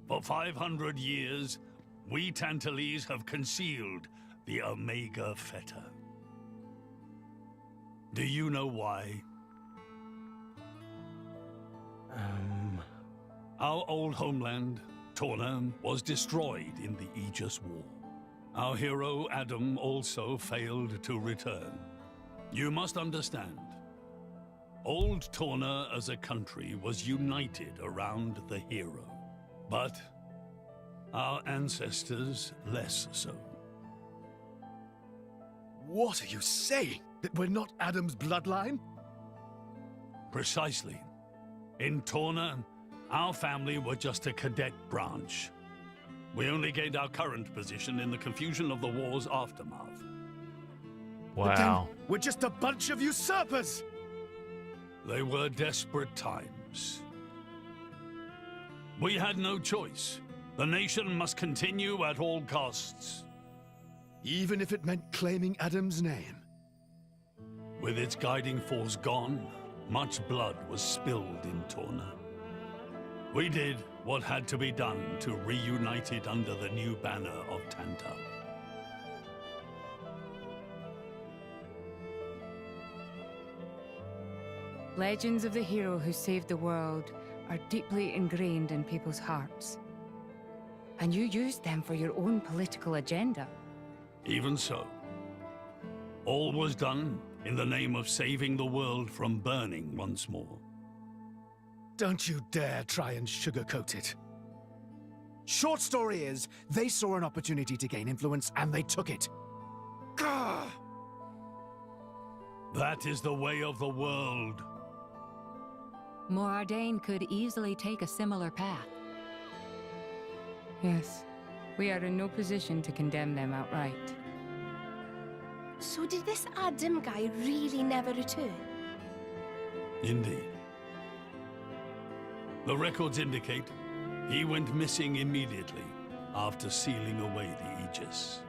For 500 years, we Tantalese have concealed the Omega Feta. Do you know why? Our old homeland, Torna, was destroyed in the Aegis War. Our hero, Adam, also failed to return. You must understand, old Torna as a country was united around the hero. But our ancestors less so. What are you saying? That we're not Adam's bloodline? Precisely. In Torna, our family were just a cadet branch. We only gained our current position in the confusion of the war's aftermath. But then we're just a bunch of usurpers! They were desperate times. We had no choice. The nation must continue at all costs. Even if it meant claiming Adam's name? With its guiding force gone, much blood was spilled in Torna. We did what had to be done to reunite it under the new banner of Tanta. Legends of the hero who saved the world are deeply ingrained in people's hearts. And you used them for your own political agenda. Even so, all was done in the name of saving the world from burning once more. Don't you dare try and sugarcoat it. Short story is, they saw an opportunity to gain influence and they took it. Gah! That is the way of the world. Morardain could easily take a similar path. Yes, we are in no position to condemn them outright. So did this Adam guy really never return? Indeed. The records indicate he went missing immediately after sealing away the Aegis.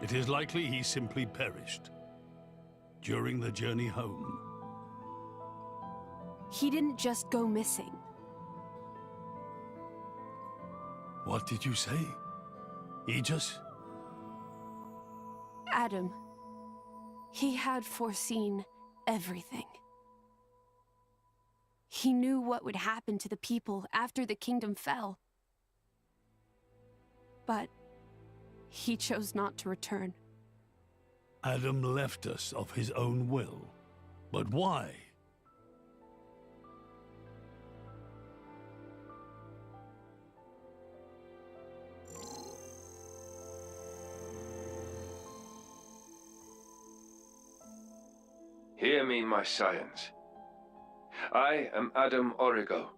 It is likely he simply perished during the journey home. He didn't just go missing. What did you say? Aegis? Adam. He had foreseen everything. He knew what would happen to the people after the kingdom fell. But he chose not to return. Adam left us of his own will. But why? Hear me, my scions. I am Adam Origo.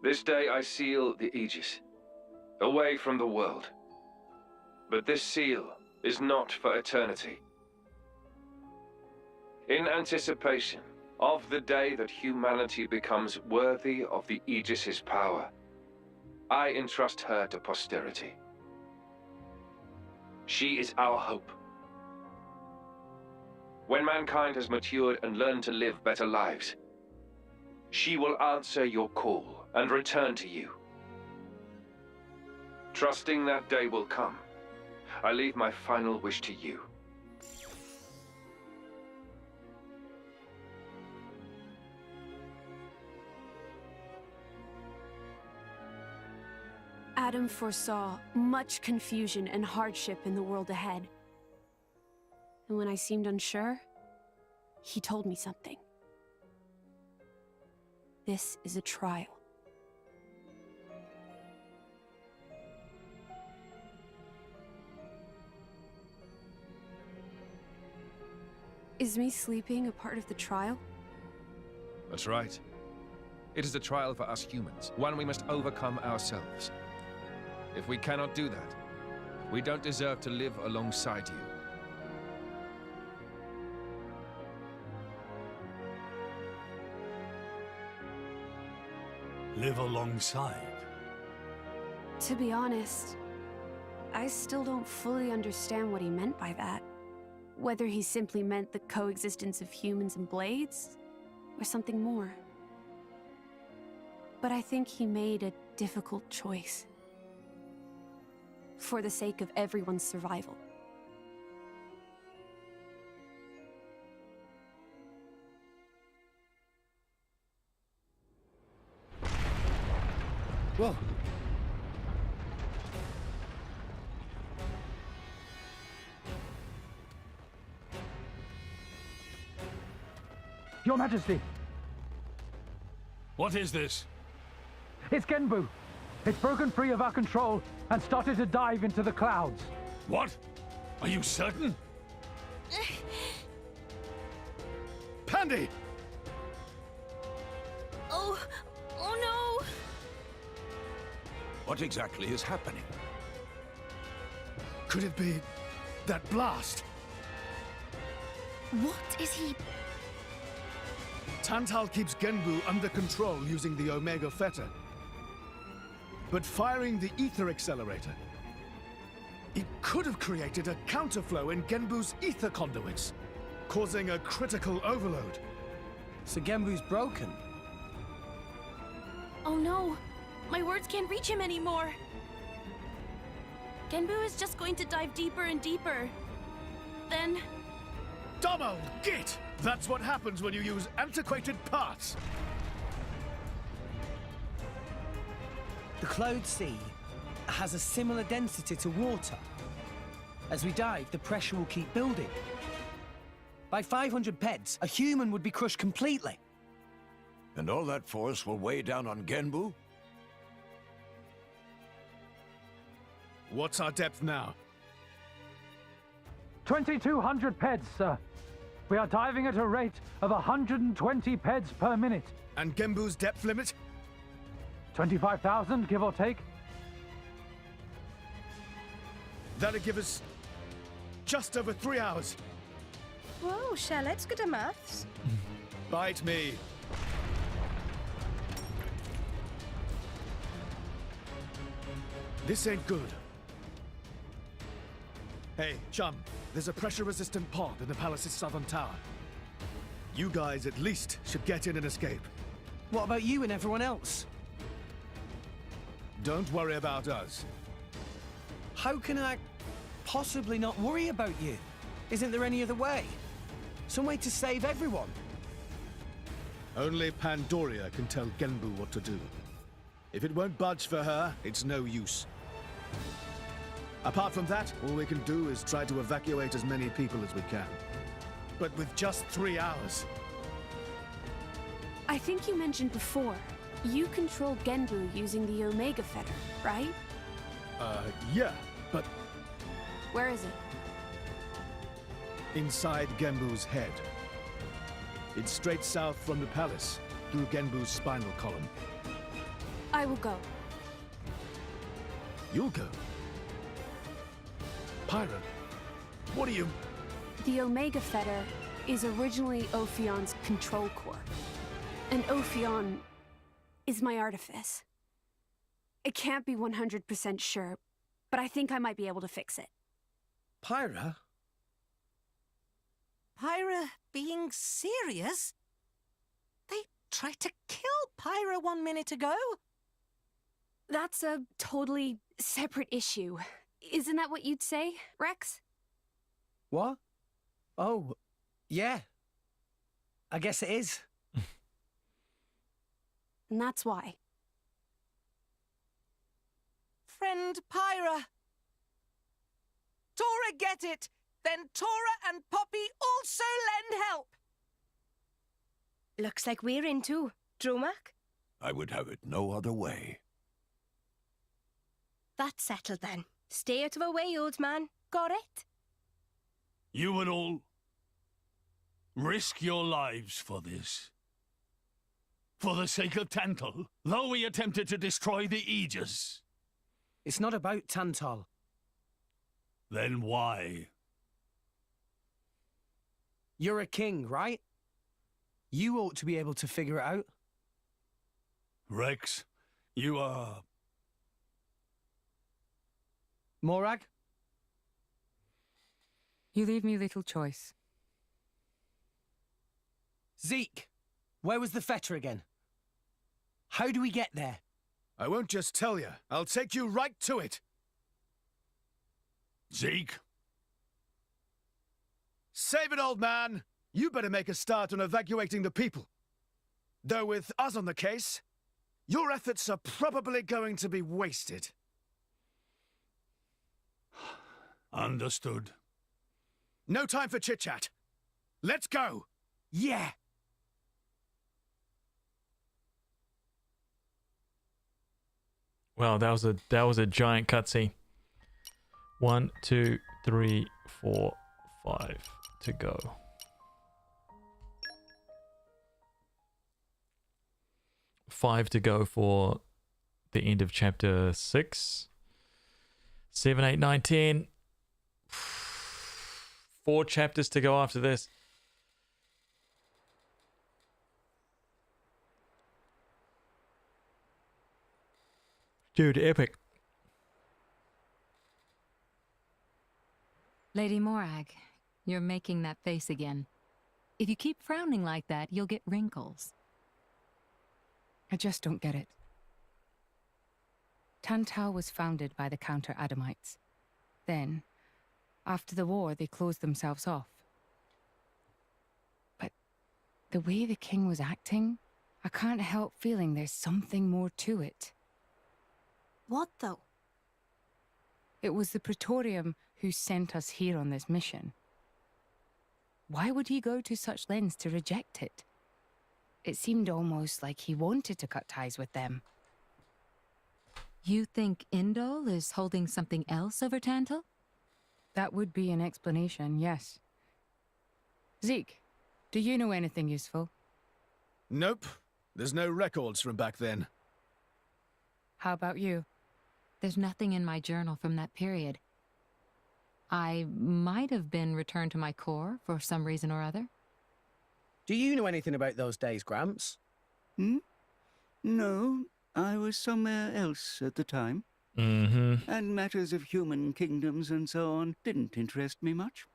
This day I seal the Aegis, away from the world. But this seal is not for eternity. In anticipation of the day that humanity becomes worthy of the Aegis's power, I entrust her to posterity. She is our hope. When mankind has matured and learned to live better lives, she will answer your call and return to you. Trusting that day will come, I leave my final wish to you. Adam foresaw much confusion and hardship in the world ahead. And when I seemed unsure, he told me something. This is a trial. Is me sleeping a part of the trial? That's right. It is a trial for us humans, one we must overcome ourselves. If we cannot do that, we don't deserve to live alongside you. Live alongside? To be honest, I still don't fully understand what he meant by that. Whether he simply meant the coexistence of humans and blades, or something more. But I think he made a difficult choice. For the sake of everyone's survival. Whoa. Your Majesty! What is this? It's Genbu. It's broken free of our control and started to dive into the clouds. What? Are you certain? Pandy! Oh no! What exactly is happening? Could it be that blast? What is he... Tantal keeps Genbu under control using the Omega Fetter. But firing the ether accelerator, it could have created a counterflow in Genbu's ether conduits, causing a critical overload. So Genbu's broken? Oh no! My words can't reach him anymore! Genbu is just going to dive deeper and deeper. Then... Dumbo, git! That's what happens when you use antiquated parts. The Cloud Sea has a similar density to water. As we dive, the pressure will keep building. By 500 peds, a human would be crushed completely. And all that force will weigh down on Genbu? What's our depth now? 2,200 peds, sir. We are diving at a rate of 120 peds per minute. And Genbu's depth limit? 25,000, give or take. That'll give us just over 3 hours. Whoa, Shell, let's go to maths. Bite me. This ain't good. Hey, chum, there's a pressure-resistant pod in the palace's southern tower. You guys at least should get in and escape. What about you and everyone else? Don't worry about us. How can I possibly not worry about you? Isn't there any other way? Some way to save everyone? Only Pandoria can tell Genbu what to do. If it won't budge for her, it's no use. Apart from that, all we can do is try to evacuate as many people as we can. But with just 3 hours. I think you mentioned before, you control Genbu using the Omega Fetter, right? Yeah, but Where is it? inside Genbu's head. It's straight south from the palace, through Genbu's spinal column. I will go. You'll go? Pyra, what are you... The Omega Fetter is originally Ophion's control core. And Ophion is my artifice. I can't be 100% sure, but I think I might be able to fix it. Pyra? Pyra being serious? They tried to kill Pyra 1 minute ago. That's a totally separate issue. Isn't that what you'd say, Rex? What? Oh, yeah. I guess it is. And that's why. Friend Pyra. Tora get it! Then Tora and Poppy also lend help! Looks like we're in too. Dromak? I would have it no other way. That's settled then. Stay out of our way, old man. Got it? You would all risk your lives for this. For the sake of Tantal, though we attempted to destroy the Aegis. It's not about Tantal. Then why? You're a king, right? You ought to be able to figure it out. Rex, you are... Morag? You leave me little choice. Zeke, where was the fetter again? How do we get there? I won't just tell you. I'll take you right to it. Zeke? Save it, old man. You better make a start on evacuating the people. Though with us on the case, your efforts are probably going to be wasted. Understood. No time for chit-chat. Let's go! Yeah! Wow, that was a giant cutscene. 1, 2, 3, 4, 5 to go. Five to go for the end of chapter 6. 7, 8, 9, 10. 4 chapters to go after this. Dude, epic. Lady Morag, you're making that face again. If you keep frowning like that, you'll get wrinkles. I just don't get it. Tantal was founded by the Counter-Adamites. Then, after the war, they closed themselves off. But the way the king was acting, I can't help feeling there's something more to it. What, though? It was the Praetorium who sent us here on this mission. Why would he go to such lengths to reject it? It seemed almost like he wanted to cut ties with them. You think Indol is holding something else over Tantal? That would be an explanation, yes. Zeke, do you know anything useful? Nope. There's no records from back then. How about you? There's nothing in my journal from that period. I might have been returned to my core for some reason or other. Do you know anything about those days, Gramps? No, I was somewhere else at the time. And matters of human kingdoms and so on didn't interest me much.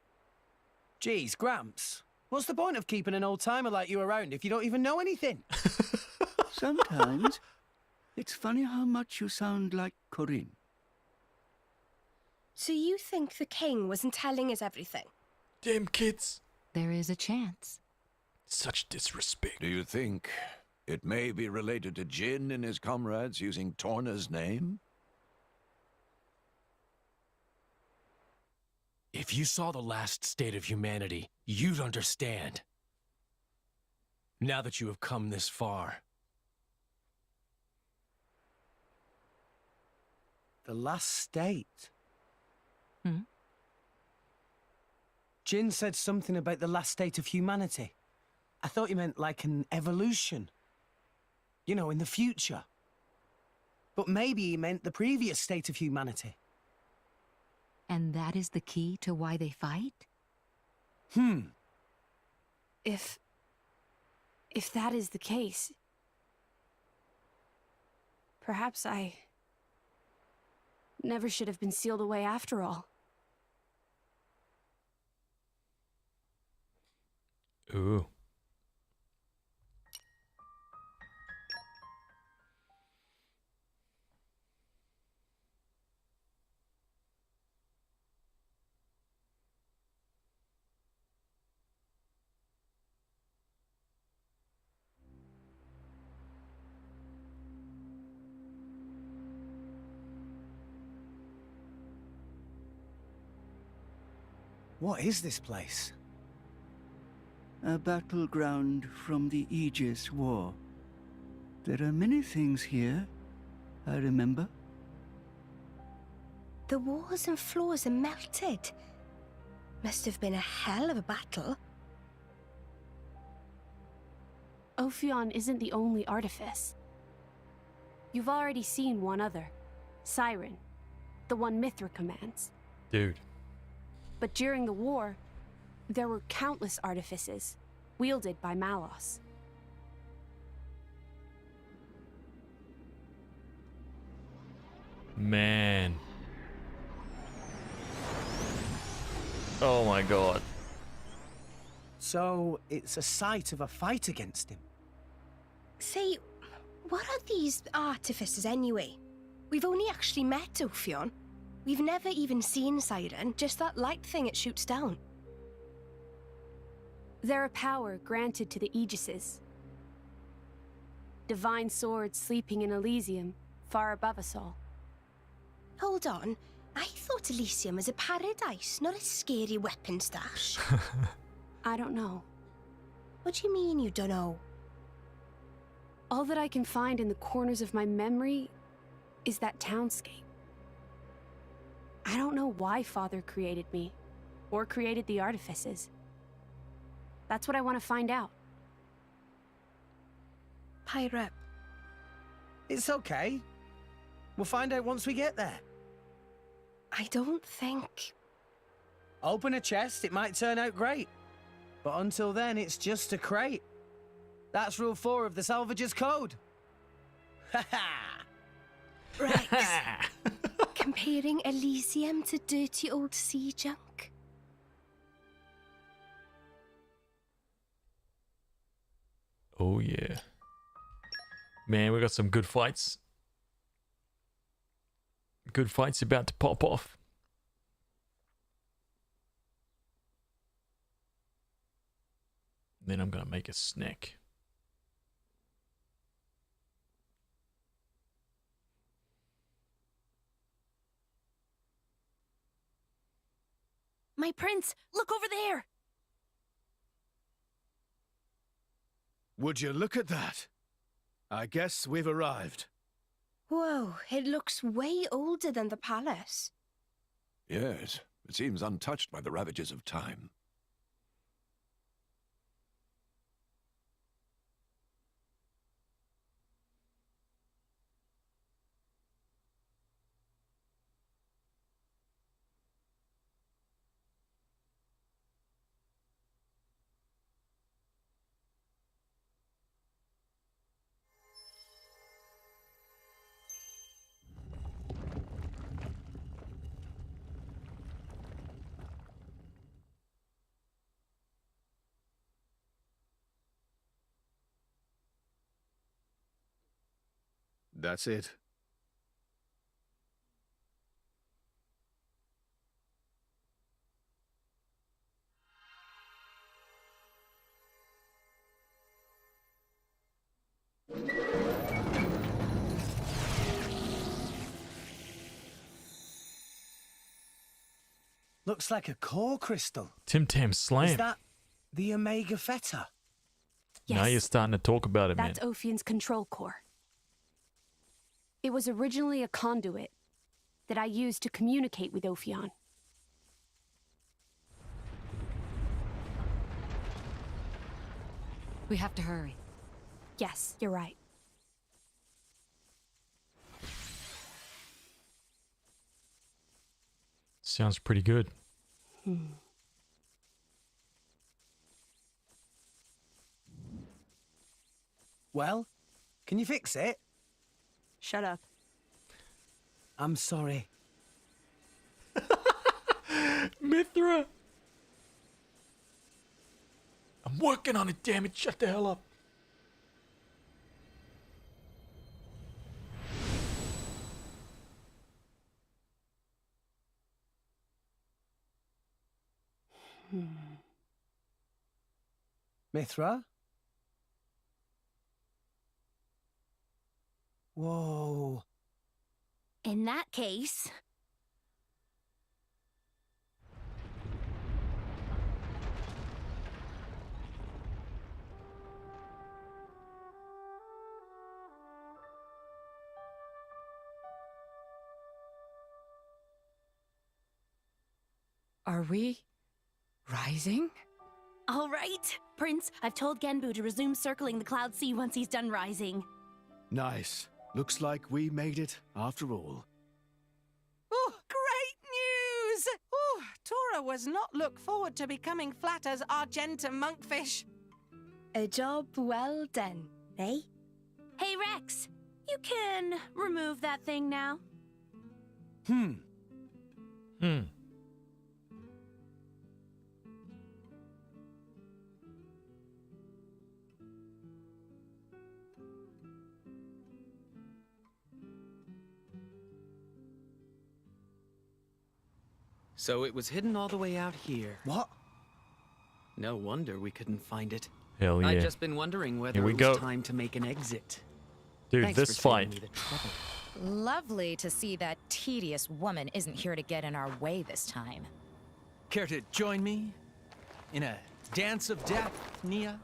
Geez, Gramps. What's the point of keeping an old-timer like you around if you don't even know anything? Sometimes it's funny how much you sound like Corinne. So you think the king wasn't telling us everything? Damn kids. There is a chance. Such disrespect. Do you think it may be related to Jin and his comrades using Torna's name? If you saw the last state of humanity, you'd understand. Now that you have come this far. The last state? Jin said something about the last state of humanity. I thought you meant like an evolution. You know, in the future. But maybe he meant the previous state of humanity. And that is the key to why they fight? If that is the case, perhaps I never should have been sealed away after all. Ooh. What is this place? A battleground from the Aegis War. There are many things here, I remember. The walls and floors are melted. Must have been a hell of a battle. Ophion isn't the only artifice. You've already seen one other, Siren, the one Mithra commands. Dude. But during the war, there were countless artifices, wielded by Malos. Man. Oh my god. So, it's a sight of a fight against him. Say, what are these artificers anyway? We've only actually met Ophion. We've never even seen Siren, just that light thing it shoots down. They're a power granted to the Aegises. Divine swords sleeping in Elysium, far above us all. Hold on. I thought Elysium was a paradise, not a scary weapon stash. I don't know. What do you mean you don't know? All that I can find in the corners of my memory is that townscape. I don't know why Father created me, or created the artifices. That's what I want to find out. Pirate. It's okay. We'll find out once we get there. I don't think... Open a chest, it might turn out great. But until then, it's just a crate. That's rule 4 of the Salvager's Code. Ha ha! Rex, comparing Elysium to dirty old sea junk? Oh yeah. Man, we got some good fights. Good fights about to pop off. Then I'm gonna make a snack. My prince, look over there! Would you look at that? I guess we've arrived. Whoa, it looks way older than the palace. Yes, it seems untouched by the ravages of time. That's it. Looks like a core crystal. Tim Tam Slam. Is that the Omega Theta? Now you're starting to talk about it, man. That's Ophion's control core. It was originally a conduit that I used to communicate with Ophion. We have to hurry. Yes, you're right. Sounds pretty good. Well, can you fix it? Shut up. I'm sorry. Mithra! I'm working on it, damn it. Shut the hell up. Mithra? Whoa. In that case... Are we rising? All right, Prince, I've told Genbu to resume circling the Cloud Sea once he's done rising. Nice. Looks like we made it after all. Oh, great news! Oh, Tora was not look forward to becoming flat as Argentum monkfish. A job well done, eh? Hey, Rex, you can remove that thing now. So it was hidden all the way out here. What? No wonder we couldn't find it. Hell yeah. I'd just been wondering whether Here we it go. was time to make an exit. Dude, Thanks this for saving fight. me the trouble. Lovely to see that tedious woman isn't here to get in our way this time. Care to join me in a dance of death, Nia?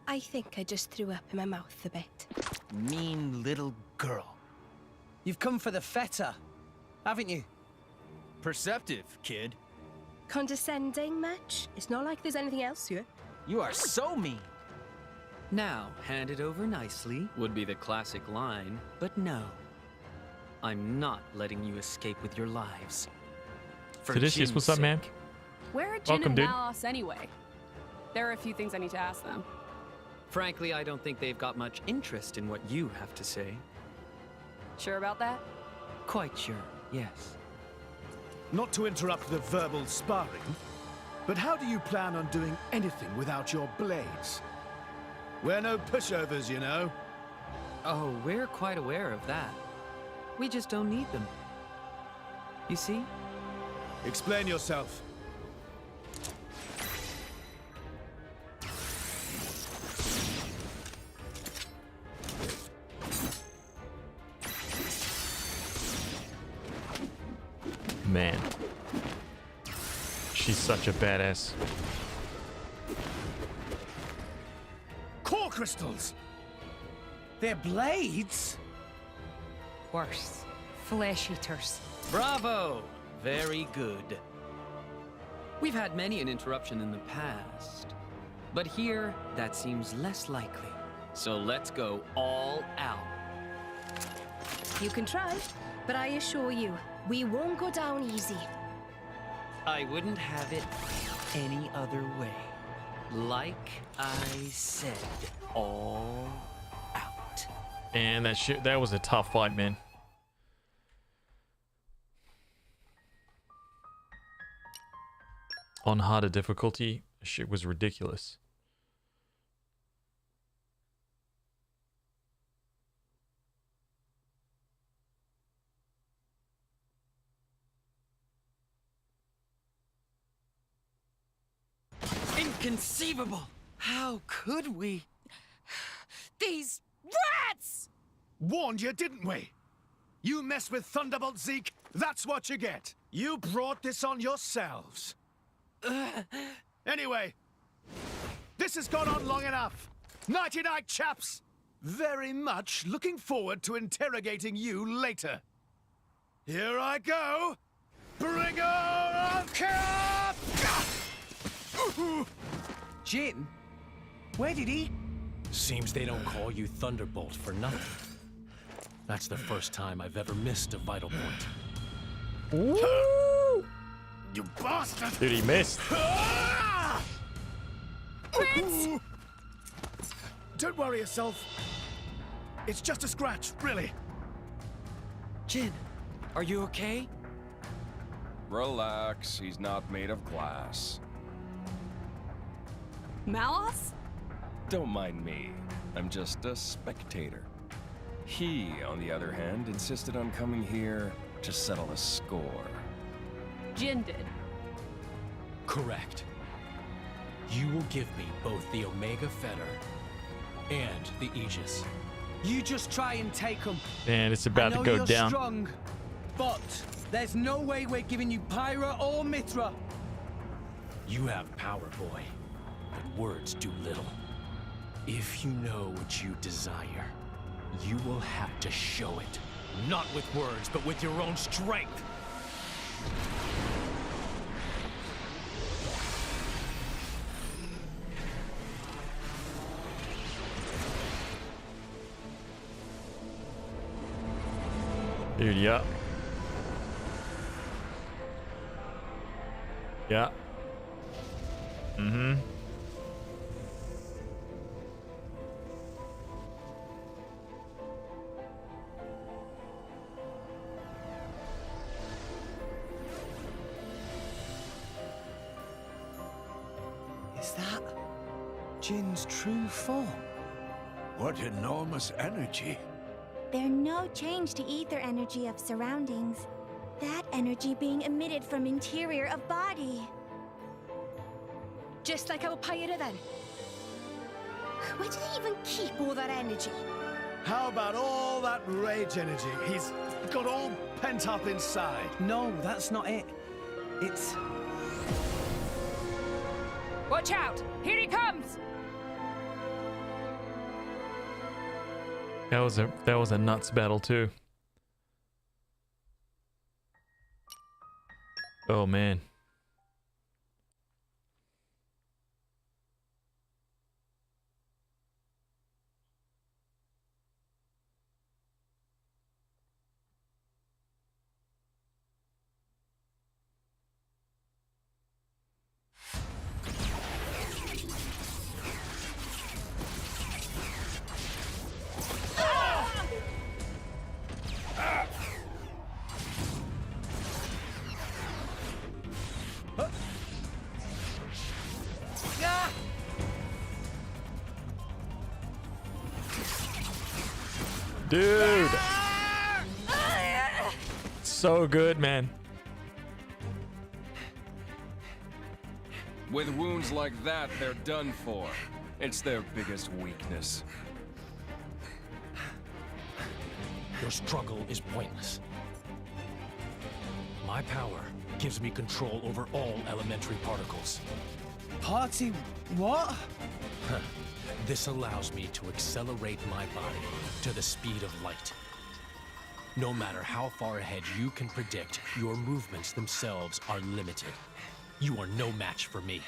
I think I just threw up in my mouth a bit. Mean little girl. You've come for the feta, haven't you? Perceptive, kid. Condescending much? It's not like there's anything else here. You are so mean. Now, hand it over nicely would be the classic line, but no. I'm not letting you escape with your lives. For Sidicious, Jin's what's up, man? sake. Where are Jin Welcome, and dude. Malos anyway? There are a few things I need to ask them. Frankly, I don't think they've got much interest in what you have to say. Sure about that? Quite sure, yes. Not to interrupt the verbal sparring, but how do you plan on doing anything without your blades? We're no pushovers, you know. Oh, we're quite aware of that. We just don't need them. You see? Explain yourself. Man. She's such a badass. Core crystals! They're blades? Worse. Flesh eaters. Bravo! Very good. We've had many an interruption in the past, but here that seems less likely. So let's go all out. You can try, but I assure you, we won't go down easy. I wouldn't have it any other way. Like I said, all out. And that was a tough fight, man. On harder difficulty, shit was ridiculous. Inconceivable! How could we? These rats! Warned you, didn't we? You mess with Thunderbolt Zeke, that's what you get. You brought this on yourselves. Anyway, this has gone on long enough. Nighty-night, chaps. Very much looking forward to interrogating you later. Here I go. Bringer of Chaos! Jin? Where did he? Seems they don't call you Thunderbolt for nothing. That's the first time I've ever missed a vital point. Ooh. You bastard! Dude, he missed. Prince! Don't worry yourself. It's just a scratch, really. Jin, are you okay? Relax, he's not made of glass. Malos? Don't mind me. I'm just a spectator. He, on the other hand, insisted on coming here to settle a score. Jin did. Correct. You will give me both the Omega Fetter and the Aegis. You just try and take them. Man, it's about to go you're down. Strong, but there's no way we're giving you Pyra or Mithra. You have power, boy, but words do little. If you know what you desire, you will have to show it. Not with words, but with your own strength. Dude, yeah. Yeah. Mm-hmm. Is that Jin's true form? What enormous energy. There's no change to ether energy of surroundings. That energy being emitted from interior of body. Just like our Pyra then. Where do they even keep all that energy? How about all that rage energy he's got all pent up inside? No, that's not it. It's... Watch out! Here he comes! That was a nuts battle too. Oh man. Dude! So good, man. With wounds like that, they're done for. It's their biggest weakness. Your struggle is pointless. My power gives me control over all elementary particles. Party what? This allows me to accelerate my body to the speed of light. No matter how far ahead you can predict, your movements themselves are limited. You are no match for me.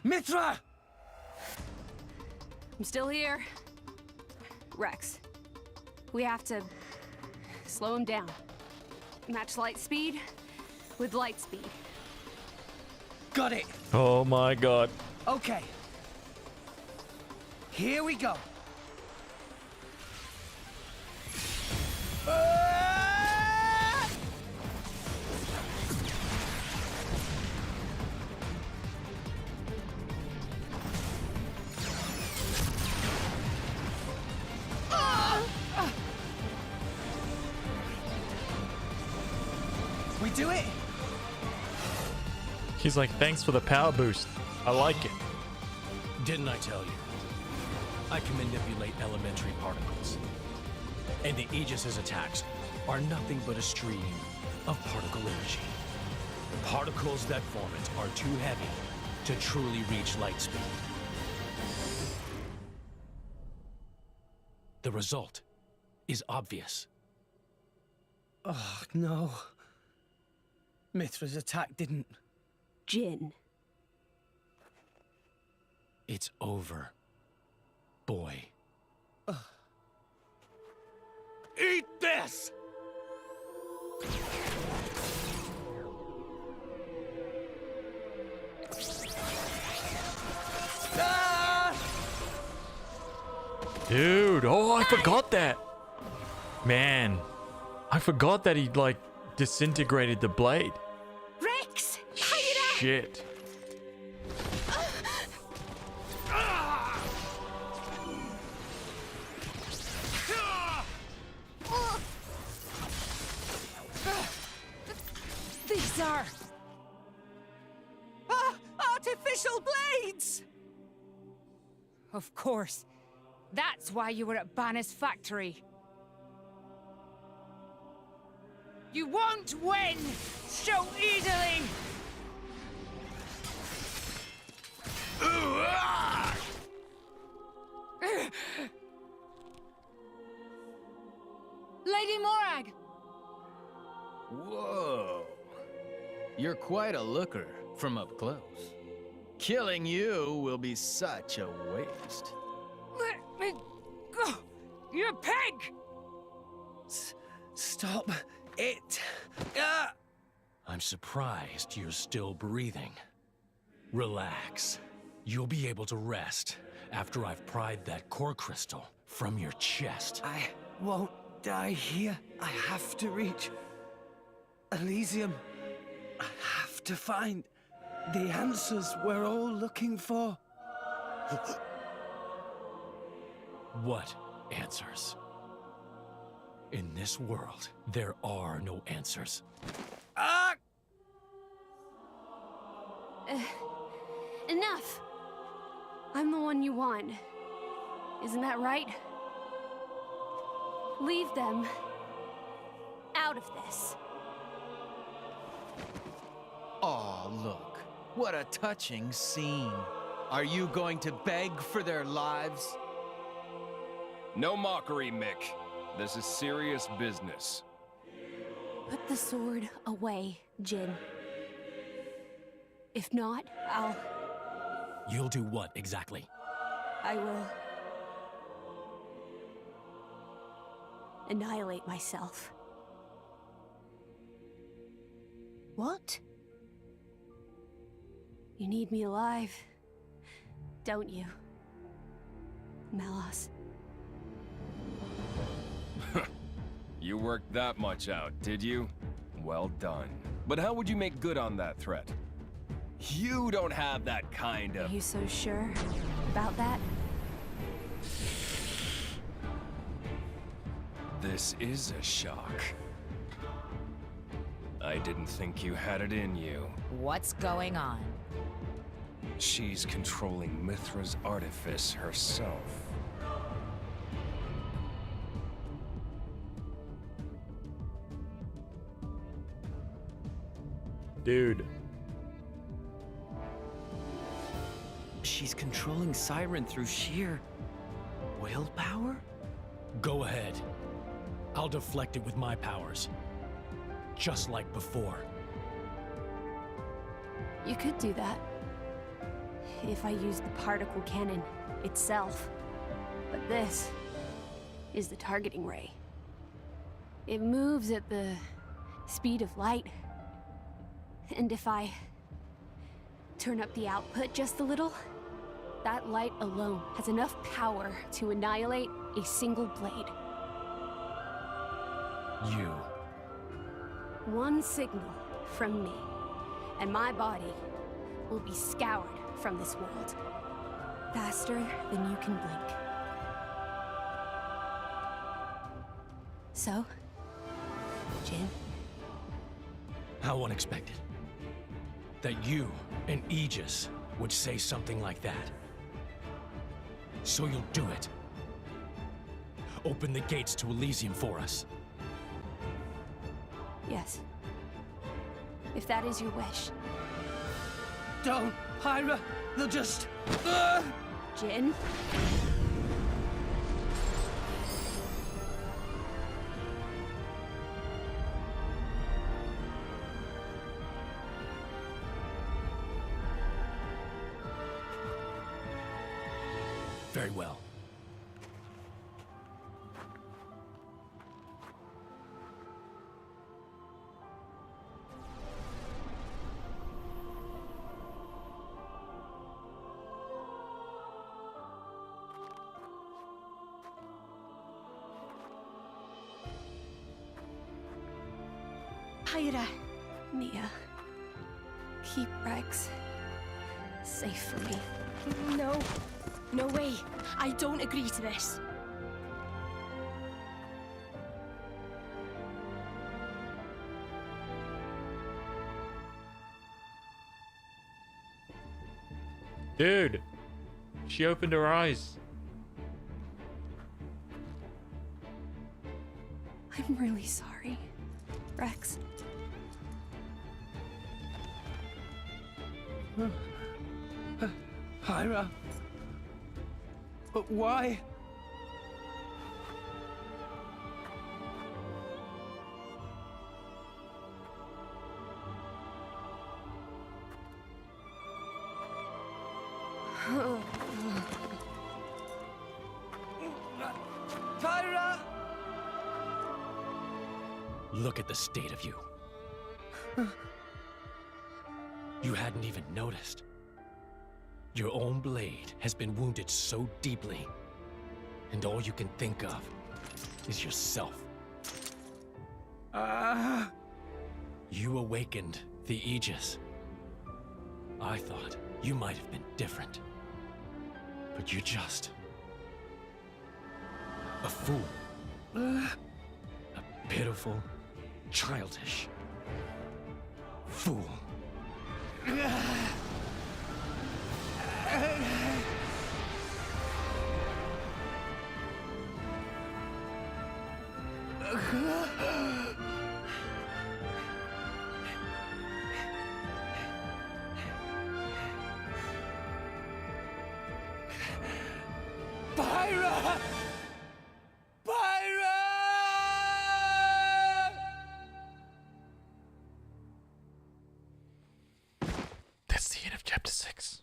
Mithra! I'm still here. Rex, we have to slow him down. Match light speed with light speed. Got it. Oh my god. Okay. Here we go. We do it. He's like, thanks for the power boost. I like it. Didn't I tell you? I can manipulate elementary particles. And the Aegis' attacks are nothing but a stream of particle energy. The particles that form it are too heavy to truly reach light speed. The result is obvious. Oh, no. Mithra's attack didn't... Jin. It's over, boy. Eat this! Dude, oh, I forgot that. Man, I forgot that he, like, disintegrated the blade. Rex! Shit. These are... artificial blades! Of course. That's why you were at Banner's factory. You won't win so easily! Lady Morag! Whoa. You're quite a looker from up close. Killing you will be such a waste. Let me go! You pig! Stop it. Ah! I'm surprised you're still breathing. Relax. You'll be able to rest after I've pried that core crystal from your chest. I won't die here. I have to reach Elysium. I have to find the answers we're all looking for. What answers? In this world, there are no answers. Ah! Enough! I'm the one you want. Isn't that right? Leave them out of this. Aw, look. What a touching scene. Are you going to beg for their lives? No mockery, Mick. This is serious business. Put the sword away, Jin. If not, You'll do what exactly? I will annihilate myself. What? You need me alive, don't you, Melos? You worked that much out, did you? Well done. But how would you make good on that threat? You don't have that kind of... Are you so sure about that? This is a shock. I didn't think you had it in you. What's going on? She's controlling Mithra's artifice herself. Dude. She's controlling Siren through sheer willpower? Go ahead. I'll deflect it with my powers. Just like before. You could do that. If I used the particle cannon itself. But this is the targeting ray. It moves at the speed of light. And if I turn up the output just a little, that light alone has enough power to annihilate a single blade. You. One signal from me, and my body will be scoured from this world. Faster than you can blink. So, Jin? How unexpected. That you and Aegis would say something like that. So you'll do it. Open the gates to Elysium for us. Yes. If that is your wish. Don't, Hyra! They'll just... Jin? Very well. Hyra. Mia. Keep Rex safe for me. No. No way. I don't agree to this. Dude, she opened her eyes. I'm really sorry, Rex. Hyra? But why? Pyra! Look at the state of you. You hadn't even noticed. Your own blade has been wounded so deeply, and all you can think of is yourself. You awakened the Aegis. I thought you might have been different, but you're just a fool. A pitiful, childish fool. Pyra! Pyra! That's the end of chapter 6.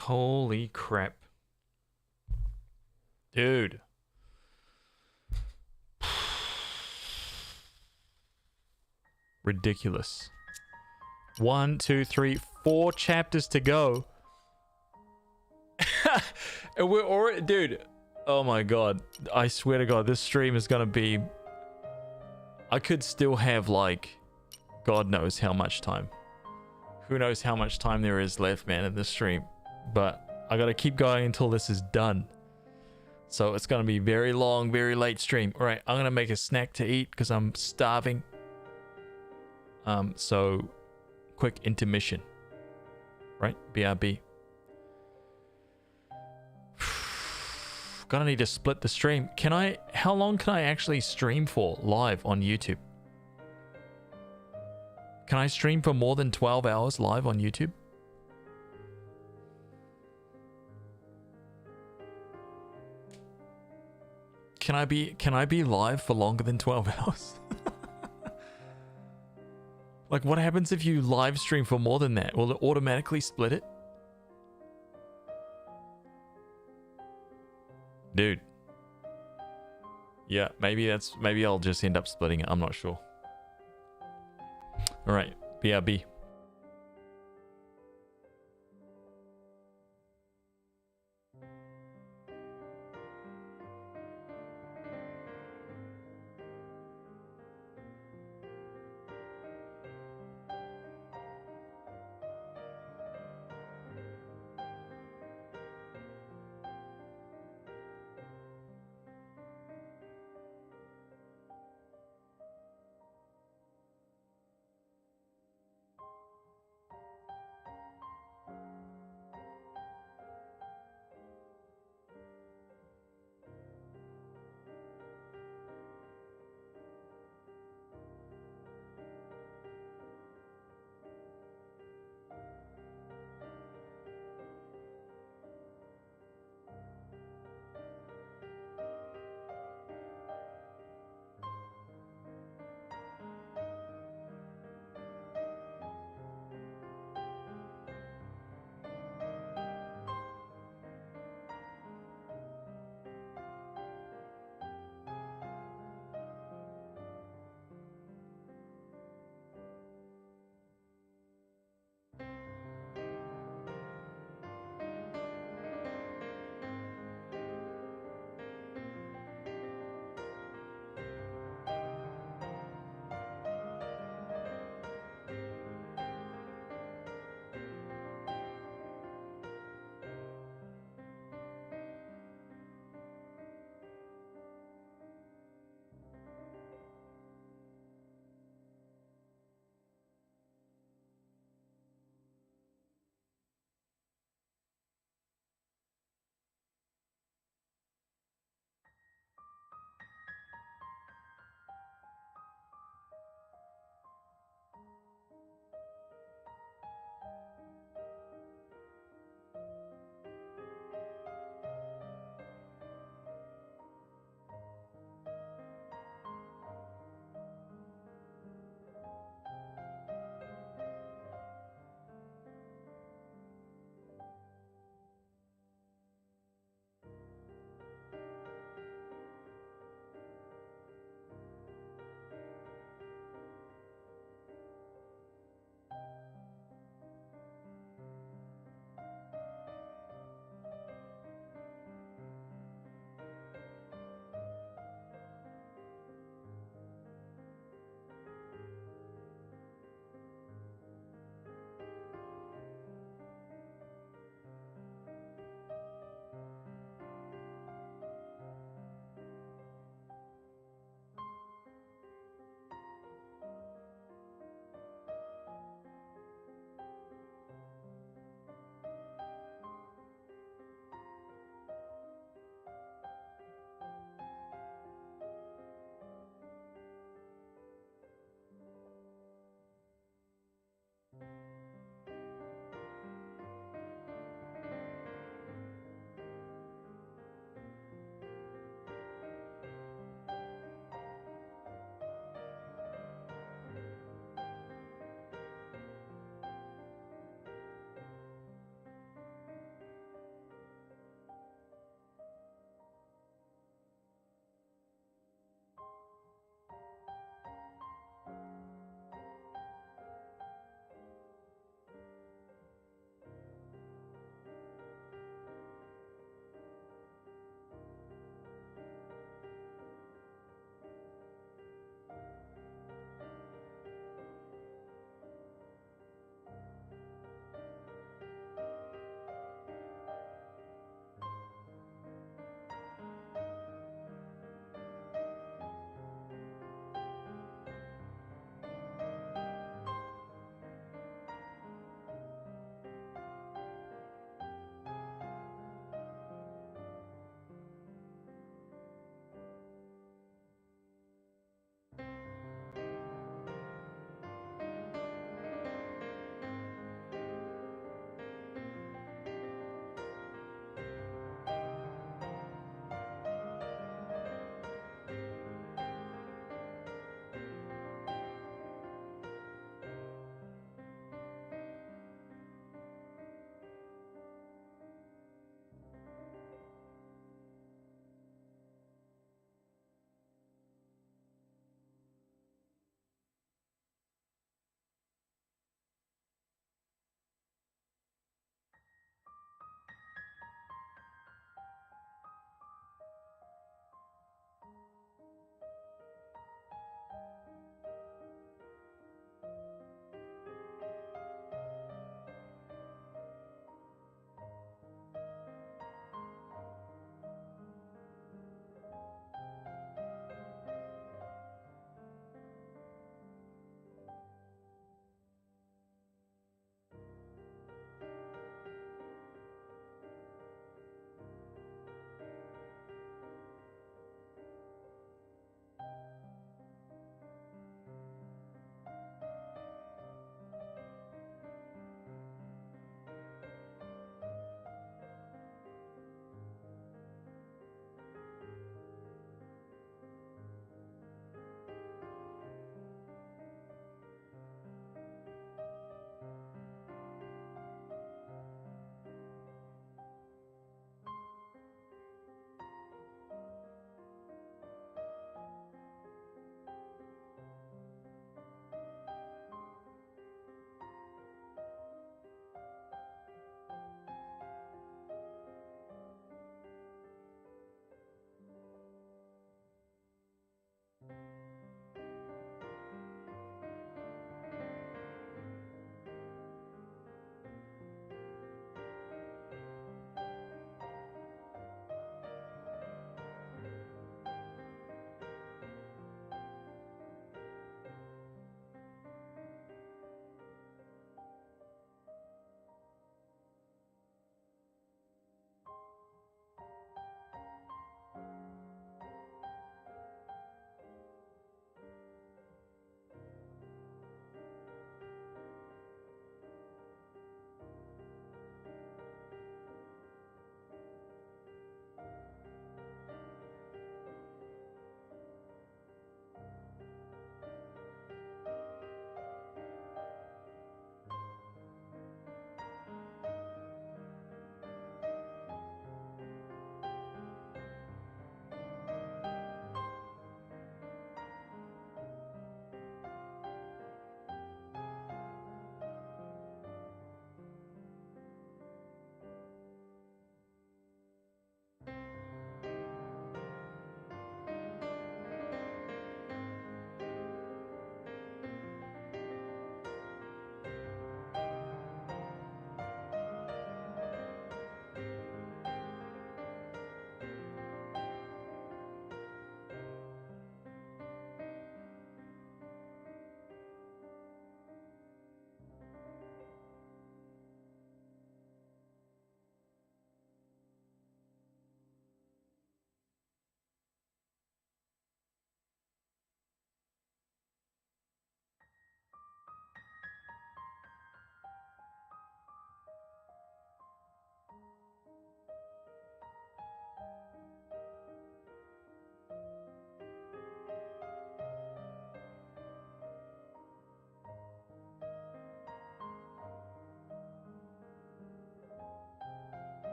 Holy crap. Dude. Ridiculous. 1, 2, 3, 4 chapters to go. And we're already, dude. Oh my god. I swear to god, this stream is gonna be, I could still have like, God knows how much time. Who knows how much time there is left, man, in this stream. But I gotta keep going until this is done. So it's gonna be very long, very late stream. Alright, I'm gonna make a snack to eat because I'm starving. So quick intermission. Right? BRB. Gonna need to split the stream. Can I, how long can I actually stream for live on YouTube? Can I stream for more than 12 hours live on YouTube? Can I be live for longer than 12 hours? Like, what happens if you live stream for more than that? Will it automatically split it? Dude. Yeah, maybe I'll just end up splitting it. I'm not sure. All right, BRB.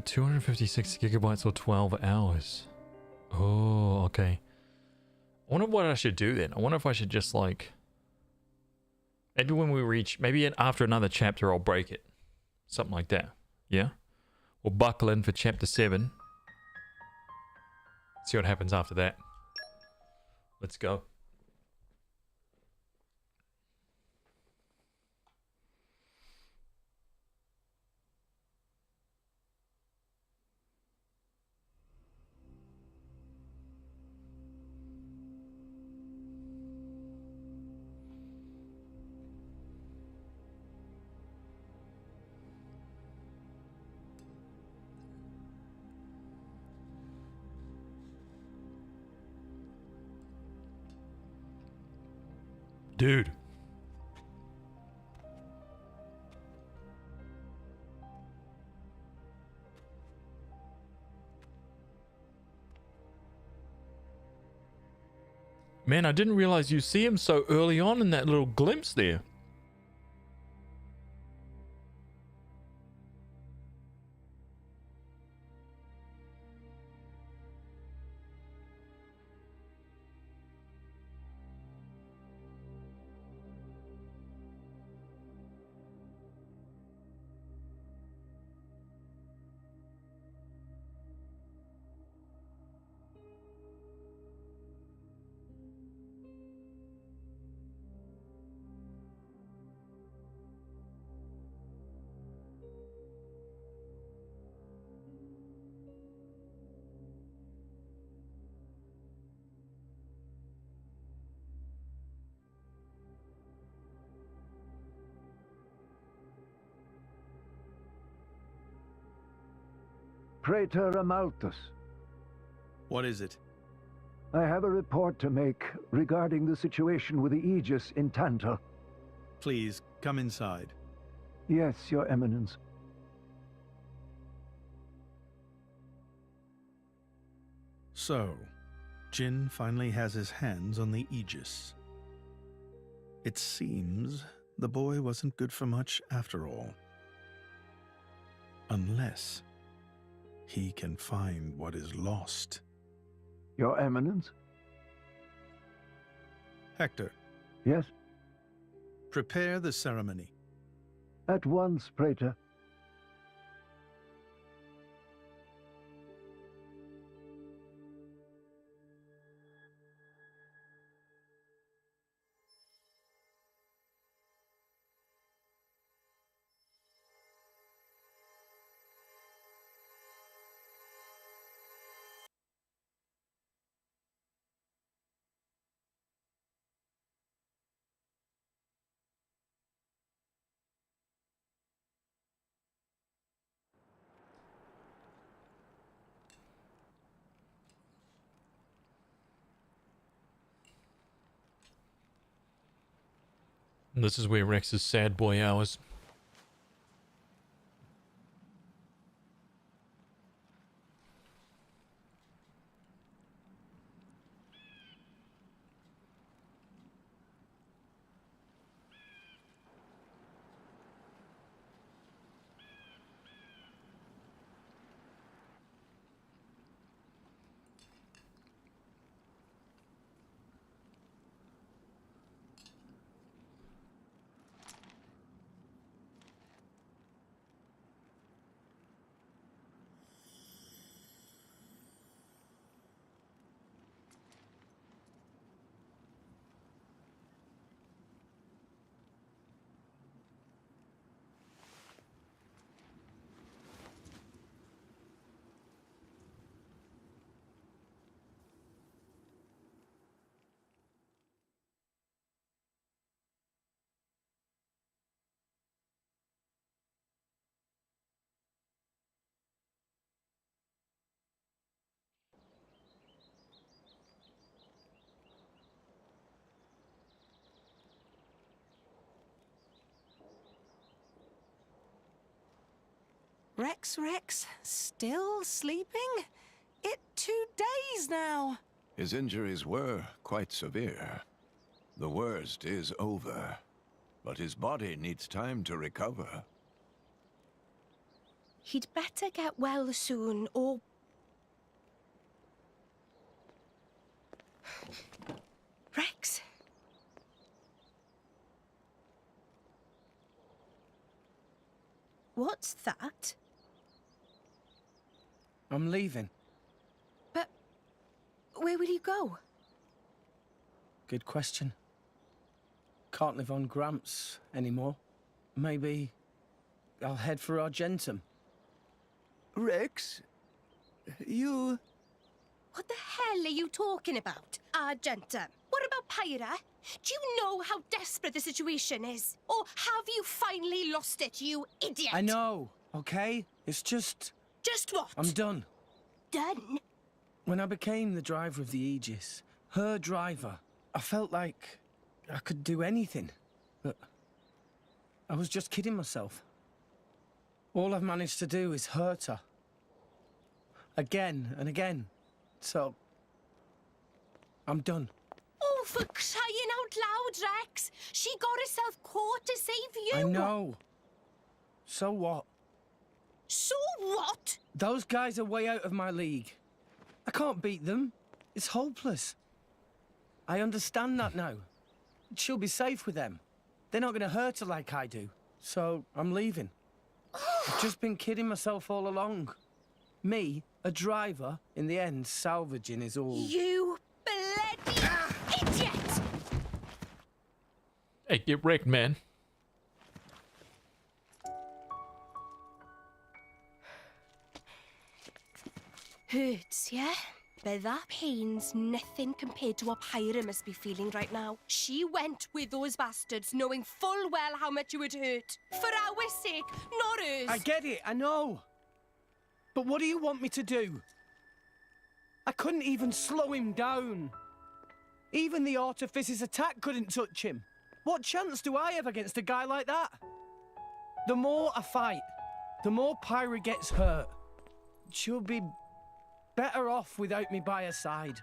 256 gigabytes or 12 hours. Oh, okay. I wonder what I should do then. I wonder if I should just like... Maybe when we reach... Maybe after another chapter I'll break it. Something like that. Yeah? We'll buckle in for chapter 7. See what happens after that. Let's go. Dude. Man, I didn't realize you see him so early on in that little glimpse there. Praetor Amalthus. What is it? I have a report to make regarding the situation with the Aegis in Tantal. Please, come inside. Yes, Your Eminence. So, Jin finally has his hands on the Aegis. It seems the boy wasn't good for much after all. Unless he can find what is lost. Your Eminence? Hector. Yes? Prepare the ceremony. At once, Praetor. This is where Rex's sad boy hours. Rex, still sleeping? It 2 days now. His injuries were quite severe. The worst is over, but his body needs time to recover. He'd better get well soon, or... Rex? What's that? I'm leaving. But where will you go? Good question. Can't live on Gramps anymore. Maybe I'll head for Argentum. Rex, you... What the hell are you talking about, Argentum? What about Pyra? Do you know how desperate the situation is? Or have you finally lost it, you idiot? I know, okay? It's just... Just what? I'm done. Done? When I became the driver of the Aegis, her driver, I felt like I could do anything. But I was just kidding myself. All I've managed to do is hurt her. Again and again. So, I'm done. Oh, for crying out loud, Rex! She got herself caught to save you! I know. So what? So what? Those guys are way out of my league. I can't beat them. It's hopeless. I understand that now. She'll be safe with them. They're not going to hurt her like I do. So, I'm leaving. I've just been kidding myself all along. Me, a driver, in the end, salvaging is all... You bloody idiot! Hey, get wrecked, man. Hurts, yeah? But that pain's nothing compared to what Pyra must be feeling right now. She went with those bastards knowing full well how much it would hurt. For our sake, not hers. I get it, I know. But what do you want me to do? I couldn't even slow him down. Even the Artifice's attack couldn't touch him. What chance do I have against a guy like that? The more I fight, the more Pyra gets hurt. She'll be better off without me by her side.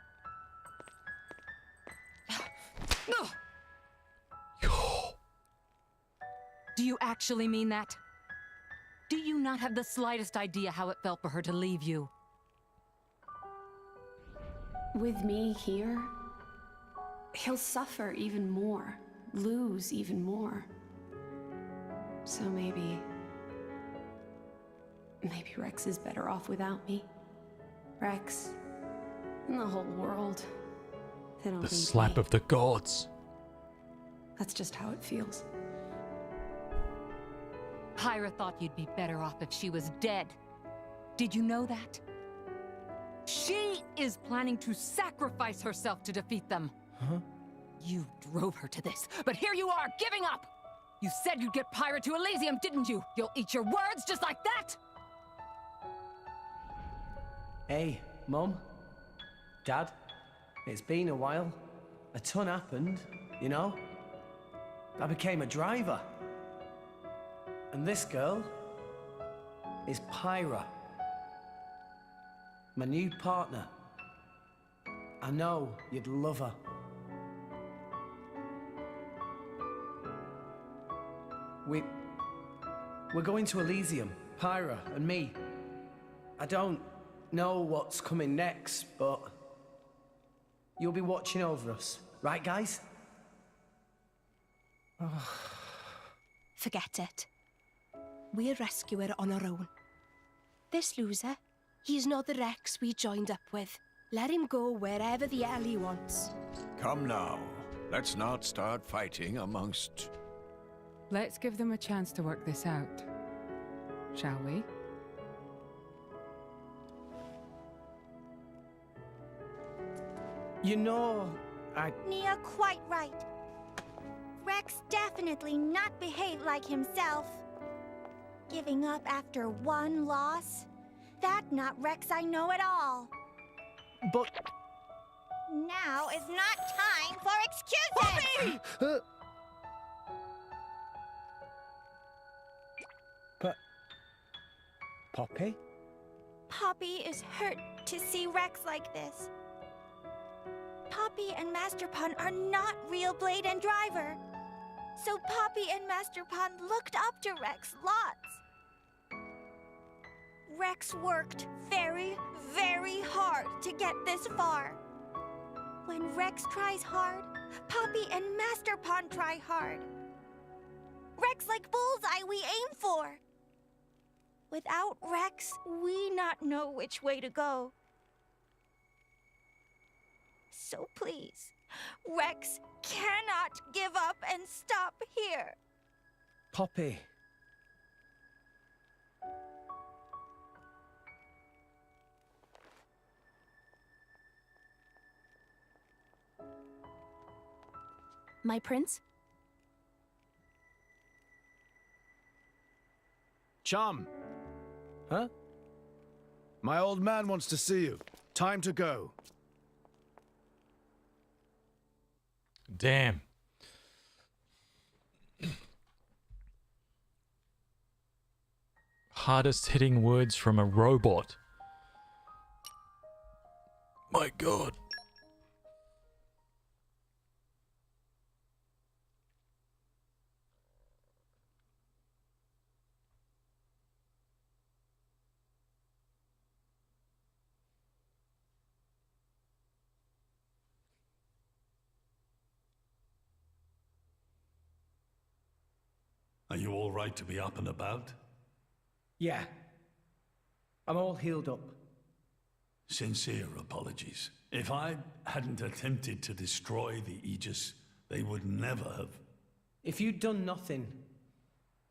Do you actually mean that? Do you not have the slightest idea how it felt for her to leave you? With me here, he'll suffer even more, lose even more. So maybe Rex is better off without me. Rex, and the whole world, they don't The need slap me. of the gods. That's just how it feels. Pyra thought you'd be better off if she was dead. Did you know that? She is planning to sacrifice herself to defeat them. Huh? You drove her to this, but here you are, giving up! You said you'd get Pyra to Elysium, didn't you? You'll eat your words just like that? Hey, Mum, Dad, it's been a while. A ton happened, you know? I became a driver. And this girl is Pyra, my new partner. I know you'd love her. We're going to Elysium, Pyra and me. I don't know what's coming next, but you'll be watching over us, right, guys? Forget it. We'll rescue her on our own. This loser, he's not the Rex we joined up with. Let him go wherever the hell he wants. Come now. Let's not start fighting amongst... Let's give them a chance to work this out, shall we? You know, Nia quite right. Rex definitely not behaved like himself. Giving up after one loss? That not Rex I know at all. But... Now is not time for excuses! Poppy? Poppy is hurt to see Rex like this. Poppy and Master Pun are not real Blade and Driver. So Poppy and Master Pun looked up to Rex lots. Rex worked very, very hard to get this far. When Rex tries hard, Poppy and Master Pawn try hard. Rex like bullseye we aim for. Without Rex, we not know which way to go. So please, Rex cannot give up and stop here. Poppy. My prince? Chum! Huh? My old man wants to see you. Time to go. Damn. Hardest hitting words from a robot. My god. Are you all right to be up and about? Yeah. I'm all healed up. Sincere apologies. If I hadn't attempted to destroy the Aegis, they would never have. If you'd done nothing,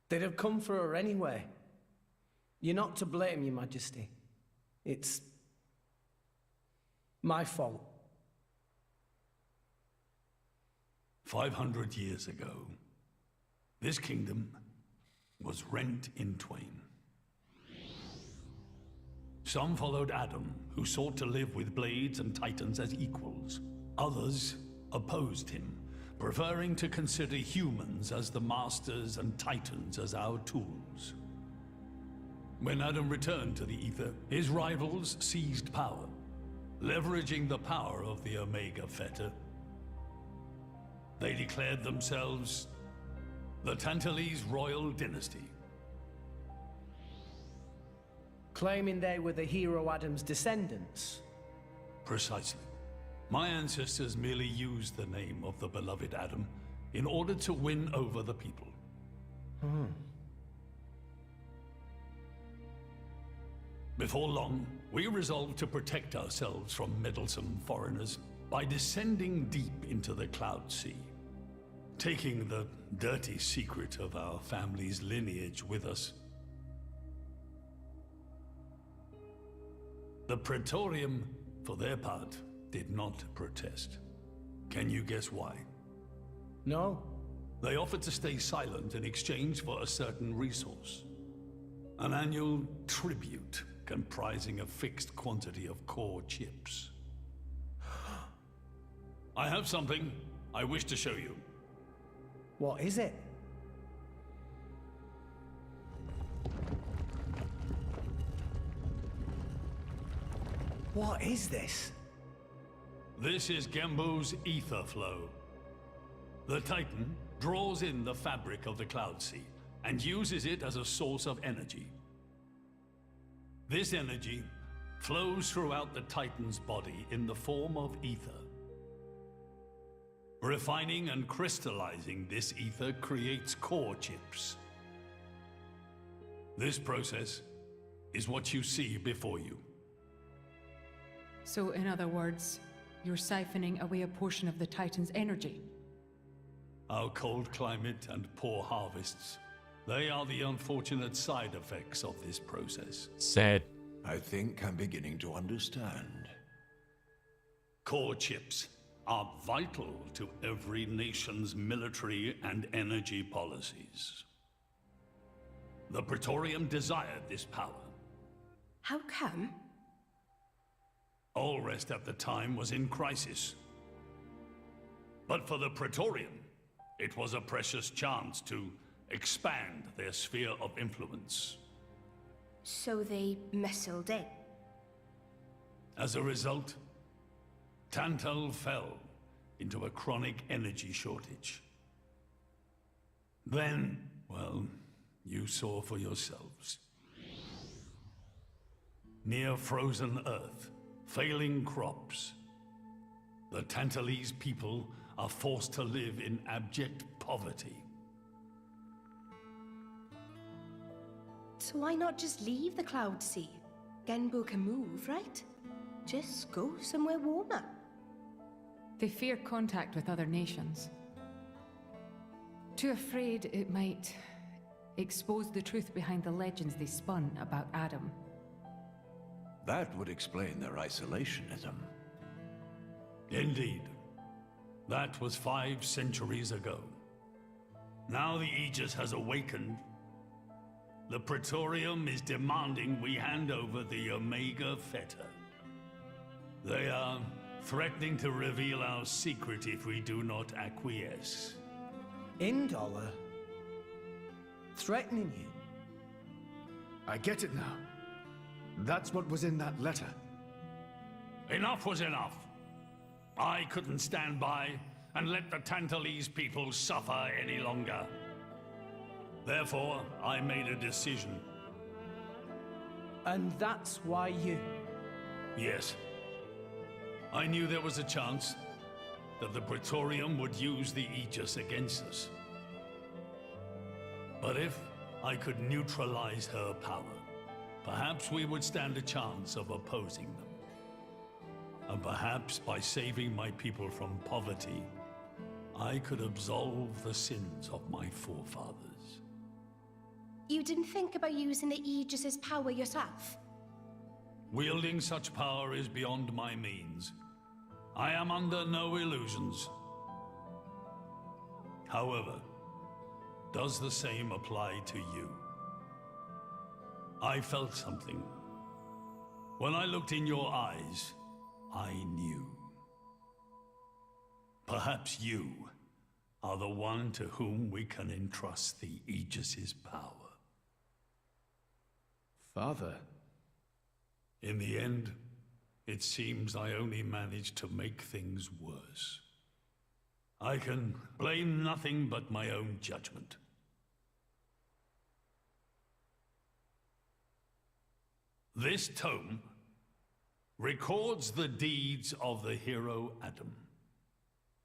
they'd have come for her anyway. You're not to blame, Your Majesty. It's my fault. 500 years ago, this kingdom was rent in twain. Some followed Adam, who sought to live with blades and titans as equals. Others opposed him, preferring to consider humans as the masters and titans as our tools. When Adam returned to the Ether, his rivals seized power, leveraging the power of the Omega Fetter. They declared themselves the Tantalese Royal Dynasty. Claiming they were the hero Adam's descendants. Precisely. My ancestors merely used the name of the beloved Adam in order to win over the people. Before long, we resolved to protect ourselves from meddlesome foreigners by descending deep into the Cloud Sea, taking the dirty secret of our family's lineage with us. The Praetorium, for their part, did not protest. Can you guess why? No. They offered to stay silent in exchange for a certain resource. An annual tribute comprising a fixed quantity of core chips. I have something I wish to show you. What is it? What is this? This is Gembo's ether flow. The Titan draws in the fabric of the Cloud Sea and uses it as a source of energy. This energy flows throughout the Titan's body in the form of ether. Refining and crystallizing this ether creates core chips. This process is what you see before you. So, in other words, you're siphoning away a portion of the Titan's energy. Our cold climate and poor harvests, they are the unfortunate side effects of this process. Sad. I think I'm beginning to understand. Core chips are vital to every nation's military and energy policies. The Praetorium desired this power. How come? Allrest at the time was in crisis. But for the Praetorium, it was a precious chance to expand their sphere of influence. So they missiled in. As a result, Tantal fell into a chronic energy shortage. Then, well, you saw for yourselves. near frozen earth, failing crops. The Tantalese people are forced to live in abject poverty. So why not just leave the Cloud Sea? Genbu can move, right? Just go somewhere warmer. They fear contact with other nations. Too afraid it might expose the truth behind the legends they spun about Adam. That would explain their isolationism. Indeed. That was 5 centuries ago. Now the Aegis has awakened. The Praetorium is demanding we hand over the Omega Fetter. They are threatening to reveal our secret if we do not acquiesce. Indol? Threatening you? I get it now. That's what was in that letter. Enough was enough. I couldn't stand by and let the Tantalese people suffer any longer. Therefore, I made a decision. And that's why you... Yes. I knew there was a chance that the Praetorium would use the Aegis against us. But if I could neutralize her power, perhaps we would stand a chance of opposing them. And perhaps by saving my people from poverty, I could absolve the sins of my forefathers. You didn't think about using the Aegis's power yourself? Wielding such power is beyond my means. I am under no illusions. However, does the same apply to you? I felt something. When I looked in your eyes, I knew. Perhaps you are the one to whom we can entrust the Aegis's power. Father. In the end, it seems I only managed to make things worse. I can blame nothing but my own judgment. This tome records the deeds of the hero Adam.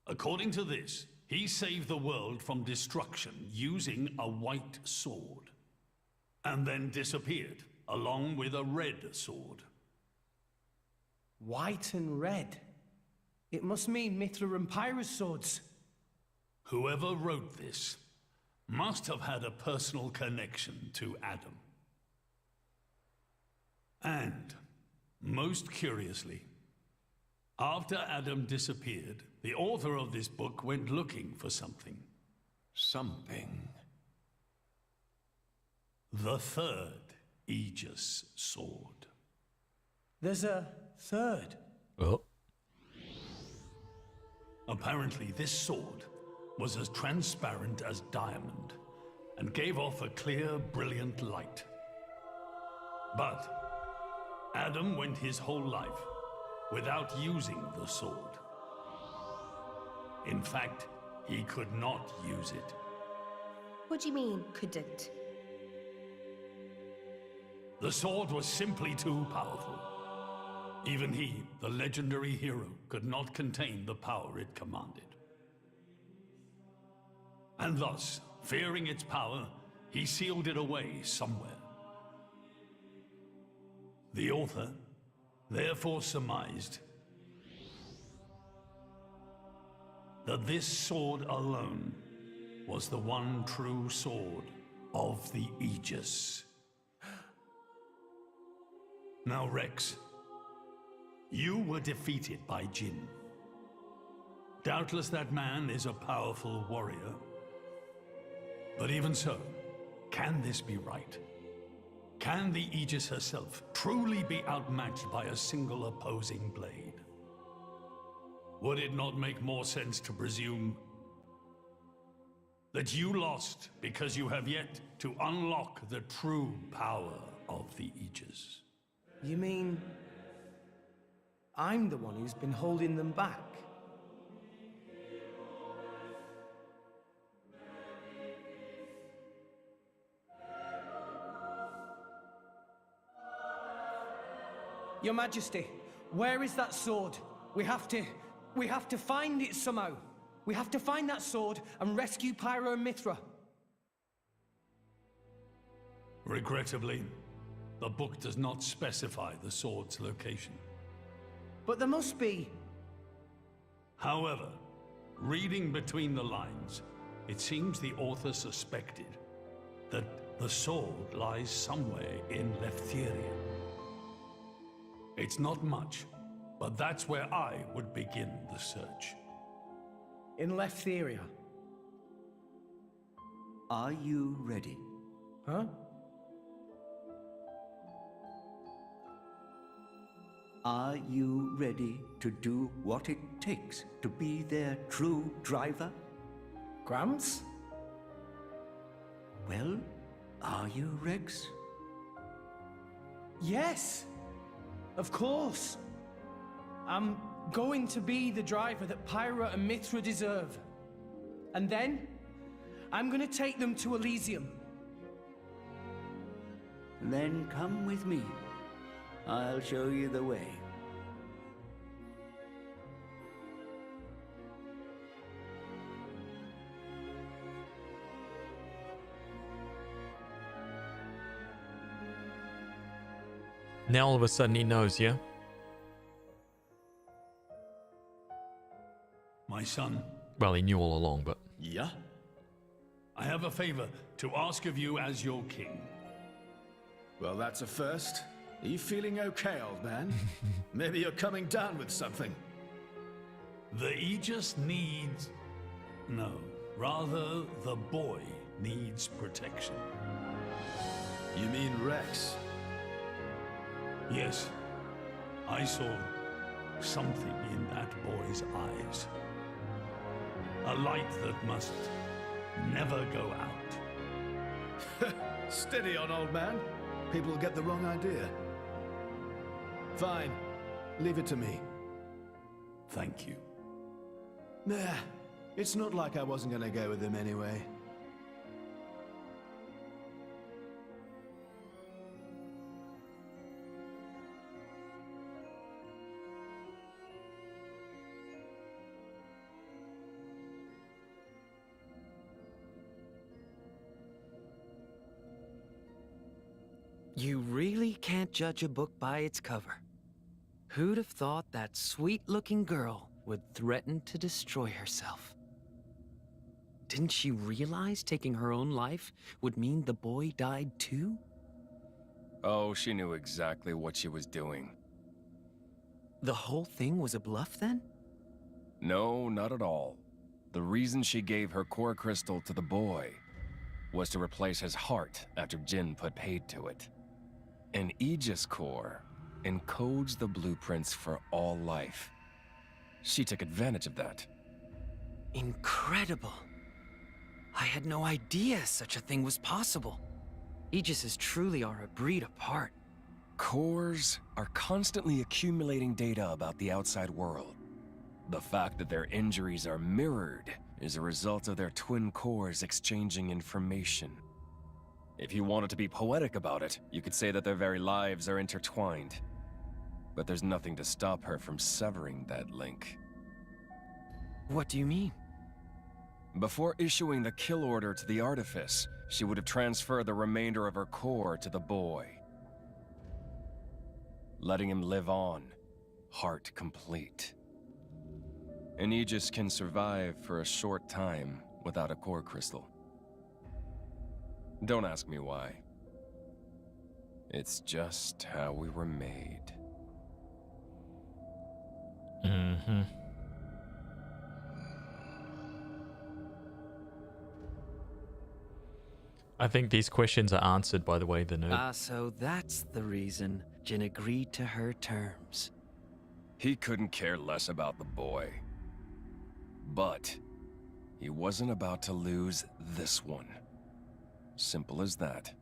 According to this, he saved the world from destruction using a white sword, and then disappeared along with a red sword. White and red? It must mean Mithra and Pyrrhus swords. Whoever wrote this must have had a personal connection to Adam. And, most curiously, after Adam disappeared, the author of this book went looking for something. Something? The third Aegis sword. There's a third? Oh. Apparently, this sword was as transparent as diamond and gave off a clear, brilliant light. But Adam went his whole life without using the sword. In fact, he could not use it. What do you mean, couldn't? The sword was simply too powerful. Even he, the legendary hero, could not contain the power it commanded. And thus, fearing its power, he sealed it away somewhere. The author therefore surmised that this sword alone was the one true sword of the Aegis. Now, Rex, you were defeated by Jin. Doubtless that man is a powerful warrior. But even so, can this be right? Can the Aegis herself truly be outmatched by a single opposing blade? Would it not make more sense to presume that you lost because you have yet to unlock the true power of the Aegis? You mean... I'm the one who's been holding them back? Your Majesty, where is that sword? We have to find it somehow. We have to find that sword and rescue Pyro and Mithra. Regrettably, the book does not specify the sword's location. But there must be. However, reading between the lines, it seems the author suspected that the sword lies somewhere in Leftheria. It's not much, but that's where I would begin the search. In Leftheria? Are you ready? Huh? Are you ready to do what it takes to be their true driver? Gramps? Well, are you, Rex? Yes! Of course! I'm going to be the driver that Pyra and Mithra deserve. And then, I'm gonna take them to Elysium. Then come with me. I'll show you the way. Now all of a sudden he knows, yeah? My son. Well, he knew all along, but... Yeah? I have a favor to ask of you as your king. Well, that's a first. Are you feeling okay, old man? Maybe you're coming down with something. The Aegis needs... No, rather the boy needs protection. You mean Rex? Yes, I saw something in that boy's eyes. A light that must never go out. Steady on, old man. People will get the wrong idea. Fine. Leave it to me. Thank you. Nah, it's not like I wasn't gonna go with him anyway. You really can't judge a book by its cover. Who'd have thought that sweet-looking girl would threaten to destroy herself? Didn't she realize taking her own life would mean the boy died too? Oh, she knew exactly what she was doing. The whole thing was a bluff then? No, not at all. The reason she gave her core crystal to the boy was to replace his heart after Jin put paid to it. An Aegis core encodes the blueprints for all life. She took advantage of that. Incredible. I had no idea such a thing was possible. Aegises truly are a breed apart. Cores are constantly accumulating data about the outside world. The fact that their injuries are mirrored is a result of their twin cores exchanging information. If you wanted to be poetic about it, you could say that their very lives are intertwined. But there's nothing to stop her from severing that link. What do you mean? Before issuing the kill order to the artifice, she would have transferred the remainder of her core to the boy, letting him live on, heart complete. An Aegis can survive for a short time without a core crystal. Don't ask me why. It's just how we were made. Mm-hmm. I think these questions are answered, by the way, the nerd. So that's the reason Jin agreed to her terms. He couldn't care less about the boy. But he wasn't about to lose this one. Simple as that.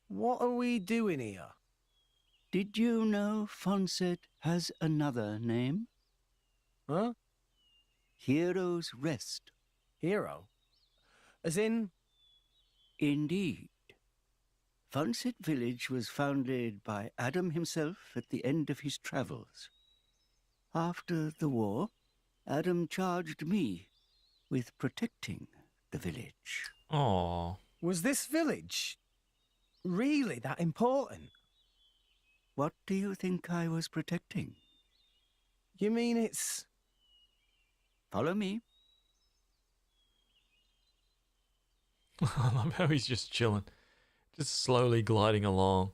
What are we doing here? Did you know Fonset has another name? Huh? Hero's Rest. Hero? As in? Indeed. Fonset village was founded by Adam himself at the end of his travels. After the war, Adam charged me with protecting the village. Oh. Was this village really that important? What do you think I was protecting? You mean it's... Follow me. I love how he's just chilling. Just slowly gliding along.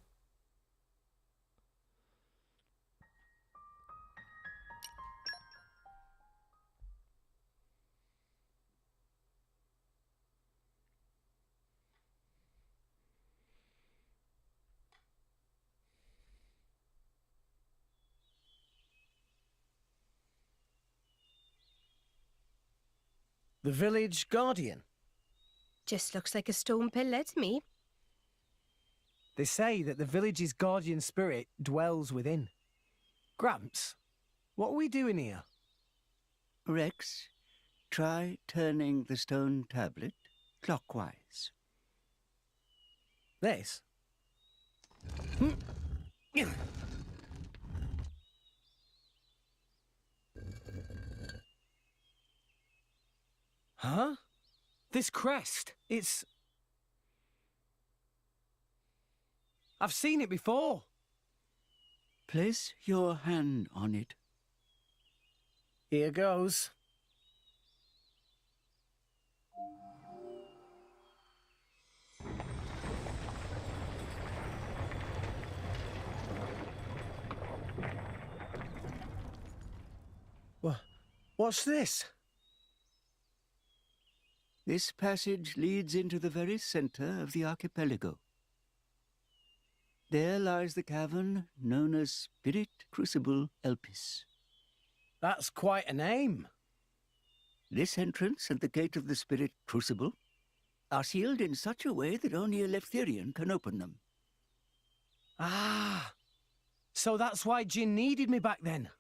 The village guardian? Just looks like a stone pillar to me. They say that the village's guardian spirit dwells within. Gramps, what are we doing here? Rex, try turning the stone tablet clockwise. This? Huh? This crest, it's... I've seen it before. Place your hand on it. Here goes. What's this? This passage leads into the very center of the archipelago. There lies the cavern known as Spirit Crucible Elpis. That's quite a name. This entrance and the gate of the Spirit Crucible are sealed in such a way that only a Leftherian can open them. Ah, so that's why Jin needed me back then.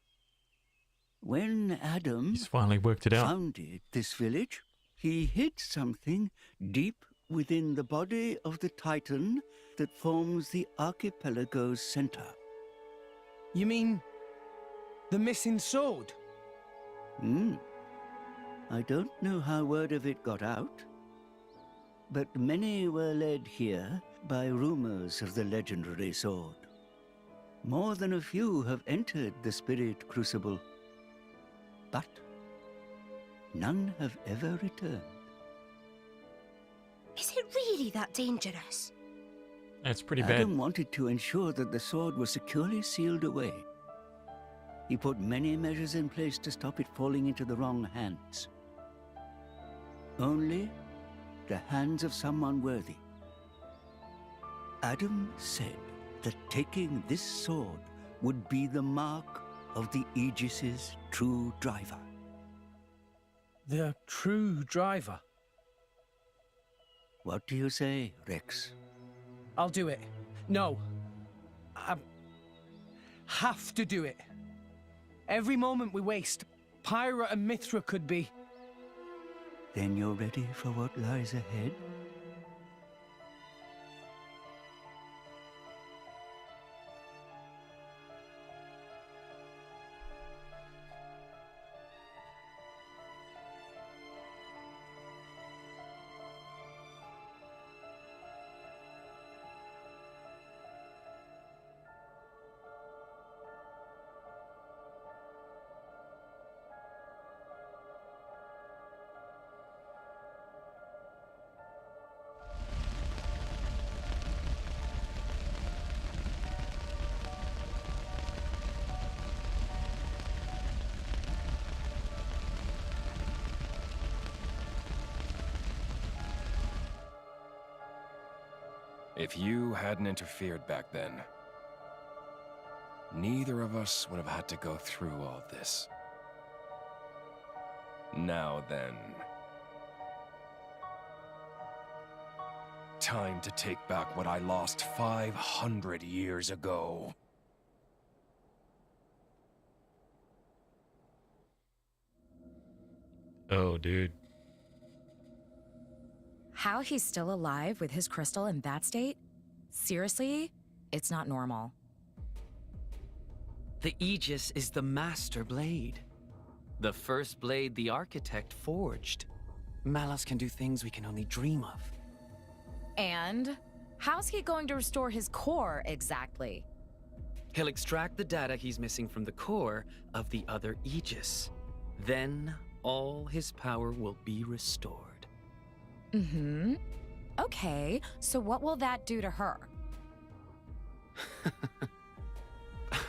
When Adam He's finally worked it out. founded this village, he hid something deep within the body of the Titan that forms the archipelago's center. You mean the missing sword? I don't know how word of it got out, but many were led here by rumors of the legendary sword. More than a few have entered the Spirit Crucible, but none have ever returned. Is it really that dangerous? That's pretty bad. Adam wanted to ensure that the sword was securely sealed away. He put many measures in place to stop it falling into the wrong hands. Only the hands of someone worthy. Adam said that taking this sword would be the mark of the Aegis's true driver. The true driver? What do you say, Rex? I'll do it. No. I have to do it. Every moment we waste, Pyra and Mithra could be... Then you're ready for what lies ahead? If you hadn't interfered back then, neither of us would have had to go through all this. Now then, time to take back what I lost 500 years ago. Oh, dude. How he's still alive with his crystal in that state? Seriously? It's not normal. The Aegis is the master blade. The first blade the architect forged. Malus can do things we can only dream of. And how's he going to restore his core exactly? He'll extract the data he's missing from the core of the other Aegis. Then all his power will be restored. Mm-hmm. Okay, so what will that do to her?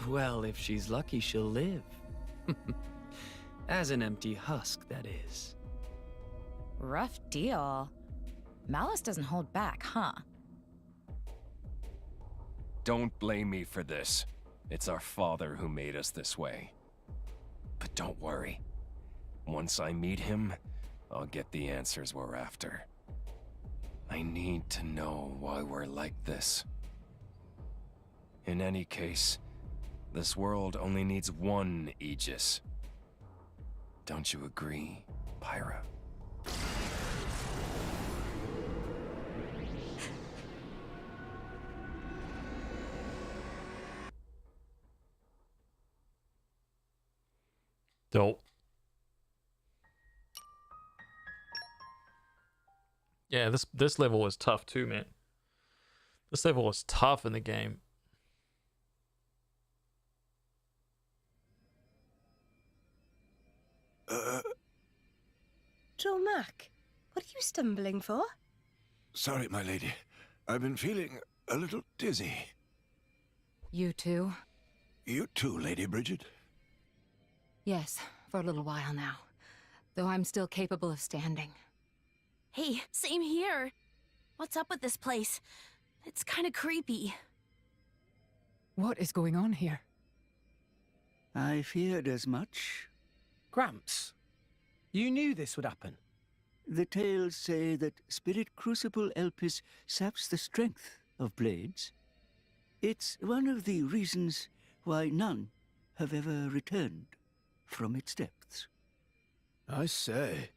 Well, if she's lucky, she'll live. As an empty husk, that is. Rough deal. Malus doesn't hold back, huh? Don't blame me for this. It's our father who made us this way. But don't worry. Once I meet him, I'll get the answers we're after. I need to know why we're like this. In any case, this world only needs one Aegis. Don't you agree, Pyra? Dope. Yeah, this level was tough too, man. This level was tough in the game. Mac, what are you stumbling for? Sorry, my lady. I've been feeling a little dizzy. You too? You too, Lady Bridget? Yes, for a little while now. Though I'm still capable of standing. Hey, same here. What's up with this place? It's kind of creepy. What is going on here? I feared as much. Gramps, you knew this would happen. The tales say that Spirit Crucible Elpis saps the strength of blades. It's one of the reasons why none have ever returned from its depths. I say.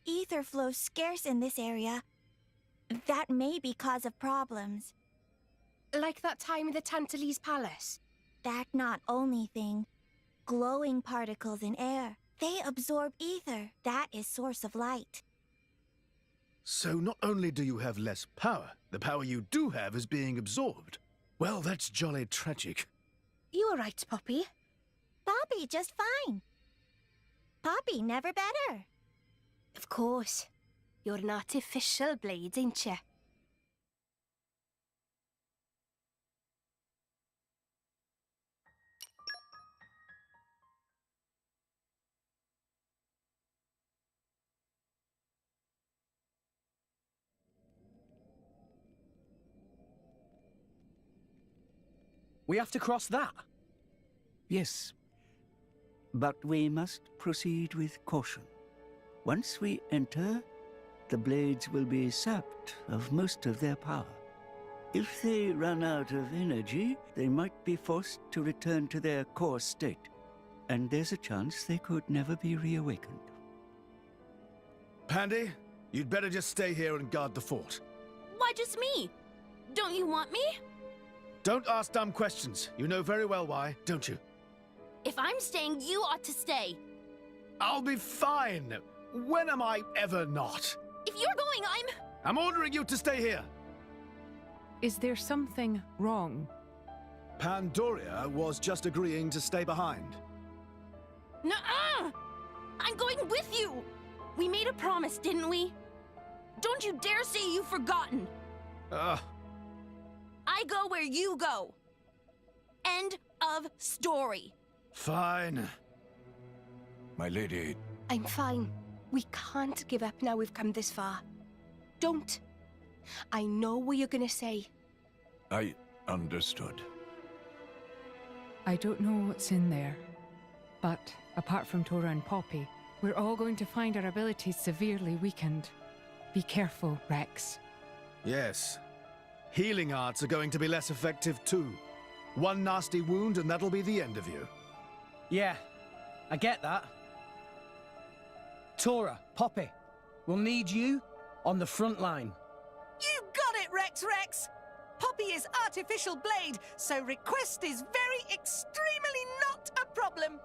Ether flows scarce in this area. That may be cause of problems. Like that time in the Tantalese Palace? That not only thing. Glowing particles in air. They absorb ether. That is source of light. So not only do you have less power, the power you do have is being absorbed. Well, that's jolly tragic. You all right, Poppy? Poppy just fine. Poppy never better. Of course. You're an artificial blade, ain't you? We have to cross that? Yes. But we must proceed with caution. Once we enter, the blades will be sapped of most of their power. If they run out of energy, they might be forced to return to their core state, and there's a chance they could never be reawakened. Pandy, you'd better just stay here and guard the fort. Why just me? Don't you want me? Don't ask dumb questions. You know very well why, don't you? If I'm staying, you ought to stay. I'll be fine. When am I ever not? If you're going, I'm ordering you to stay here. Is there something wrong? Pandoria was just agreeing to stay behind. Nuh-uh! I'm going with you! We made a promise, didn't we? Don't you dare say you've forgotten! I go where you go. End of story. Fine. My lady... I'm fine. We can't give up now we've come this far. Don't. I know what you're gonna say. I understood. I don't know what's in there. But, apart from Tora and Poppy, we're all going to find our abilities severely weakened. Be careful, Rex. Yes. Healing arts are going to be less effective too. One nasty wound and that'll be the end of you. Yeah, I get that. Tora, Poppy, we'll need you on the front line. You got it, Rex! Poppy is artificial blade, so request is very extremely not a problem.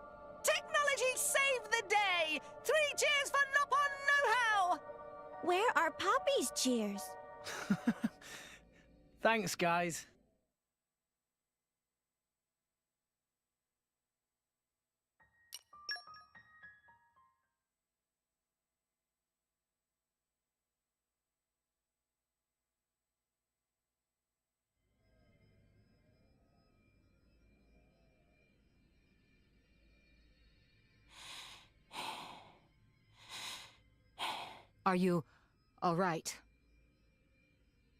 Technology save the day! 3 cheers for Nopon know-how! Where are Poppy's cheers? Thanks, guys. Are you all right?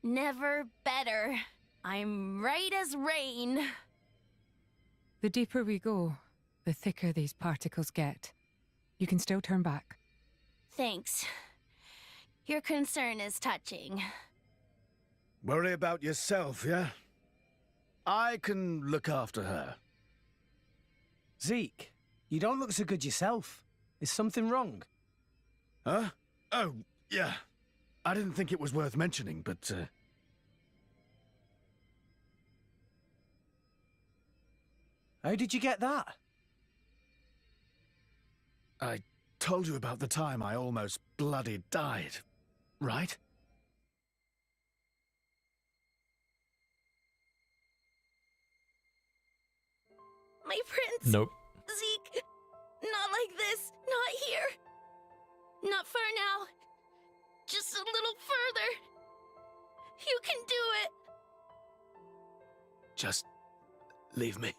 Never better. I'm right as rain. The deeper we go, the thicker these particles get. You can still turn back. Thanks. Your concern is touching. Worry about yourself, yeah? I can look after her. Zeke, you don't look so good yourself. Is something wrong? Huh? Oh, yeah. I didn't think it was worth mentioning, but, How did you get that? I told you about the time I almost bloody died, right? My prince! Nope. Zeke! Not like this! Not here! Not far now! Just a little further! You can do it! Just leave me.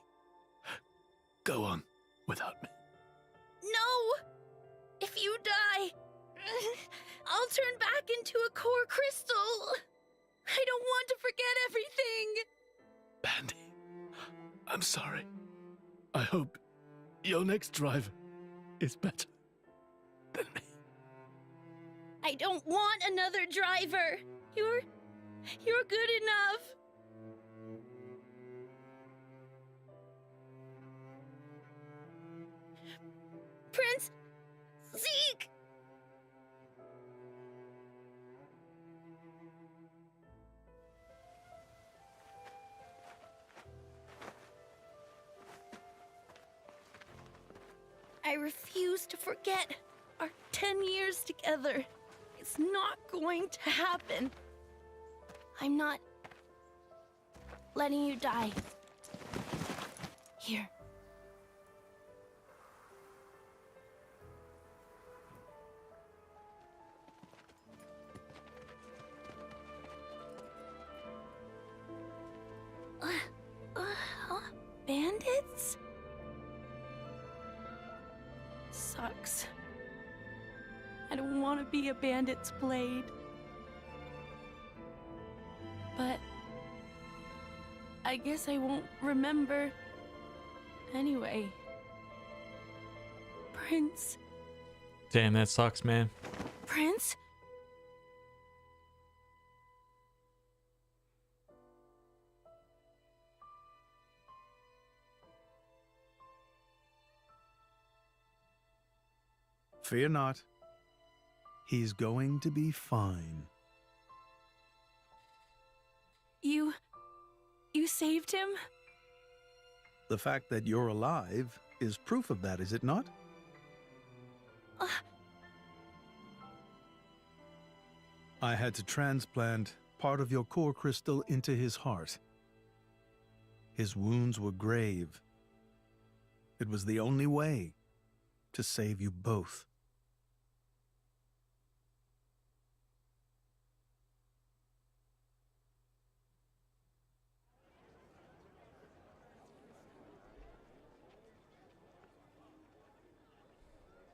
Go on without me. No! If you die, I'll turn back into a core crystal! I don't want to forget everything! Bandy, I'm sorry. I hope your next driver is better than me. I don't want another driver! You're good enough! Prince! Zeke! I refuse to forget our 10 years together. It's not going to happen. I'm not letting you die. Here. Bandits? Sucks. I don't want to be a bandit's blade. But I guess I won't remember anyway. Prince? Damn, that sucks, man. Prince? Fear not. He's going to be fine. You saved him? The fact that you're alive is proof of that, is it not? I had to transplant part of your core crystal into his heart. His wounds were grave. It was the only way to save you both.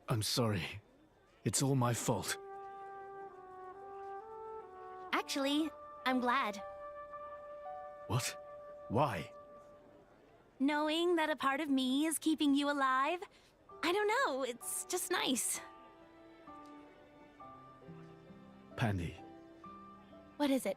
I'm sorry. It's all my fault. Actually, I'm glad. What? Why? Knowing that a part of me is keeping you alive, I don't know, it's just nice. Pandy, What is it?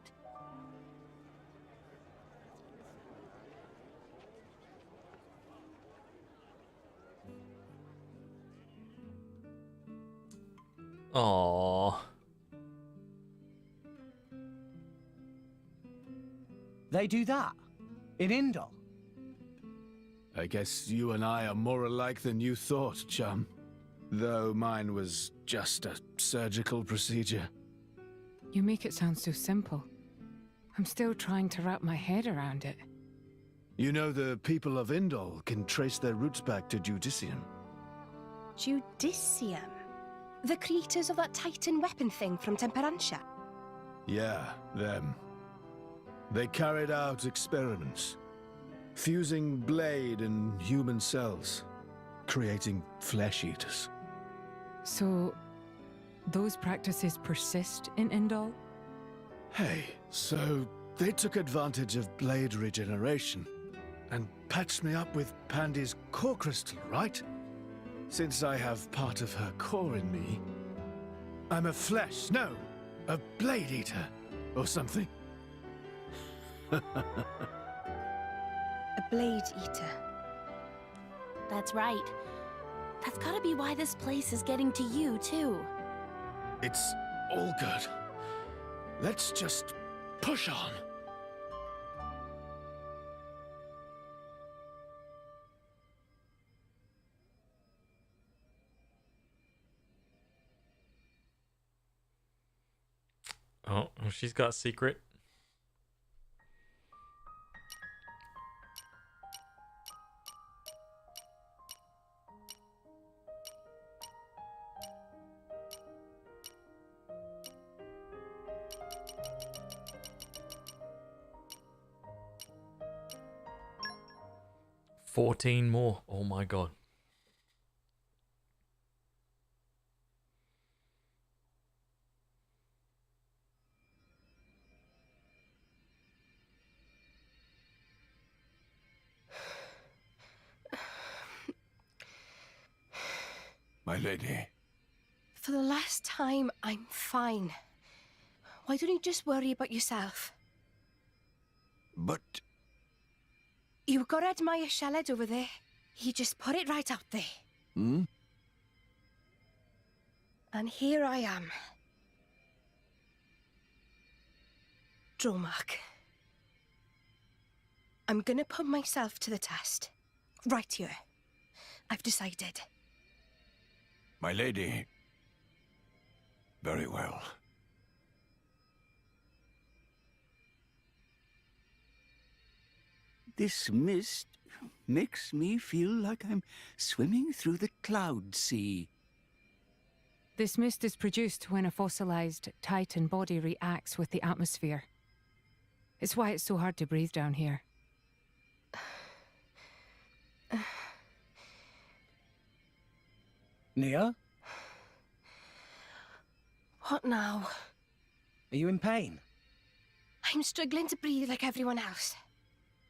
Aww. They do that? In Indol? I guess you and I are more alike than you thought, chum. Though mine was just a surgical procedure. You make it sound so simple. I'm still trying to wrap my head around it. You know the people of Indol can trace their roots back to Judicium. Judicium? The creators of that Titan weapon thing from Temperantia? Yeah, them. They carried out experiments, fusing blade and human cells, creating flesh eaters. So, those practices persist in Indol? Hey, so they took advantage of blade regeneration and patched me up with Pandy's core crystal, right? Since I have part of her core in me, I'm a blade eater, or something. A blade eater. That's right. That's gotta be why this place is getting to you, too. It's all good. Let's just push on. Oh, she's got a secret. $14 more. Oh my god. My lady. For the last time, I'm fine. Why don't you just worry about yourself? But... You got to admire Shaled over there. He just put it right out there. Hmm? And here I am. Dromark. I'm gonna put myself to the test. Right here. I've decided. My lady. Very well. This mist makes me feel like I'm swimming through the cloud sea. This mist is produced when a fossilized Titan body reacts with the atmosphere. It's why it's so hard to breathe down here. Nia? What now? Are you in pain? I'm struggling to breathe like everyone else.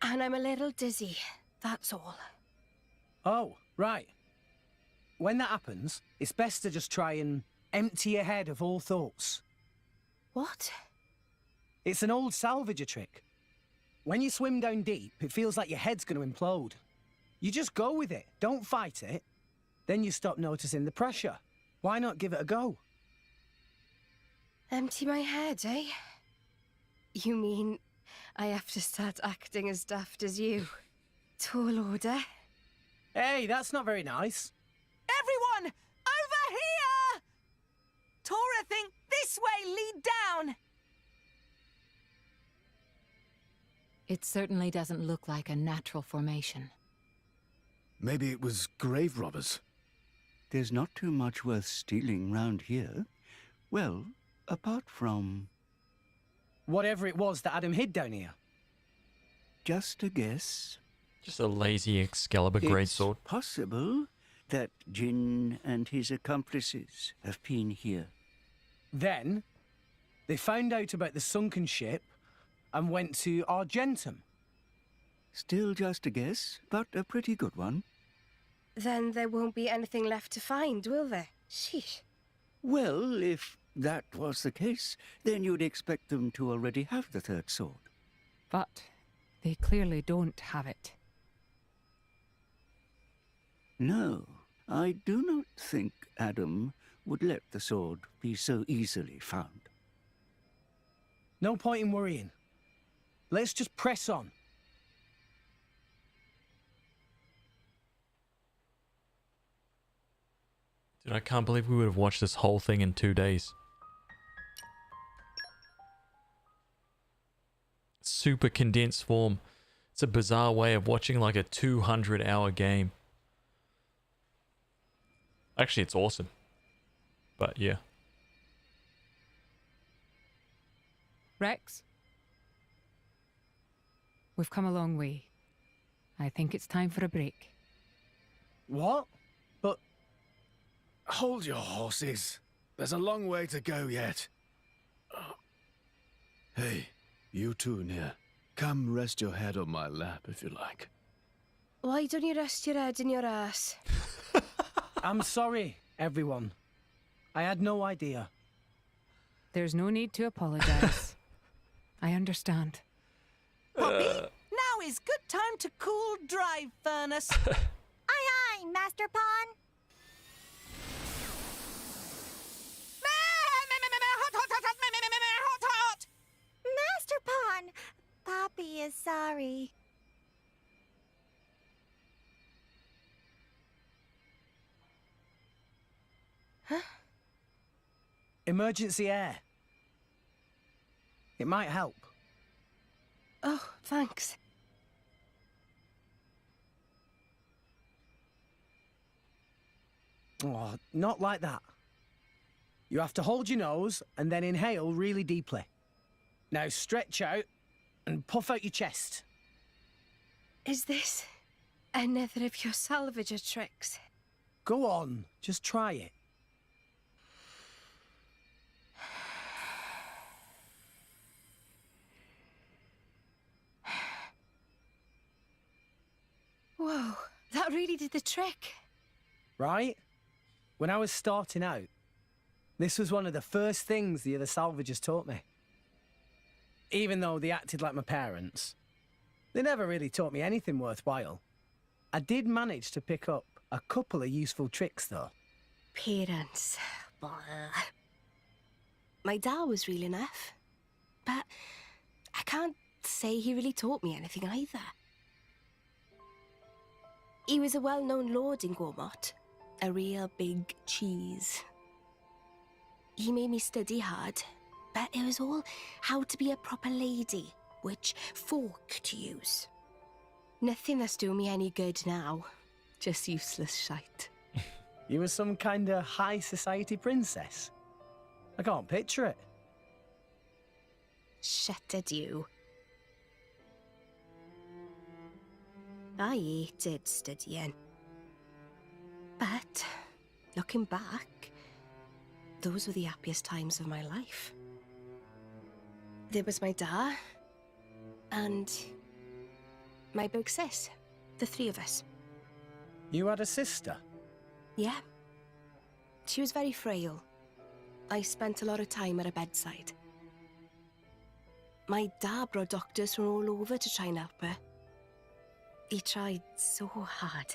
And I'm a little dizzy, that's all. Oh, right. When that happens, it's best to just try and empty your head of all thoughts. What? It's an old salvager trick. When you swim down deep, it feels like your head's going to implode. You just go with it, don't fight it. Then you stop noticing the pressure. Why not give it a go? Empty my head, eh? You mean I have to start acting as daft as you? Tall order? Hey, that's not very nice. Everyone! Over here! Tora, think this way, lead down! It certainly doesn't look like a natural formation. Maybe it was grave robbers. There's not too much worth stealing round here. Well, apart from... Whatever it was that Adam hid down here. Just a guess. Just a lazy Excalibur greatsword. It's possible that Jin and his accomplices have been here. Then, they found out about the sunken ship and went to Argentum. Still just a guess, but a pretty good one. Then there won't be anything left to find, will there? Sheesh. Well, if that was the case, then you'd expect them to already have the third sword. But they clearly don't have it. No, I do not think Adam would let the sword be so easily found. No point in worrying. Let's just press on. Dude, I can't believe we would have watched this whole thing in 2 days. Super condensed form. It's a bizarre way of watching like a 200-hour game. Actually, it's awesome. But yeah. Rex? We've come a long way. I think it's time for a break. What? But... Hold your horses. There's a long way to go yet. Hey, you two near. Come rest your head on my lap if you like. Why don't you rest your head in your ass? I'm sorry, everyone. I had no idea. There's no need to apologize. I understand. Poppy, now is good time to cool drive furnace. Aye, aye, Master Pawn. Hot. Master Pawn, Poppy is sorry. Huh? Emergency air. It might help. Oh, thanks. Oh, not like that. You have to hold your nose and then inhale really deeply. Now stretch out and puff out your chest. Is this another of your salvager tricks? Go on, just try it. Whoa, that really did the trick. Right? When I was starting out, this was one of the first things the other salvagers taught me. Even though they acted like my parents, they never really taught me anything worthwhile. I did manage to pick up a couple of useful tricks, though. Parents. Blah. My dad was real enough, but I can't say he really taught me anything either. He was a well-known lord in Gormott, a real big cheese. He made me study hard, but it was all how to be a proper lady, which fork to use. Nothing that's doing me any good now, just useless shite. You were some kind of high society princess. I can't picture it. Shut it, you. I hated studying. But, looking back, those were the happiest times of my life. There was my dad, and my big sis, the three of us. You had a sister? Yeah. She was very frail. I spent a lot of time at her bedside. My dad brought doctors from all over to try and help her. He tried so hard.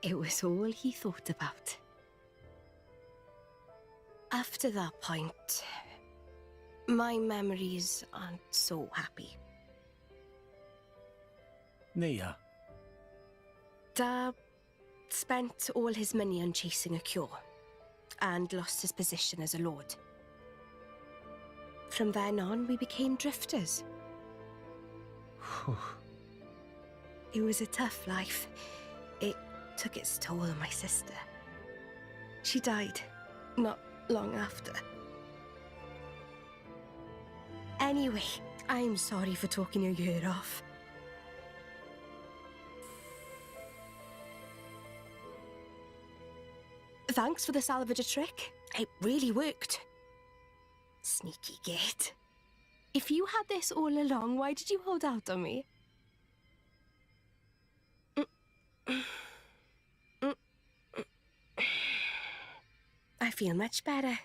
It was all he thought about. After that point, my memories aren't so happy. Nia? Dad spent all his money on chasing a cure, and lost his position as a lord. From then on, we became drifters. It was a tough life. It took its toll on my sister. She died not long after. Anyway, I'm sorry for talking your ear off. Thanks for the salvager trick. It really worked. Sneaky git. If you had this all along, why did you hold out on me? I feel much better.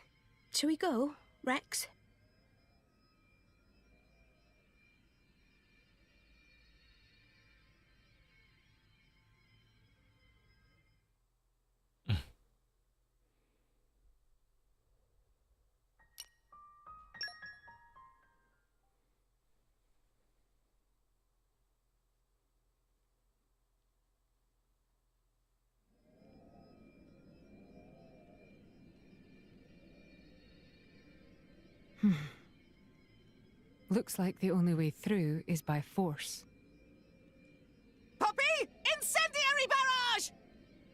Shall we go, Rex? Looks like the only way through is by force. Poppy! Incendiary barrage!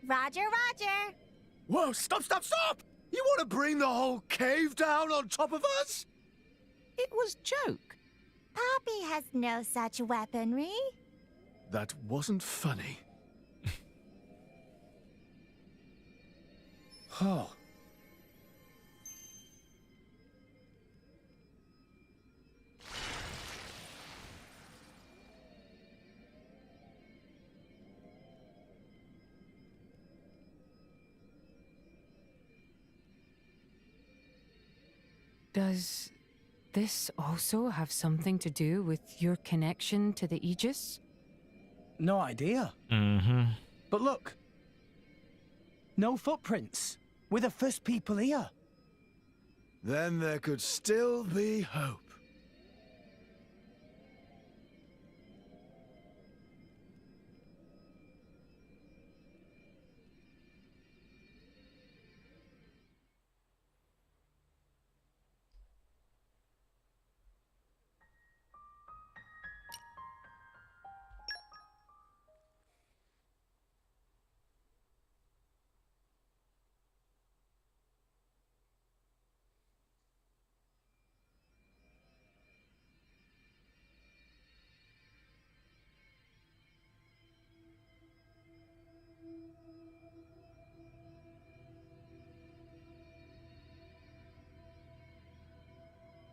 Roger, roger. Whoa, stop, stop, stop! You want to bring the whole cave down on top of us? It was joke. Poppy has no such weaponry. That wasn't funny. Oh. Does this also have something to do with your connection to the Aegis? No idea. Mm-hmm. But look. No footprints. We're the first people here. Then there could still be hope.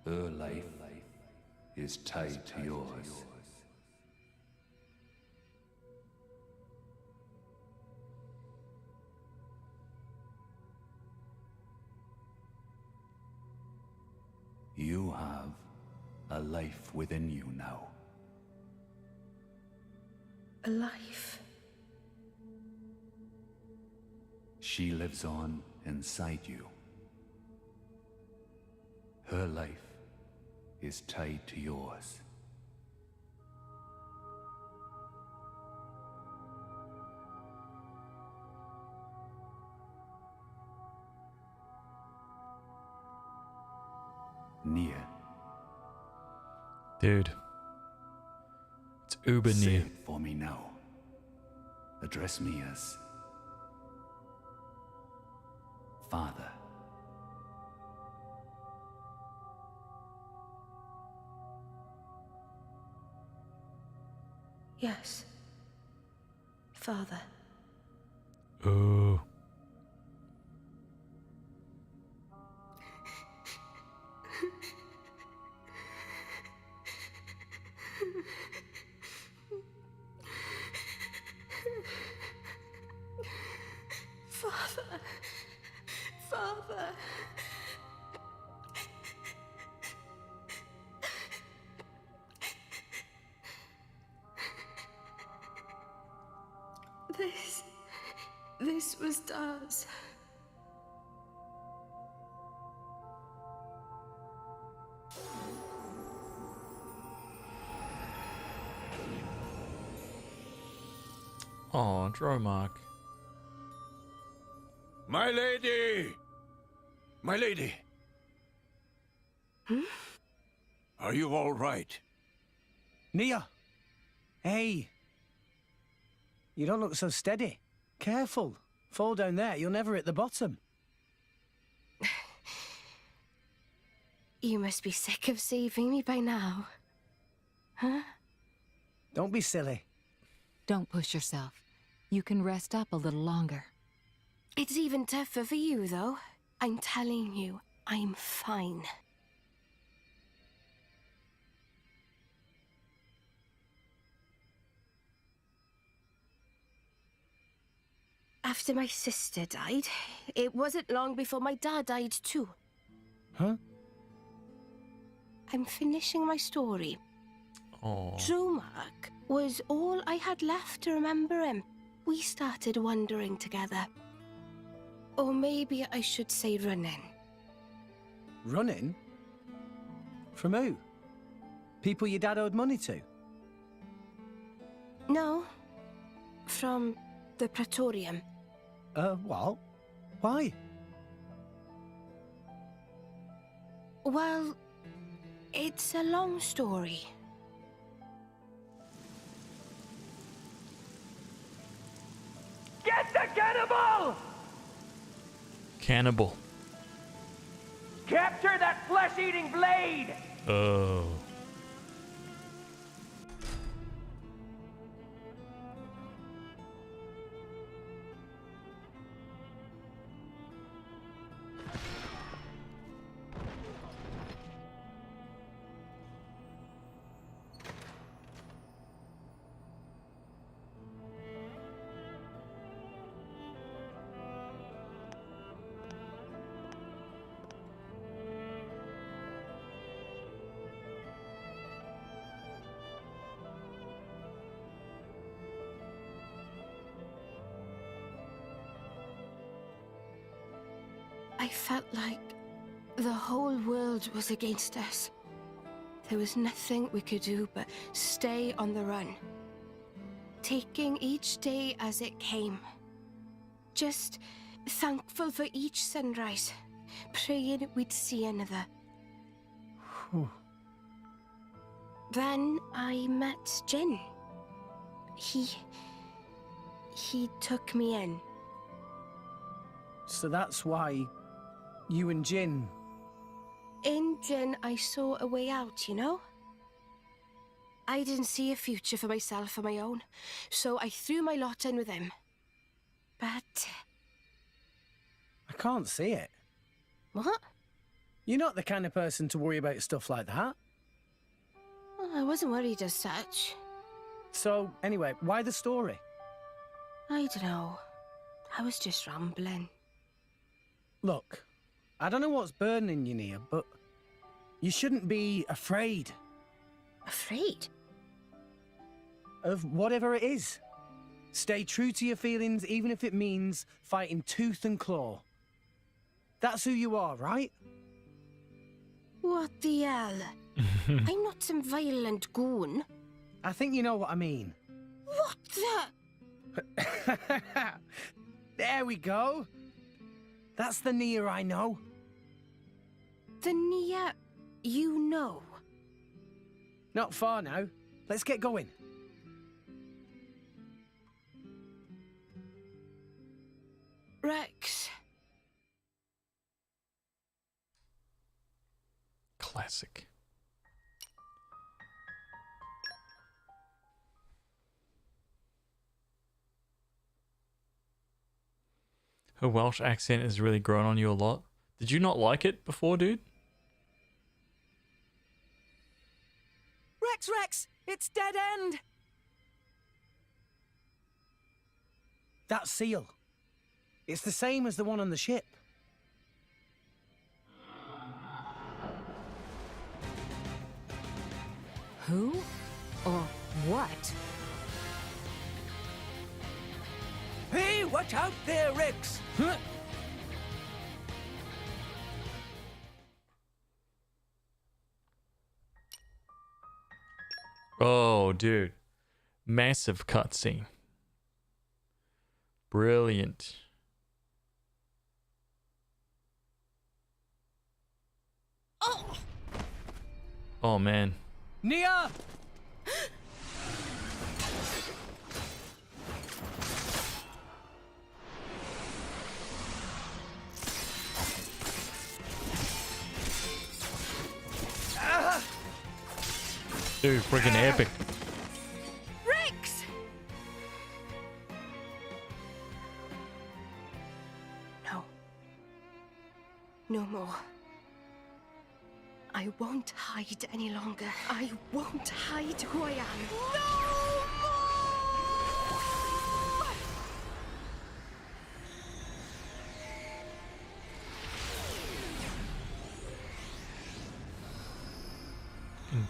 Her life is tied to yours. You have a life within you now. A life? She lives on inside you. Her life is tied to yours. Near. Dude. It's uber Say near. it for me now. Address me as Father. Yes. Father. Oh. Father. Father. This was Daz. Oh, Dromark. My lady! My lady! Are you all right? Nia! Hey! You don't look so steady. Careful. Fall down there, you'll never hit the bottom. You must be sick of saving me by now. Huh? Don't be silly. Don't push yourself. You can rest up a little longer. It's even tougher for you, though. I'm telling you, I'm fine. After my sister died, it wasn't long before my dad died too. Huh? I'm finishing my story. Oh. Dromark was all I had left to remember him. We started wandering together. Or maybe I should say running. Running? From who? People your dad owed money to? No. From the Praetorium. What? Why? Well, It's a long story. Get the cannibal! Cannibal. Capture that flesh-eating blade! Oh. I felt like the whole world was against us. There was nothing we could do but stay on the run, taking each day as it came. Just thankful for each sunrise, praying we'd see another. Then I met Jin. He took me in. So that's why you and Jin... In Jin, I saw a way out, you know? I didn't see a future for myself on my own, so I threw my lot in with him. But... I can't see it. What? You're not the kind of person to worry about stuff like that. I wasn't worried as such. So, anyway, why the story? I don't know. I was just rambling. Look, I don't know what's burning you, Nia, but you shouldn't be afraid. Afraid? Of whatever it is. Stay true to your feelings, even if it means fighting tooth and claw. That's who you are, right? What the hell? I'm not some violent goon. I think you know what I mean. What the? There we go. That's the Nia I know. The Nia you know? Not far now. Let's get going. Rex. Classic. Her Welsh accent has really grown on you a lot. Did you not like it before, dude? Rex! It's dead end! That seal. It's the same as the one on the ship. Who or what? Hey, watch out there, Rex! Huh? Oh, dude. Massive cutscene. Brilliant. Oh, man. Nia! Dude, freaking epic. Rex! No. No more. I won't hide any longer. I won't hide who I am.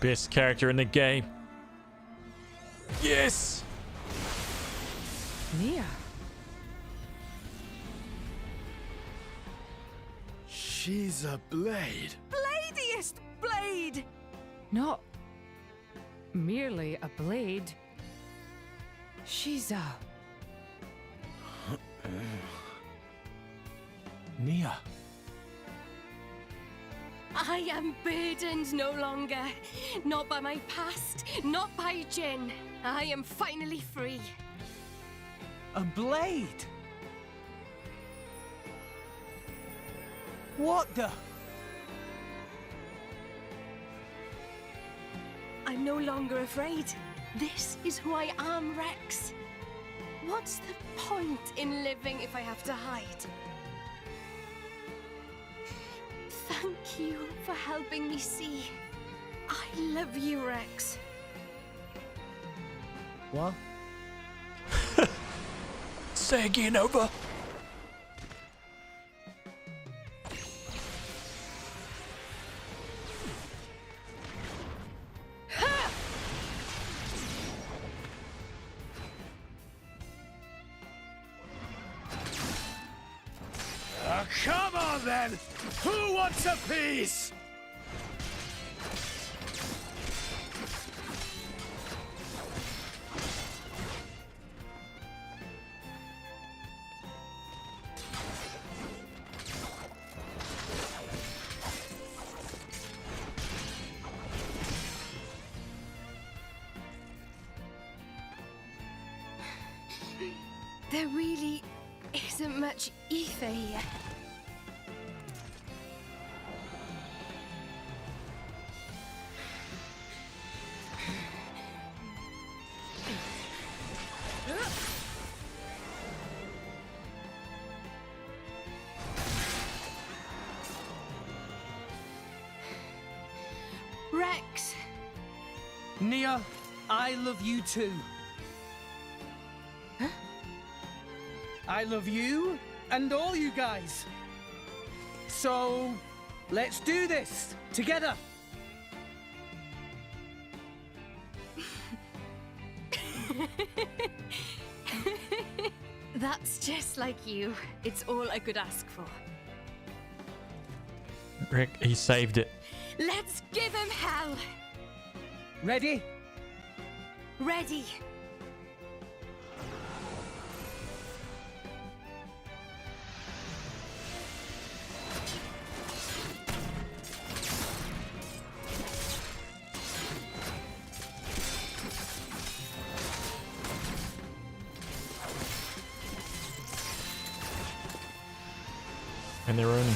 Best character in the game. Yes! Nia. She's a blade. Bladiest blade! Not merely a blade. She's a... Nia. I am burdened no longer. Not by my past, not by Jin. I am finally free. A blade? What the? I'm no longer afraid. This is who I am, Rex. What's the point in living if I have to hide? Thank you for helping me see. I love you, Rex. What? Say again, over. Come on then! Who wants a piece? There really isn't much ether here. Rex! Nia, I love you too. Huh? I love you and all you guys. So, let's do this together. That's just like you. It's all I could ask for. Rick, he saved it. Let's give him hell! Ready? Ready! And they're running.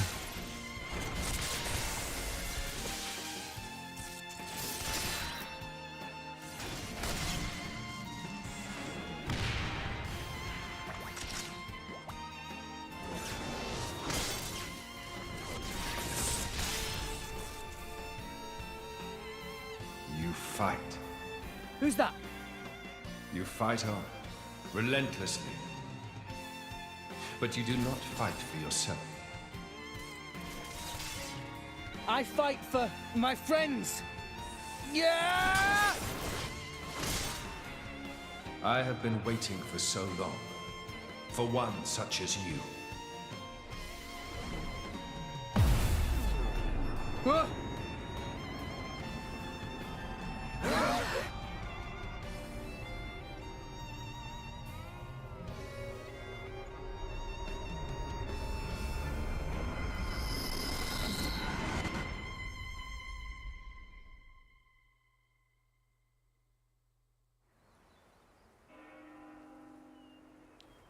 You fight. Who's that? You fight on, relentlessly. But you do not fight for yourself. I fight for my friends. Yeah! I have been waiting for so long. For one such as you. Whoa!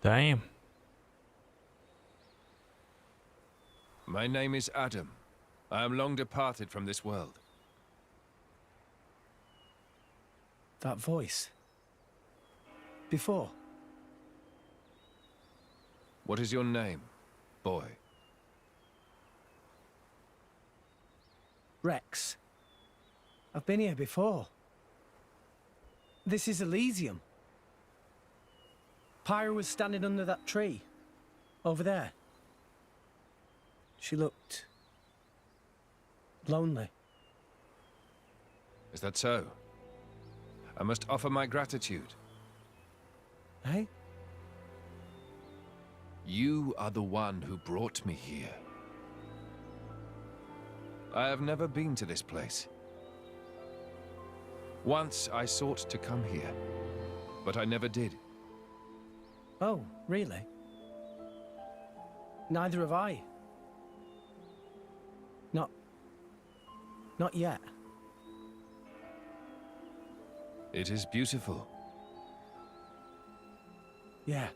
Damn. My name is Adam. I am long departed from this world. That voice. Before. What is your name, boy? Rex. I've been here before. This is Elysium. Pyra was standing under that tree. Over there. She looked... lonely. Is that so? I must offer my gratitude. Hey? You are the one who brought me here. I have never been to this place. Once I sought to come here, but I never did. Oh, really? Neither have I. Not yet. It is beautiful. Yeah.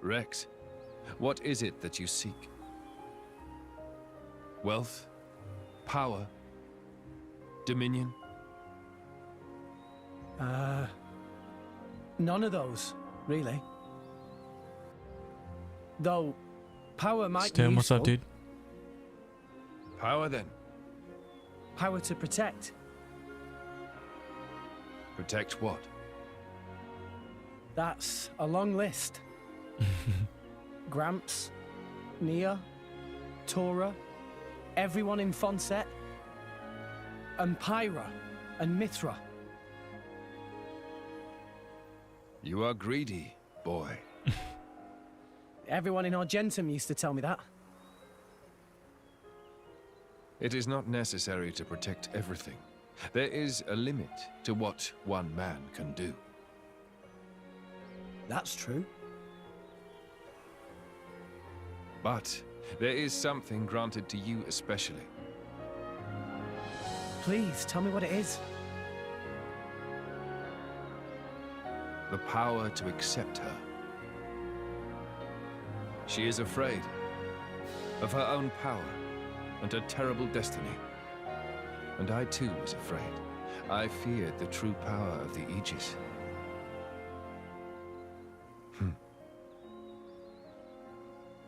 Rex, what is it that you seek? Wealth? Power? Dominion? None of those, really. Though, power might be Stem, what's useful. up, dude? Power, then. Power to protect. Protect what? That's a long list. Gramps, Nia, Tora, everyone in Fonset, and Pyra, and Mithra. You are greedy, boy. Everyone in Argentum used to tell me that. It is not necessary to protect everything. There is a limit to what one man can do. That's true. But there is something granted to you especially. Please, tell me what it is. The power to accept her. She is afraid of her own power and her terrible destiny. And I too was afraid. I feared the true power of the Aegis.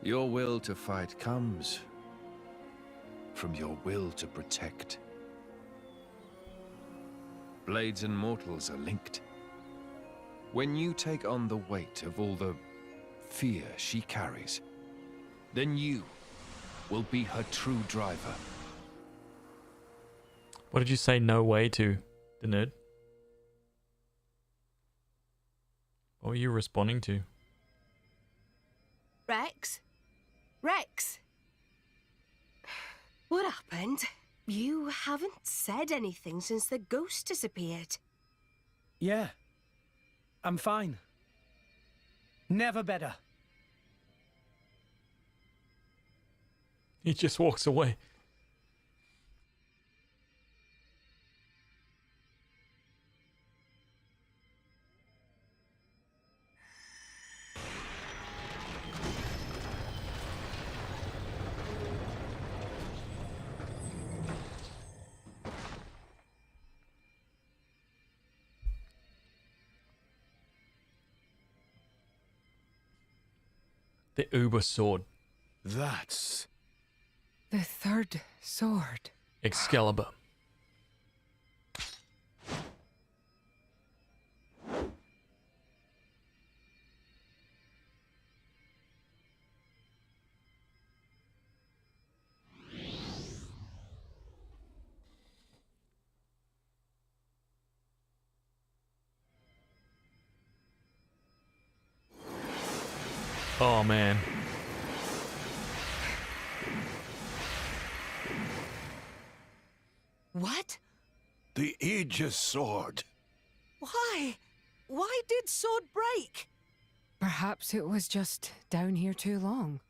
Your will to fight comes from your will to protect. Blades and mortals are linked. When you take on the weight of all the fear she carries, then you will be her true driver. What did you say no way to, the nerd? What were you responding to? Rex? Rex? What happened? You haven't said anything since the ghost disappeared. Yeah. I'm fine. Never better. He just walks away. The Uber sword. That's... The third sword. Excalibur. Oh man. What? The Aegis sword. Why? Why did sword break? Perhaps it was just down here too long.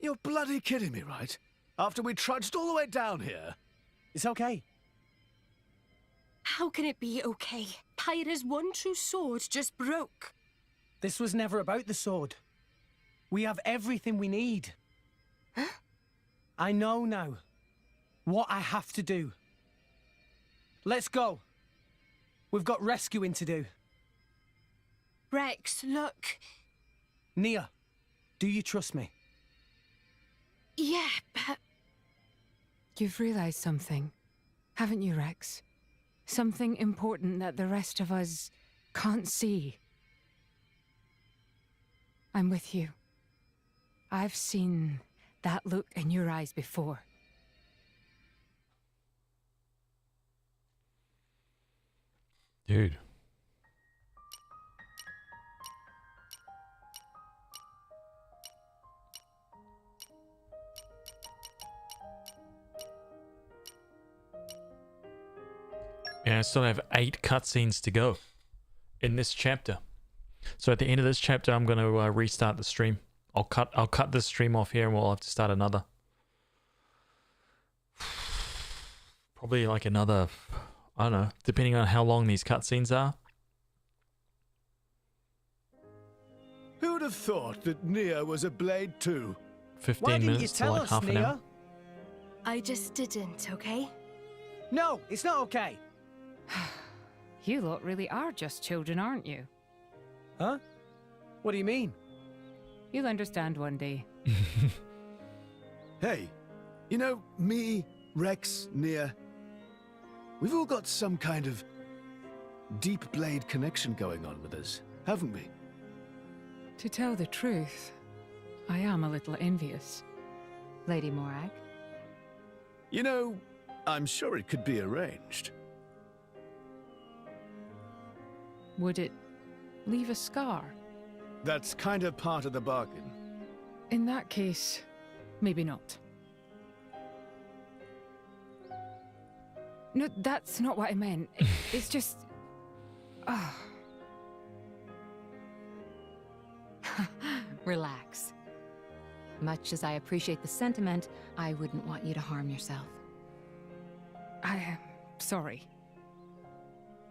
You're bloody kidding me, right? After we trudged all the way down here. It's okay. How can it be okay? Pyra's one true sword just broke. This was never about the sword. We have everything we need. Huh? I know now what I have to do. Let's go. We've got rescuing to do. Rex, look. Nia, do you trust me? Yeah, but... You've realized something, haven't you, Rex? Something important that the rest of us can't see. I'm with you. I've seen that look in your eyes before. Dude. Yeah, I still have 8 cutscenes to go in this chapter. So at the end of this chapter, I'm going to restart the stream. I'll cut this stream off here and we'll have to start another. Probably like another, I don't know, depending on how long these cutscenes are. Who would have thought that Nia was a blade too? 15 minutes to like half an hour. I just didn't, okay? No, it's not okay. You lot really are just children, aren't you? Huh? What do you mean? You'll understand one day. Hey, you know, me, Rex, Nia, we've all got some kind of deep blade connection going on with us, haven't we? To tell the truth, I am a little envious. Lady Morag? You know, I'm sure it could be arranged. Would it leave a scar? That's kind of part of the bargain. In that case, maybe not. No, that's not what I meant. It's just... Ah. Relax. Much as I appreciate the sentiment, I wouldn't want you to harm yourself. I am sorry.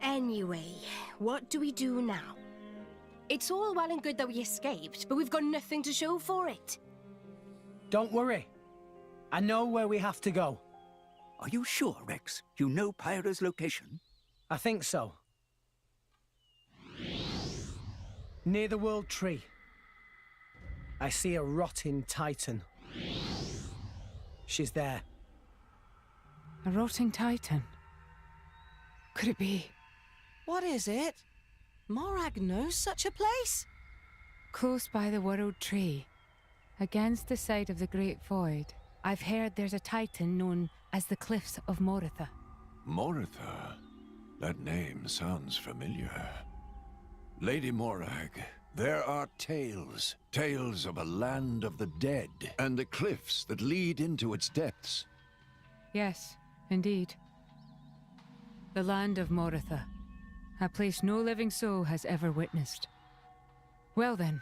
Anyway, what do we do now? It's all well and good that we escaped, but we've got nothing to show for it. Don't worry. I know where we have to go. Are you sure, Rex? You know Pyra's location? I think so. Near the World Tree. I see a rotting titan. She's there. A rotting titan? Could it be? What is it? Morag knows such a place? Close by the World Tree, against the side of the Great Void, I've heard there's a titan known as the Cliffs of Moritha. Moritha? That name sounds familiar. Lady Morag, there are tales. Tales of a land of the dead, and the cliffs that lead into its depths. Yes, indeed. The land of Moritha. A place no living soul has ever witnessed. Well then.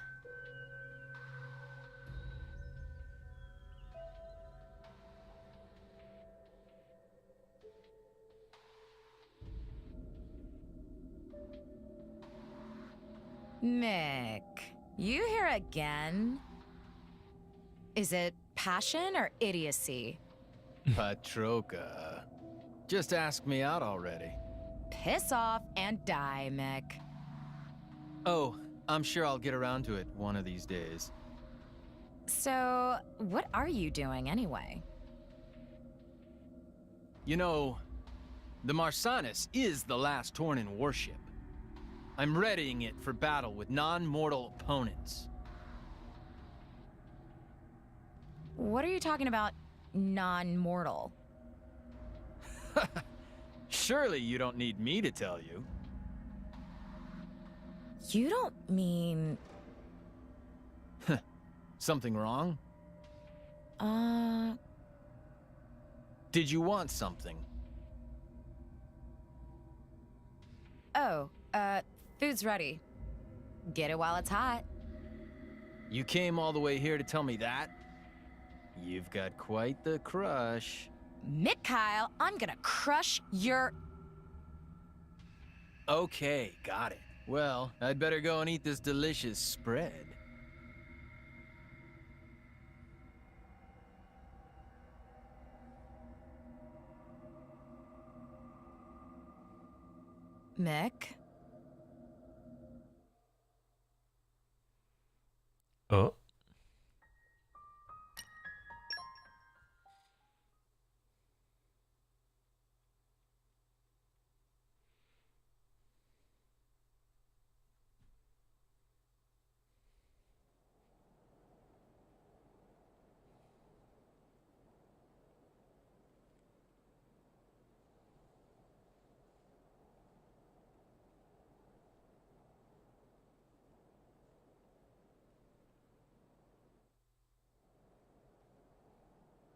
Mick, you here again? Is it passion or idiocy? Patroka. Just ask me out already. Piss off and die, Mick. Oh, I'm sure I'll get around to it one of these days. So, what are you doing anyway? You know, the Marsanis is the last Tornin warship. I'm readying it for battle with non-mortal opponents. What are you talking about, non-mortal? Surely you don't need me to tell you. You don't mean... Something wrong? Did you want something? Oh, food's ready. Get it while it's hot. You came all the way here to tell me that? You've got quite the crush. Mick Kyle, I'm gonna crush your... Okay, got it. Well, I'd better go and eat this delicious spread. Mick? Oh.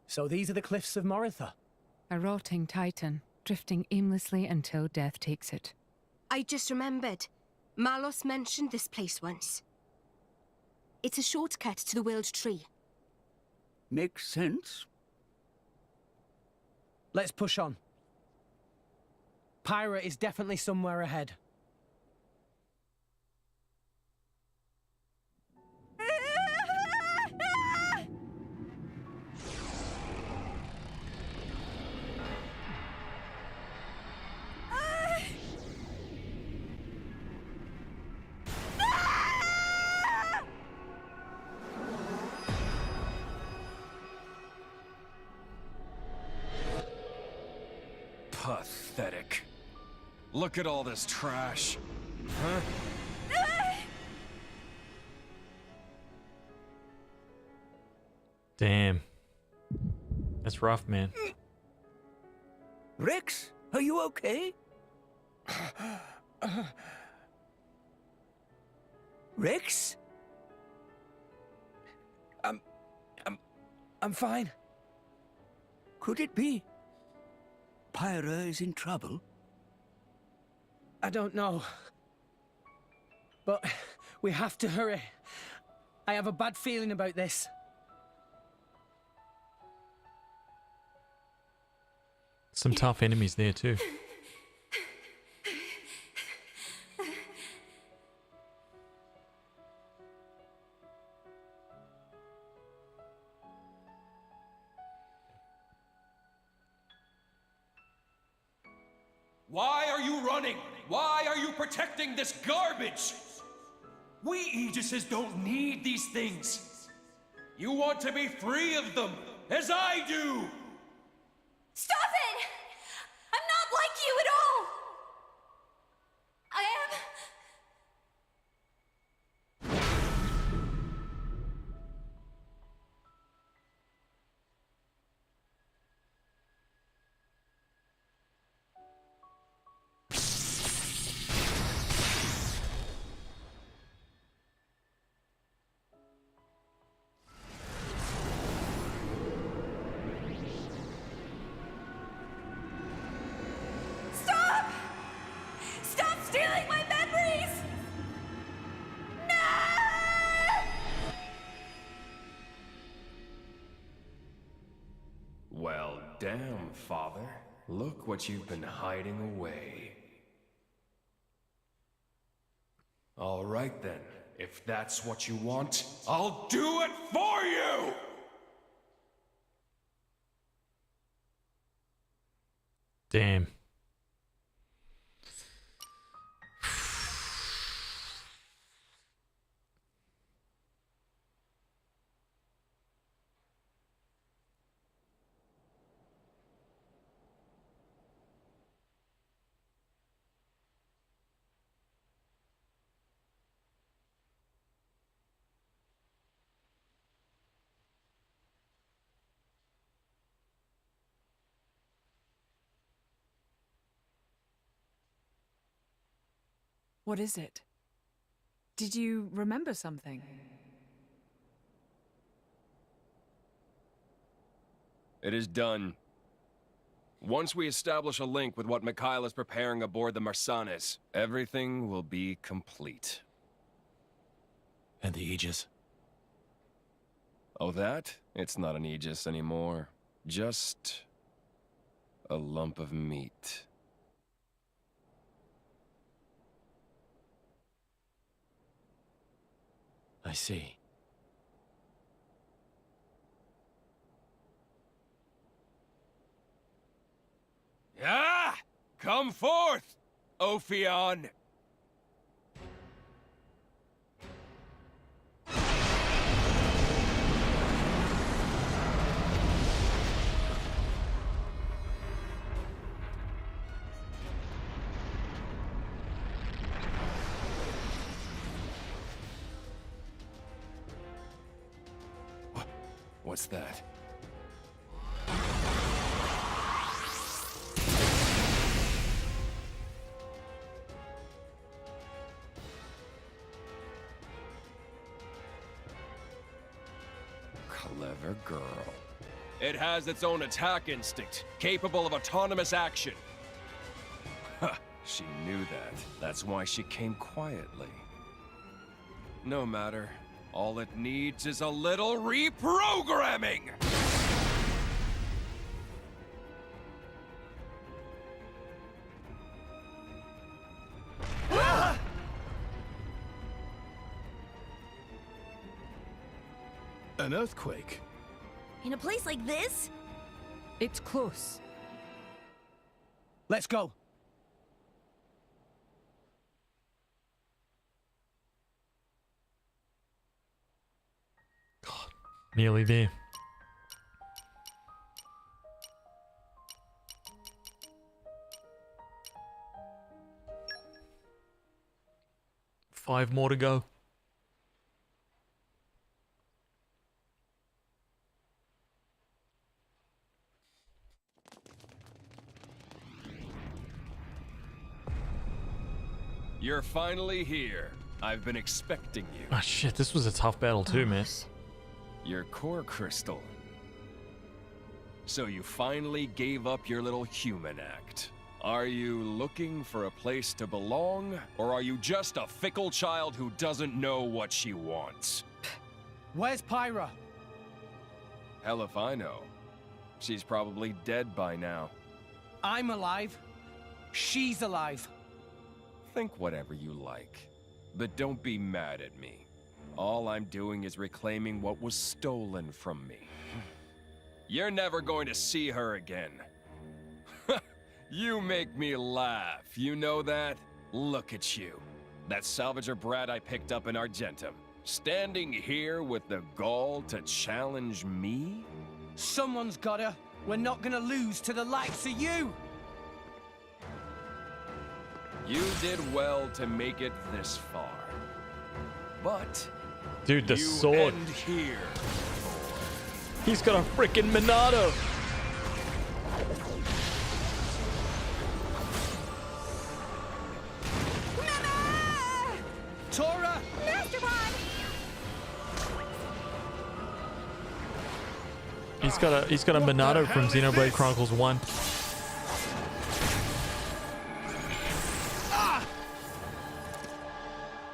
So these are the cliffs of Moritha. A rotting titan, drifting aimlessly until death takes it. I just remembered. Malos mentioned this place once. It's a shortcut to the World Tree. Makes sense. Let's push on. pirate is definitely somewhere ahead. Pathetic. Look at all this trash. Huh? Damn. That's rough, man. Rex, are you okay? Rex? I'm fine. Could it be? Pyra is in trouble? I don't know. But we have to hurry. I have a bad feeling about this. Some tough enemies there too. Why are you running? Why are you protecting this garbage? We Aegises don't need these things. You want to be free of them, as I do! Stop it! I'm not like you at all! I am... Well, damn, Father. Look what you've been hiding away. All right then. If that's what you want, I'll do it for you! Damn. What is it? Did you remember something? It is done. Once we establish a link with what Mikhail is preparing aboard the Marsanes, everything will be complete. And the Aegis? Oh, that? It's not an Aegis anymore. Just a lump of meat. I see. Ah! Come forth, Ophion! What's that? Clever girl. It has its own attack instinct, capable of autonomous action. Ha! She knew that. That's why she came quietly. No matter. All it needs is a little reprogramming! An earthquake? In a place like this? It's close. Let's go. Nearly there. Five more to go. You're finally here. I've been expecting you. Oh shit, this was a tough battle too, man. Your core crystal. So you finally gave up your little human act. Are you looking for a place to belong, or are you just a fickle child who doesn't know what she wants? Where's Pyra? Hell if I know. She's probably dead by now. I'm alive. She's alive. Think whatever you like, but don't be mad at me. All I'm doing is reclaiming what was stolen from me. You're never going to see her again. You make me laugh, you know that? Look at you. That salvager brat I picked up in Argentum. Standing here with the gall to challenge me? Someone's gotta. We're not gonna lose to the likes of you! You did well to make it this far. But... Dude, the you sword. end here. He's got a freaking Monado. Tora! He's got a Monado from Xenoblade Chronicles 1.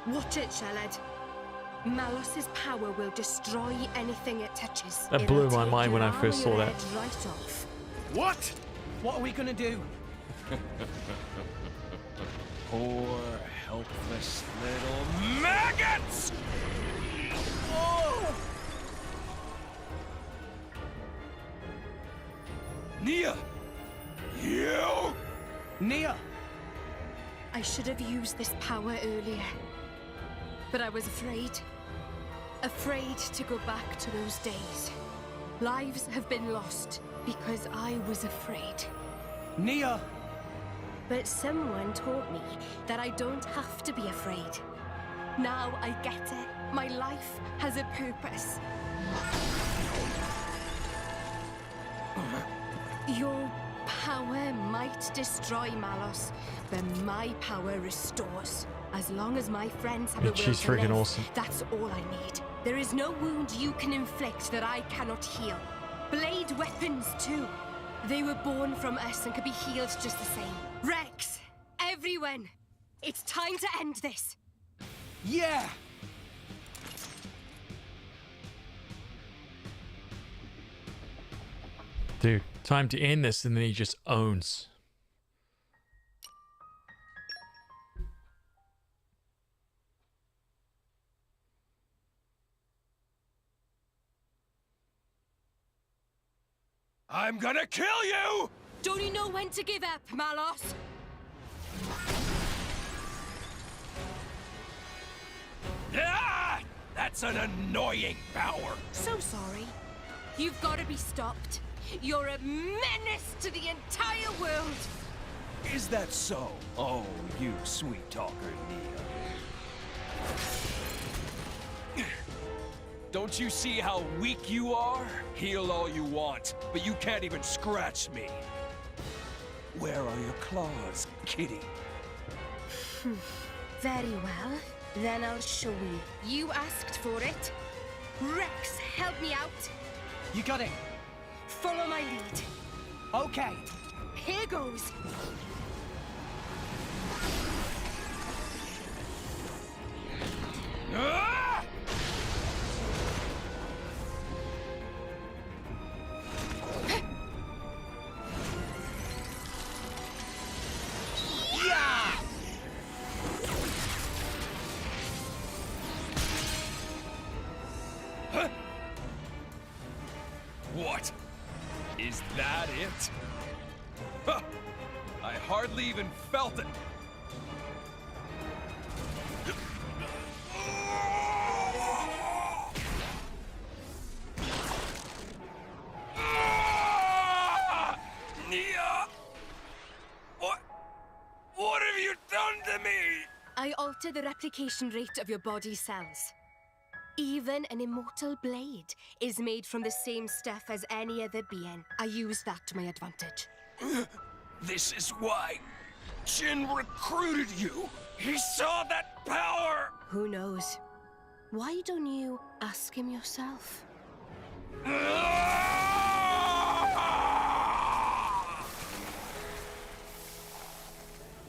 Watch it, Sheled. Malos's power will destroy anything it touches. That blew It'll my take mind when your I first armor saw that. head right off. What? What are we gonna do? Poor, helpless little maggots! Oh! Nia! You! Nia! I should have used this power earlier. But I was afraid. Afraid to go back to those days. Lives have been lost because I was afraid. Nia! But someone taught me that I don't have to be afraid. Now I get it. My life has a purpose. Your power might destroy Malos, but my power restores. As long as my friends have a will She's to freaking live, awesome. that's all I need. There is no wound you can inflict that I cannot heal. Blade weapons, too. They were born from us and could be healed just the same. Rex, everyone, it's time to end this. Yeah! Dude, time to end this, and then he just owns. I'm gonna kill you! Don't you know when to give up, Malos? Ah! That's an annoying power! So sorry. You've got to be stopped. You're a menace to the entire world. Is that so? Oh, you sweet talker, Nia. Don't you see how weak you are? Heal all you want, but you can't even scratch me. Where are your claws, kitty? Very well. Then I'll show you. You asked for it. Rex, help me out. You got it. Follow my lead. Okay. Here goes. Ah! Yeah! Huh? hardly even felt it. Nia! What have you done to me? I alter the replication rate of your body cells. Even an immortal blade is made from the same stuff as any other being. I use that to my advantage. This is why Jin recruited you. He saw that power. Who knows? Why don't you ask him yourself?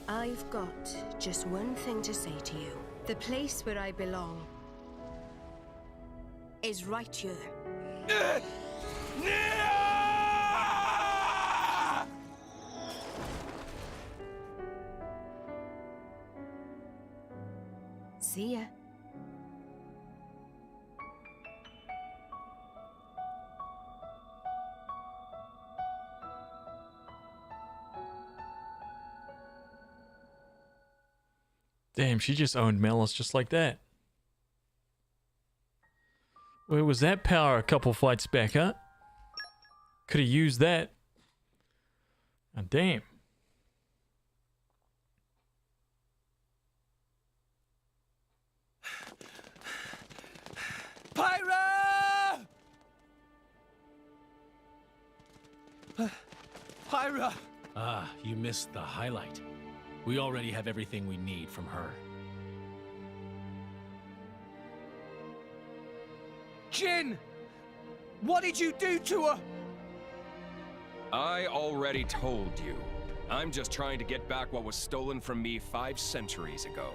I've got just one thing to say to you. The place where I belong is right here. See ya. Damn, she just owned Malice just like that. Where was that power a couple fights back, huh? Could have used that. Oh, damn. Pyra! Pyra! Ah, you missed the highlight. We already have everything we need from her. Jin! What did you do to her? I already told you. I'm just trying to get back what was stolen from me 5 centuries ago.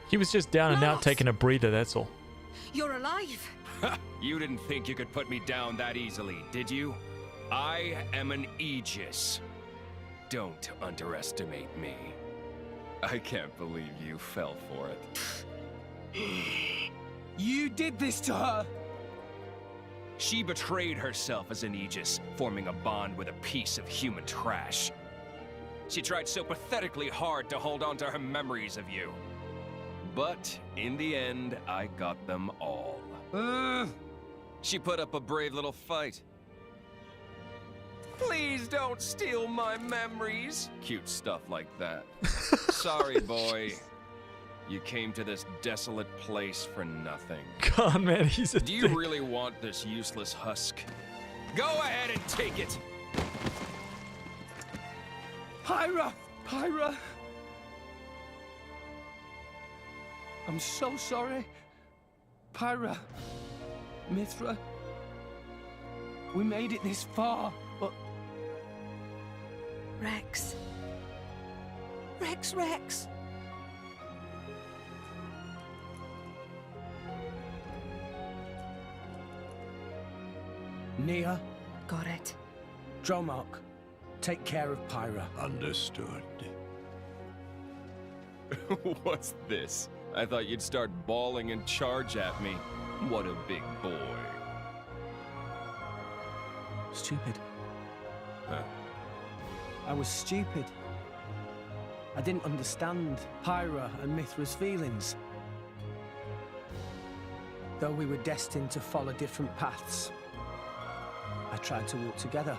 He was just down and out taking a breather, that's all. You're alive! You didn't think you could put me down that easily, did you? I am an Aegis. Don't underestimate me. I can't believe you fell for it. You did this to her! She betrayed herself as an Aegis, forming a bond with a piece of human trash. She tried so pathetically hard to hold on to her memories of you. But in the end, I got them all. She put up a brave little fight. Please don't steal my memories. Cute stuff like that. Sorry, boy. You came to this desolate place for nothing. God, man, he's a Do you really want this useless husk? Go ahead and take it! Pyra! Pyra! I'm so sorry. Pyra. Mithra. We made it this far, but... Rex. Rex. Nia. Got it. Dromark, take care of Pyra. Understood. What's this? I thought you'd start bawling and charge at me. What a big boy. Stupid. Huh? I was stupid. I didn't understand Pyra and Mithra's feelings. Though we were destined to follow different paths, I tried to walk together.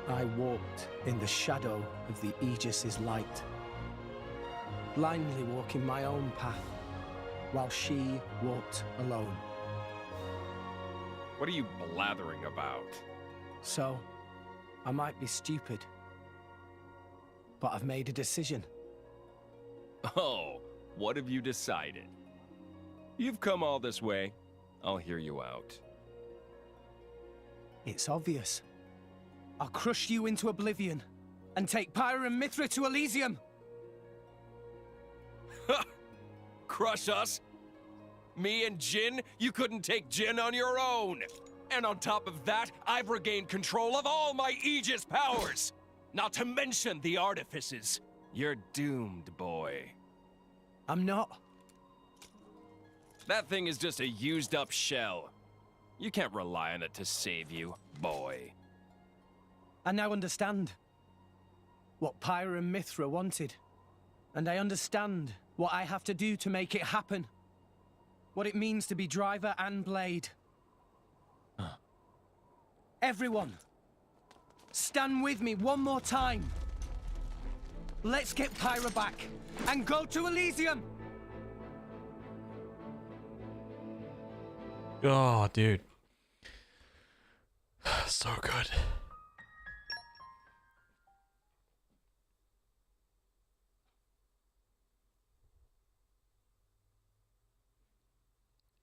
I walked in the shadow of the Aegis' light, blindly walking my own path, while she walked alone. What are you blathering about? So, I might be stupid, but I've made a decision. Oh, what have you decided? You've come all this way. I'll hear you out. It's obvious. I'll crush you into oblivion and take Pyra and Mithra to Elysium. Crush us? Me and Jin? You couldn't take Jin on your own. And on top of that, I've regained control of all my Aegis powers. Not to mention the artifices. You're doomed, boy. I'm not. That thing is just a used-up shell. You can't rely on it to save you, boy. I now understand what Pyra and Mithra wanted. And I understand what I have to do to make it happen. What it means to be driver and blade. Everyone, stand with me one more time. Let's get Pyra back and go to Elysium! Oh, dude. So good.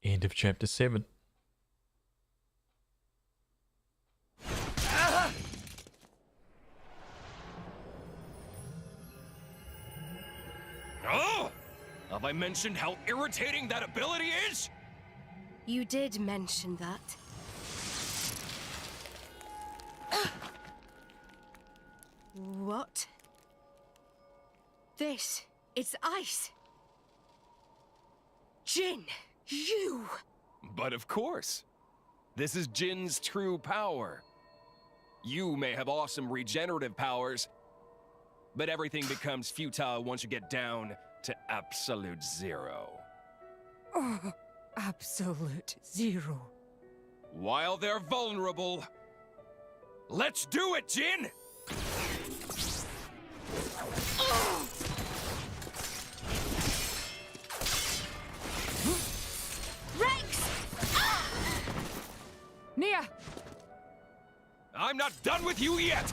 End of chapter 7. Oh! Have I mentioned how irritating that ability is? You did mention that. What? This, it's ice. Jin, you! But of course. This is Jin's true power. You may have awesome regenerative powers, but everything becomes futile once you get down to absolute zero. Oh, absolute zero. While they're vulnerable, let's do it, Jin! Rex! Nia! I'm not done with you yet!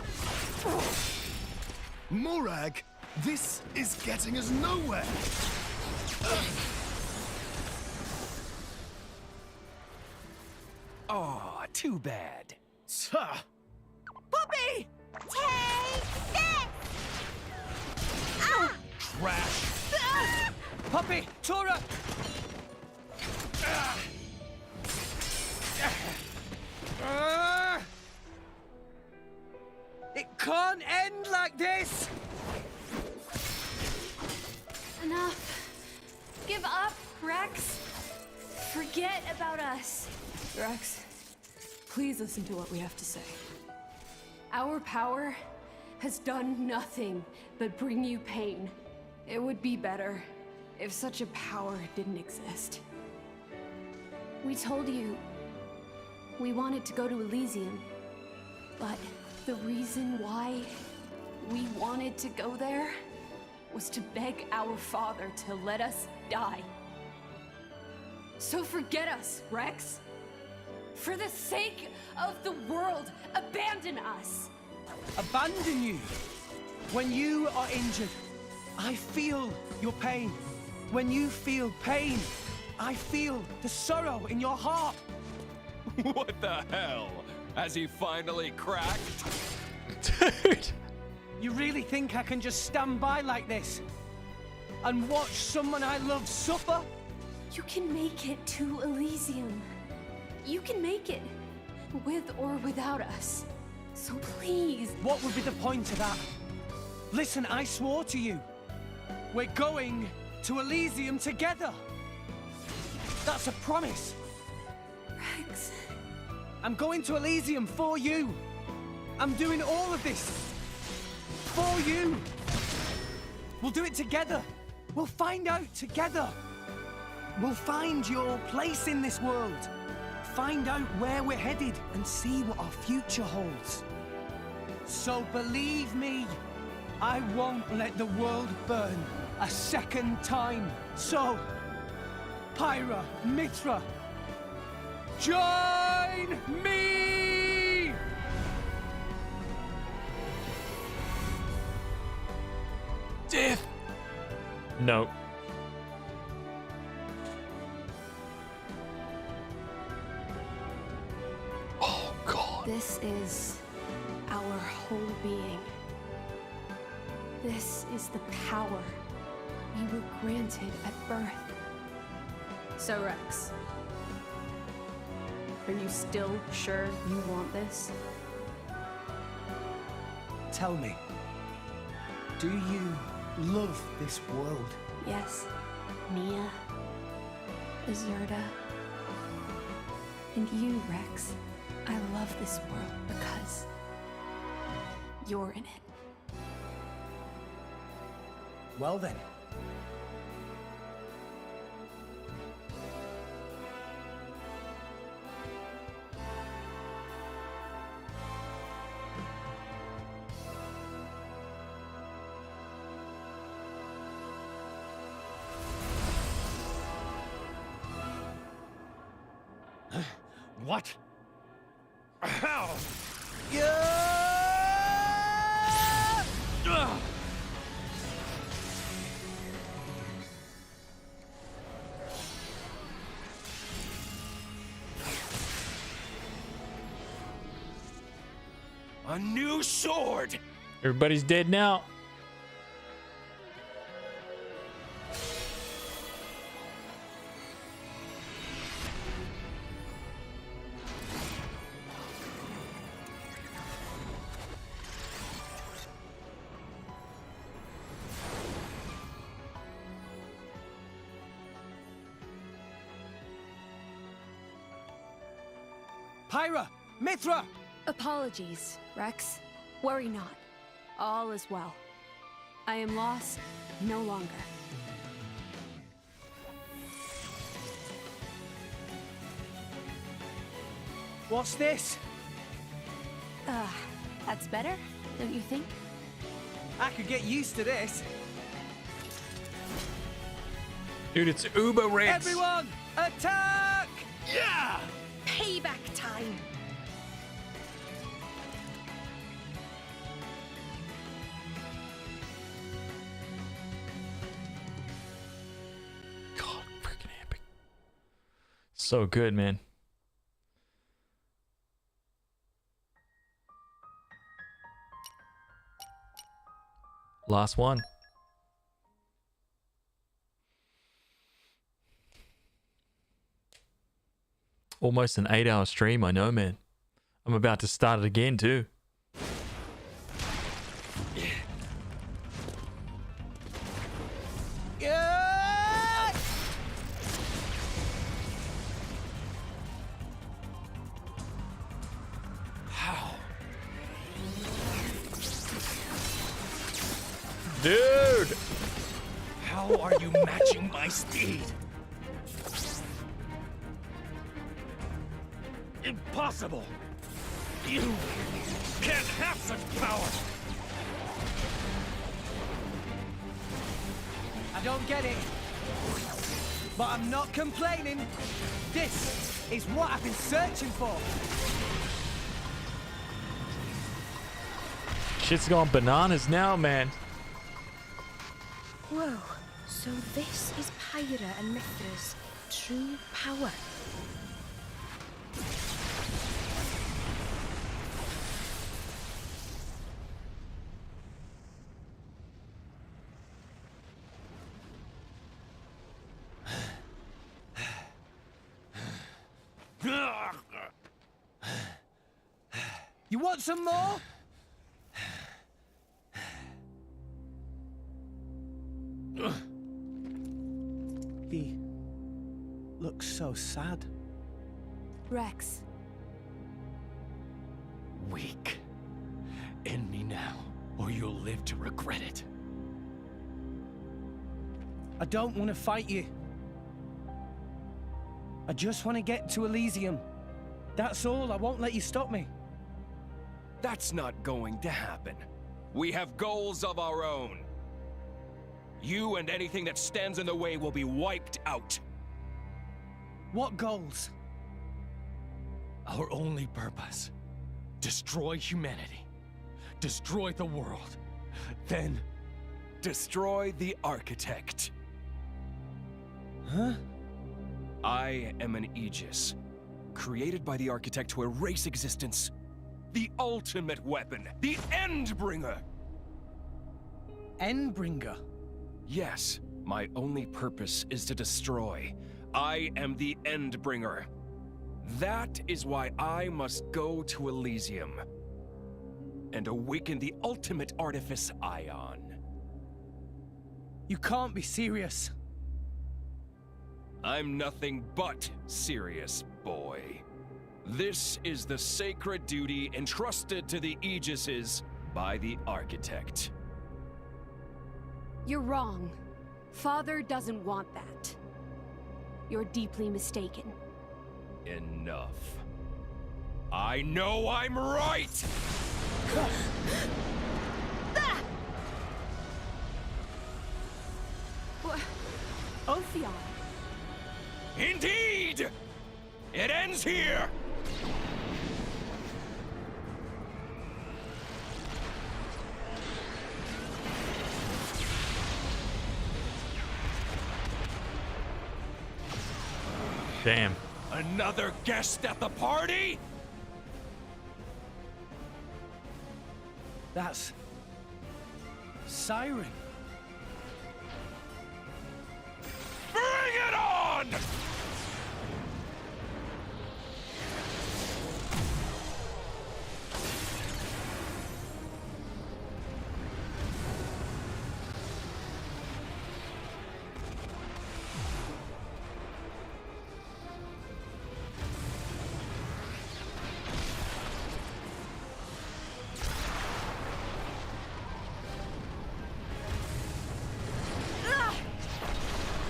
Morag, this is getting us nowhere. Oh, too bad. Puppy! Take this! Trash! Puppy! Tora! It can't end like this! Enough. Give up, Rex. Forget about us. Rex, please listen to what we have to say. Our power has done nothing but bring you pain. It would be better if such a power didn't exist. We told you we wanted to go to Elysium, but the reason why we wanted to go there was to beg our father to let us die. So forget us, Rex. For the sake of the world, abandon us. Abandon you? When you are injured, I feel your pain. When you feel pain, I feel the sorrow in your heart. What the hell? Has he finally cracked? Dude! You really think I can just stand by like this? And watch someone I love suffer? You can make it to Elysium. You can make it, with or without us. So please. What would be the point of that? Listen, I swore to you. We're going to Elysium together. That's a promise. Rex. I'm going to Elysium for you. I'm doing all of this for you. We'll do it together. We'll find out together. We'll find your place in this world. Find out where we're headed and see what our future holds. So believe me, I won't let the world burn a second time. So, Pyra, Mithra, join me! Death! No. Oh, God. This is our whole being. This is the power we were granted at birth. So, Rex, are you still sure you want this? Tell me, do you love this world? Yes. Mia, Azurda, and you, Rex. I love this world because you're in it. Well then. What? How? A new sword! Everybody's dead now. Pyra! Mithra! Apologies, Rex. Worry not. All is well. I am lost no longer. What's this? That's better, don't you think? I could get used to this. Dude, it's Uber Rex. Everyone, attack! Yeah! Payback time. God, freaking epic. So good, man. Last one. Almost an 8-hour stream, I know, man. I'm about to start it again, too. Yeah! How? Dude! How are you matching my speed? Impossible! You can't have such power! I don't get it. But I'm not complaining. This is what I've been searching for. Shit's gone bananas now, man. Whoa. So this is Pyra and Mithra's true power. You want some more? He looks so sad. Rex. Weak. End me now, or you'll live to regret it. I don't want to fight you. I just want to get to Elysium. That's all. I won't let you stop me. That's not going to happen. We have goals of our own. You and anything that stands in the way will be wiped out. What goals? Our only purpose. Destroy humanity. Destroy the world. Then... destroy the Architect. Huh? I am an Aegis, created by the Architect to erase existence. The ultimate weapon, the Endbringer! Endbringer? Yes, my only purpose is to destroy. I am the Endbringer. That is why I must go to Elysium and awaken the ultimate artifice Ion. You can't be serious. I'm nothing but serious, boy. This is the sacred duty entrusted to the Aegises by the architect. You're wrong. Father doesn't want that. You're deeply mistaken. Enough. I know I'm right! Ophion. Indeed! It ends here! Damn. Another guest at the party? That's... Siren. Bring it on!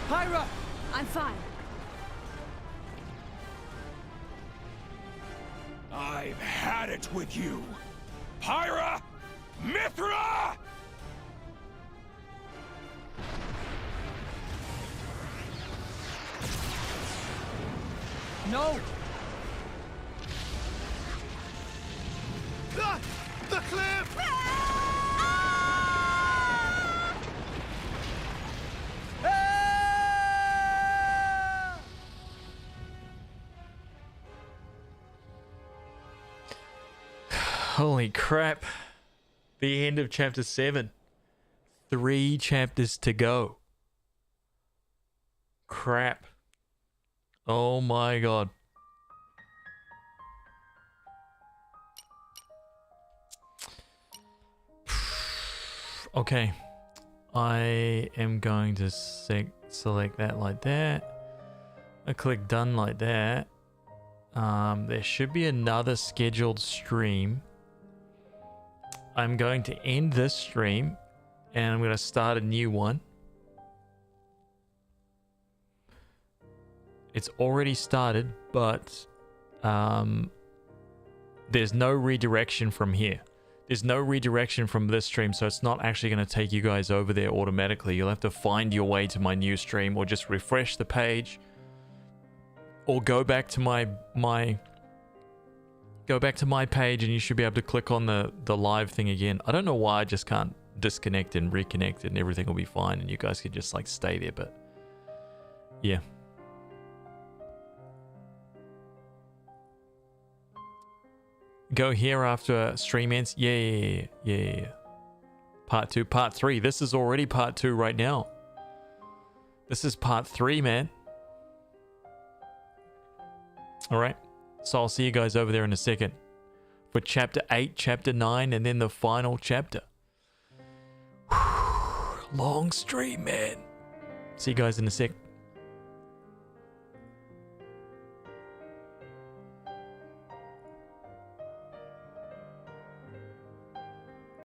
Pyra! I'm fine. I've had it with you! Pyra! Mithra! No! Ah! The cliff! Holy crap. The end of chapter 7. 3 chapters to go. Crap. Oh my god. Okay. I am going to select that like that. I click done like that. There should be another scheduled stream. I'm going to end this stream and I'm going to start a new one. It's already started, but there's no redirection from here. There's no redirection from this stream, so it's not actually going to take you guys over there automatically. You'll have to find your way to my new stream or just refresh the page or go back to my page and you should be able to click on the live thing again. I don't know why I just can't disconnect and reconnect and everything will be fine and you guys can just like stay there, but yeah. Go here after stream ends. Yeah. Part 2, part 3. This is already part 2 right now. This is part 3, man. Alright. So I'll see you guys over there in a second. For chapter 8, chapter 9, and then the final chapter. Long stream, man. See you guys in a sec.